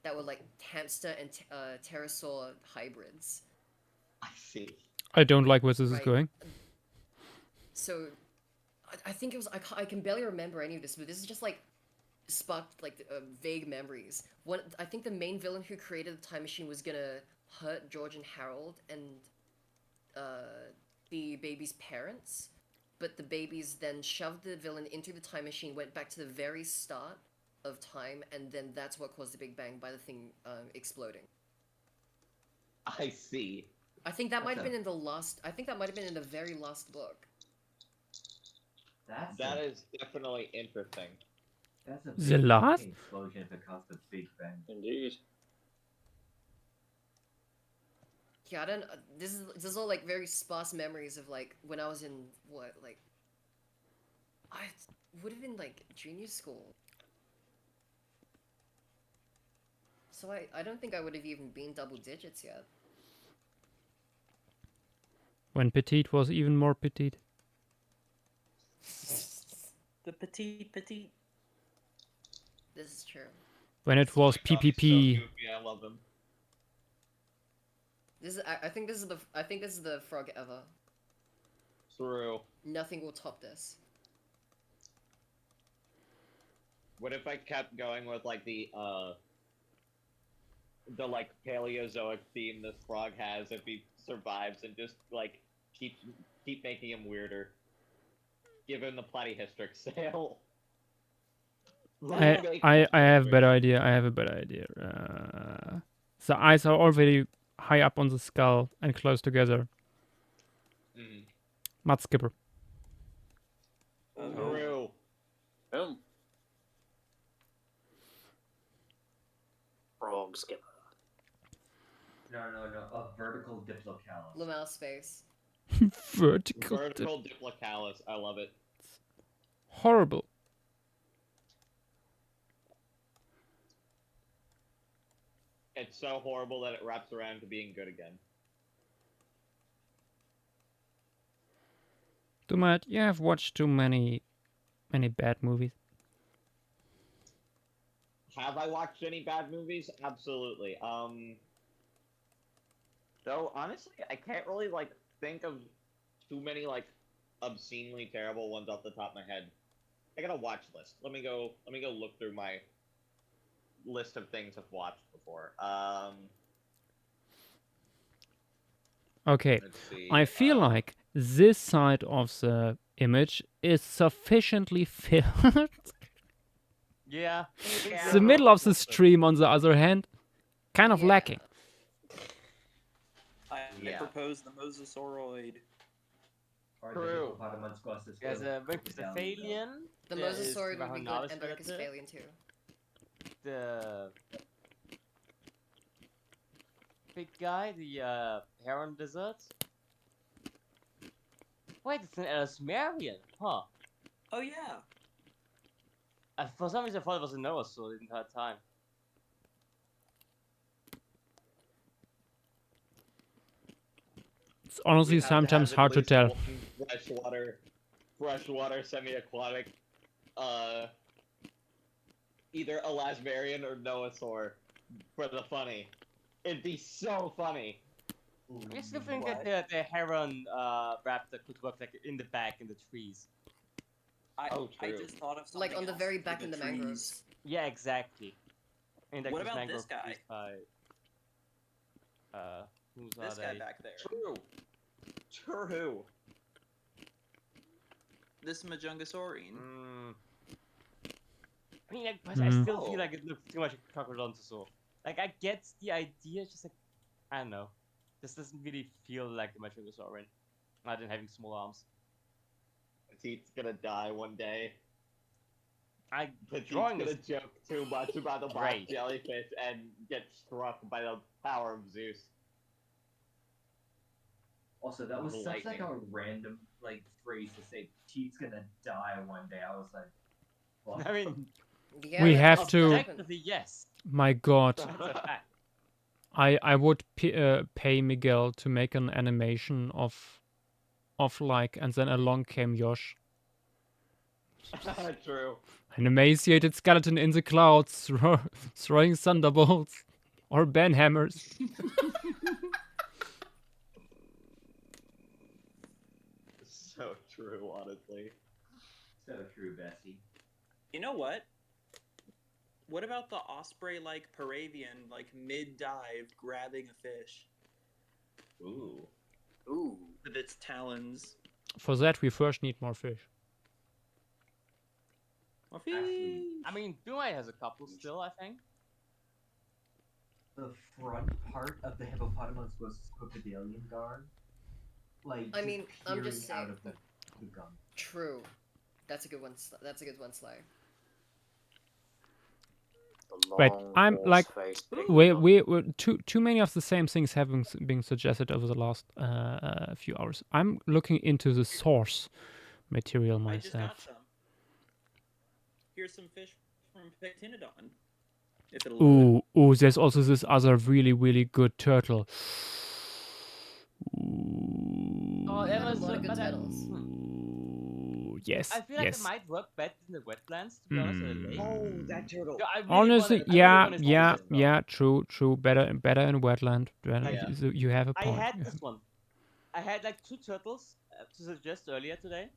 that were like hamster and pterosaur hybrids. I see. I don't like where this is Right. going. So, I think it was I can barely remember any of this, but this is just like sparked like vague memories. I think the main villain who created the time machine was gonna hurt George and Harold and the baby's parents, but the babies then shoved the villain into the time machine, went back to the very start of time, and then that's what caused the Big Bang by the thing exploding. I see. I think that might have That's been in the last. I think that might have been in the very last book. That is definitely interesting. That's a The big last? fucking explosion if it caused the Big Bang. Indeed. Yeah, I don't. This is all like very sparse memories of like when I was in what like. I would have been like junior school. So I don't think I would have even been double digits yet. When petite was even more petite. The petite. This is true. When it was PPP. Yeah, I love them. This is. I think this is the frog ever. True. Nothing will top this. What if I kept going with like the like Paleozoic theme this frog has if he survives and just like keep making him weirder? Give him the platyhistoric sale. I have a better idea. I have a better idea. The eyes are already high up on the skull and close together. Mud skipper. True. Frog skipper. No. A vertical diplocalus. Lamel space. Vertical. Vertical diplocalus. I love it. Horrible. It's so horrible that it wraps around to being good again. Dumat, you have watched too many bad movies. Have I watched any bad movies? Absolutely. Though honestly, I can't really like think of too many like obscenely terrible ones off the top of my head. I got a watch list. Let me go look through my list of things I've watched before. Okay, Let's see. I feel like this side of the image is sufficiently filled. Yeah. The middle of the stream, on the other hand, kind of lacking. I propose the Mosasauroid. True. There's a Brachycephalian. The there is Mosasaurid would be good, Vahonalis and predator, Brachycephalian too. The big guy, the heron lizard. Wait, it's an Elasmarian, huh? Oh yeah. For some reason I thought it was a Noasaur the entire time. It's honestly sometimes hard to tell. Freshwater, semi-aquatic, either Elasmarian or Noasaur for the funny. It'd be so funny. I still think that the heron raptor could work like in the back in the trees. I just thought of something Like on the else very for back the in the trees. mangroves. Yeah, exactly. In What about mangrove this guy? trees by, who's This are guy they? back there. True. This Majungasaurine. I mean, like, but I still feel like it looks too much like a crocodontosaur. Like, I get the idea, it's just like, I don't know. This doesn't really feel like a Majungasaurine. Not in having small arms. Petite's gonna die one day. Petite's drawing gonna is joke too much about the black great. jellyfish and get struck by the power of Zeus. Also, that was such like Lightning. a random like phrase to say. Pete's gonna die one day. I was like, well, I mean, We have to. Objectively, yes. My God, That's a fact. I would pay Miguel to make an animation of like, and then along came Yosh. True. An emaciated skeleton in the clouds, throwing thunderbolts or banhammers. So true, honestly. So true, Bessie. You know what? What about the osprey-like Paravian, like mid-dive, grabbing a fish Ooh. with its talons? For that, we first need more fish. Actually, I mean, Biome has a couple still, I think. the front part of the hippopotamus was crocodilian guard. Like, I mean, I'm peering just out saying. of the gum. True. That's a good one. That's a good one, Sly. Wait, I'm like, we too many of the same things have been suggested over the last few hours. I'm looking into the source material I just got myself. some. Here's some fish from Pectinodon. If it'll load. Ooh, there's also this other really good turtle. Oh, that was A lot of good titles. Yes, I feel like yes. it might work better in the wetlands, to be honest, than the lake. Oh, that turtle. Yeah, I really Honestly, wanna- I really wanna see this, though. yeah, true. Better in wetland. Yeah. You have a I point. had this one. I had like 2 turtles to suggest earlier today.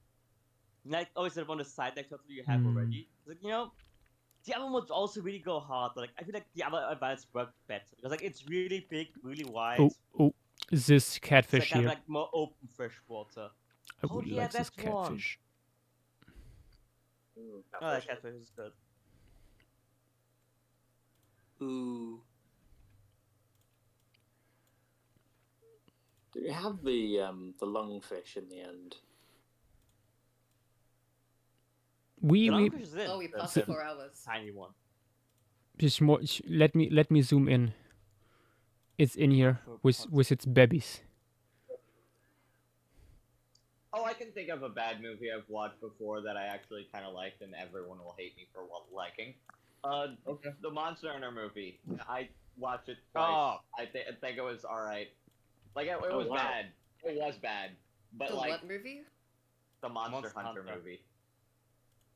Like, always the one side like turtle you have already. Like, you know, the other one would also really go hard, but like I feel like the other advice worked better because like it's really big, really wide. Oh, this It's catfish like, kind here. of like more open fresh water. I Oh would yeah, like this that's one. catfish. Oh, that catfish is good. Ooh. Do you have the lungfish in the end? We Lungfish is in. Oh, we passed The 4 hours. tiny one. just more. Let me zoom in. It's in here with its babies. Oh, I can think of a bad movie I've watched before that I actually kind of liked, and everyone will hate me for liking. The Monster Hunter movie. I watched it twice. Oh. I think it was alright. Like, it was wow. bad. It was bad. But, The like, what movie? the Monster Hunter movie.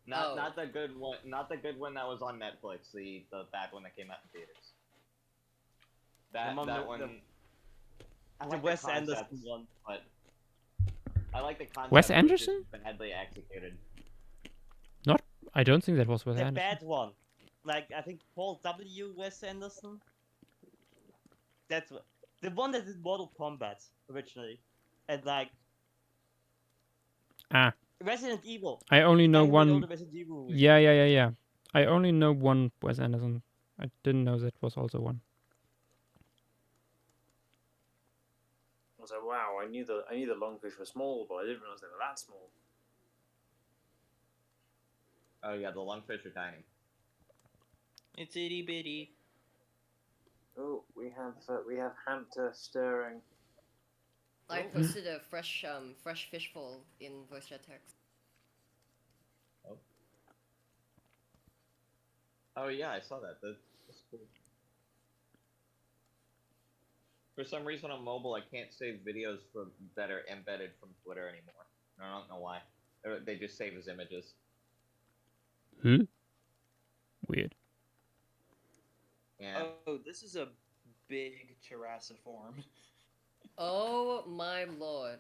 Not the good one. Not the good one that was on Netflix. The bad one that came out in theaters. That one. I The like Wes concept, Anderson one. but I like the concept. Wes but it's just Anderson? badly executed. Not. I don't think that was Wes The Anderson. bad one. Like, I think Paul W. Wes Anderson. That's the one that did Mortal Kombat originally. And, like, Ah. Resident Evil. I only know The guy who made all one. the Resident Evil movies. Yeah. I only know one Wes Anderson. I didn't know that was also one. I was like, wow, I knew the lungfish were small, but I didn't realize they were that small. Oh yeah, the lungfish are tiny. It's itty bitty. Oh, we have Hunter stirring. I posted a fresh fish bowl in voice chat text. Oh yeah, I saw that. That's cool. For some reason on mobile, I can't save videos that are embedded from Twitter anymore. I don't know why. They just save as images. Weird. Yeah. Oh, this is a big Terrasiform. Oh my lord.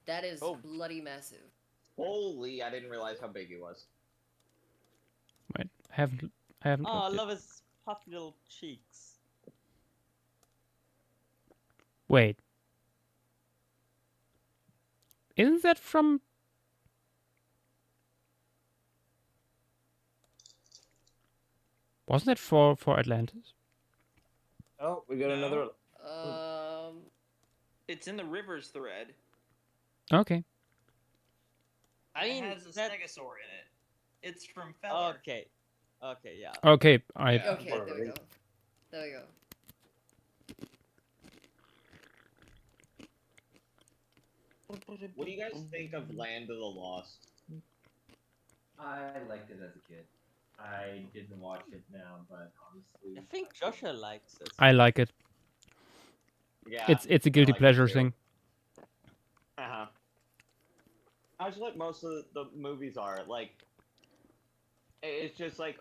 That is bloody massive. Holy, I didn't realize how big he was. Wait, I haven't. Oh, I looked love his puffy little cheeks. Wait. Isn't that from? Wasn't that for Atlantis? Oh, we got another. It's in the rivers thread. Okay. I mean, it has a that... stegosaur in it. It's from Feller. Okay, yeah. Okay, Okay, there we go. There we go. What do you guys think of Land of the Lost? I liked it as a kid. I didn't watch it now, but honestly, I think Joshua likes it. I like it. Yeah, It's a guilty like pleasure thing. Uh-huh. That's what most of the movies are. Like, it's just like,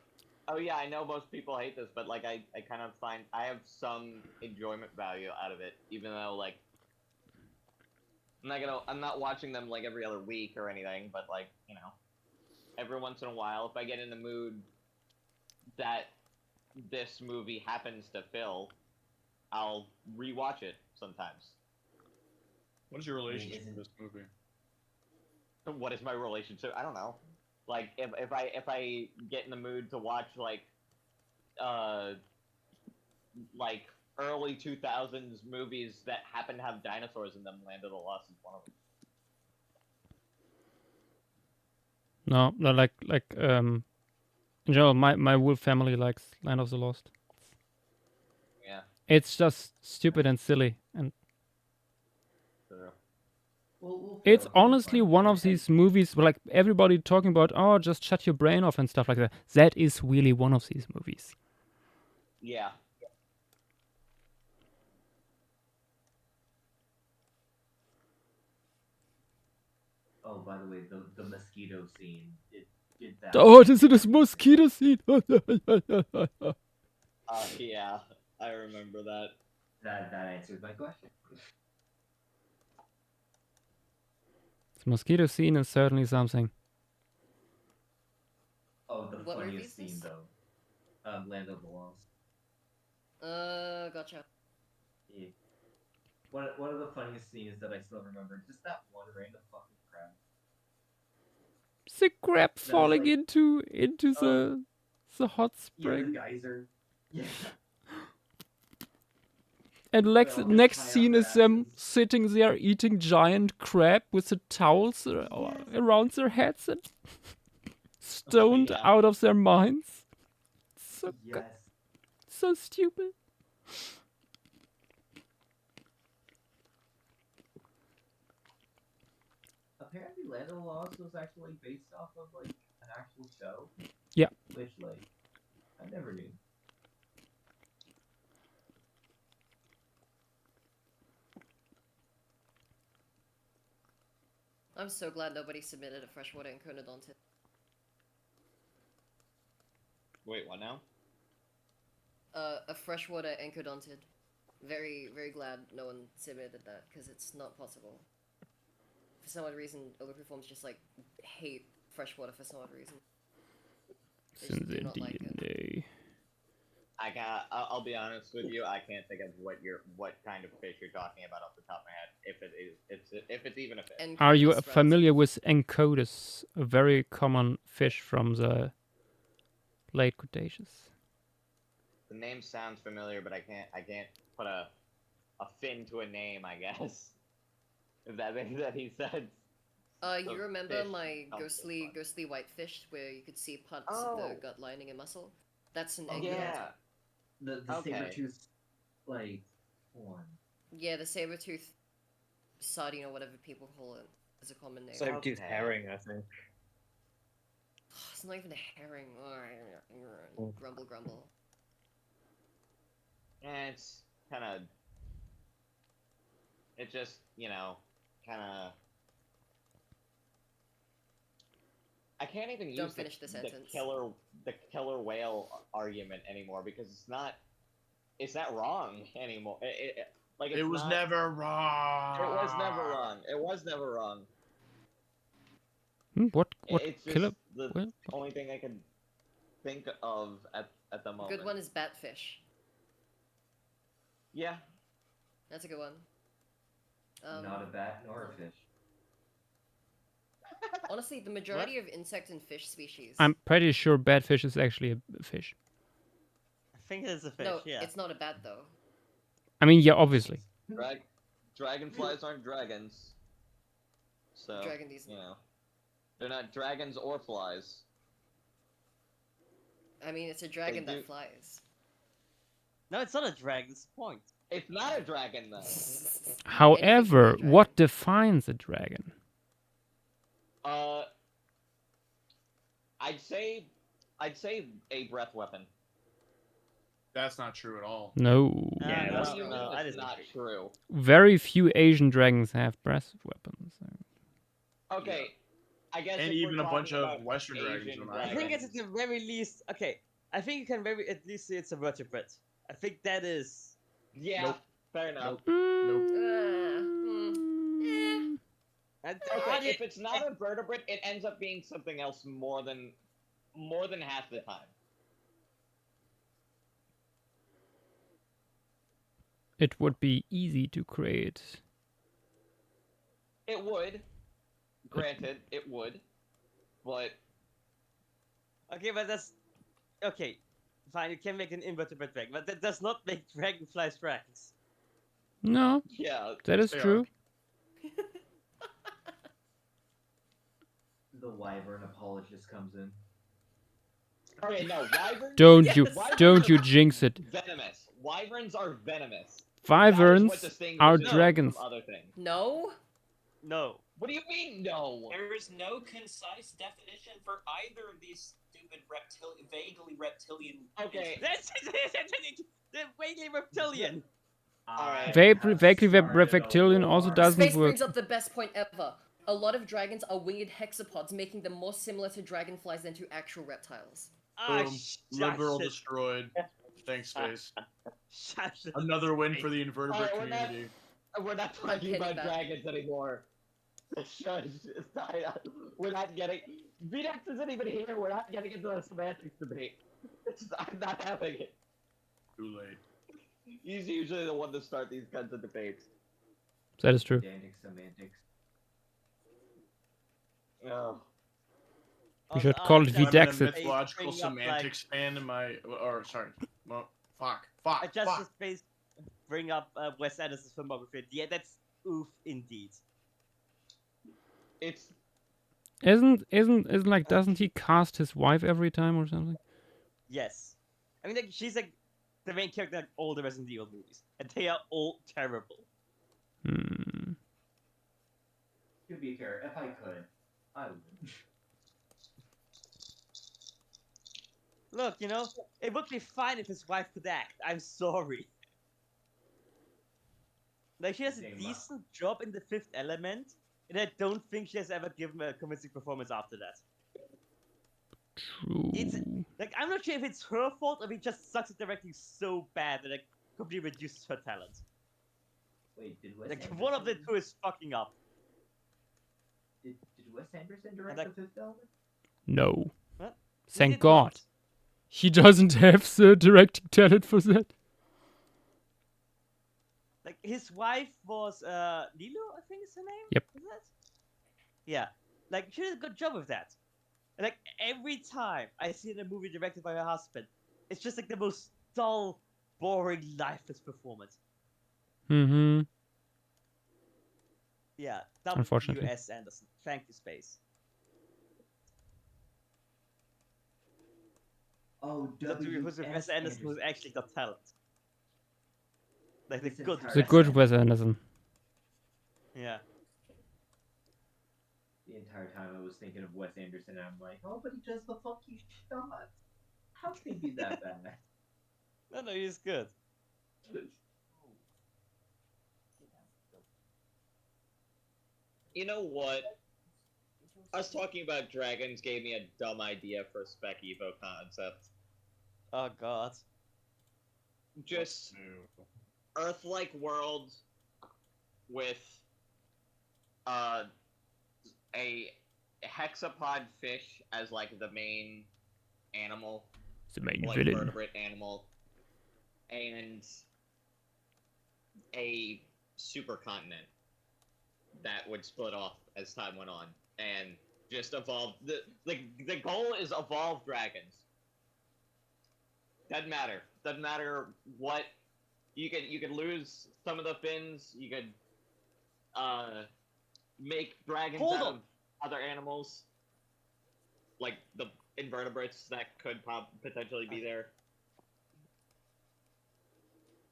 oh yeah, I know most people hate this, but like, I kind of find I have some enjoyment value out of it, even though like, I'm not watching them like every other week or anything, but like, you know, every once in a while, if I get in the mood that this movie happens to fill, I'll rewatch it sometimes. What is your relationship with this movie? What is my relationship? I don't know. Like if I get in the mood to watch like early 2000s movies that happen to have dinosaurs in them, Land of the Lost is one of them. No, in general, my whole family likes Land of the Lost. Yeah. It's just stupid and silly, and it's honestly one of these movies where, like, everybody talking about, oh, just shut your brain off and stuff like that. That is really one of these movies. Yeah. Oh, by the way, the mosquito scene, it did that. Oh, this is this mosquito scene. Yeah, I remember that. That answers my question. This mosquito scene is certainly something. Oh, the What movie funniest is this? scene though, Land of the Lost. Gotcha. Yeah. One of the funniest scenes that I still remember, just that one random fucking crab. The crab was falling like- into the hot Yeah, the spring. geyser. Yeah. And next scene is them sitting there eating giant crab with the towels around their heads and stoned Yeah. out of their minds. So Yes. so stupid. Land of the Lost was actually based off of like an actual show? Yeah. Which like I never knew. I'm so glad nobody submitted a freshwater encodontid. Wait, what now? A freshwater encodontid. Very, very glad no one submitted that, because it's not possible. For some odd reason, overperforms just like hate freshwater for some odd reason. They just Since do not like it. day. I'll be honest with you. I can't think of what kind of fish you're talking about off the top of my head. If it's even a fish. Are you familiar with Encodus, a very common fish from the late Cretaceous? The name sounds familiar, but I can't put a fin to a name, I guess. If that makes any sense. You remember fish my sounds so ghostly whitefish where you could see parts Oh. of the gut lining and muscle? That's an Oh, encodontid. Yeah. The Okay. saber-tooth like one. Yeah, the saber-tooth sardine or whatever people call it is a common name. Saber-tooth herring, I think. It's not even a herring. Grumble, grumble. And it's kind of. It just, kind of. I can't even Don't use finish the sentence. the killer whale argument anymore because it's not wrong anymore. It was never wrong. It was never wrong. It was never wrong. What It's just killer? the What? only thing I can think of at the moment. Good one is batfish. Yeah. That's a good one. Not a bat nor a fish. Honestly, the majority of insect and fish species. I'm pretty sure batfish is actually a fish. I think it's a fish, No, yeah. it's not a bat though. I mean, yeah, obviously. Dragonflies aren't dragons. So, Dragondies. they're not dragons or flies. I mean, it's a dragon They do- that flies. No, it's not a dragon, it's the point. It's not a dragon, though. However, what defines a dragon? I'd say a breath weapon. That's not true at all. No. Yeah, what do you mean that's not true? Very few Asian dragons have breath weapons. Okay, I guess. And if we're even a bunch talking of about Western dragons Asian are not. I think it's at the very least. Okay, I think you can at least say it's a vertebrate. I think that is. Yeah, Nope. fair enough. Okay, if it's not a vertebrate, it ends up being something else more than half the time. It would be easy to create. It would. Granted, it would. But Okay, but that's okay. Fine, you can make an invertebrate dragon, but that does not make dragonflies dragons. No. Yeah, That is they are. true. The wyvern apologist comes in. okay, no, wyverns. Don't you jinx it. Venomous. Wyverns are venomous. Wyverns are them dragons. from other things. No. No. What do you mean, no? There is no concise definition for either of these stupid vaguely reptilian. Okay. They're vaguely reptilian. Alright. Vaguely reptilian also doesn't Space work. brings up the best point ever. A lot of dragons are winged hexapods, making them more similar to dragonflies than to actual reptiles. Boom. Liberal destroyed. Thanks, Space. Another win for the invertebrate community. We're not talking about dragons anymore. Shush. We're not getting. VDAX isn't even here. We're not getting into the semantics debate. I'm not having it. Too late. He's usually the one to start these kinds of debates. That is true. Pedantic semantics. Oh. We should call it I'm in a VDAX. mythological semantics fan in my. Or, sorry. Well, fuck. I just bring up Wes Anderson's filmography. Yeah, that's oof indeed. It's Isn't like, doesn't he cast his wife every time or something? Yes. I mean, like, she's like the main character in all the Resident Evil movies, and they are all terrible. Hmm. To be fair, if I could, I would. Look, you know, it would be fine if his wife could act. I'm sorry. Like, she has a Same, decent job in The Fifth Element, and I don't think she has ever given a convincing performance after that. True. It's like, I'm not sure if it's her fault or if he just sucks at directing so bad that it completely reduces her talent. Wait, did Wes Like, Anderson? one of the two is fucking up. Did Wes Anderson direct like- the Fifth Element? No. What? He Thank did God. not. He doesn't have the directing talent for that. Like, his wife was, Lilo, I think is her name? Yep. Is that? Yeah. Like, she did a good job with that. And, like, every time I see a movie directed by her husband, it's just, like, the most dull, boring, lifeless performance. Mm-hmm. Yeah. Unfortunately. W.S. Anderson. Thank you, Space. Oh, That who's with Wes Anderson who's actually got talent. Like, the This good entire The Wes good Anderson. Wes Anderson. Yeah. The entire time I was thinking of Wes Anderson, and I'm like, oh, but he does the funky shots. How can he be that bad? No, he's good. You know what? Us talking about dragons gave me a dumb idea for a Spec-evo concept. Oh, God. Just Earth-like world with a hexapod fish as like the main animal, The main like villain. vertebrate animal, and a supercontinent that would split off as time went on and just evolve. The goal is evolve dragons. Doesn't matter. Doesn't matter what you could lose some of the fins. You could make dragons Hold out on. of other animals, like the invertebrates that could potentially be there.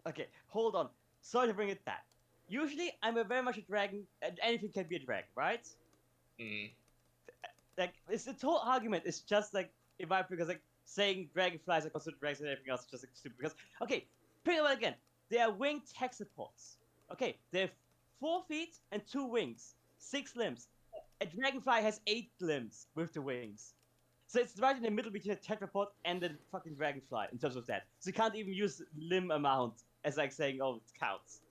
Okay, hold on. Sorry to bring it back. Usually, I'm very much a dragon, and anything can be a dragon, right? Mm. Like, it's the whole argument is just like, in my opinion, because like saying dragonflies are considered dragons and everything else is just like stupid. Because okay, think about it again. They are winged hexapods. Okay, they have 4 feet and 2 wings, 6 limbs. A dragonfly has 8 limbs with the wings. So it's right in the middle between a tetrapod and the fucking dragonfly in terms of that. So you can't even use limb amount as like saying, oh, it counts.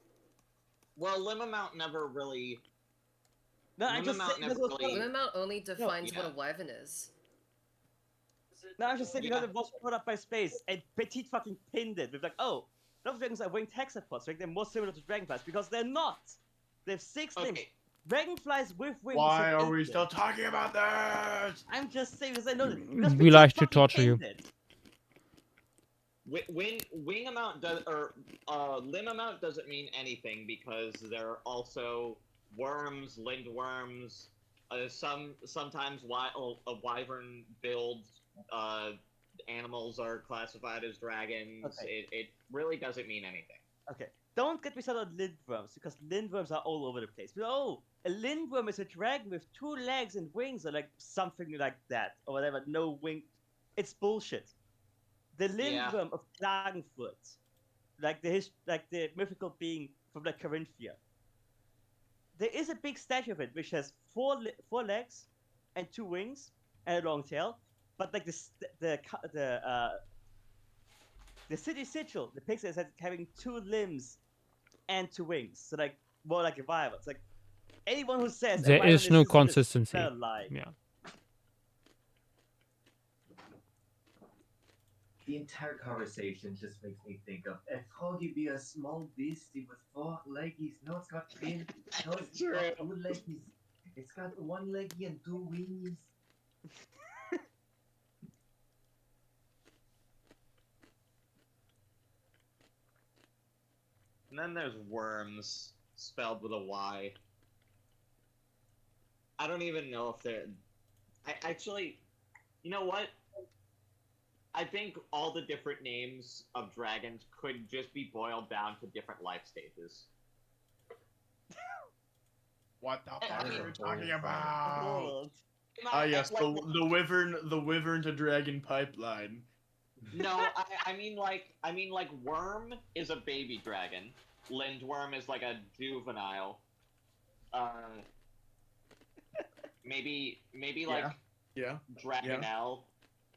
Well, limb amount never really. No, I'm Limb just amount saying never because really. Limb amount only defines yeah. what a wyvern is. No, I'm just saying because it was brought up by Space and Petit fucking pinned it with like, oh, those dragons are winged hexapods, right? They're more similar to dragonflies because they're not. They have 6 limbs. Dragonflies with wings. Why have are 8 we still limbs. talking about this? I'm just saying because I know that. Because We Petit like to fucking torture you. pinned it. Wing amount does or limb amount doesn't mean anything because there are also worms, lindworms. Sometimes a wyvern build animals are classified as dragons. Okay. It really doesn't mean anything. Okay, don't get me started on lindworms because lindworms are all over the place. But oh, a lindworm is a dragon with 2 legs and wings, or like something like that, or whatever. No wing. It's bullshit. The lindworm of Klagenfurt, like the mythical being from like Carinthia. There is a big statue of it which has 4 legs and 2 wings and a long tail, but like the city sigil depicts it as having 2 limbs and 2 wings, so like more like a wyvern. It's like anyone who says a There wyvern is no this, consistency. they're lying. Yeah. The entire conversation just makes me think of if Hoggy be a small beastie with 4 leggies. No, it's got fin. No, it's got 2 leggies. It's got 1 leggy and 2 wingies. And then there's worms, spelled with a Y. I don't even know if they're. I actually, you know what? I think all the different names of dragons could just be boiled down to different life stages. What the fuck is are a you talking bold about? Hold on. Ah, yes, the wyvern to dragon pipeline. No, I mean like worm is a baby dragon. Lindworm is like a juvenile. Maybe like Yeah. Dragonelle,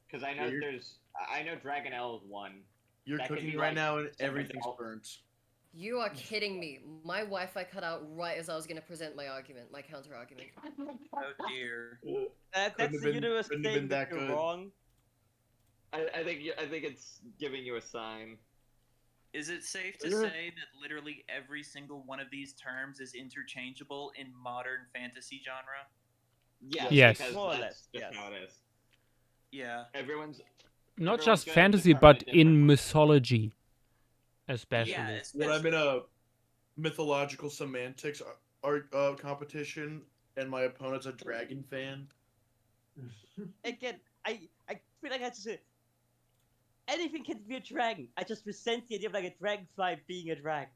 because I know You're- I know Dragonelle is one. You're That could cooking be, right like, now and some everything's adult- burnt. You are kidding me. My Wi-Fi cut out right as I was gonna present my argument, my counter argument. Oh dear. That's Couldn't have the been- universe couldn't have saying been that that you're good. wrong. I think it's giving you a sign. Is it safe to Yeah. say that literally every single one of these terms is interchangeable in modern fantasy genre? Yes. Because More or that's less, just yes. how it is. Yeah. Everyone's Not everyone's just gonna fantasy, define it but in mythology, especially. Yeah, When I'm in a mythological semantics art competition and my opponent's a dragon fan, Again, I feel like I have to say anything can be a dragon. I just resent the idea of like a dragonfly being a dragon.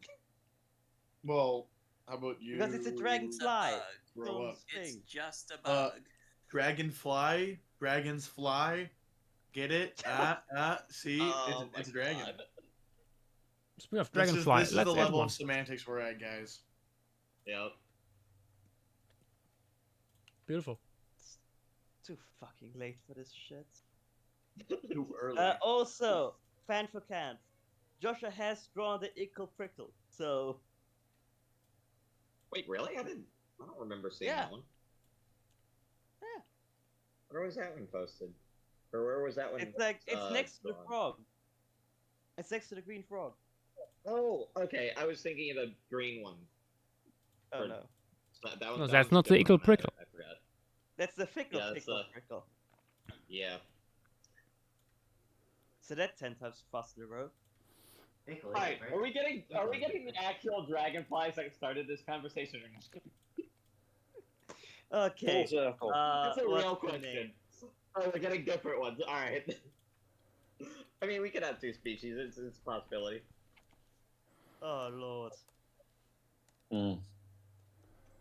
well, how about you? Because it's a dragonfly. Grow So up. It's thing. just a bug. Dragonfly, dragons fly. Get it? See, Oh it's a my dragon. God. Speaking of This is dragonfly, the let's add level one. of semantics we're at, guys. Yep. Beautiful. Too fucking late for this shit. Too early. Also, fan for can. Joshua has drawn the ickle prickle, so Wait, really? I don't remember seeing Yeah. that one. Yeah. Where was that one posted? Or where was that one? it's like it's next to the drawn? frog. It's next to the green frog. Oh, okay. I was thinking of the green one. Oh Or- no, That No, that that's one's not the different. ickle prickle. I forgot. that's the fickle Yeah, that's pickle the- prickle. Yeah. So that's 10 times fast in a row. Alright, are we getting the actual dragonflies that started this conversation? Okay. Full circle. That's a what's real the question. name? Oh, we're getting different ones. Alright. I mean, we could have two species. It's a possibility. Oh lord.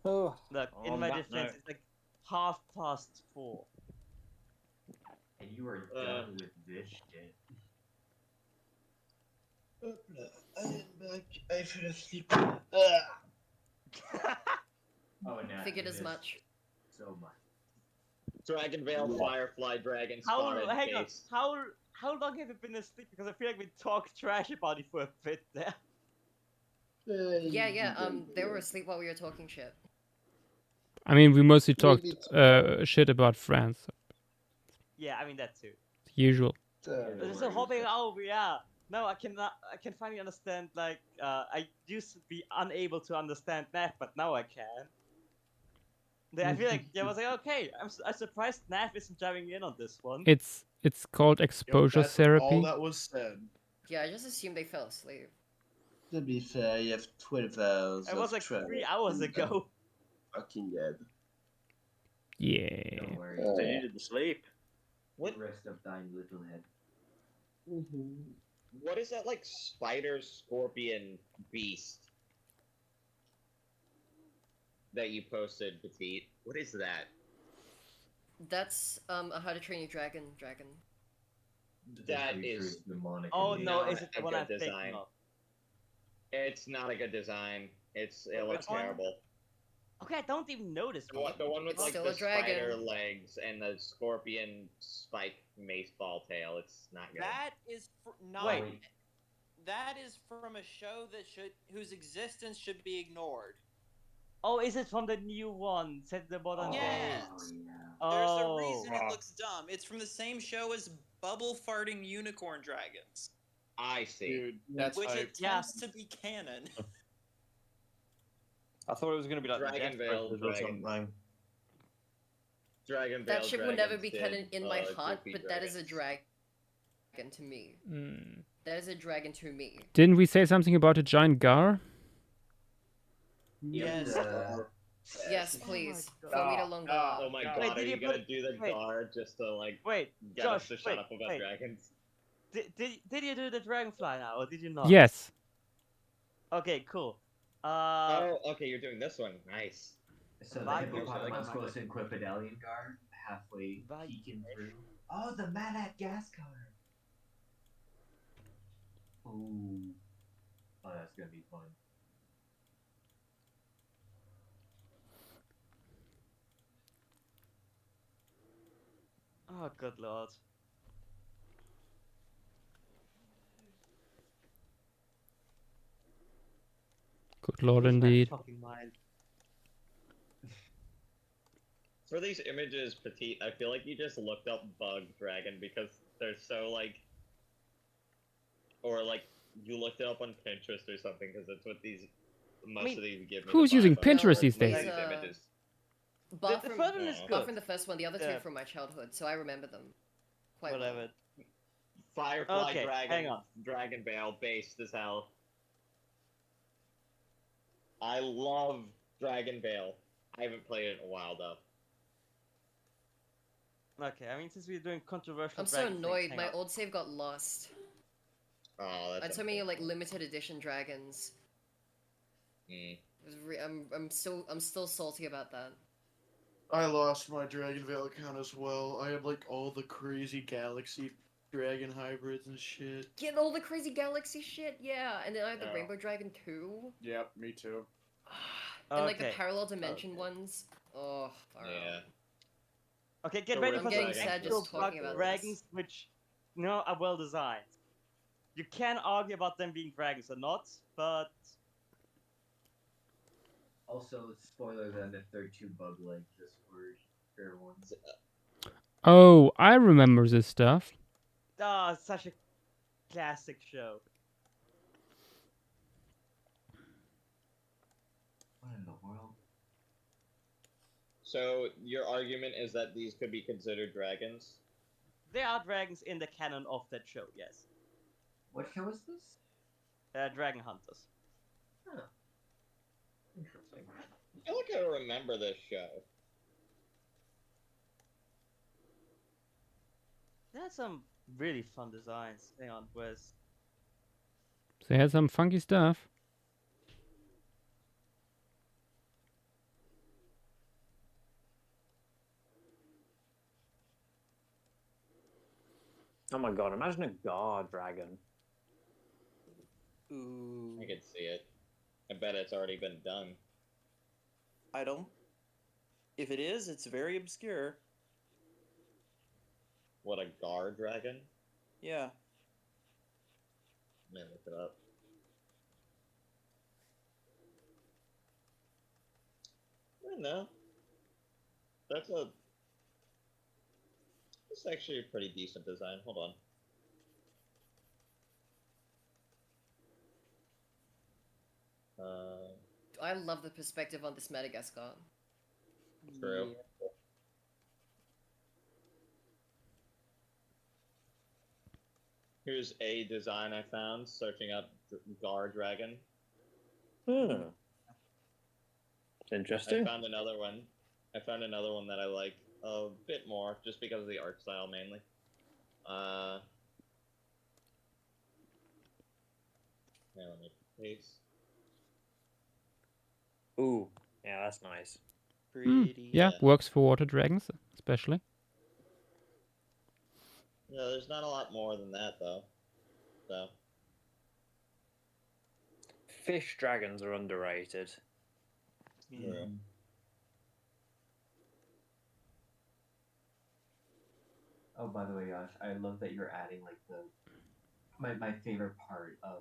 Oh, Look, in on my that defense, note. it's like 4:30. And you are done with this shit. I am back. I fell asleep. Oh, no. Figured as much. So much. Dragonvale, Firefly, Dragon, How Spotted, hang on? Case. How long have you been asleep? Because I feel like we talked trash about it for a bit there. Yeah, they were asleep while we were talking shit. I mean, we mostly talked Maybe shit about France. Yeah, I mean that too. Usual. There's a hopping over, yeah. No, I can finally understand. Like, I used to be unable to understand math, but now I can. I feel like I was like, okay, I'm surprised Nav isn't driving in on this one. It's called exposure That's therapy. all that was said. Yeah, I just assumed they fell asleep. To be fair, you have 12 hours. It was of like travel. 3 hours ago. Fucking dead. Yeah. Don't worry. They needed to sleep. What? Rest of thine little head. What is that, like, spider, scorpion, beast that you posted, Petite? What is that? That's a How to Train Your Dragon. That Pretty sure is it's demonic Oh in no, nature. is it the a one good I'm thinking design. of? It's not a good design. It looks one? terrible. Okay, I don't even notice. The one with It's like still the a dragon. spider legs and the scorpion spike mace ball tail. It's not good. That is not. Wait. That is from a show that whose existence should be ignored. Oh, is it from the new one? Set the bottom. Yes. Oh. There's a reason it looks dumb. It's from the same show as Bubble Farting Unicorn Dragons, I see. Dude, that's which hype. attempts to be canon. I thought it was going to be like Dragon Death Veil Breakers or Dragon. something. Dragon That Veil ship will never Dragons be did, canon in my heart, Goofy but that is a Dragons. dragon to me. Mm. That is a dragon to me. Didn't we say something about a giant gar? Yes. Yes, please. Oh my Throw me God. to long Oh my Wait, god, did are you you gonna put- do the wait. guard just to like Wait, get Josh, us to shut wait, up about wait. dragons? Did you do the dragonfly now, or did you not? Yes. Okay, cool. Oh, okay, you're doing this one. Nice. So the Like- hippopotamus goes in Quipedalian guard. halfway peeking through. Oh, the Madagascar! Oh, that's gonna be fun. Oh, good lord. Good lord, Lose my indeed. fucking mind. For these images, Petite, I feel like you just looked up bug dragon because they're so like, or like you looked it up on Pinterest or something because that's what these most of these give me. Who's the using vibe of, Pinterest or these most days? of these images. Bar The from, first one is bar good. from the first one, the other two Yeah. are from my childhood, so I remember them quite Whatever. well. Firefly Okay, dragon, hang on. dragon bale, based as hell. I love Dragon Bale. I haven't played it in a while though. Okay, I mean, since we're doing controversial I'm so dragon annoyed. things, hang My on. old save got lost. Oh, I had that's so many like limited edition dragons. Mm. It was I'm still salty about that. I lost my Dragon Veil account as well. I have like all the crazy galaxy dragon hybrids and shit. Get all the crazy galaxy shit, yeah. And then I have the Yeah. Rainbow Dragon too. Yep, me too. And like the Okay. parallel dimension ones. Oh, far Yeah. Okay, get So ready we're for getting some sad actual just talking bug about dragons which, you know, are well designed. You can argue about them being dragons or not, but Also, spoiler then if they're too bug-like, just for fair ones. Oh, I remember this stuff. it's such a classic show. What in the world? So your argument is that these could be considered dragons? There are dragons in the canon of that show, yes. What show is this? Dragon Hunters. Huh. Interesting. I feel like I remember this show. They had some really fun designs. Hang on, where's... They had some funky stuff. Oh my god, imagine a guard dragon. Ooh. I could see it. I bet it's already been done. I don't. If it is, it's very obscure. What, a Gar dragon? Yeah. Let me look it up. I don't know. That's actually a pretty decent design. Hold on. I love the perspective on this Madagascar. True. Here's a design I found searching up Gar Dragon. Hmm. Interesting. I found another one. I found another one that I like a bit more, just because of the art style mainly. Yeah, let me paste. Ooh, yeah, that's nice. Pretty. Yeah, works for water dragons, especially. Yeah, there's not a lot more than that though. So. Fish dragons are underrated. Yeah. Oh, by the way, Josh, I love that you're adding like my favorite part of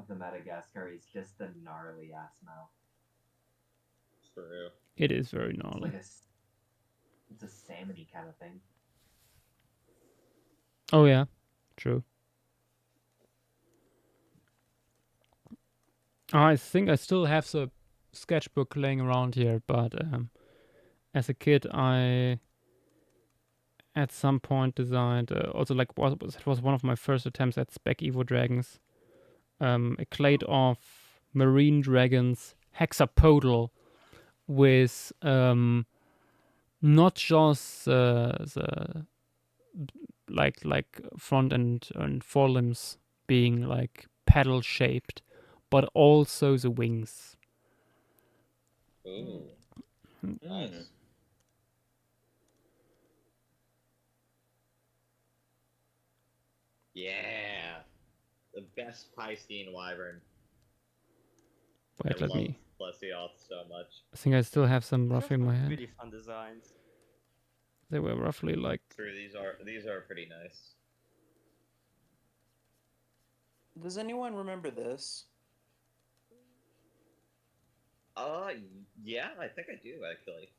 the Madagascar is just the gnarly ass mouth. True. It is very It's gnarly. like it's a salmon-y kind of thing. Oh yeah, true. I think I still have the sketchbook laying around here, but as a kid, I at some point designed also like it was one of my first attempts at Spec-evo dragons. A clade of marine dragons, hexapodal, with not just the like front and forelimbs being like paddle shaped, but also the wings. Ooh. Mm. Nice. Yeah, the best Piscean wyvern. Wait, I let love me. Plesioth so much. I think I still have some roughly in my hand. Really fun designs. They were roughly like. True, these are pretty nice. Does anyone remember this? Yeah, I think I do actually.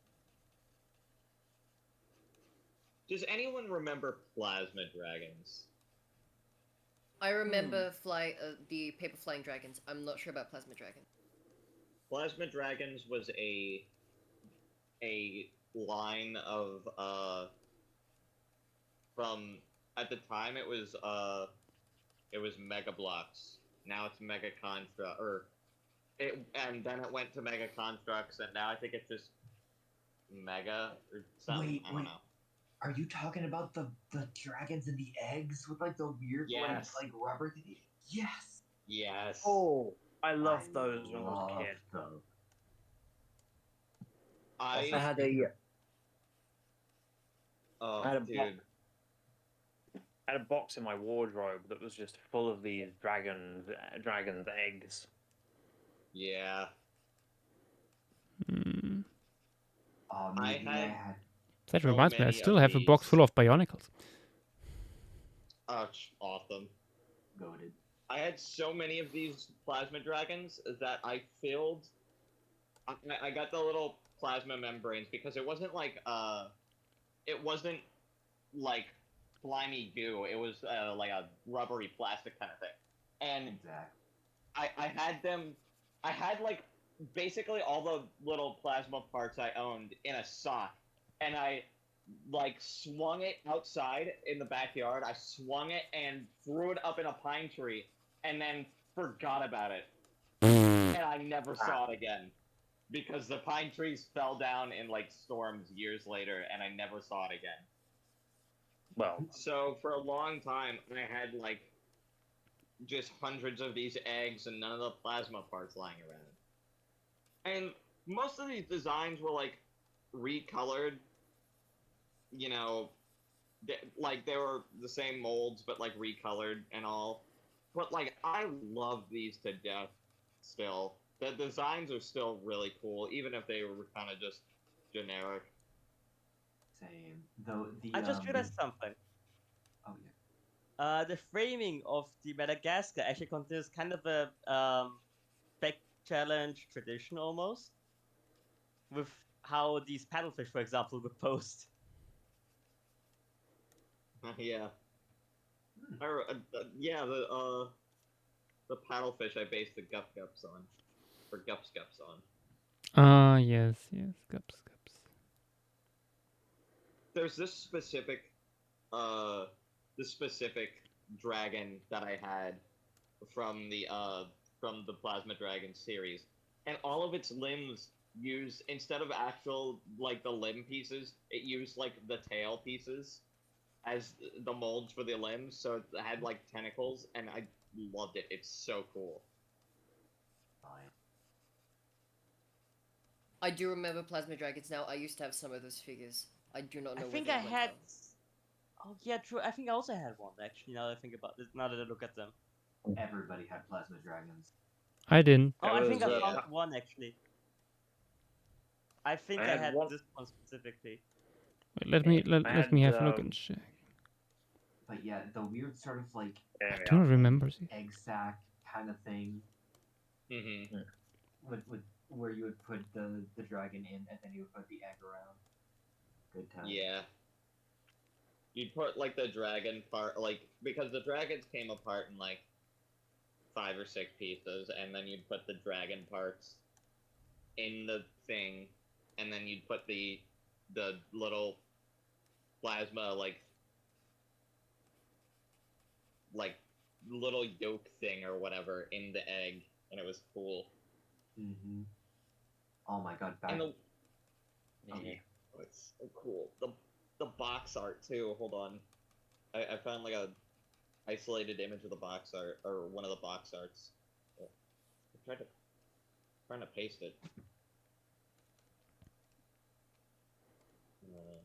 Does anyone remember plasma dragons? I remember the paper flying dragons. I'm not sure about plasma dragons. Plasma dragons was a line of from at the time it was Mega Blocks. Now it's Mega Construct and then it went to Mega Constructs and now I think it's just Mega or something. I don't know. Are you talking about the dragons and the eggs with like the weird like rubber thing? Yes. Yes. Oh, I loved those when I was a kid. Them. I had a. Oh, I had a dude. I had a box in my wardrobe that was just full of these dragons eggs. Yeah. Hmm. I had That so reminds me, I many still of have a box these. full of Bionicles. Oh, awesome. Goated. I had so many of these plasma dragons that I filled. I got the little plasma membranes because it wasn't like slimy goo. It was like a rubbery plastic kind of thing. And exactly. I had them. I had like basically all the little plasma parts I owned in a sock, and I like swung it outside in the backyard. I swung it and threw it up in a pine tree, and then forgot about it. And I never saw it again because the pine trees fell down in like storms years later, and I never saw it again. Well, so for a long time, I had like just hundreds of these eggs and none of the plasma parts lying around. And most of these designs were like recolored. You know, like they were the same molds but like recolored and all. But like I love these to death still. The designs are still really cool, even if they were kind of just generic. Same. Though the I just realized something. Oh yeah. The framing of the Madagascar actually contains kind of a spec challenge tradition almost, with how these paddlefish, for example, were posed. Yeah. Yeah, the paddlefish I based the gup gups on, or gups gups on. Ah, yes, gups. There's this specific dragon that I had from the Plasma Dragon series, and all of its limbs use, instead of actual like the limb pieces, it used like the tail pieces as the molds for the limbs, so it had like tentacles, and I loved it. It's so cool. I do remember plasma dragons now. I used to have some of those figures. I do not know. I think where I they went had. though. Oh yeah, true. I think I also had one actually. Now that I think about it, now that I look at them. Everybody had plasma dragons. I didn't. Oh, I think I found one actually. I think I had this one specifically. Wait, let me have a look and check. But yeah, the weird sort of like I don't remember. egg sack kind of thing. Mm-hmm. With where you would put the dragon in and then you would put the egg around. Good time. Yeah. You'd put like the dragon part, like, because the dragons came apart in like 5 or 6 pieces, and then you'd put the dragon parts in the thing, and then you'd put the little plasma like little yolk thing or whatever in the egg, and it was cool. Mm-hmm. Oh my god, back. And oh, it's so cool. The box art too. Hold on, I found like a isolated image of the box art, or one of the box arts. I'm trying to paste it.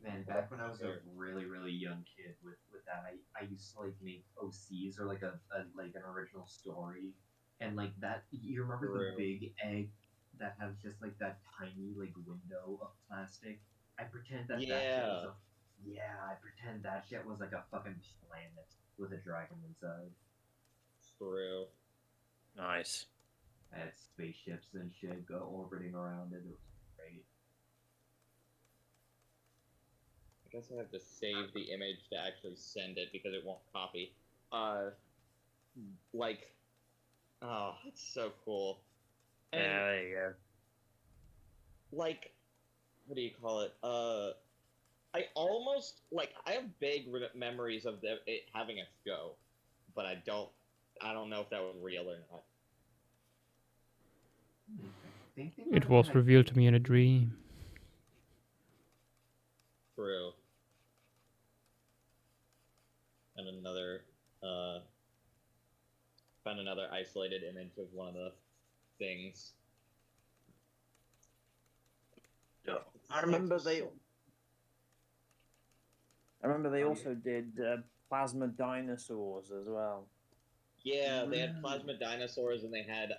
Man, back when I was a really young kid with that, I used to like make OCs or like a like an original story, and like that. You remember the big egg that has just like that tiny like window of plastic? I pretend that that shit was a I pretend that shit was like a fucking planet with a dragon inside. True. Nice. I had spaceships and shit go orbiting around it. It was great. I guess I have to save the image to actually send it because it won't copy. Like, oh, it's so cool. And, Yeah, there you go. like, what do you call it? I almost, like, I have vague memories of it having a show, but I don't know if that was real or not. It was revealed to me in a dream. True. And found another isolated image of one of the things. I remember they also did plasma dinosaurs as well. Yeah, they had plasma dinosaurs and they had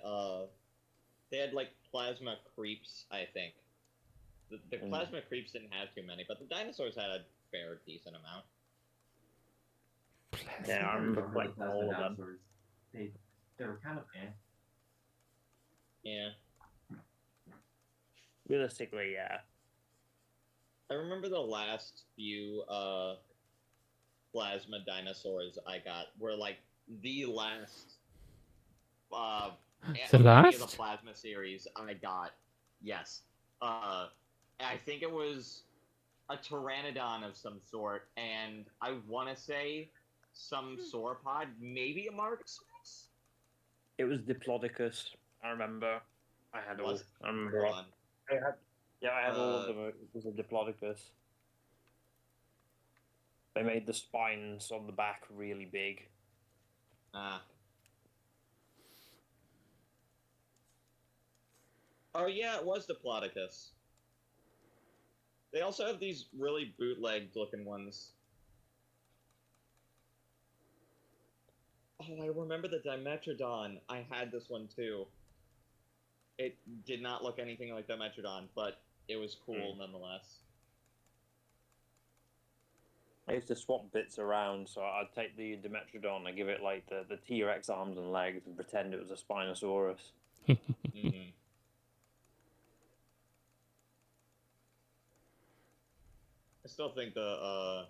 like plasma creeps, I think. The plasma creeps didn't have too many, but the dinosaurs had a fair decent amount. Yeah, I remember collecting all of them. They were kind of Yeah. Realistically, yeah. I remember the last few plasma dinosaurs I got were like the last The any of the last? plasma series I got. Yes. I think it was a pteranodon of some sort, and I want to say some sauropod, maybe a Marxus? It was Diplodocus. I remember. I had all. Was it? I remember. Hold on. I had all of them. It was a Diplodocus. They made the spines on the back really big. Oh yeah, it was Diplodocus. They also have these really bootlegged looking ones. Oh, I remember the Dimetrodon. I had this one too. It did not look anything like Dimetrodon, but it was cool nonetheless. I used to swap bits around, so I'd take the Dimetrodon and give it like the T-Rex arms and legs and pretend it was a Spinosaurus. Mm-hmm. I still think the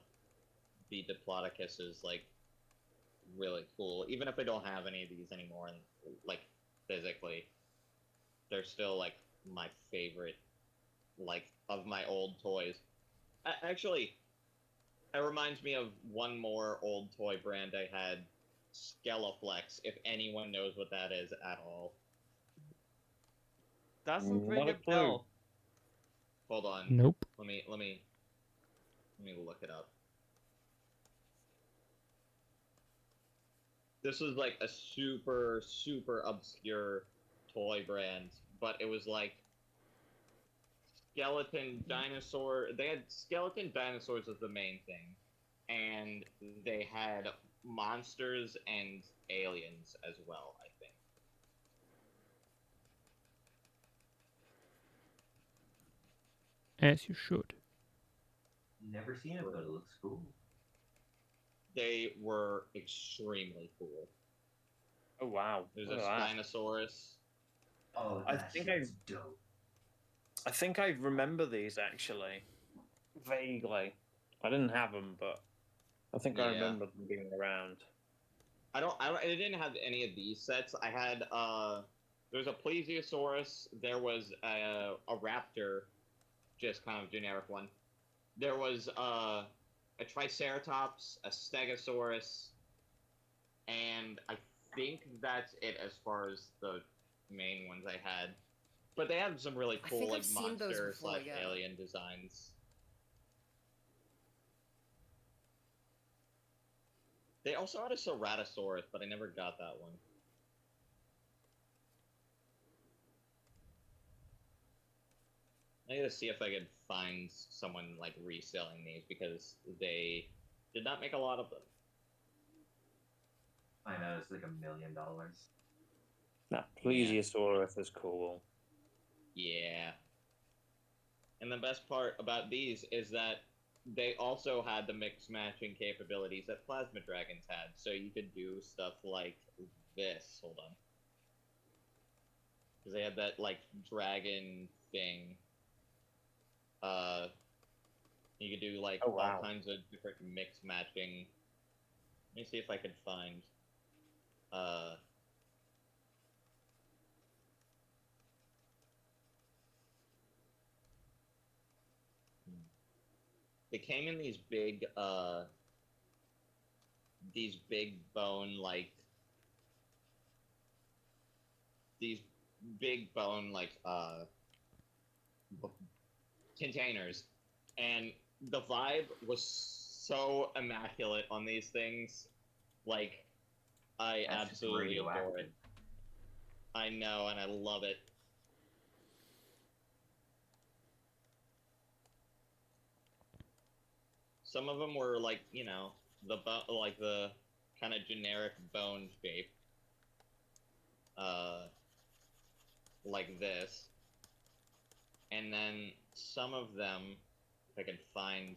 Diplodocus is like really cool, even if I don't have any of these anymore. And like physically, they're still like my favorite, like of my old toys. Actually, it reminds me of one more old toy brand I had, Skeleflex. If anyone knows what that is at all. Doesn't ring a bell. Hold on. Nope. Let me look it up. This was like a super obscure toy brand, but it was like skeleton dinosaur. They had skeleton dinosaurs as the main thing, and they had monsters and aliens as well, I think. As you should. Never seen it, but it looks cool. They were extremely cool. Oh wow! There's a Spinosaurus. Oh, that shit's dope. I think I remember these actually, vaguely. I didn't have them, but I think I remember them being around. I didn't have any of these sets. I had there was a Plesiosaurus. There was a raptor, just kind of generic one. There was a Triceratops, a Stegosaurus, and I think that's it as far as the main ones I had. But they have some really cool like monster / alien designs. They also had a Ceratosaurus, but I never got that one. I gotta see if I could find someone like reselling these because they did not make a lot of them. I know, it's like $1 million. That Plesiosaurus is cool. Yeah. And the best part about these is that they also had the mix matching capabilities that plasma dragons had, so you could do stuff like this. Hold on. Because they had that like dragon thing. You could do like all kinds of different mix matching. Let me see if I could find they came in these big bone like containers, and the vibe was so immaculate on these things. Like, I That's just absolutely adore radioactive. it. I know, and I love it. Some of them were like, you know, the kind of generic bone shape, like this, and then some of them, if I can find,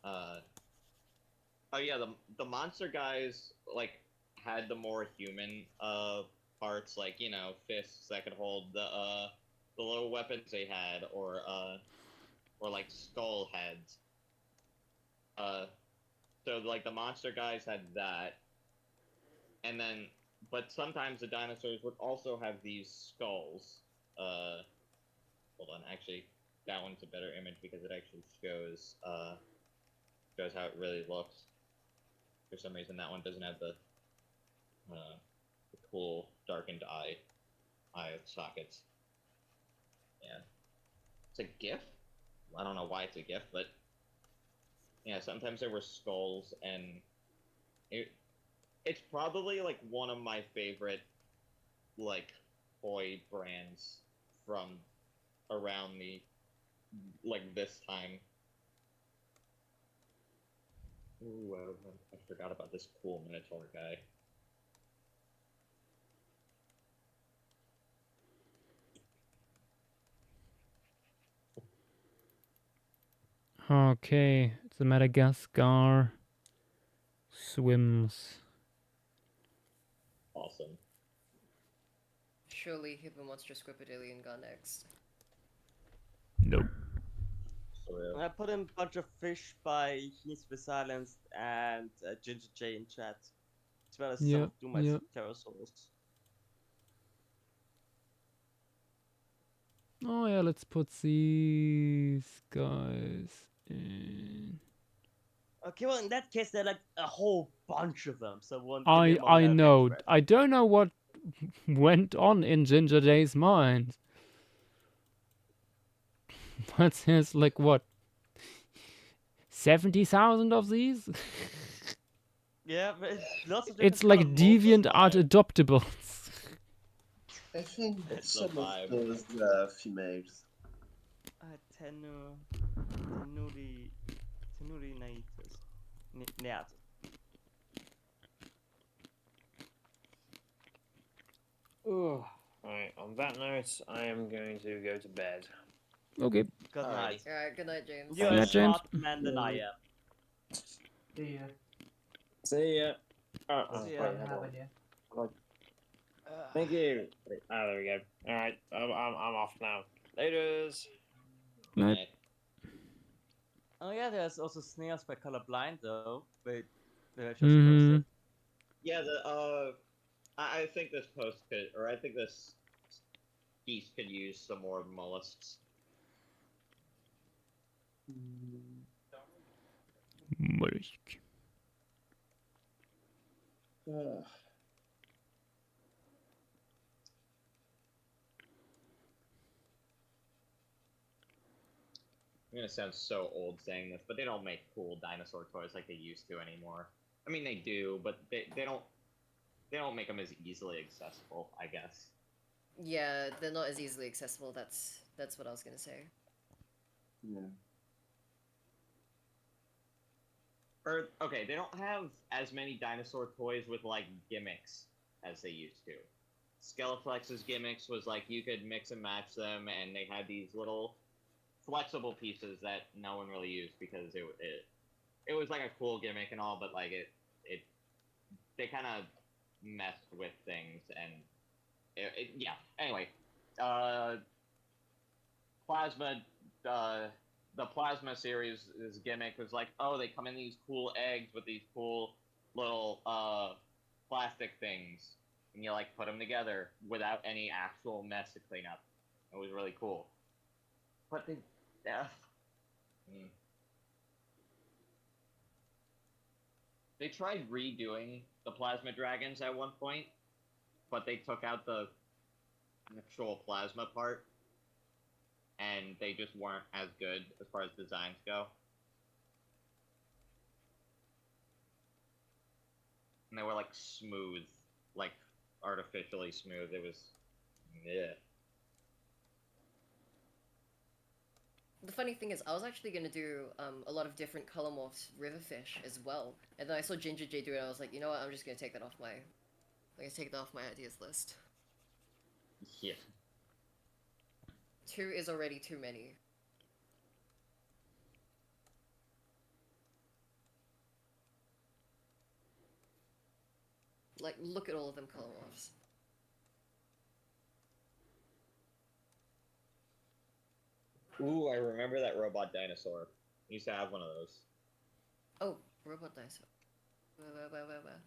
oh yeah, the monster guys like had the more human parts, like, you know, fists that could hold the little weapons they had, or like skull heads. So like the monster guys had that, and then, but sometimes the dinosaurs would also have these skulls. Hold on, actually, that one's a better image because it actually shows how it really looks. For some reason, that one doesn't have the cool darkened eye sockets. Yeah, it's a GIF. I don't know why it's a GIF, but yeah, sometimes there were skulls, and it's probably like one of my favorite like toy brands from around the like this time. Ooh, I forgot about this cool Minotaur guy. Okay, the Madagascar swims. Awesome. Surely Hippomonster Squipedalian got next. Nope. I put in a bunch of fish by He's Silenced and Ginger J in chat, as well as some of Doomite's pterosaurs. Oh yeah, let's put these guys in. Okay, well in that case, there are like a whole bunch of them, so one. I know. I don't know what went on in Ginger J's mind. But there's like what, 70,000 of these? Yeah, but it's lots of It's different like colored deviant morphs. art adoptables. I think It's the some of vibe. those females. Tenurinitis. Neat. Right, on that note, I am going to go to bed. Okay. Good night. Alright, good night, James. You're Good a night, James. smart man than I am. See ya. See ya. See ya. Thank you. There we go. All right, I'm off now. Laters. Night. Oh yeah, there's also snails by colorblind though. Wait, did I just post it? Yeah, I think this post could, or I think this piece could use some more mollusks. Mollusk. I'm gonna sound so old saying this, but they don't make cool dinosaur toys like they used to anymore. I mean, they do, but they don't make them as easily accessible, I guess. Yeah, they're not as easily accessible. That's That's what I was gonna say. Yeah. Or okay, they don't have as many dinosaur toys with like gimmicks as they used to. Skeleflex's gimmicks was like you could mix and match them, and they had these little flexible pieces that no one really used because it was like a cool gimmick and all, but like they kind of messed with things and yeah. Anyway, Plasma, the Plasma series' gimmick was like, oh, they come in these cool eggs with these cool little plastic things, and you like put them together without any actual mess to clean up. It was really cool. But they, they tried redoing the Plasma Dragons at one point, but they took out the actual plasma part, and they just weren't as good as far as designs go. And they were like smooth, like artificially smooth. It was, yeah. The funny thing is, I was actually gonna do a lot of different color morphs river fish as well, and then I saw Ginger J do it, and I was like, you know what, I'm just gonna take that off my, ideas list. Yeah. 2 is already too many. Like, look at all of them color morphs. Ooh, I remember that robot dinosaur. I used to have one of those. Oh, robot dinosaur. Where?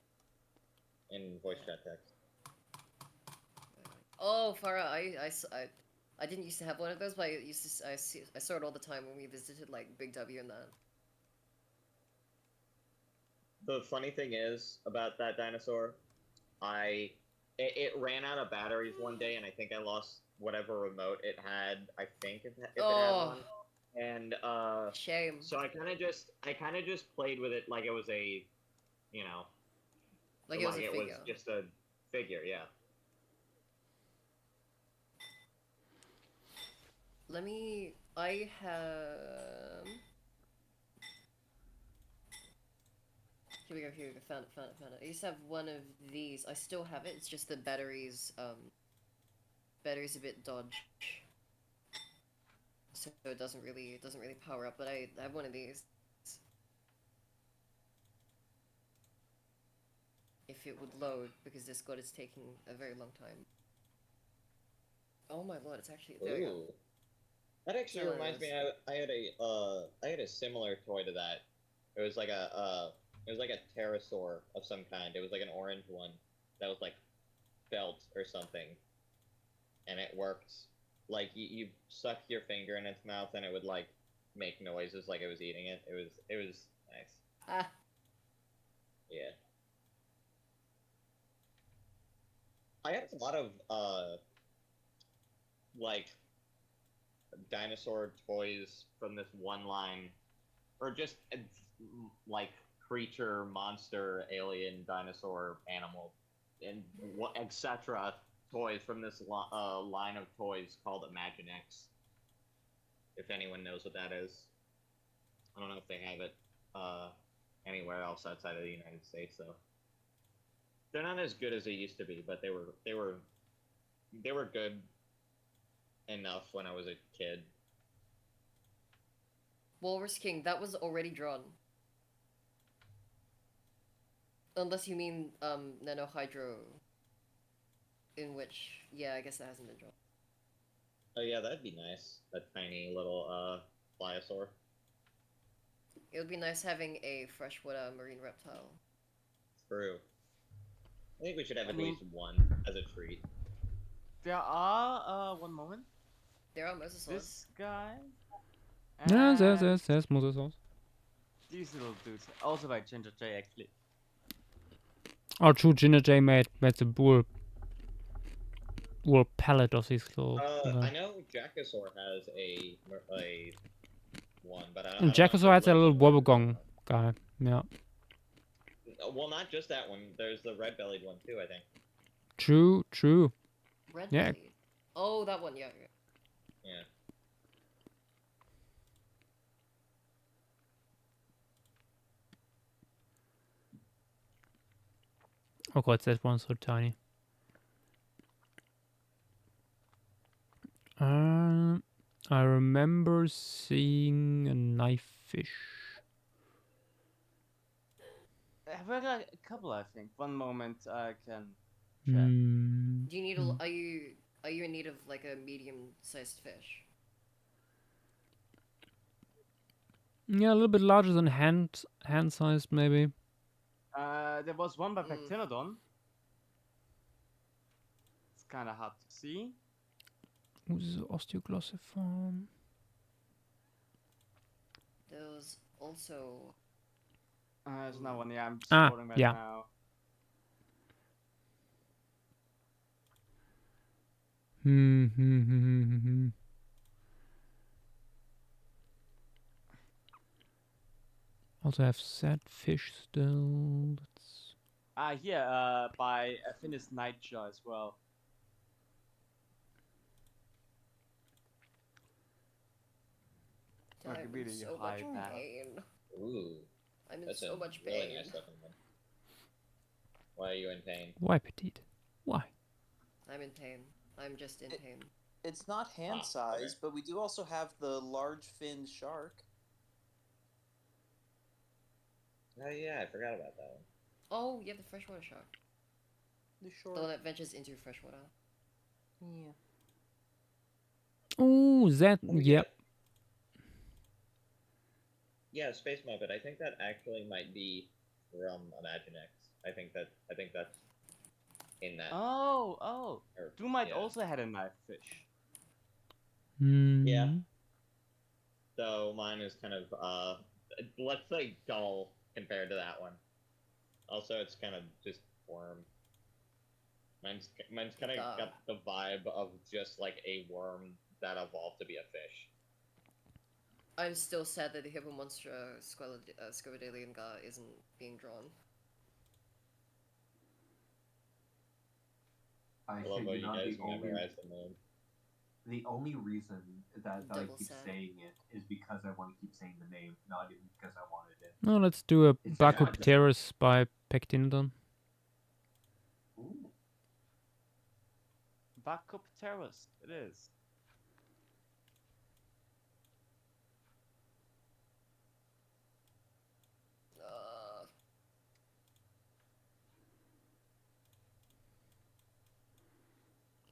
In voice chat text. Oh, Farah, I didn't used to have one of those, but I saw it all the time when we visited like Big W and that. The funny thing is about that dinosaur, it ran out of batteries one day, and I think I lost whatever remote it had. I think if it had one, and shame. So I kind of just played with it like it was a, you know, like it was a figure. It was just a figure, yeah. I have... Here we go, found it. I used to have one of these. I still have it, it's just the battery's a bit dodge. So it doesn't really power up, but I have one of these. If it would load, because this god is taking a very long time. Oh my lord, it's actually... There we go. That actually reminds me. I had a similar toy to that. It was like a pterosaur of some kind. It was like an orange one that was like felt or something, and it worked. Like you suck your finger in its mouth and it would like make noises like it was eating it. It was nice. Ah. Yeah. I had a lot of like dinosaur toys from this one line, or just like creature, monster, alien, dinosaur, animal, and etc. toys from this line of toys called Imaginext. If anyone knows what that is, I don't know if they have it anywhere else outside of the United States though. They're not as good as they used to be, but they were good enough when I was a kid. Walrus King, that was already drawn. Unless you mean Nano Hydro, in which, yeah, I guess that hasn't been drawn. Oh yeah, that'd be nice. That tiny little pliosaur. It would be nice having a freshwater marine reptile. True. I think we should have at least one as a treat. There are one moment. There are mosasaurs. This guy. Yeah, there's mosasaurs. These little dudes, also by Ginger J actually. Oh, true. Ginger J made the whole palette of these little. I know Jackosaur has a one, but I don't Jackosaur has a little wobbegong guy. Yeah. Well, not just that one. There's the red-bellied one too, I think. True. Red Yeah. bellied. Oh, that one, yeah. Oh god, that one's so tiny. I remember seeing a knife fish. I've got a couple, I think. One moment, I can check. Hmm. Do you need a? Are you in need of like a medium-sized fish? Yeah, a little bit larger than hand-sized, maybe. There was one by Pectinodon. It's kind of hard to see. Who's the osteoglossiform? There's also. There's another one. Yeah, I'm Ah, scrolling right yeah. now. Also have sad fish still. Let's... Here, by Affinis Nightjar as well. I can I'm really so hide much that. pain. Ooh. I'm in That's so a much really pain. nice looking one. Why are you in pain? Why, petite? Why? I'm in pain. I'm just in pain. It's not hand size, but we do also have the large finned shark. Oh yeah, I forgot about that one. Oh, you have the freshwater shark. The short. The one that ventures into freshwater. Yeah. Oh, that. Yep. Yeah, Space Muppet. I think that actually might be from Imaginext. I think that's in that. Oh. Or, Doomite yeah. also had a knife fish. Yeah. So mine is kind of let's say dull compared to that one. Also, it's kind of just worm. Mine's kind of got the vibe of just like a worm that evolved to be a fish. I'm still sad that the Hippo Monster Squavidalian Gar isn't being drawn. I love how you guys memorize the name. The only reason that I Double keep sad. saying it is because I want to keep saying the name, not even because I wanted it. No, let's do a It's Bacopterus by Pectinodon. Ooh. Bacopterus, it is.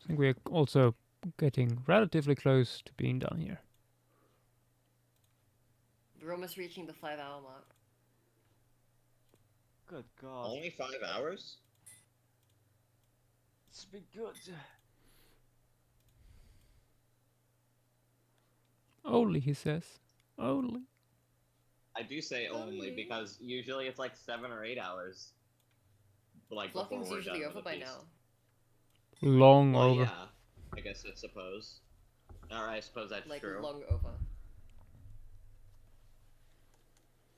I think we're also getting relatively close to being done here. We're almost reaching the 5-hour mark. Good God. Only 5 hours? It's been good. Only, he says. Only. I do say only because usually it's like 7 or 8 hours. Like before Flocking's we're usually done over with the by piece. now. Long Well, over. yeah, I guess I suppose. Or I suppose that's Like true. long over.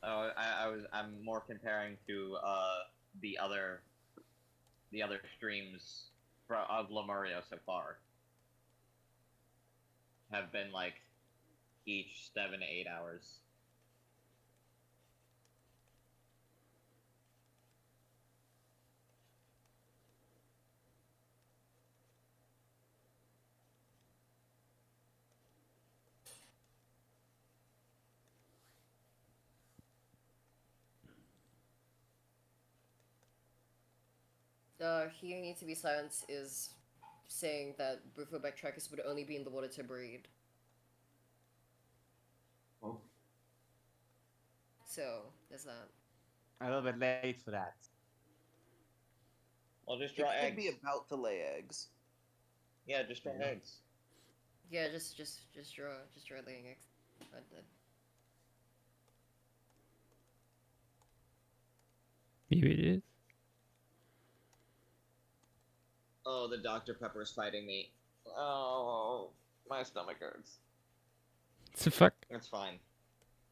Oh, I'm more comparing to the other streams of Lemuria so far. Have been like each 7 to 8 hours. Here needs to be silence is saying that Bufobactrachus would only be in the water to breed. Oh. So, there's that. A little bit late for that. Well, just It draw could eggs. be about to lay eggs. Yeah, just draw eggs. Yeah, just draw laying eggs. Maybe it is. Oh, the Dr. Pepper's fighting me. Oh, my stomach hurts. It's a fuck. It's fine.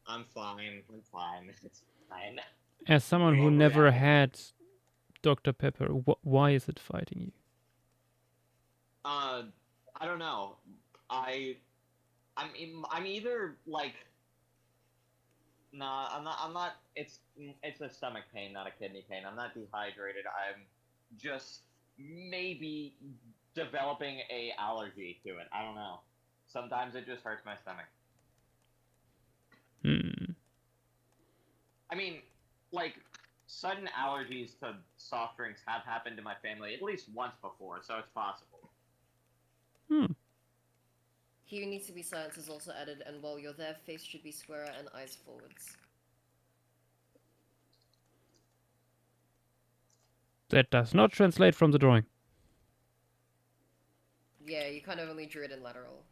I'm fine. I'm fine. It's fine. As someone who Well, never yeah. had Dr. Pepper, why is it fighting you? I don't know. I'm either like. Nah, I'm not. It's a stomach pain, not a kidney pain. I'm not dehydrated. just maybe developing a allergy to it. I don't know. Sometimes it just hurts my stomach. I mean, like, sudden allergies to soft drinks have happened to my family at least once before, so it's possible. Here needs to be silence is also added, and while you're there, face should be squarer and eyes forwards. That does not translate from the drawing. Yeah, you kind of only drew it in lateral.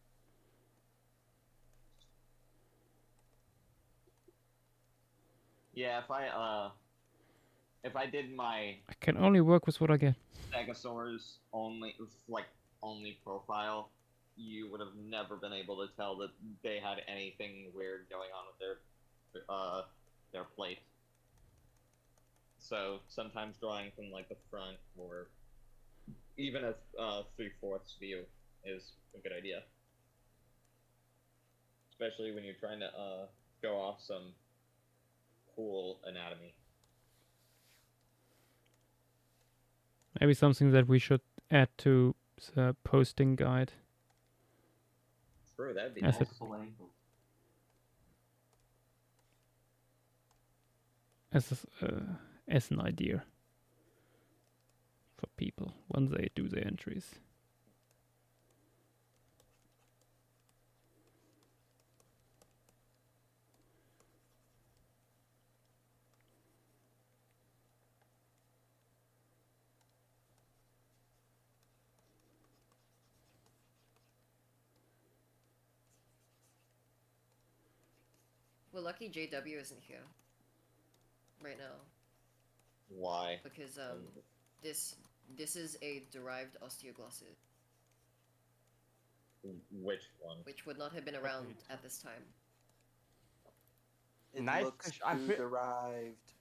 Yeah, if I did my I can only work with what I get. Stegosaurs only profile, you would have never been able to tell that they had anything weird going on with their plate. So sometimes drawing from like the front or even a 3/4 view is a good idea, especially when you're trying to show off some cool anatomy. Maybe something that we should add to the posting guide. True, that'd be As nice. As an idea for people when they do their entries. We're lucky JW isn't here right now. Why? Because this is a derived osteoglossus. Which one? Which would not have been around at this time. It Knife looks fish, I'm too pre- derived.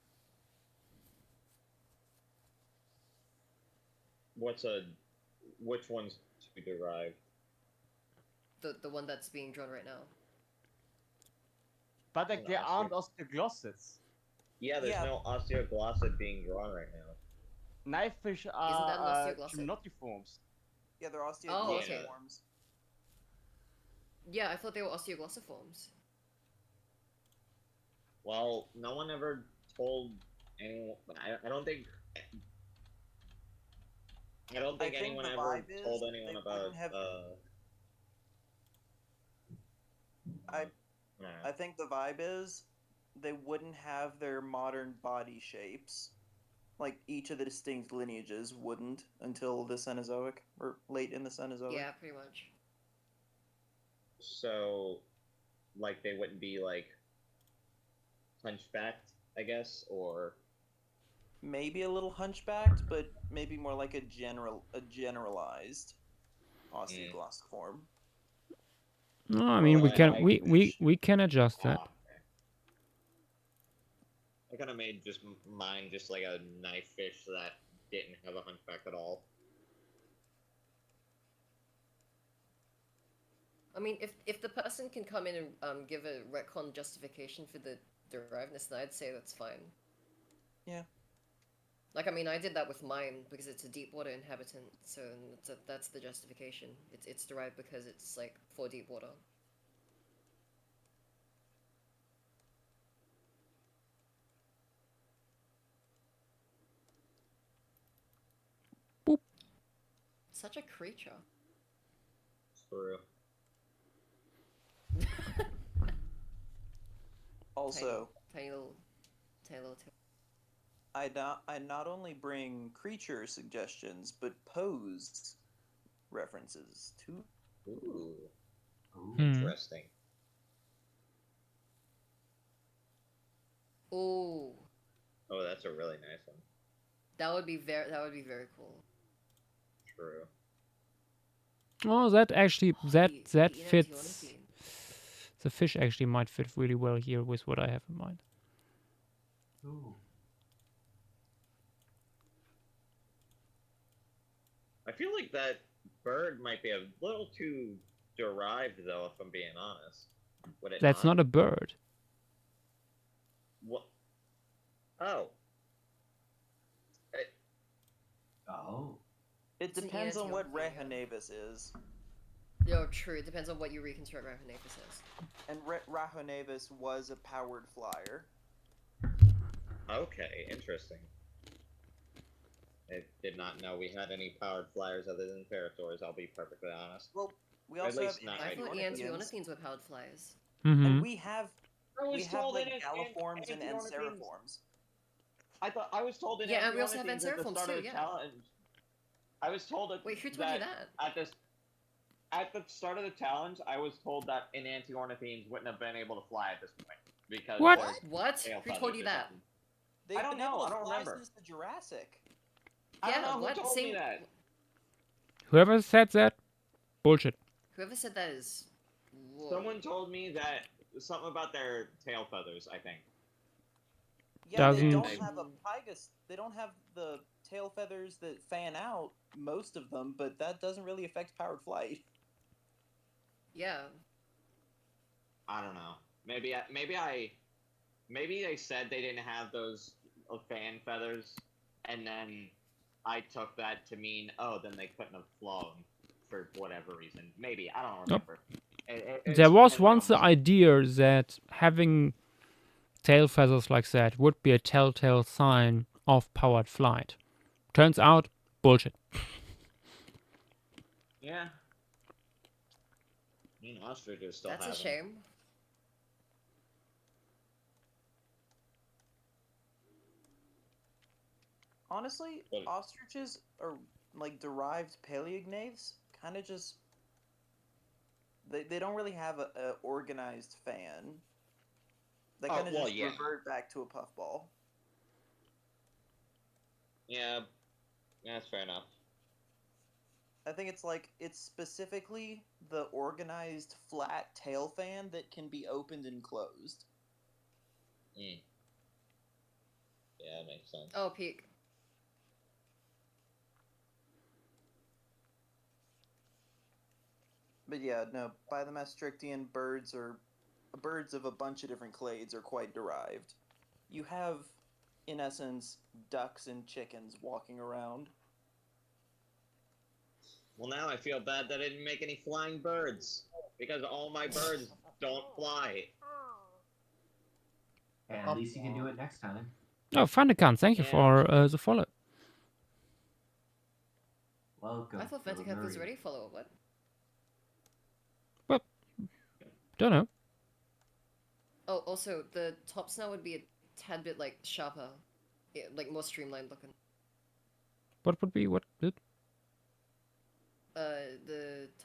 Which one's to be derived? The one that's being drawn right now. But like, there aren't osteoglosses. Yeah, there's no osteoglossid being drawn right now. Knifefish Isn't that are an osteoglossid? gymnotiforms. Yeah, they're Oh, osteoglossiforms. okay. Yeah, I thought they were osteoglossiforms. Well, no one ever told anyone. I don't think. I don't think anyone the ever vibe is told they anyone wouldn't about. have- I think the vibe is they wouldn't have their modern body shapes. Like each of the distinct lineages wouldn't until the Cenozoic or late in the Cenozoic. Yeah, pretty much. So, like, they wouldn't be like hunchbacked, I guess, or Maybe a little hunchbacked, but maybe more like a generalized osteoglossiform. No, I mean we can adjust that. I kind of made just mine just like a knife fish that didn't have a hunchback at all. I mean, if the person can come in and give a retcon justification for the derivedness, then I'd say that's fine. Yeah. Like, I mean, I did that with mine because it's a deep water inhabitant, so that's the justification. It's derived because it's like for deep water. Boop. Such a creature. True. Also, tiny little tail. I not only bring creature suggestions, but pose references too. Ooh. Interesting. Ooh. Oh, that's a really nice one. That would be very cool. True. Oh, that actually that Peanut, fits. The fish actually might fit really well here with what I have in mind. Ooh. I feel like that bird might be a little too derived, though, if I'm being honest. Would it That's not a bird. What? Oh. It It's an depends on what Enantiornithine, yeah. Rahonavis is. No, true. It depends on what you reconstruct Rahonavis as. And Rahonavis was a powered flyer. Okay, interesting. I did not know we had any powered flyers other than Ferrosaurs, I'll be perfectly honest. Well, we Or at also have least not I right thought now. Enantiornithines were powered flyers. And we have I was told like it- Galliforms and Enantiornithines- Anseriforms. I was told in Yeah, and we also have at the Anseriforms start of too, the yeah. challenge. I was told that. Wait, who told you that? At the start of the challenge, I was told that Enantiornithines wouldn't have been able to fly at this point because What? their What? tail Who told feathers you or that? something. They've I don't been know, able to I don't fly remember. since the Jurassic. I don't Yeah, know what? who told Same. me that. Whoever said that, bullshit. Whoever said that is. Whoa. Someone told me that something about their tail feathers. I think. Yeah, they Doesn't- don't have a pygus. They don't have the tail feathers that fan out, most of them, but that doesn't really affect powered flight. Yeah. I don't know. Maybe they said they didn't have those fan feathers, and then I took that to mean, oh, then they couldn't have flown for whatever reason. Maybe I don't Nope. remember. There was once the idea that having tail feathers like that would be a telltale sign of powered flight. Turns out, bullshit. Yeah. I mean, ostriches still That's have a them. shame. Honestly, ostriches are like derived paleognaths, kind of just. They don't really have a organized fan. They kind of just revert back to a puffball. Yeah, that's fair enough. I think it's specifically the organized flat tail fan that can be opened and closed. Mm. Yeah, that makes sense. Oh, peak. But yeah, no, by the Maastrichtian birds of a bunch of different clades are quite derived. You have, in essence, ducks and chickens walking around. Well, now I feel bad that I didn't make any flying birds because all my birds don't fly. And at least you can do it next time. Oh, Fandakan, thank you for the follow. Welcome. I thought Venticat was already follow. What? Don't know. Oh, also, the tops now would be a tad bit, like, sharper. Yeah, like, more streamlined looking. What would be what? The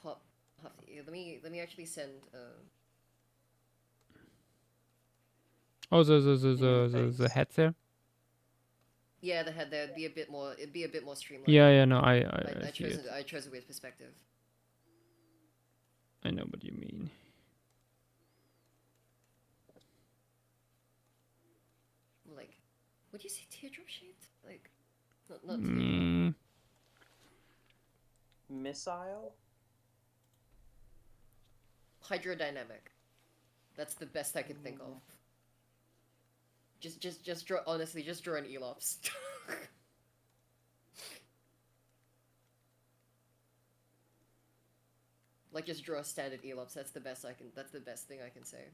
top half. Yeah, let me actually send. Oh, the head there. Yeah, the head there would be a bit more. It'd be a bit more streamlined. Yeah, no, I see chose it. I chose a weird perspective. I know what you mean. Like, would you say teardrop shaped? Like, not Mm. Missile? hydrodynamic. That's the best I could think of. Just draw. Honestly, just draw an Elops. Like, just draw a standard Elops. That's the best I can. That's the best thing I can say.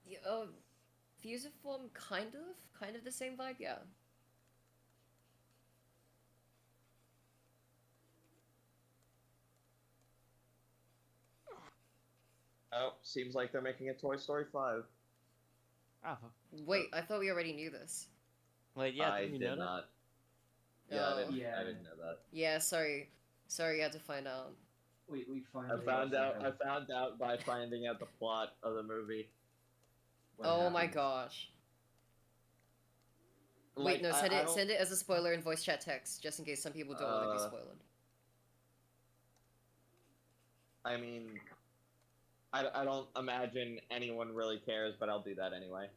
Yeah, fusiform, kind of the same vibe, yeah. Oh, seems like they're making a Toy Story 5. Oh. Wait, I thought we already knew this. Wait, yeah, I didn't you did know that? not. Yeah, Oh. I didn't know that. Yeah, sorry, you had to find out. We I found out by finding out the plot of the movie. Oh my gosh. Wait, no, I don't- send it as a spoiler in voice chat text, just in case some people don't want to be spoiled. I mean, I don't imagine anyone really cares, but I'll do that anyway.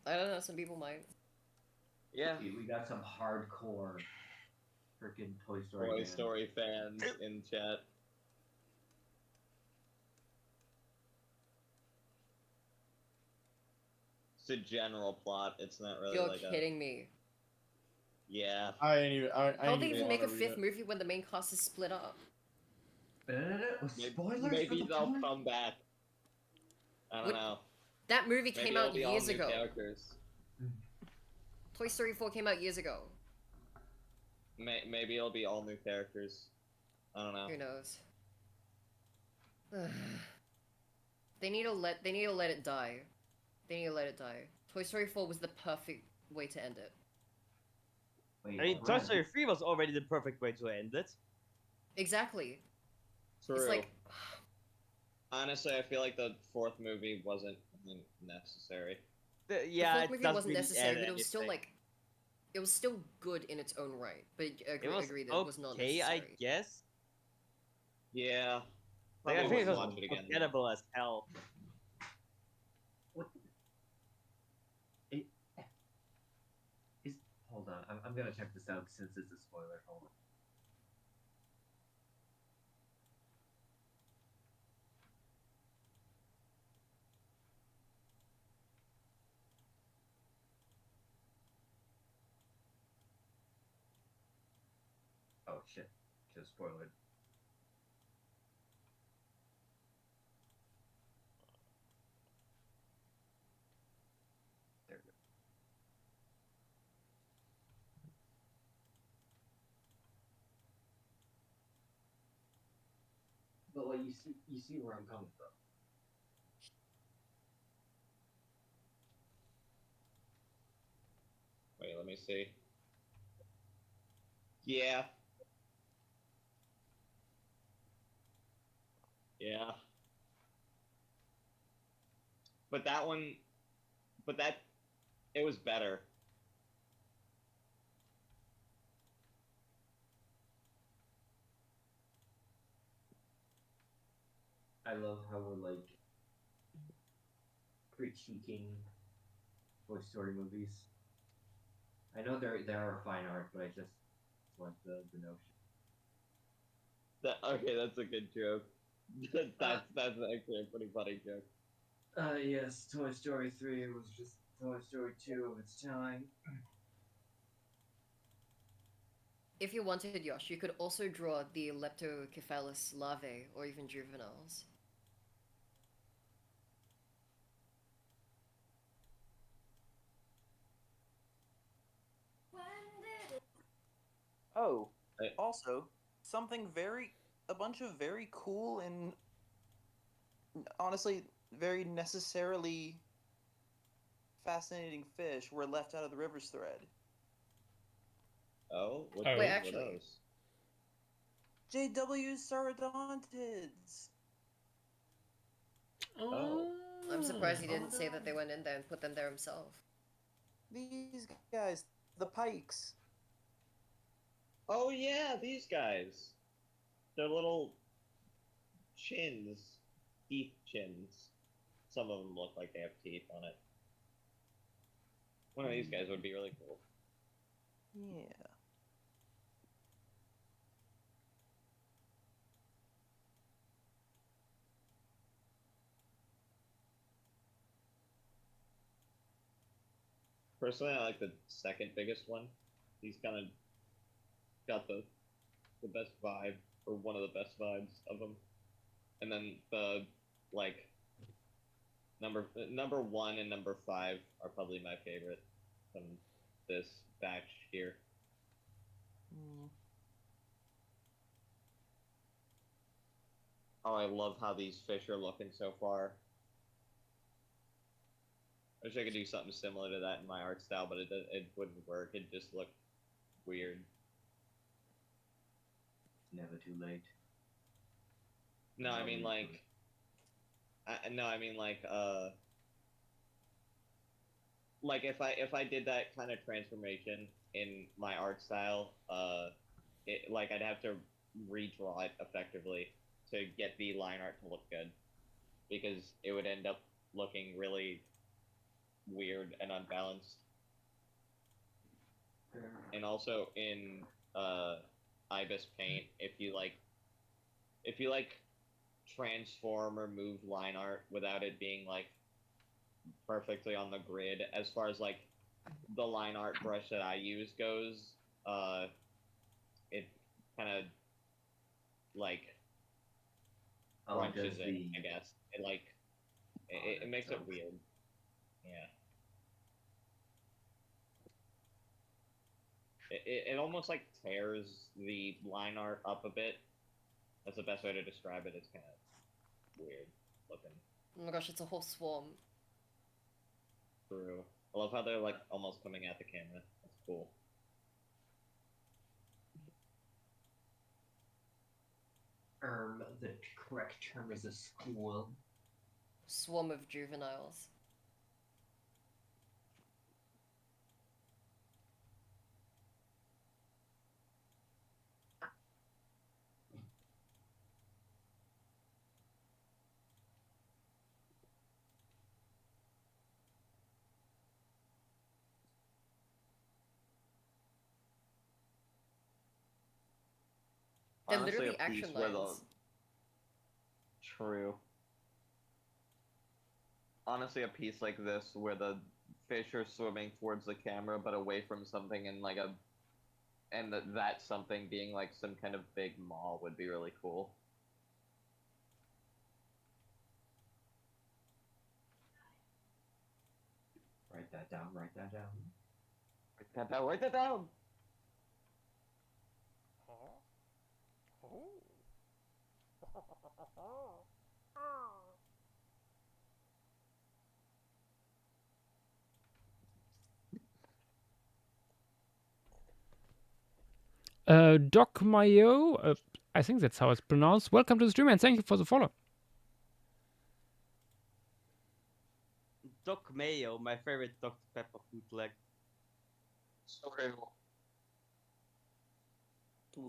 I don't know, some people might. Yeah. Dude, we got some hardcore freaking Toy Story Toy fans. Story fans in chat. It's a general plot. It's not really You're like kidding me. Yeah. I ain't even. I How ain't they even even make a wanna read fifth it. movie when the main cast is split up? Spoilers Maybe for the they'll toy? come back. I don't What- know. That movie Maybe came it'll out be all years new ago. characters. Toy Story 4 came out years ago. Maybe it'll be all new characters. I don't know. Who knows? They need to let it die. They need to let it die. Toy Story 4 was the perfect way to end it. Wait, I mean, Toy Story 3 was already the perfect way to end it. Exactly. True. It's like Honestly, I feel like the fourth movie wasn't necessary. Yeah, the fourth it movie doesn't wasn't really necessary, add but it was still anything. like, it was still good in its own right. But It was agree that it was not okay, necessary. I guess. Yeah. Like, I Probably think it wouldn't was watch it again. forgettable as hell. Hold on, I'm gonna check this out since it's a spoiler. Hold on. Oh shit, just spoiled it. There we go. But like you see where I'm coming from. Wait, let me see. Yeah. Yeah. But that one, it was better. I love how we're like critiquing Toy Story movies. I know they are fine art, but I just want the notion. Okay, that's a good joke. that's actually a pretty funny joke. Yes, Toy Story 3 was just Toy Story 2 of its time. If you wanted, Yosh, you could also draw the Leptocephalus larvae, or even juveniles. Oh, also, a bunch of very cool and honestly very necessarily fascinating fish were left out of the river's thread. Oh, what Wait, were actually. those? JW Saurodontids. Oh. I'm surprised he didn't say that they went in there and put them there himself. These guys, the pikes. Oh yeah, these guys. They're little chins. Teeth chins. Some of them look like they have teeth on it. One of these guys would be really cool. Yeah. Personally, I like the second biggest one. He's kind of got the best vibe, or one of the best vibes of them. And then the like number 1 and number 5 are probably my favorite from this batch here. Oh, I love how these fish are looking so far. I wish I could do something similar to that in my art style, but it wouldn't work. It'd just look weird. It's never too late. No, I mean like, like if I did that kind of transformation in my art style, like I'd have to redraw it effectively to get the line art to look good, because it would end up looking really weird and unbalanced. And also in Ibis Paint, if you transform or move line art without it being like perfectly on the grid, as far as like the line art brush that I use goes, it kind of like crunches it, I guess. It like it makes it weird. Yeah. It almost like tears the line art up a bit. That's the best way to describe it. It's kind of weird looking. Oh my gosh, it's a whole swarm. True. I love how they're like almost coming at the camera. That's cool. The correct term is a school. Swarm of juveniles. They're Honestly, literally a piece action where lines. True. Honestly, a piece like this where the fish are swimming towards the camera but away from something, and like that something being like some kind of big maw would be really cool. Write that down, write that down. Write that down, write that down! Doc Mayo, I think that's how it's pronounced. Welcome to the stream and thank you for the follow. Doc Mayo, my favorite Dr. Pepper bootleg. Sorry.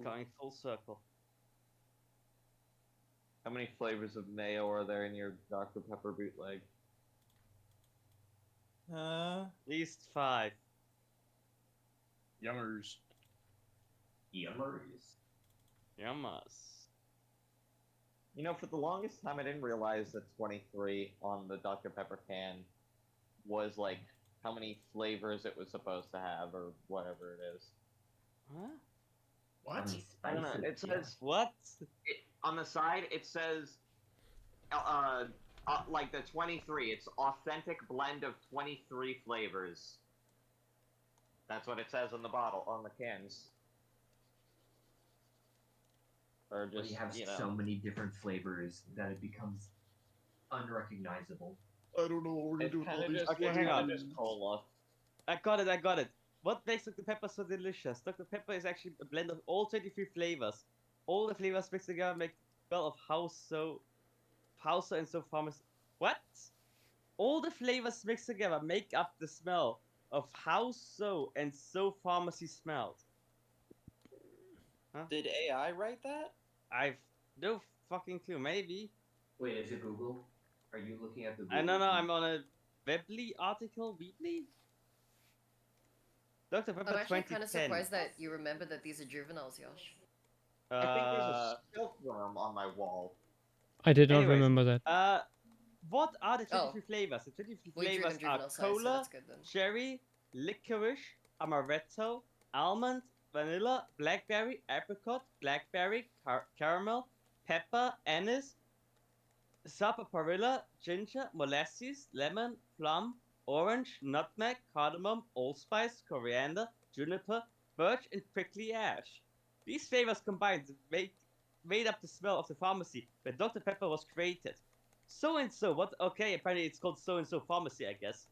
Going full circle. How many flavors of mayo are there in your Dr. Pepper bootleg? At least 5. Yummers. Yummers. Yummers. You know, for the longest time, I didn't realize that 23 on the Dr. Pepper can was like how many flavors it was supposed to have, or whatever it is. Huh? What? I don't know. It says what? On the side. It says like the 23. It's authentic blend of 23 flavors. That's what it says on the bottle, on the cans. Or just, You have you know. so many different flavors that it becomes unrecognizable. I don't know what we're gonna do with all these. Okay, hang on. Cola. I got it. What makes Dr. Pepper so delicious? Dr. Pepper is actually a blend of all 23 flavors. All the flavors mixed together make the smell of house and so pharmacy. What? All the flavors mixed together make up the smell of house and so pharmacy smells. Huh? Did AI write that? I've no fucking clue. Maybe. Wait, is it Google? Are you looking at the Google? I don't know. I'm on a Webly article. Weebly? Dr. Pepper I'm actually 2010. kind of surprised that you remember that these are juveniles, Yosh. I think there's a silkworm on my wall. I did not Anyways, remember that. What are the 23 flavors? The 23 Well, you drew flavors them are juvenile size, so cola, that's good then. cherry, licorice, amaretto, almond, vanilla, blackberry, apricot, blackberry, caramel, pepper, anise, sarsaparilla, ginger, molasses, lemon, plum, orange, nutmeg, cardamom, allspice, coriander, juniper, birch, and prickly ash. These flavors combined made up the smell of the pharmacy where Dr. Pepper was created. So-and-so, what? Okay, apparently it's called so-and-so pharmacy, I guess.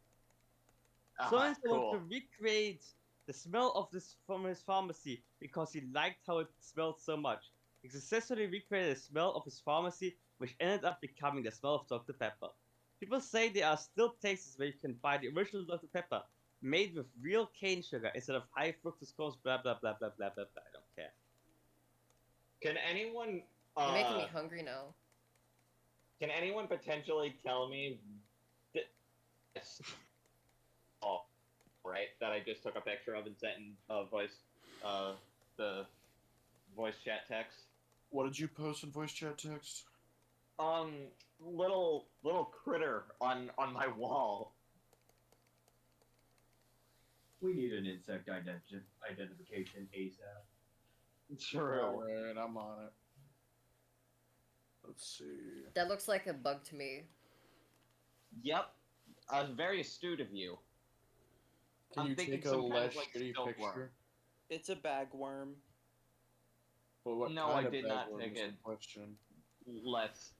So-and-so wanted to recreate the smell of this from his pharmacy because he liked how it smelled so much. He successfully recreated the smell of his pharmacy, which ended up becoming the smell of Dr. Pepper. People say there are still places where you can buy the original Dr. Pepper made with real cane sugar instead of high fructose corn, blah blah blah blah blah blah blah. I don't care. Can anyone? You're making me hungry now. Can anyone potentially tell me? Oh, right. That I just took a picture of and sent in the voice chat text. What did you post in voice chat text? Little critter on my wall. We need an insect identification ASAP. True. Alright, I'm on it. Let's see. That looks like a bug to me. Yep. Very astute of you. Can you take a less shitty picture? It's a bagworm. But what No, kind I of did not bagworm take is the it. question. Less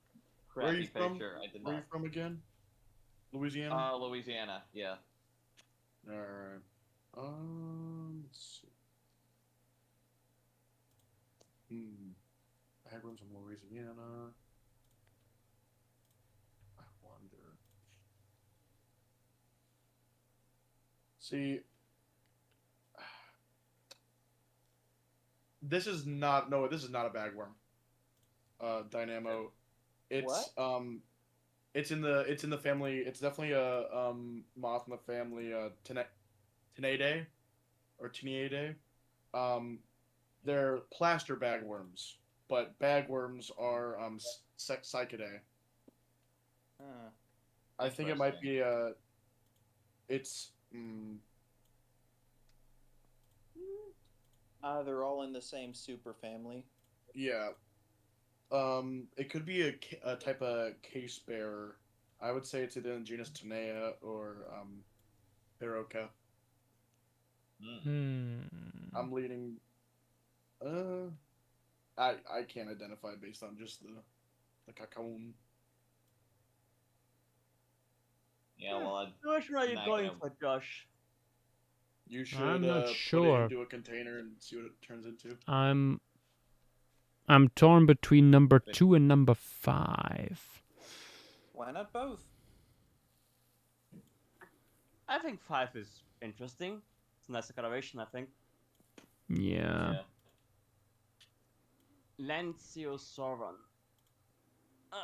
Where are crappy you from? picture. I did Where are not. you from again? Louisiana? Louisiana, yeah. Alright. Let's see. Bagworms from Louisiana. I wonder. See, this is not a bagworm. Dynamo. It's it's in the family. It's definitely a moth in the family Tenidae or Tenidae. They're plaster bagworms, but bagworms are Psychidae. I think it might be it's they're all in the same super family. yeah. It could be a type of case bearer. I would say it's either in the genus Tenea or Peroca. I'm leaning. I can't identify based on just the cocoon. Yeah, well, Which one are you going for, Josh? You should I'm not put sure. it into a container and see what it turns into. I'm torn between number 2 and number 5. Why not both? I think 5 is interesting. It's a nicer coloration, I think. Yeah. Lanciosauron.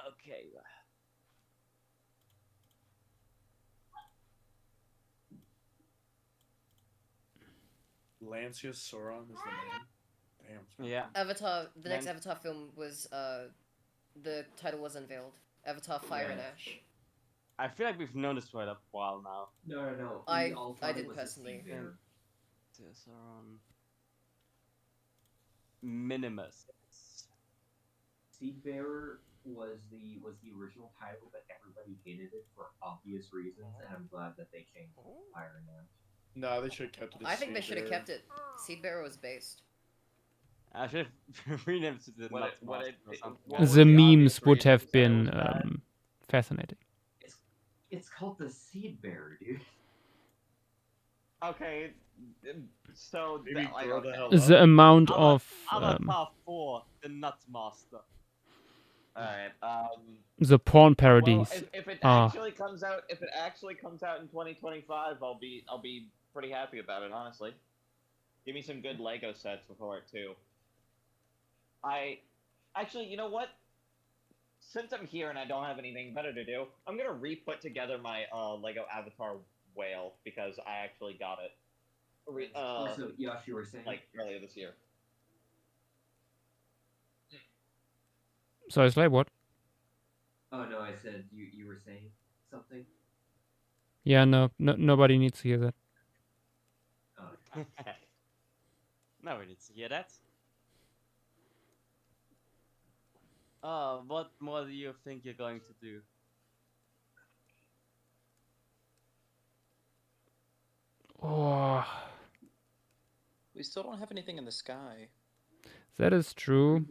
Okay. Lanciosauron is the name. Damn. Yeah. Avatar. The next Avatar film was the title was unveiled. Avatar: Fire and Ash. I feel like we've known this for a while now. No. I didn't personally. Lanciosauron. Minimus. Seedbearer was the original title, but everybody hated it for obvious reasons, and I'm glad that they changed it to Fire and Ash. No, they should have kept it. I think they should have kept it. Seedbearer was based. I should have renamed it to the Nut Master or something. The memes would have been fascinating. It's called the Seed Bearer, dude. Okay, so The amount of Avatar 4, the Nut Master. Alright. the porn Well, parodies if it are actually comes out, in 2025, I'll be pretty happy about it. Honestly, give me some good Lego sets for it too. You know what? Since I'm here and I don't have anything better to do, I'm gonna re-put together my Lego Avatar whale because I actually got it. Also, Yosh, you were saying like earlier this year. So it's like what? Oh no, I said you were saying something. Yeah, no, nobody needs to hear that. Oh. No one needs to hear that. What more do you think you're going to do? Oh, We still don't have anything in the sky. that is true.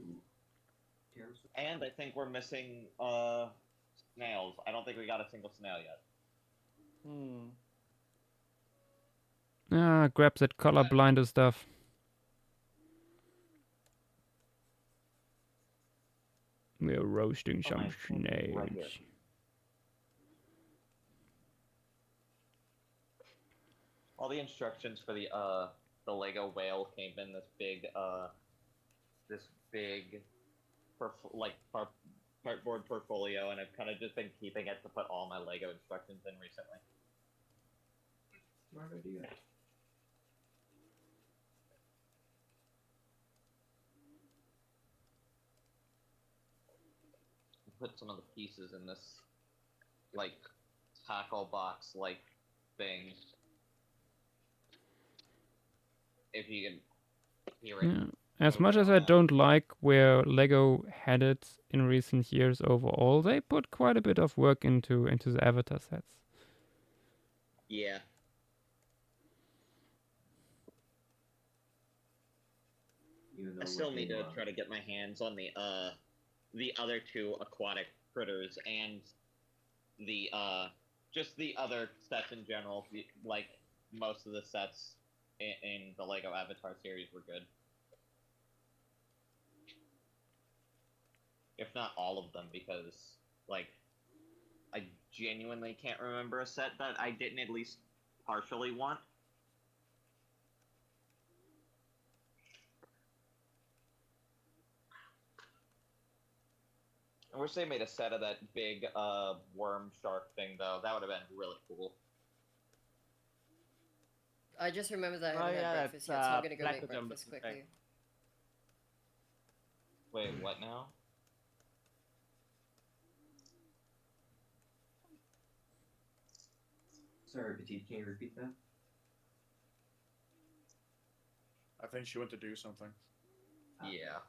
And I think we're missing snails. I don't think we got a single snail yet. Grab that colorblinder stuff. We're roasting some snails. All the instructions for the Lego whale came in this big cardboard portfolio, and I've kind of just been keeping it to put all my Lego instructions in recently. Smart idea. Put some of the pieces in this like tackle box like thing. If you can hear it. Yeah. As much as I don't like where Lego headed in recent years overall, they put quite a bit of work into the avatar sets. Yeah. I still need to try to get my hands on the other two aquatic critters and the just the other sets in general. Like most of the sets in the Lego Avatar series were good, if not all of them, because like I genuinely can't remember a set that I didn't at least partially want. I wish they made a set of that big worm shark thing, though. That would have been really cool. I just remembered that I Oh, haven't yeah, had breakfast yet, so I'm gonna go Black make Jumbo breakfast thing. quickly. Wait, what now? Sorry, Petite, can you repeat that? I think she went to do something. Yeah.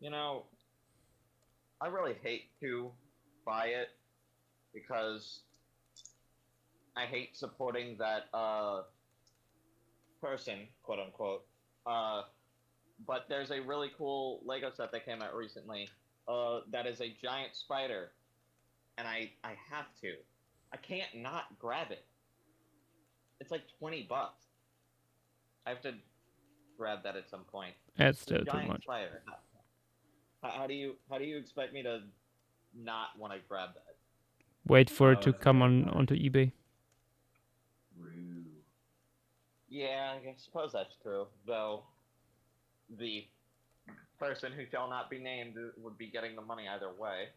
You know, I really hate to buy it because I hate supporting that person, quote unquote. But there's a really cool Lego set that came out recently. That is a giant spider, and I have to. I can't not grab it. It's like $20. I have to grab that at some point. That's It's a still too giant much. spider. How do you expect me to not want to grab that? Wait for it to come onto eBay. Yeah, I suppose that's true. Though the person who shall not be named would be getting the money either way.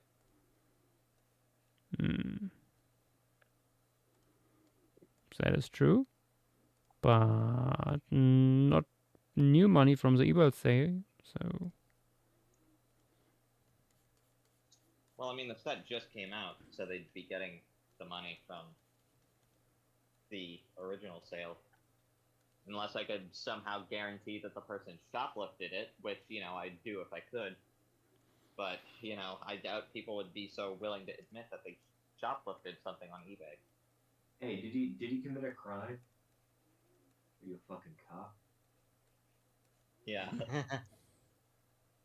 That is true, but not new money from the eBay sale. So Well, I mean, the set just came out, so they'd be getting the money from the original sale. Unless I could somehow guarantee that the person shoplifted it, which, you know, I'd do if I could. But, you know, I doubt people would be so willing to admit that they shoplifted something on eBay. Hey, did he commit a crime? Are you a fucking cop? Yeah.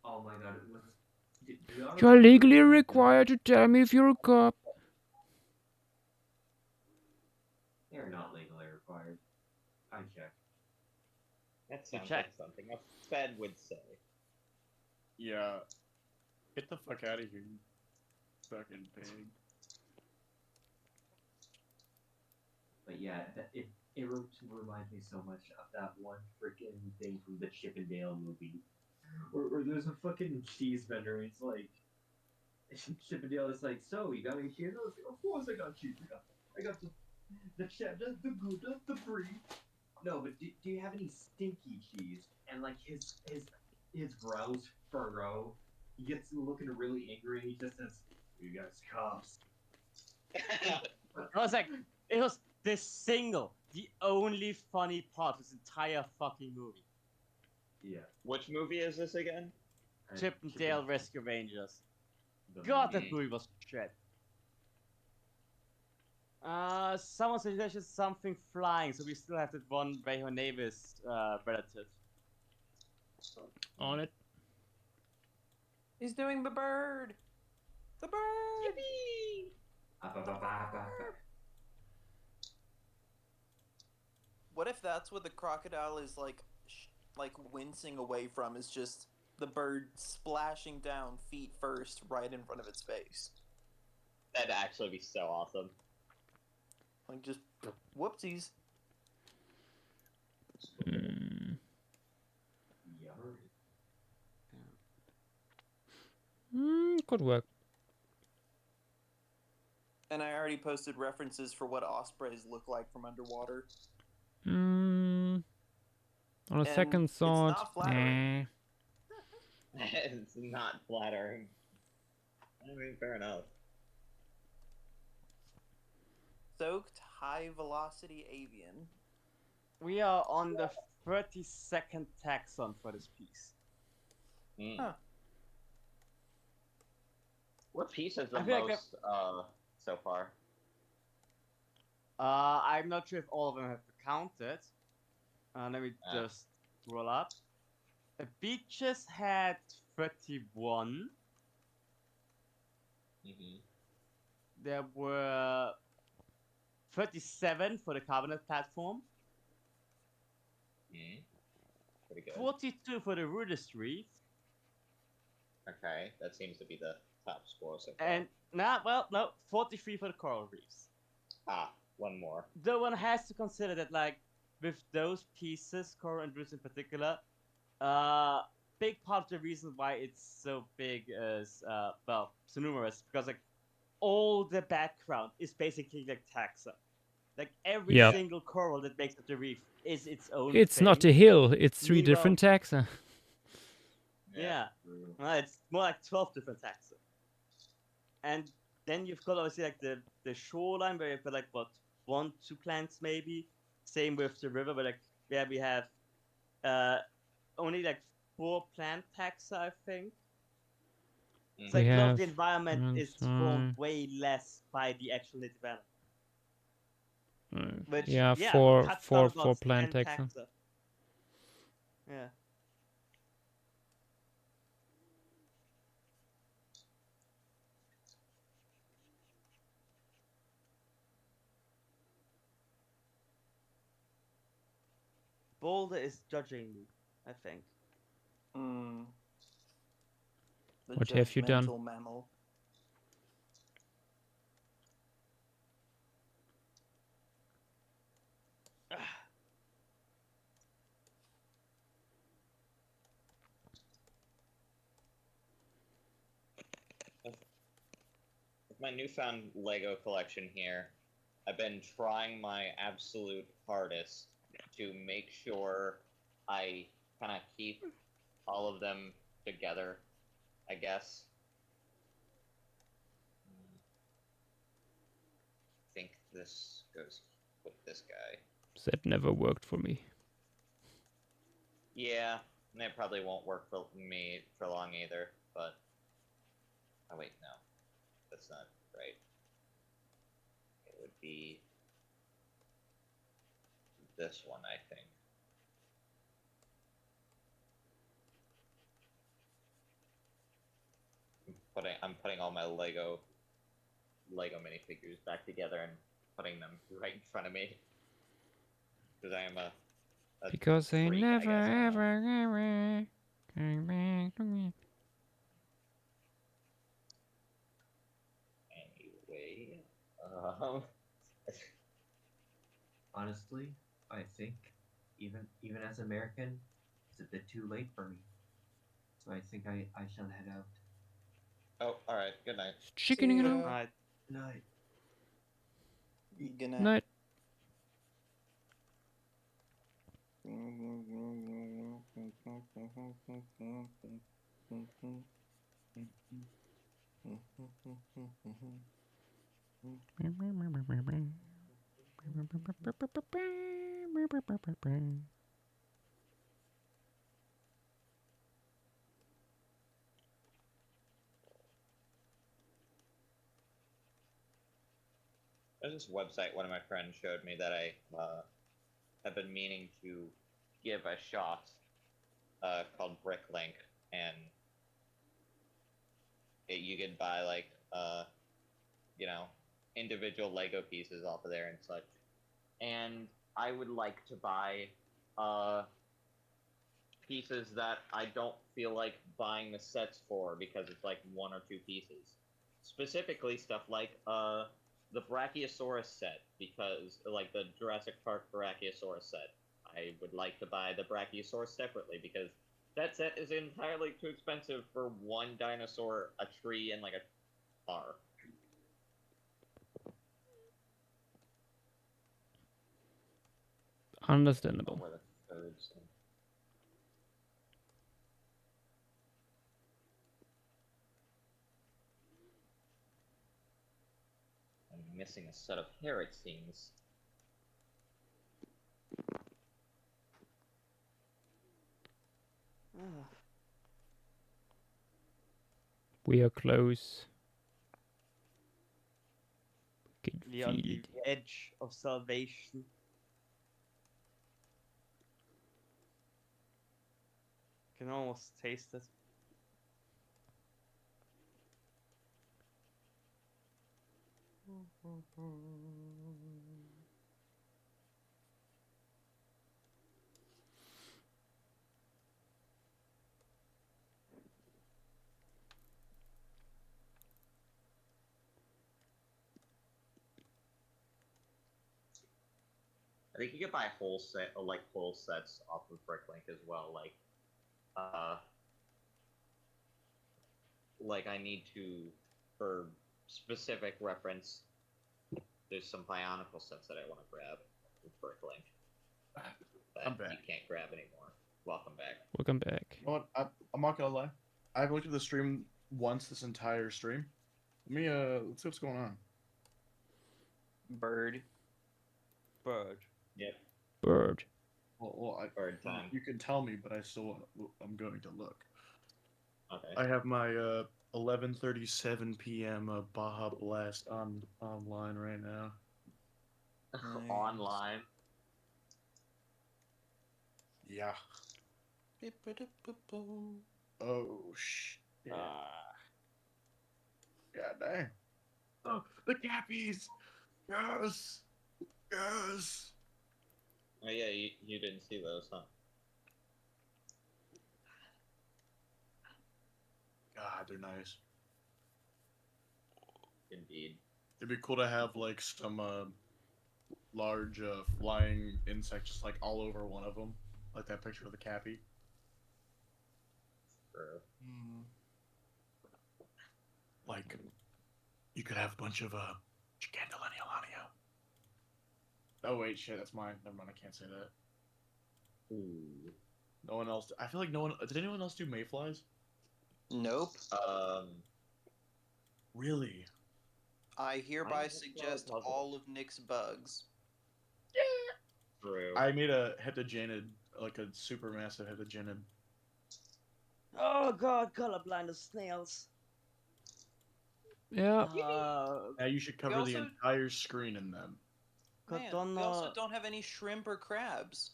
Oh my god, it was... you're legally required to tell me if you're a cop. They're not legally required. I checked. That sounds like something a Fed would say. Yeah. Get the fuck out of here, you fucking pig. But yeah, it reminds me so much of that one freaking thing from the Chip and Dale movie. Or there's a fucking cheese vendor, and it's like... Chip and Dale is like, so, you got any cheese? I was like, of course I got cheese. I got the cheddar, the Gouda, the brie. No, but do you have any stinky cheese? And like his brows furrow. He gets looking really angry. He just says, "You guys cops." It was the only funny part of this entire fucking movie. Yeah. Which movie is this again? Chip and Dale Rescue Rangers. God, that movie was shit. Someone suggested something flying, so we still have that one Reho Navis relative. On it. He's doing the bird. The bird. What if that's what the crocodile is like wincing away from? Is just the bird splashing down feet first right in front of its face. That'd actually be so awesome. Like, just whoopsies. Could work. And I already posted references for what ospreys look like from underwater. On a second it's thought, not flattering. It's not flattering. I mean, fair enough. Soaked high velocity avian. We are on the 32nd taxon for this piece. Huh. What piece is the I feel like most so far? I'm not sure if all of them have counted. Let me just roll up. The beaches had 31. There were 37 for the carbonate platform. Pretty good. 42 for the rudest reef. Okay, that seems to be the top score so far. And, 43 for the coral reefs. Ah, one more. Though one has to consider that, like, with those pieces, coral and reefs in particular, big part of the reason why it's so big is, so numerous, because, like, all the background is basically, like, taxa. Like, every single coral that makes up the reef is its own It's thing. not a hill, it's 3 Meanwhile- different taxa. Yeah. It's more like 12 different taxa. And then you've got obviously like the shoreline where you've got like what 1-2 plants maybe. Same with the river where we have only like 4 plant taxa, I think. It's like a lot of the environment is formed way less by the actual native animal. Which, four plant 10 taxa. Yeah. Boulder is judging me, I think. The What have you done? judgmental mammal. With my newfound Lego collection here, I've been trying my absolute hardest to make sure I kind of keep all of them together, I guess. I think this goes with this guy. That never worked for me. Yeah, and it probably won't work for me for long either, but... Oh wait, no. That's not right. It would be... this one, I think. I'm putting all my Lego minifigures back together and putting them right in front of me. Because I am a Because they freak, never, I guess. ever came back to me. Anyway, honestly, I think even as American, it's a bit too late for me. So I think I shall head out. Oh, alright, good night. Chickening it out. Alright. Night. Good night. Night. There's this website one of my friends showed me that I have been meaning to give a shot called Bricklink, and you could buy like individual Lego pieces off of there and such. And I would like to buy pieces that I don't feel like buying the sets for because it's like 1 or 2 pieces. Specifically, stuff like the Brachiosaurus set, because like the Jurassic Park Brachiosaurus set. I would like to buy the Brachiosaurus separately because that set is entirely too expensive for one dinosaur, a tree, and like a car. Understandable. Where the third set. I'm missing a set of hair, it seems. We are close. Can We're on feel the it. edge of salvation. Can almost taste it. I think you could buy whole set, or like whole sets off of Bricklink as well. Like I need to, for specific reference, there's some Bionicle sets that I want to grab with Bricklink that I'm back. you can't grab anymore. Welcome back. Welcome back. You know what? I'm not gonna lie. I've looked at the stream once this entire stream. Let me let's see what's going on. Bird. Yep. Bird. Well, Bird time. You can tell me, but I'm going to look. Okay. I have my 11:37 p.m. Baja Blast online right now. Online. Yeah. Oh shit. God dang. Oh, the cappies. Yes. Yes. Oh yeah, you didn't see those, huh? God, they're nice. Indeed. It'd be cool to have like some large flying insect just like all over one of them, like that picture of the cappy. True. Like, you could have a bunch of Gigantoleniolania. Oh wait, shit, that's mine. Never mind, I can't say that. Ooh. No one else. I feel like no one. Did anyone else do mayflies? Nope. Really? I hereby suggest all of Nick's bugs. True. I made a heptagenid, like a supermassive heptagenid. Oh god, colorblind of snails. Yeah. Now you should cover the entire screen in them. Man, we also don't have any shrimp or crabs.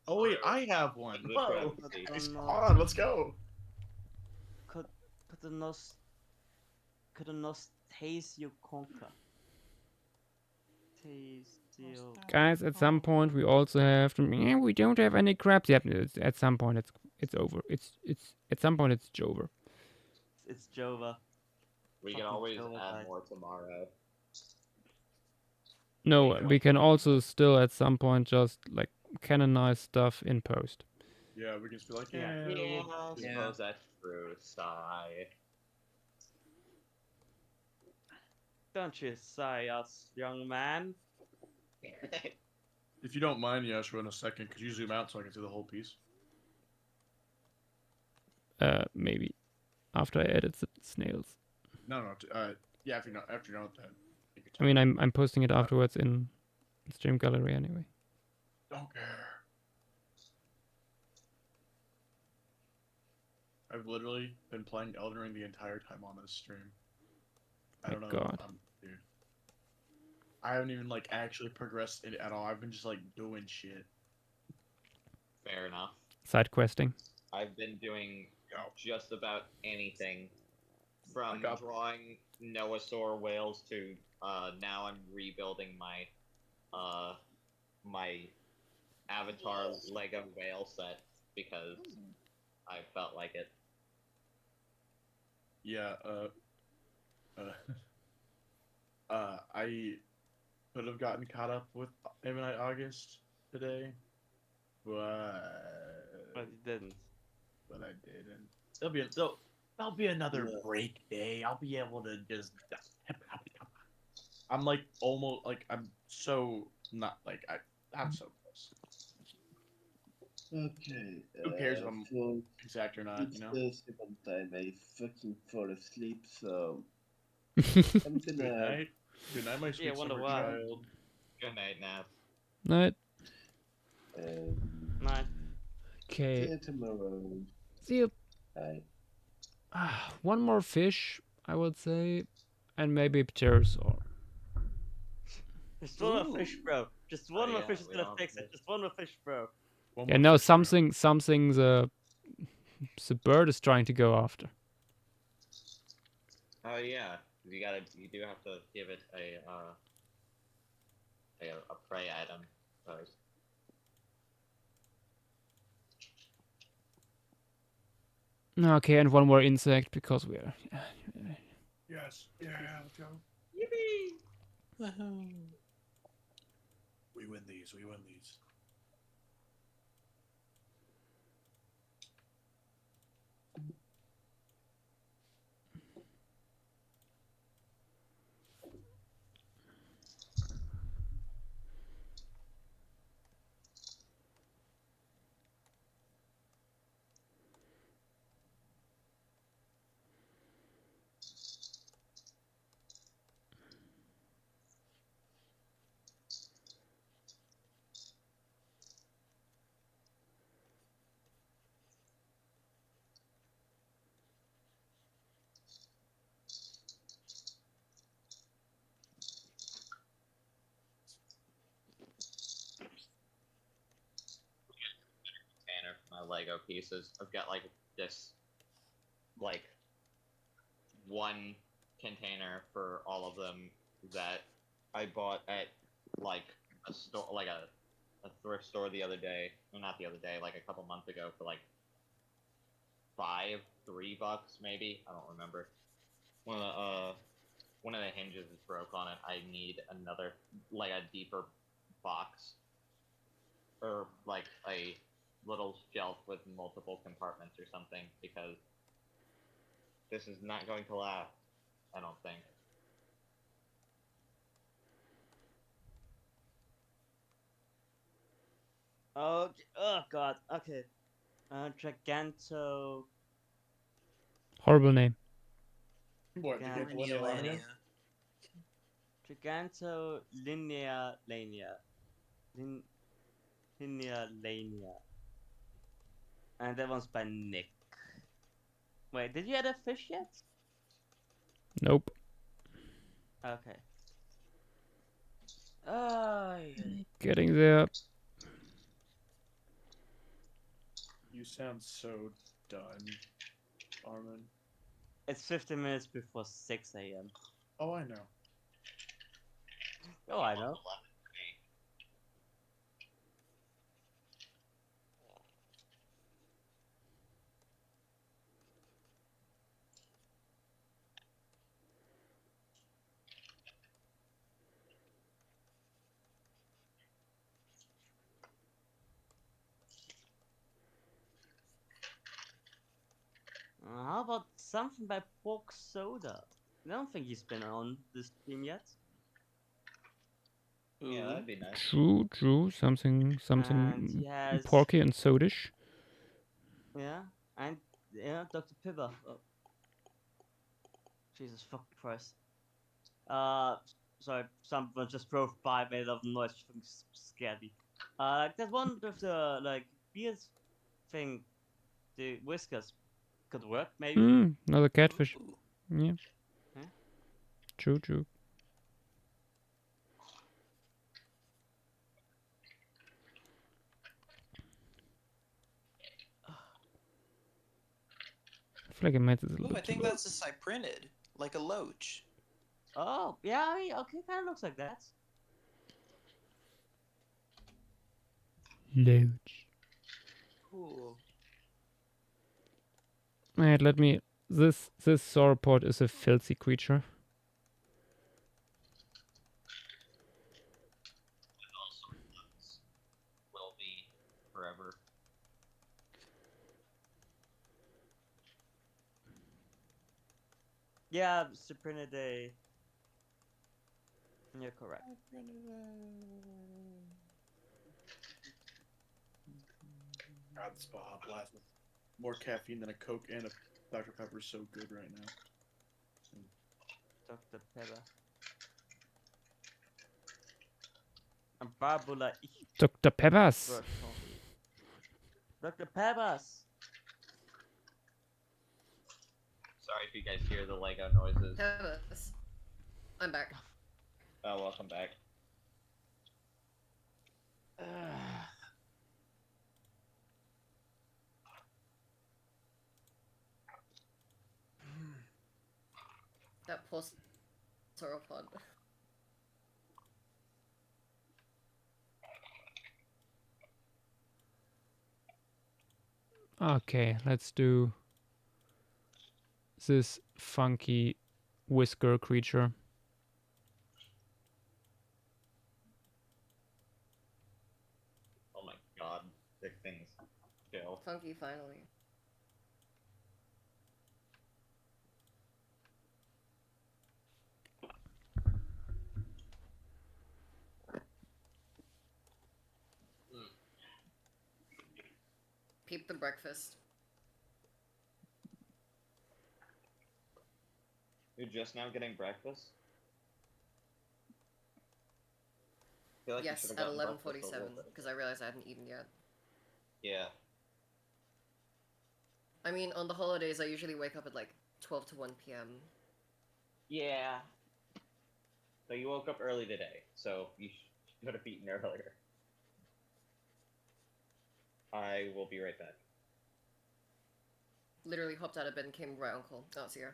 Oh wait, I have one. The Whoa! crab Nice. no. On, let's go. Could nos taste you conquer. Taste you. Guys, at some point we also have to. Yeah, we don't have any crabs yet. At some point it's over. It's at some point it's over. It's Jova. We can Fucking always Jova, add guys. more tomorrow. No, we can also still at some point just like canonize stuff in post. Yeah, we can just be like, Yeah, we'll- I suppose that's true. Sigh. Don't you sigh us, young man. If you don't mind, Yashua, in a second, could you zoom out so I can see the whole piece? Maybe after I edit the snails. No. Yeah, after you're done with that. I mean, I'm posting it afterwards in stream gallery anyway. Don't care. I've literally been playing Elden Ring the entire time on this stream. I don't know. God. Dude. I haven't even like actually progressed it at all. I've been just like doing shit. Fair enough. Side questing. I've been doing just about anything, from drawing Noasaur whales to now I'm rebuilding my my Avatar Lego whale set. because I felt like it. Yeah, I could have gotten caught up with Midnight August today, But you didn't. But I didn't. There'll be another Yeah. break day. I'll be able to just. I'm like almost like I'm so not like I'm so close. Okay. Who cares if I'm So exact or not? it's You know. the second time I fucking fall asleep, so I'm Good gonna. night. Good night, my sweet Yeah, wonder summer why. child. Good night, nap. Night. Night. See Okay. you tomorrow. See you. Bye. One more fish, I would say, and maybe pterosaur. Just one more fish, bro. Just one more yeah, fish is we gonna don't- fix it. Just one more fish, bro. Yeah, no, something's the bird is trying to go after. Oh yeah, you do have to give it a prey item first. Okay, and one more insect because we are. Yes. Yeah. Let's go. Yippee! We win these. We win these. Container for my Lego pieces. I've got like this, like one container for all of them that I bought at like a store, like a thrift store the other day. Well, not the other day, like a couple months ago for like $3 maybe. I don't remember. One of the hinges is broke on it. I need another, like a deeper box, or like a little shelf with multiple compartments or something, because this is not going to last, I don't think. Oh god. Okay. Giganto. Horrible name. What? Giganto. Giganto linea lania. Linea lania. And that one's by Nick. Wait, did you add a fish yet? Nope. Okay. Oh, Getting there. You sound so done, Armin. it's 15 minutes before 6 a.m. Oh, I know. Oh, I know. How about something by Pork Soda? I don't think he's been on this stream yet. Yeah, that'd be nice. True. Something And he has... porky and sodish. Yeah, and yeah, Dr. Pibber. Oh. Jesus fucking Christ. Sorry, someone just drove by, made a lot of noise, fucking scared me. There's one with the, like, beard thing, the whiskers. Could work, maybe? Another catfish. Yeah. Huh? True. I feel like I made this a little Ooh, I bit too think low. that's a cyprinid, like a loach. Oh, yeah, I mean, okay, kind of looks like that. Loach. Cool. Wait, let me. This sauropod is a filthy creature. Will be forever. Yeah, Cyprinidae. You're correct. God, this Baja Blast with more caffeine than a Coke and a Dr. Pepper is so good right now. Dr. Pepper. And Barbula. Dr. Peppers. Dr. Peppers. Sorry if you guys hear the Lego noises. Yes. I'm back. Oh, welcome back. That poor sauropod. Okay, let's do this funky whisker creature. Oh my god, thick things. Chill. Funky, finally. Peep the breakfast. You're just now getting breakfast? I feel like you Yes, should've at gotten breakfast a 11:47 little bit. because I realized I hadn't eaten yet. Yeah. I mean, on the holidays, I usually wake up at like 12 to 1 p.m. Yeah. So you woke up early today, so you should have eaten earlier. I will be right back. Literally hopped out of bed and came right on call. Oh, see ya.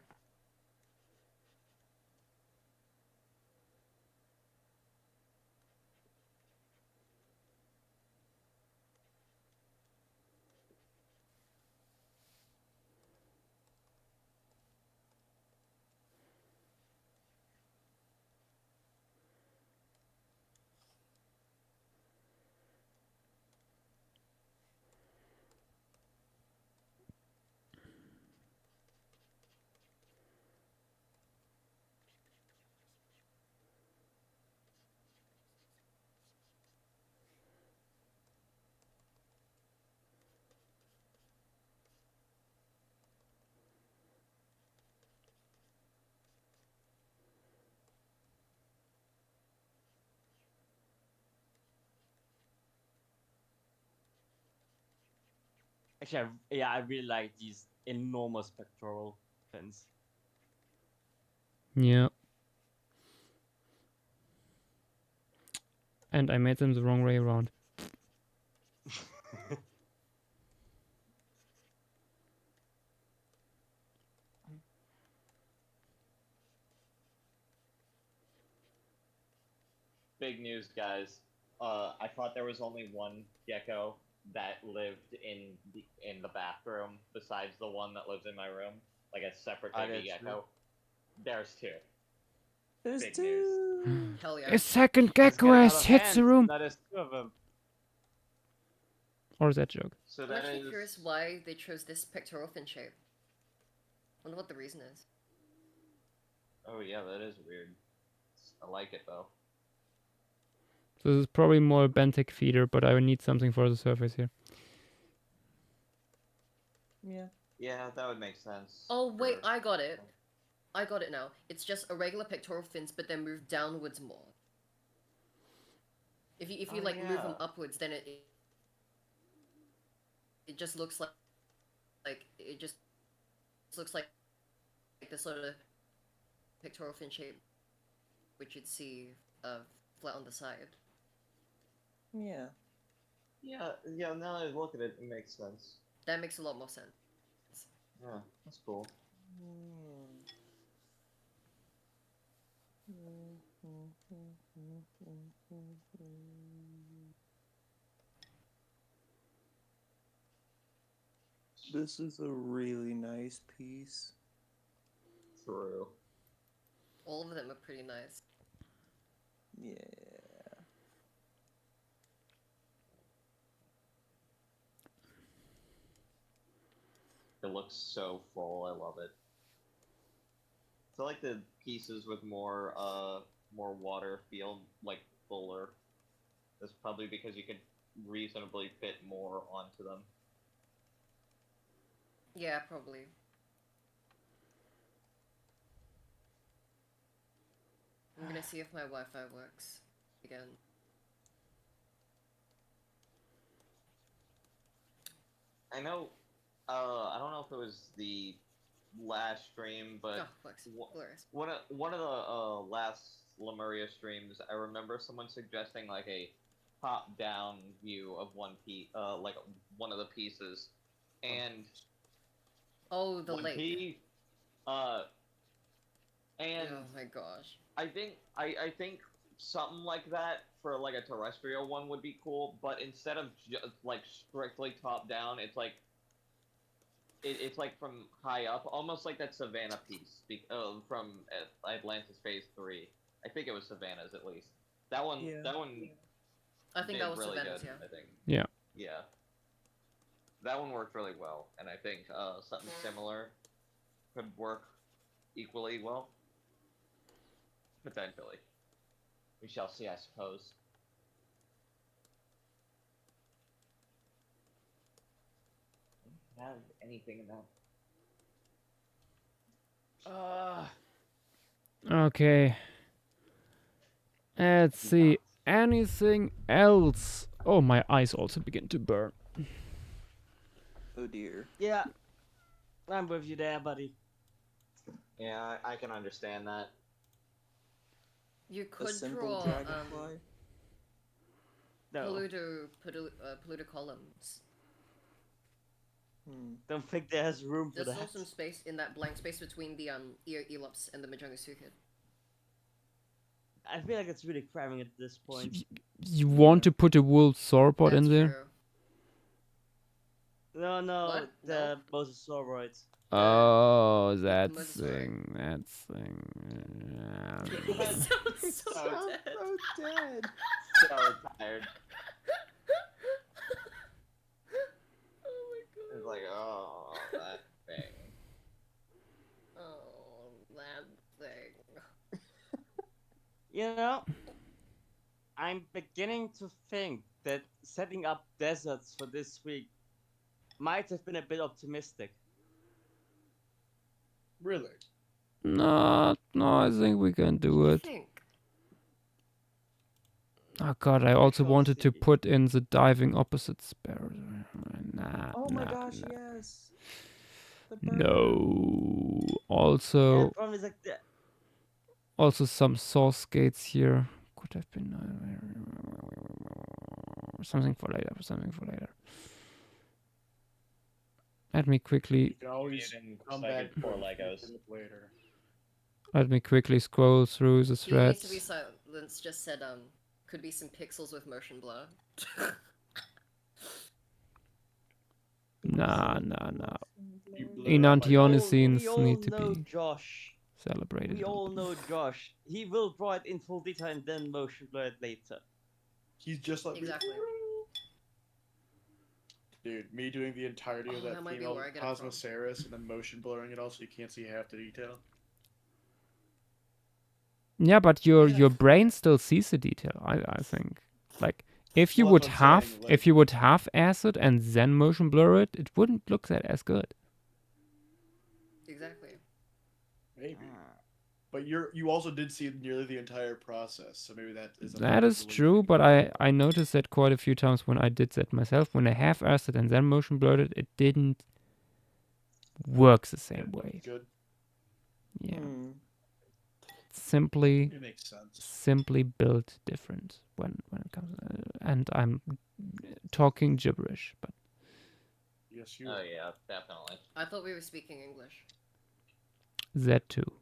Actually, I really like these enormous pectoral fins. Yeah. And I made them the wrong way around. Big news, guys. I thought there was only one gecko that lived in the bathroom besides the one that lives in my room, like a separate baby gecko. There's two. There's Big two. news. Hell yeah. A second Let's gecko get it out has of hit hand. the room. That is two of them. Or is that a joke? So I'm that actually is. curious why they chose this pectoral fin shape. Wonder what the reason is. Oh yeah, that is weird. I like it though. So this is probably more a benthic feeder, but I would need something for the surface here. Yeah. Yeah, that would make sense. Oh wait, for- I got it. I got it now. It's just a regular pectoral fins, but then moved downwards more. If you Oh, like move them yeah. upwards, then it just looks like it just looks like the sort of pectoral fin shape which you'd see flat on the side. Yeah. Yeah, yeah. Now that I look at it, it makes sense. That makes a lot more sense. Yeah, that's cool. This is a really nice piece. True. All of them are pretty nice. Yeah. It looks so full. I love it. I feel like the pieces with more water feel like fuller. That's probably because you could reasonably fit more onto them. Yeah, probably. I'm gonna see if my Wi-Fi works again. I know. I don't know if it was the last stream, but one of the last Lemuria streams, I remember someone suggesting like a top-down view of one piece, like one of the pieces, and oh, the one lake. And oh my gosh, I think something like that for like a terrestrial one would be cool, but instead of just like strictly top-down, it's like it's like from high up, almost like that Savannah piece from Atlantis Phase 3. I think it was Savannah's at least. That one. Yeah. That one. I think did that was really Savannah's, good, yeah. I think. Yeah. Yeah. That one worked really well, and I think something similar could work equally well. Potentially. We shall see, I suppose. I don't have anything in that. Okay. Let's see. Anything else? Oh, my eyes also begin to burn. Oh dear. Yeah, I'm with you there, buddy. Yeah, I can understand that. You could simple draw dragonfly? No. polluter columns. Don't think there's room for There's that. still some space in that blank space between the Elops and the Majunga I feel like it's really cramming at this point. You want to put a wool sauropod in there? No, What? the mosasauroids. Oh, that thing. That thing. so dead. So tired. It's like, oh, that thing. Oh, that thing. You know, I'm beginning to think that setting up deserts for this week might have been a bit optimistic. Really? No, I think we can do it. Oh god, I also wanted to put in the diving opposite sparrow. Nah, Oh my gosh, yes. No. Yeah, Also, the problem is like that. also some source gates here. Could have been something for later. Something for later. Let me quickly. You can always come back for with Legos later. Let me quickly scroll through the You need to be threads. silent. Just said could be some pixels with motion blur. Nah. Enantiomycines We need to know be Josh. celebrated. We all know Josh. He will draw it in full detail and then motion blur it later. He's just like Exactly. Dude, me doing the entirety of that that might be female where I get it from. Cosmoceras and then motion blurring it all so you can't see half the detail. Yeah, but your brain still sees the detail. I think. Like if you Well, would that's what I'm saying, if you would half acid and then motion blur it, it wouldn't look that as good. Exactly. Maybe. But you also did see nearly the entire process, so maybe that is. That is true, but I noticed that quite a few times when I did that myself. When I half acid and then motion blurred it, it didn't work the same way. Good. Yeah. Simply. It makes sense. Simply built different when it comes, and I'm talking gibberish, but. Yes, you. Oh yeah, definitely. I thought we were speaking English. That too.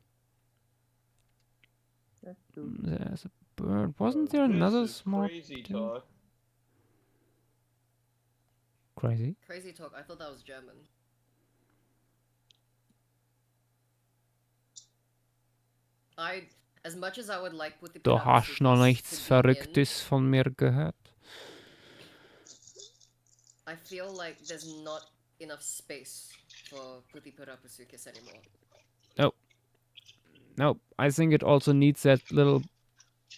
There's a bird. Wasn't there another small? Crazy thing? talk. Crazy. Crazy talk. I thought that was German. as much as I would like Du hast noch nichts to be in, Verrücktes von mir gehört. I feel like there's not enough space for Putipurapusukis anymore. Nope. Nope. I think it also needs that little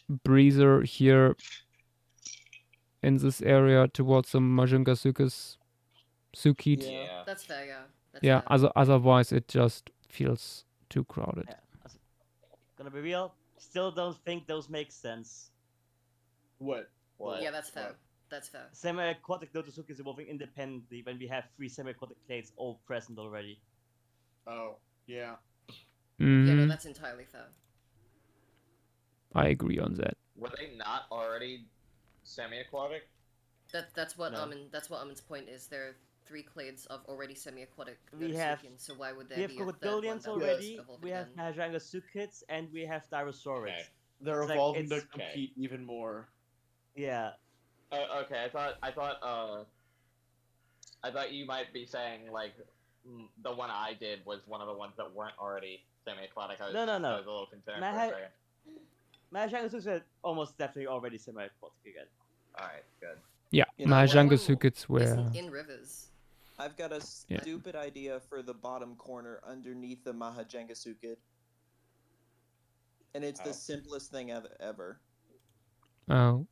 breather here in this area towards the Majungasukas Sukit. Yeah. That's fair, yeah. That's Yeah, fair. otherwise it just feels too crowded. Yeah. Gonna be real, still don't think those make sense. What? Yeah, that's fair. That's fair. Semi-aquatic Notosuke is evolving independently when we have 3 semi-aquatic clades all present already. Oh, yeah. Yeah, no, Mhm. that's entirely fair. I agree on that. Were they not already semi-aquatic? That's what No. Amin's point is. There are 3 clades of already semi-aquatic We have Notosukians, so why would there we have be a third one crocodilians that already, was evolved we have again? Mahajangasukids, and we have Dirosaurids. Okay. They're It's like, evolving to it's- compete even more. Yeah. Okay, I thought you might be saying like the one I did was one of the ones that weren't already semi-aquatic. No. I was a little concerned for a second. Mahajangasukids are almost definitely already semi-aquatic again. Alright, good. Yeah, You know what? Mahajangasukids were. Isn't in rivers. I've got a Yeah. stupid idea for the bottom corner underneath the Mahajangasukid. And it's the simplest thing ever. Oh.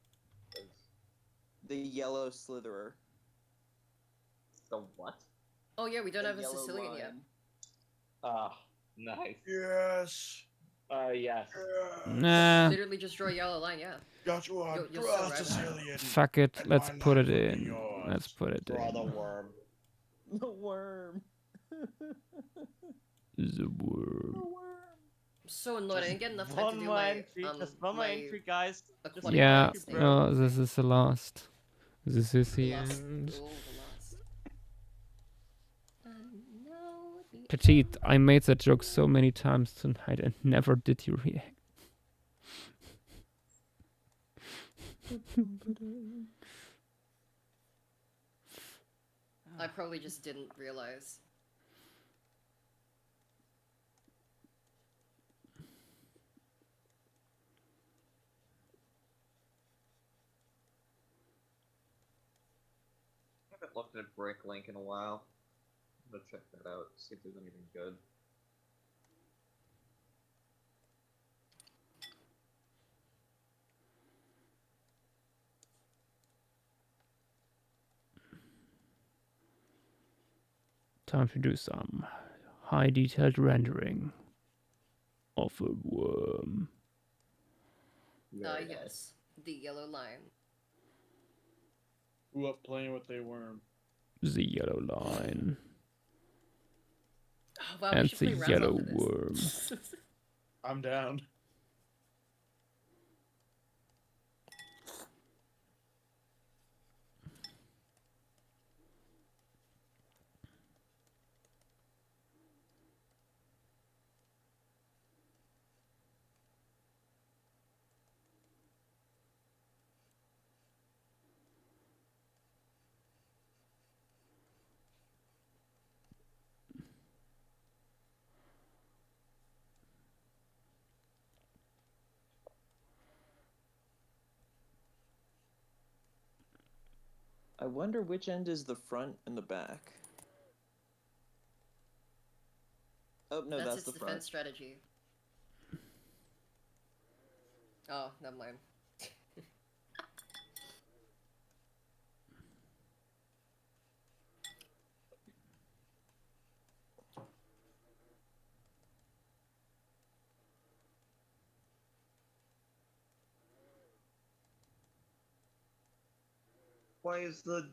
The yellow slitherer. The what? Oh yeah, we don't The have a yellow Sicilian yet. line. Ah, nice. Yes. Yes. Nah. Literally just draw a yellow line, yeah. Got you on. You're Draw so right. Sicilian. Fuck it. And Let's my put it life will be in. yours. Let's put it Draw the in. worm. The worm. The worm. I'm so annoyed. I didn't get enough time to One do more my entry, just one more my entry, guys. aquatic Yeah. plants thing. No, this is the last. This is the Last. end. Oh, the last. No, the Petite, I made that joke so many times tonight and never did you react. I probably just didn't realize. I haven't looked at Bricklink in a while. I'm gonna check that out, see if there's anything good. Time to do some high detailed rendering of a worm. Yes. The yellow line. Grew up playing with a worm. The yellow line. Oh, wow, we And should the play rounds yellow after worm. this. I'm down. I wonder which end is the front and the back. Oh, no, that's its the defense front. strategy. Oh, never mind. Why is the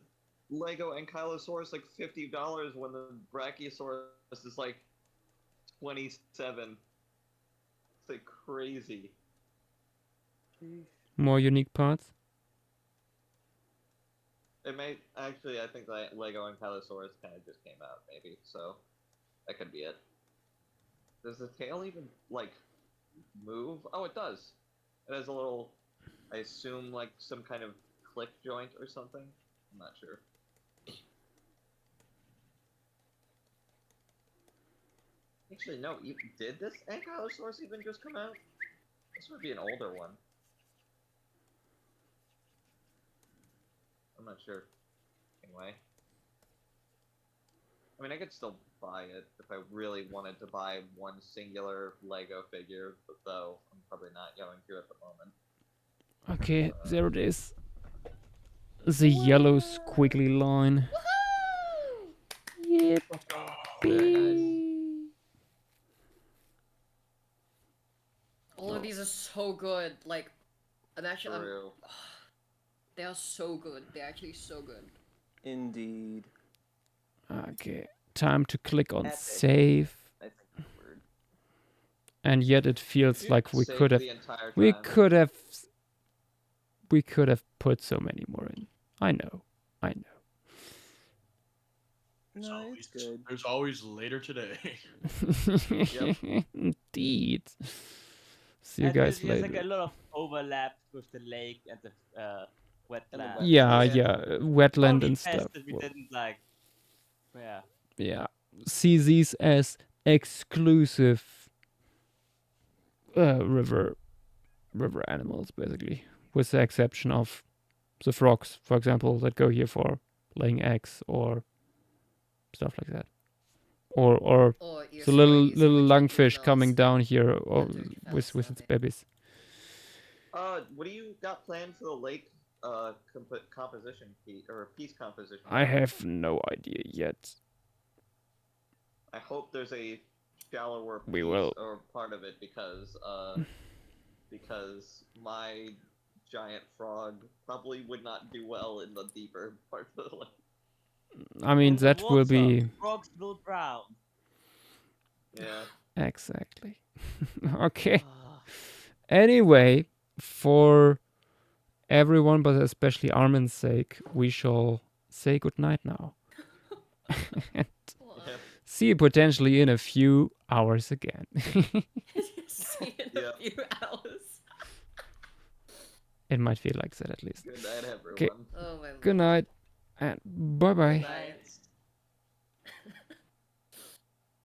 Lego Ankylosaurus like $50 when the Brachiosaurus is like 27? It's like crazy. More unique parts. It may actually, I think the Lego Ankylosaurus kind of just came out, maybe, so that could be it. Does the tail even like move? Oh, it does. It has a little, I assume, like some kind of click joint or something. I'm not sure. Actually, no. Did this Ankylosaurus even just come out? This would be an older one. I'm not sure. Anyway. I mean, I could still buy it if I really wanted to buy one singular Lego figure, but though I'm probably not going to at the moment. Okay, there it is. The yellow squiggly line. Yippee! All of these are so good. Like, they are so good. They're actually so good. Indeed. Okay, time to click on save. And yet it feels like we could have put so many more in. I know. No, it's good. There's always later today. Indeed. See you guys later. There's like a lot of overlap with the lake and the wetland. Yeah, wetland and Probably stuff. that we didn't like. Yeah. Yeah, see these as exclusive river animals, basically, with the exception of the frogs, for example, that go here for laying eggs or stuff like that, or the little lungfish coming down here or with its babies. What do you got planned for the lake composition piece composition? I have no idea yet. I hope there's a shallower piece We will. or part of it because my giant frog probably would not do well in the deeper part of the lake. I mean, that will be Frogs will drown. Yeah. exactly. Okay. Anyway, for everyone, but especially Armin's sake, we shall say goodnight now. And see you potentially in a few hours again. See in a few hours. It might feel like that at least. Good night, everyone. Okay. Oh my Good night and bye-bye. Bye.